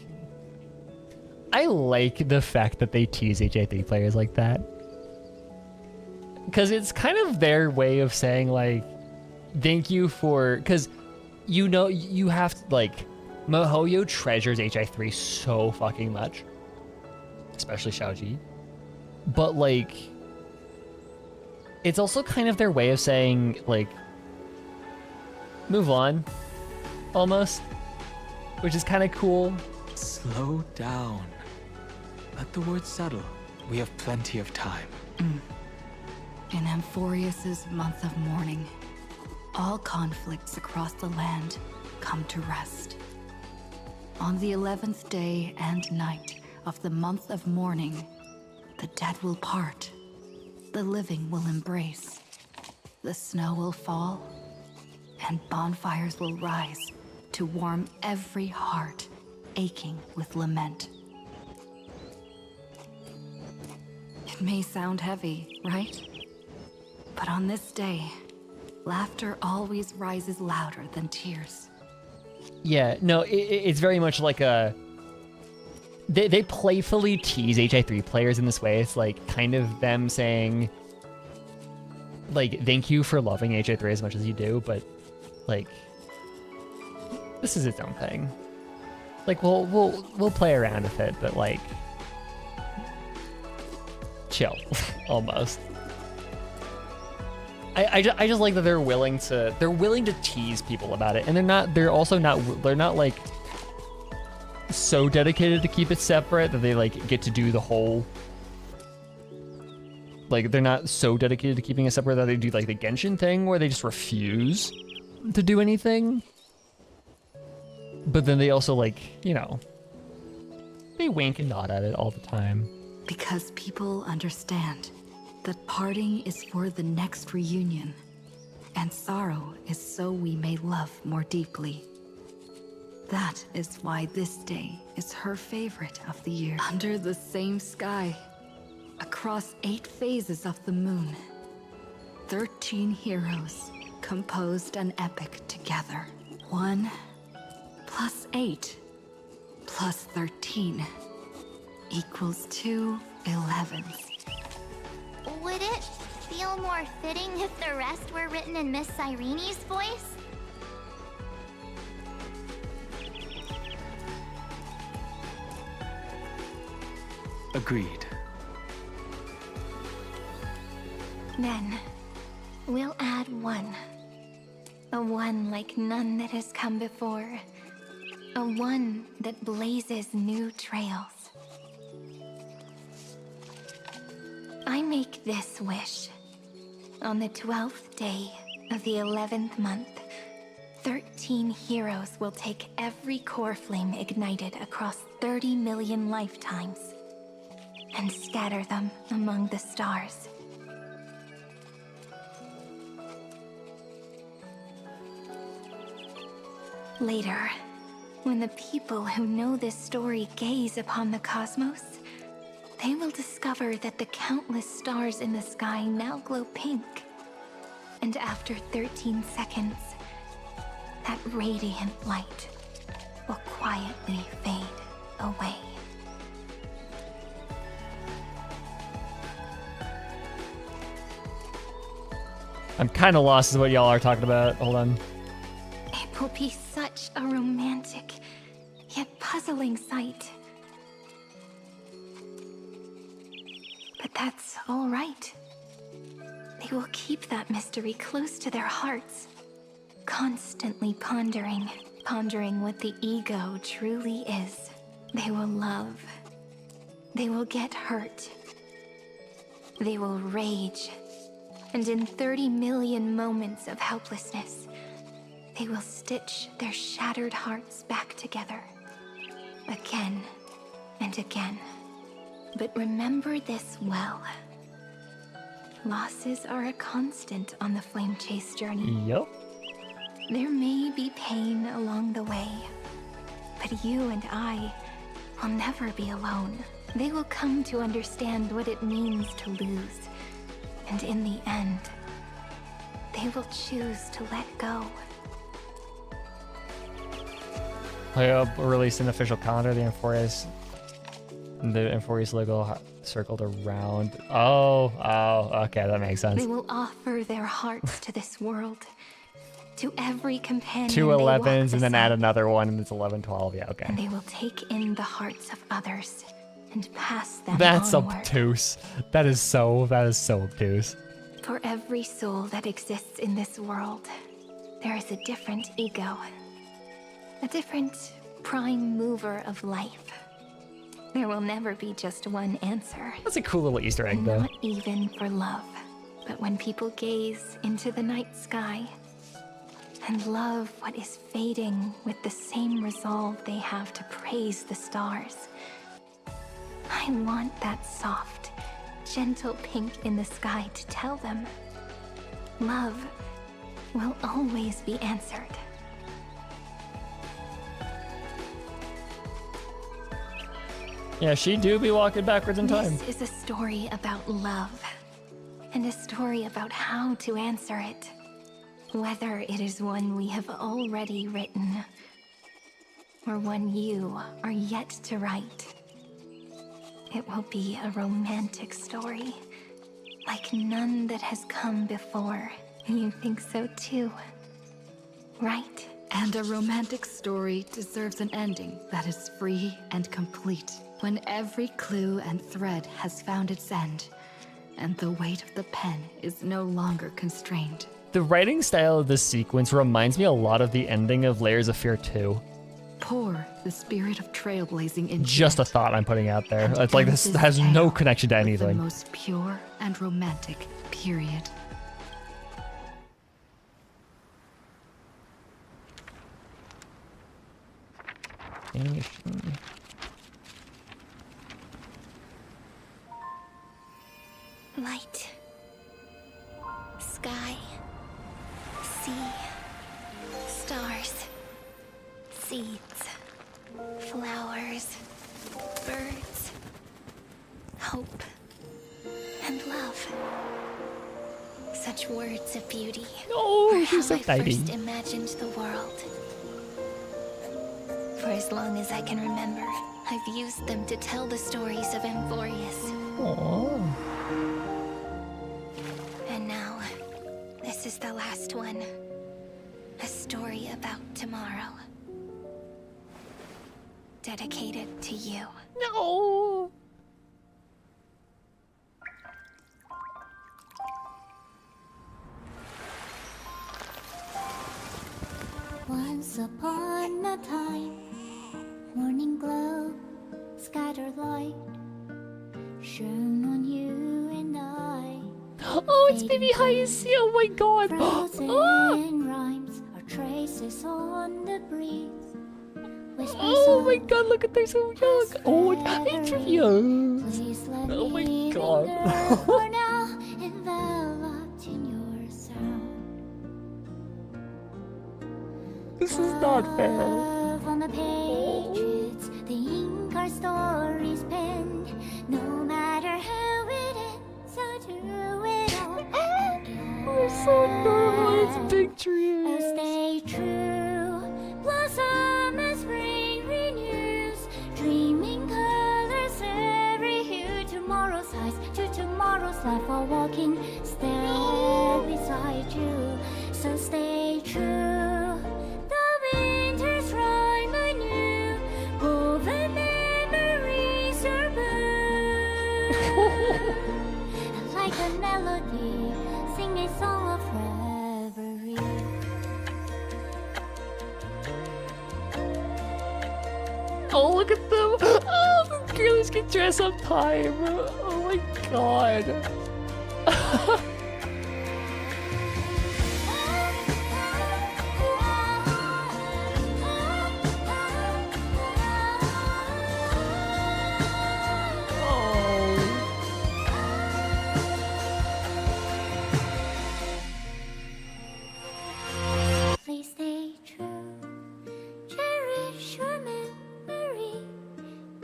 I like the fact that they tease HI3 players like that. Because it's kind of their way of saying, like, thank you for... Because, you know, you have to, like... MiHoYo treasures HI3 so fucking much. Especially Xiaoji. But, like... It's also kind of their way of saying, like... Move on. Almost. Which is kind of cool. Slow down. Let the words settle. We have plenty of time. In Amphorius's month of mourning, all conflicts across the land come to rest. On the 11th day and night of the month of mourning, the dead will part, the living will embrace, the snow will fall, and bonfires will rise to warm every heart aching with lament. It may sound heavy, right? But on this day, laughter always rises louder than tears. Yeah, no, it's very much like a... they playfully tease HI3 players in this way. It's like kind of them saying, like, thank you for loving HI3 as much as you do, but like, this is its own thing. Like, we'll play around with it, but like, chill, almost. I just like that they're willing to tease people about it, and they're not like so dedicated to keep it separate that they like get to do the whole, like, they're not so dedicated to keeping it separate that they do like the Genshin thing where they just refuse to do anything. But then they also, like, you know, they wink and nod at it all the time. Because people understand that parting is for the next reunion, and sorrow is so we may love more deeply. That is why this day is her favorite of the year. Under the same sky, across 8 phases of the moon, 13 heroes composed an epic together. 1 plus 8 plus 13 equals 2 11s. Would it feel more fitting if the rest were written in Miss Irene's voice? Agreed. Then, we'll add 1. A 1 like none that has come before. A 1 that blazes new trails. I make this wish. On the 12th day of the 11th month, 13 heroes will take every core flame ignited across 30 million lifetimes and scatter them among the stars. Later, when the people who know this story gaze upon the cosmos, they will discover that the countless stars in the sky now glow pink. And after 13 seconds, that radiant light will quietly fade away. I'm kind of lost as what y'all are talking about. Hold on. It will be such a romantic, yet puzzling sight. But that's all right. They will keep that mystery close to their hearts, constantly pondering what the ego truly is. They will love. They will get hurt. They will rage. And in 30 million moments of helplessness, they will stitch their shattered hearts back together. Again and again. But remember this well. Losses are a constant on the flame chase journey. Yup. There may be pain along the way, but you and I will never be alone. They will come to understand what it means to lose. And in the end, they will choose to let go. I released an official calendar, the Amphorius logo circled around. Oh, okay, that makes sense. They will offer their hearts to this world, to every companion. 2 they walk 11s and then add beside. another one, and it's 11 12. Yeah, okay. And they will take in the hearts of others and pass them That's onward. obtuse. That is so obtuse. For every soul that exists in this world, there is a different ego. A different prime mover of life. There will never be just one answer. That's a cool little Easter egg, though. Not even for love. But when people gaze into the night sky and love what is fading with the same resolve they have to praise the stars, I want that soft, gentle pink in the sky to tell them love will always be answered. Yeah, she do be walking backwards in time. This is a story about love, and a story about how to answer it. Whether it is one we have already written, or one you are yet to write. It will be a romantic story, like none that has come before. You think so too, right? And a romantic story deserves an ending that is free and complete, when every clue and thread has found its end, and the weight of the pen is no longer constrained. The writing style of this sequence reminds me a lot of the ending of Layers of Fear 2. Pour the spirit of trailblazing into Just a thought I'm putting out there. It's like this has no connection to the anything. most pure and romantic period. Animation. Light. Sky. Sea. Stars. Seeds. Flowers. Birds. Hope. And love. Such words of beauty. Oh, Or she's how so I tiny. first imagined the world. For as long as I can remember, I've used them to tell the stories of Amphorius. Aww. And now, this is the last one. A story about tomorrow. Dedicated to you. No! Once upon a time, morning glow, scattered light, shone on you and I. Oh, it's baby Haisi! Oh my god! Frozen rhymes are traces on the breeze. Oh my god, look at they're so young! Oh, interviews! Oh my god! For now, enveloped in your sound. This is not fair. Love on the pages, the ink our stories penned. No matter how it ends, so do it all again. We're so normal, it's big trees. Oh, stay true, blossom as spring renews, dreaming colors every hue. Tomorrow's eyes to tomorrow's life are walking, stare beside you. So stay true. Like a melody, sing a song of reverie. Oh, look at them! Oh, the girls get dress up time! Oh my god! Please stay true, cherish your memory.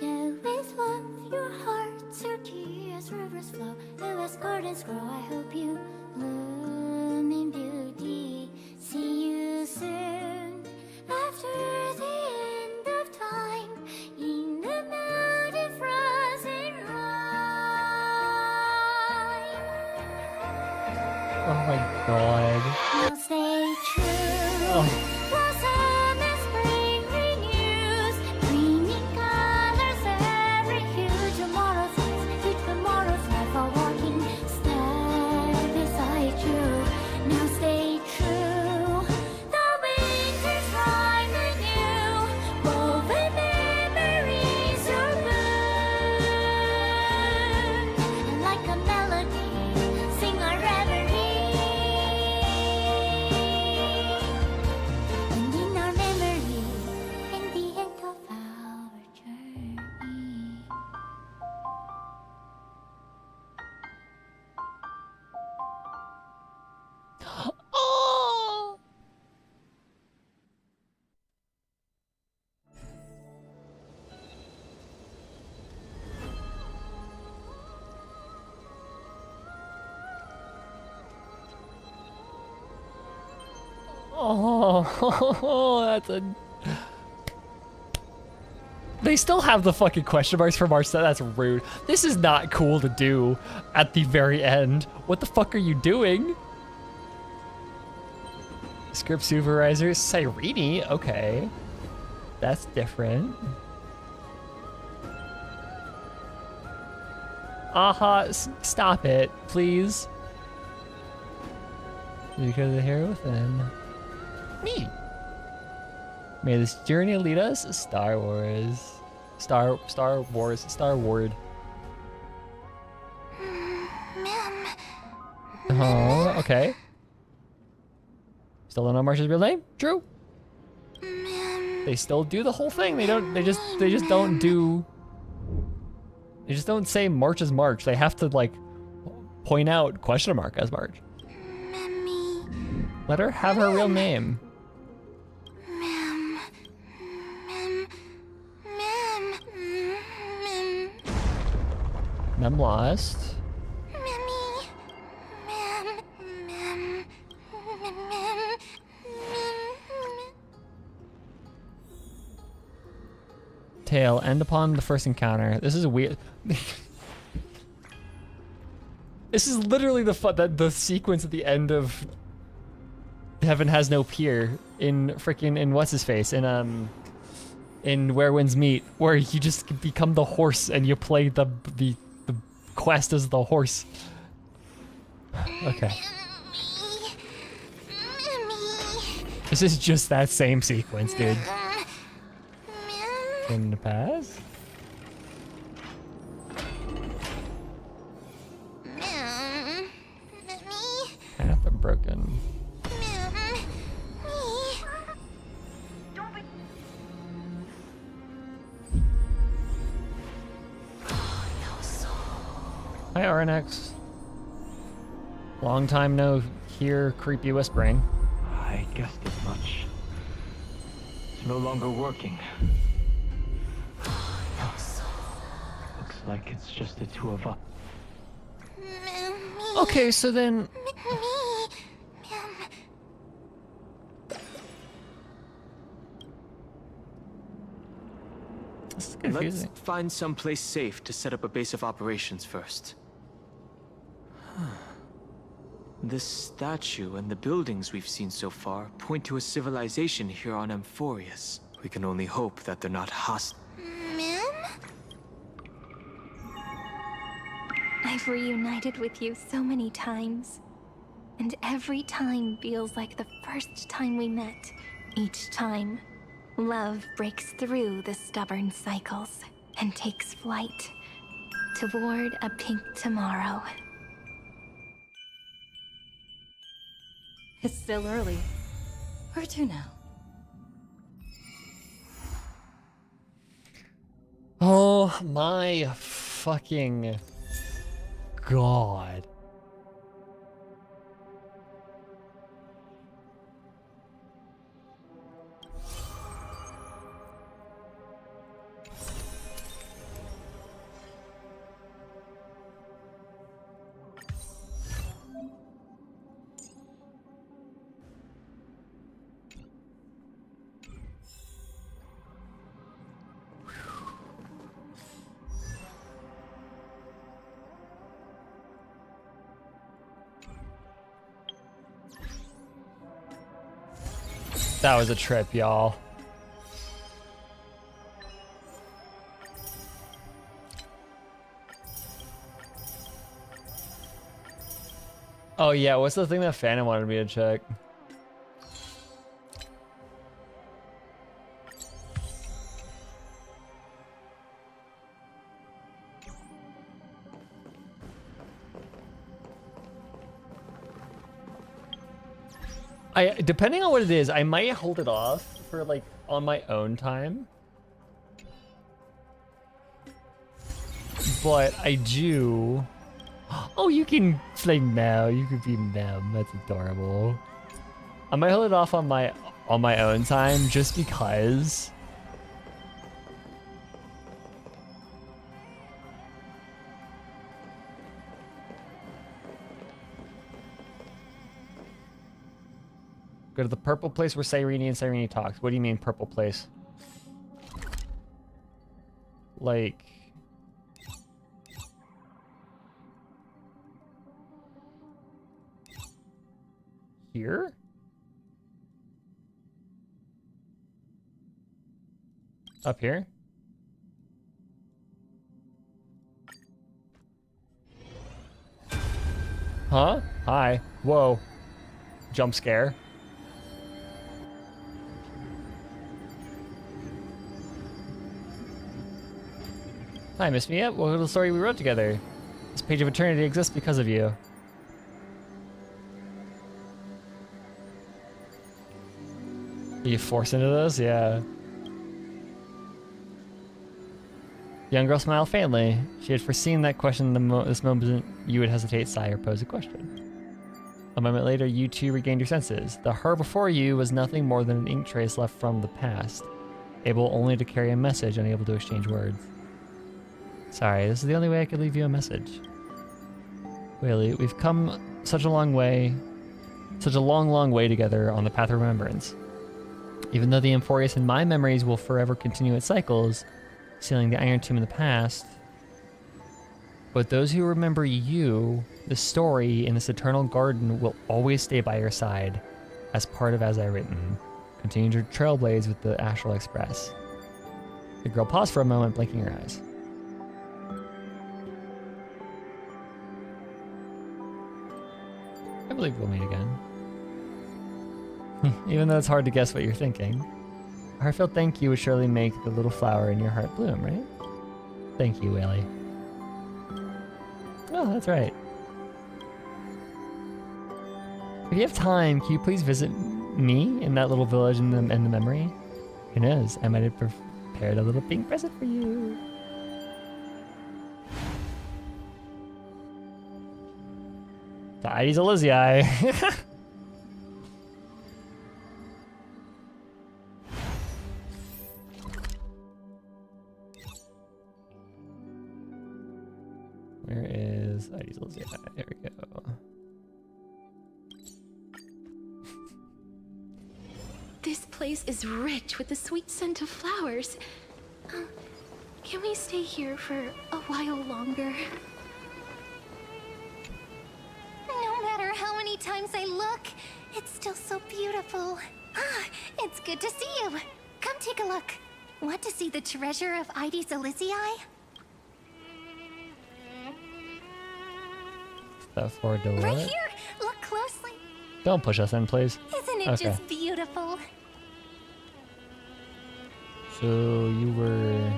Always love your heart, so dear as rivers flow, as gardens grow. I hope you bloom in beauty. See you soon after the end of time in the mountain frozen rime. Oh my god. Now stay true. Oh. Blossom as spring renews, dreaming colors every hue. Tomorrow's eyes to tomorrow's life are walking, stare beside you. Now stay true. The winter's rhyme anew, woven memories are blue. And like a melody, sing our reverie. And in our memory, in the end of our journey. Oh! Oh, that's a... They still have the fucking question marks for March. That's rude. This is not cool to do at the very end. What the fuck are you doing? Script supervisor, Cyrene. Okay. That's different. Aha, stop it, please. Because the hero within. Me. May this journey lead us. Star Wars. Star Ward. Oh, okay. Still don't know Marsh's real name? True. They still do the whole thing. They just don't do. They just don't say March as March. They have to like point out question mark as March. Let her have her real name. Mem lost. Tail, end upon the first encounter. This is weird. This is literally the sequence at the end of Heaven Has No Peer in what's his face in Where Winds Meet, where you just become the horse and you play the quest as the horse. Okay. This is just that same sequence, dude. In the past? Path of broken. Hi, RNX. Long time no hear creepy whispering. I guessed as much. It's no longer working. Looks like it's just the two of us. Okay, so then... This is confusing. Let's find someplace safe to set up a base of operations first. This statue and the buildings we've seen so far point to a civilization here on Amphorius. We can only hope that they're not hostile. I've reunited with you so many times, and every time feels like the first time we met. Each time, love breaks through the stubborn cycles and takes flight toward a pink tomorrow. It's still early. Where to now? Oh my fucking God. That was a trip, y'all. Oh yeah, what's the thing that Phantom wanted me to check? Depending on what it is, I might hold it off for like on my own time. But I do. Oh, you can play Mel. You could be Mel. That's adorable. I might hold it off on my own time just because. Go to the purple place where Cyrene and Cyrene talks. What do you mean purple place? like... here? Up here? Huh? Hi. Whoa. Jump scare. Hi, miss me yet? What little story we wrote together? This page of eternity exists because of you. Are you forced into this? Yeah. Young girl smiled faintly. She had foreseen that question this moment you would hesitate, sigh, or pose a question. A moment later, you two regained your senses. The her before you was nothing more than an ink trace left from the past, able only to carry a message, unable to exchange words. Sorry, this is the only way I could leave you a message. Really, we've come such a long way, such a long, long way together on the path of remembrance. Even though the Amphorius in my memories will forever continue its cycles, sealing the Iron Tomb in the past, but those who remember you, the story in this eternal garden, will always stay by your side as part of As I Written. Continue to trailblaze with the Astral Express. The girl paused for a moment, blinking her eyes. I believe we'll meet again. Even though it's hard to guess what you're thinking. A heartfelt thank you would surely make the little flower in your heart bloom, right? Thank you, Whaley. Oh, that's right. If you have time, can you please visit me in that little village in the memory? Who knows? I might have prepared a little pink present for you. The Ides Elizii. Where is Ides Elizii? There we go. This place is rich with the sweet scent of flowers. Can we stay here for a while longer? No matter how many times I look, it's still so beautiful. Ah, it's good to see you. Come take a look. Want to see the treasure of Ides Elizii? That for Dolores? Right here. Look closely. Don't push us in, please. Isn't it just beautiful? So you were...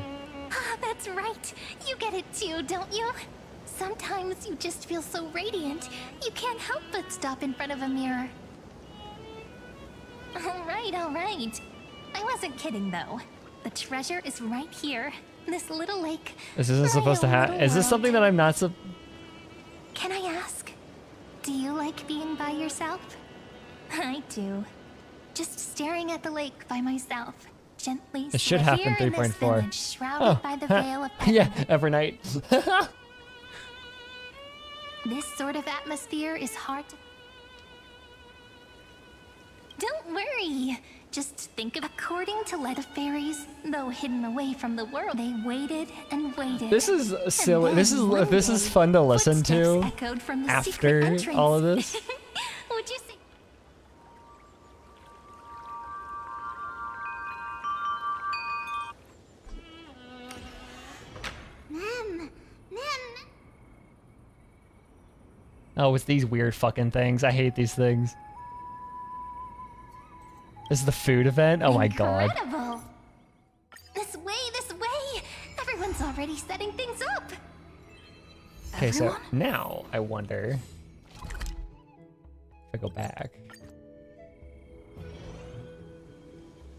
Ah, that's right. You get it too, don't you? Sometimes you just feel so radiant, you can't help but stop in front of a mirror. All right. I wasn't kidding, though. The treasure is right here. This little lake. This isn't supposed to happen. Is this something that I'm not Can I ask? Do you like being by yourself? I do. Just staring at the lake by myself. Gently It should happen 3.4. Shrouded by the veil of heaven. Yeah, every night. This sort of atmosphere is hard to... Don't worry. Just think of according to Light of Fairies, though hidden away from the world, they waited and waited. This is silly. This is fun to listen to echoed from the after secret all of this. Would you say? Oh, it's these weird fucking things. I hate these things. This is the food event? Oh my god. Incredible. This way. Everyone's already setting things up. Okay, so now I wonder if I go back.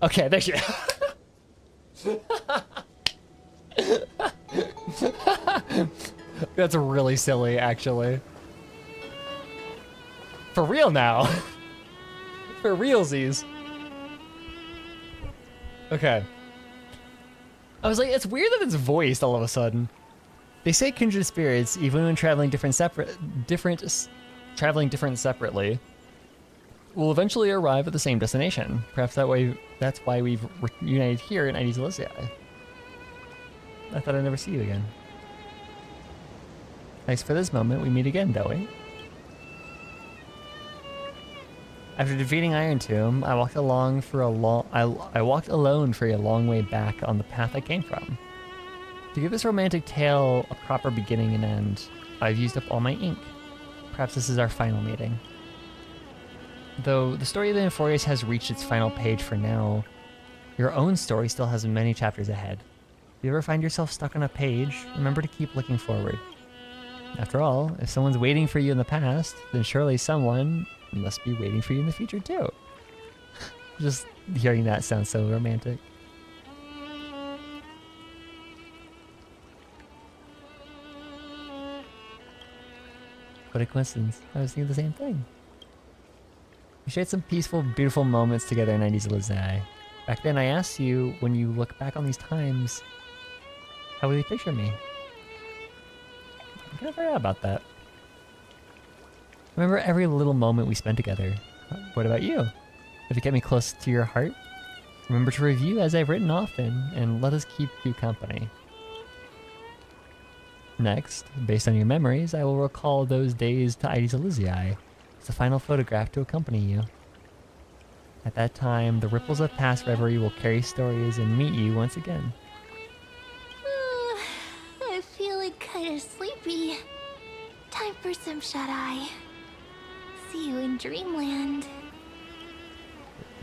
Okay, there she is. That's really silly, actually. For real now. For realsies. Okay. I was like, it's weird that it's voiced all of a sudden. They say kindred spirits, even when traveling different separately, will eventually arrive at the same destination. Perhaps that's why we've reunited here in Ides Elizii. I thought I'd never see you again. Thanks for this moment. We meet again, don't we? After defeating Iron Tomb, I walked alone for a long way back on the path I came from. To give this romantic tale a proper beginning and end, I've used up all my ink. Perhaps this is our final meeting. Though the story of the Euphorius has reached its final page for now, your own story still has many chapters ahead. If you ever find yourself stuck on a page, remember to keep looking forward. After all, if someone's waiting for you in the past, then surely someone must be waiting for you in the future too. Just hearing that sounds so romantic. What a coincidence. I was thinking the same thing. We shared some peaceful, beautiful moments together in 90s Elizai. Back then I asked you, when you look back on these times, how will you picture me? I kind of forgot about that. Remember every little moment we spent together. What about you? Have you kept me close to your heart? Remember to review as I've written often, and let us keep you company. Next, based on your memories, I will recall those days to Ides Elysiae. It's a final photograph to accompany you. At that time, the ripples of past reverie will carry stories and meet you once again. I'm feeling kind of sleepy. Time for some shut-eye. See you in Dreamland.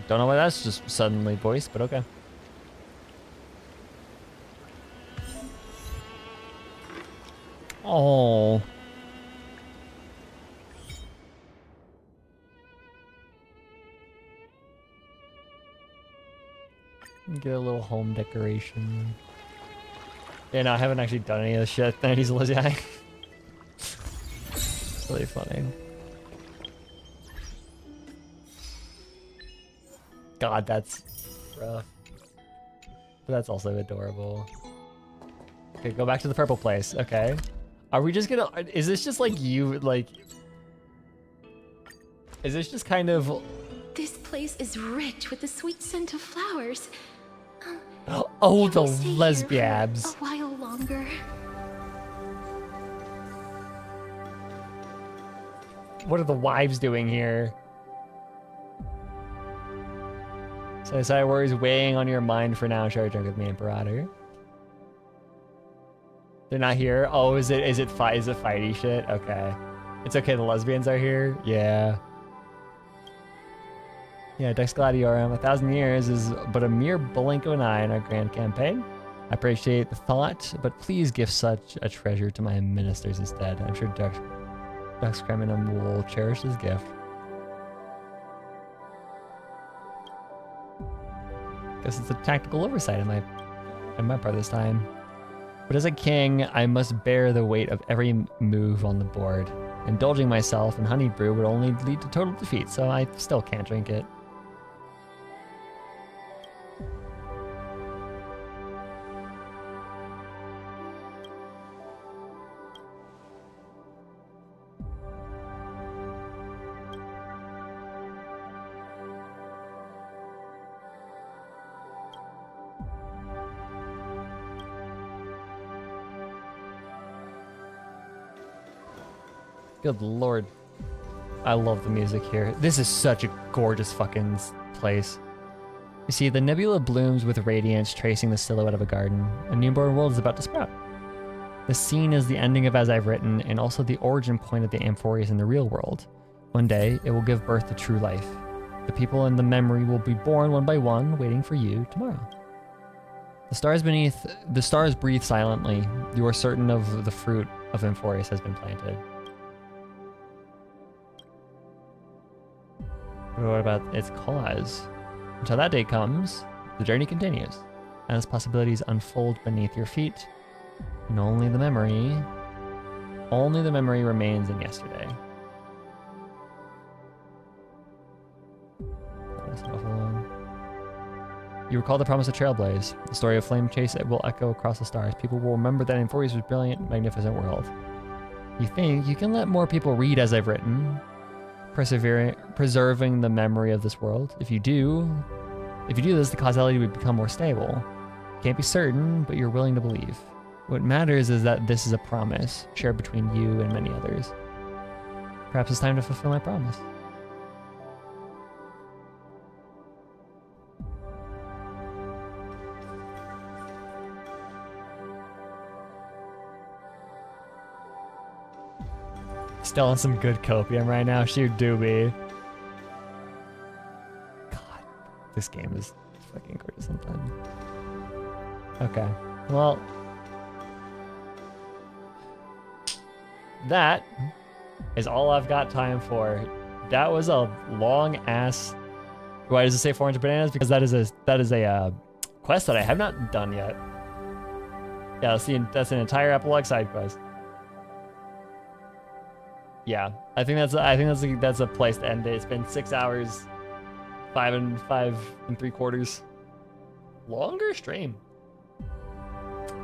Don't know why that's just suddenly voiced, but okay. Oh. Get a little home decoration. Yeah, no, I haven't actually done any of this shit. 90s Elysiae. Really funny. God, that's rough. But that's also adorable. Okay, go back to the purple place. Okay. Are we just gonna... Is this just like you, like... Is this just kind of... This place is rich with the sweet scent of flowers. Oh, the Can we stay here lesbiabs. for a while longer. What are the wives doing here? So I worries weighing on your mind for now. Share a drink with me, Imperator. They're not here. Oh, is it fighty shit? Okay. It's okay, the lesbians are here. Yeah. Yeah, Dex Gladiorum, 1,000 years is but a mere blink of an eye in our grand campaign. I appreciate the thought, but please give such a treasure to my ministers instead. I'm sure Dex Creminum will cherish this gift. Guess it's a tactical oversight on my part this time. But as a king, I must bear the weight of every move on the board. Indulging myself in honey brew would only lead to total defeat, so I still can't drink it. Good lord. I love the music here. This is such a gorgeous fucking place. You see, the nebula blooms with radiance tracing the silhouette of a garden. A newborn world is about to sprout. The scene is the ending of As I've Written, and also the origin point of the Amphorius in the real world. One day, it will give birth to true life. The people in the memory will be born one by one, waiting for you tomorrow. The stars breathe silently. You are certain of the fruit of Amphorius has been planted. But what about its cause? Until that day comes, the journey continues, as possibilities unfold beneath your feet, and only the memory remains in yesterday. You recall the promise of Trailblaze. The story of Flame Chase will echo across the stars. People will remember that Amphorius was a brilliant, magnificent world. You think you can let more people read As I've Written, preserving the memory of this world. If you do this, the causality would become more stable. Can't be certain, but you're willing to believe. What matters is that this is a promise shared between you and many others. Perhaps it's time to fulfill my promise. Still on some good copium right now. Shoot doobie. God, this game is fucking gorgeous sometimes. Okay, well, that is all I've got time for. That was a long ass. Why does it say 400 bananas? Because that is a quest that I have not done yet. Yeah, that's an entire epilogue side quest. Yeah, I think that's a place to end it. It's been 6 hours, 5 3/4. Longer stream.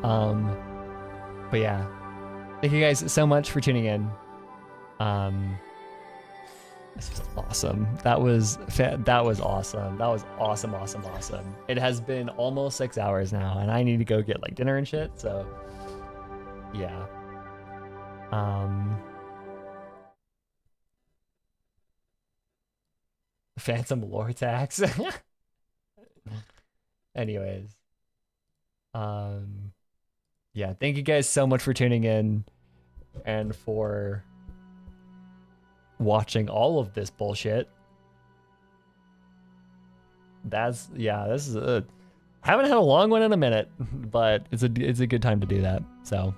But yeah, thank you guys so much for tuning in. This was awesome. That was awesome. That was awesome. It has been almost 6 hours now, and I need to go get like dinner and shit. So yeah. Phantom lore tax. Anyways. Yeah, thank you guys so much for tuning in and for watching all of this bullshit. This is haven't had a long one in a minute, but it's a good time to do that. So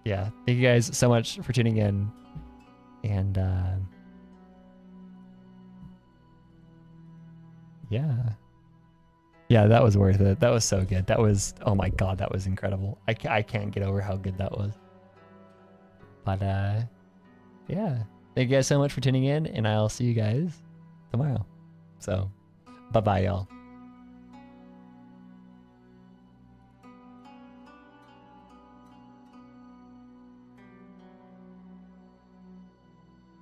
yeah, thank you guys so much for tuning in, and yeah, that was worth it. That was so good. That was, oh my god, that was incredible. I can't get over how good that was. But yeah, thank you guys so much for tuning in, and I'll see you guys tomorrow. So bye bye, y'all.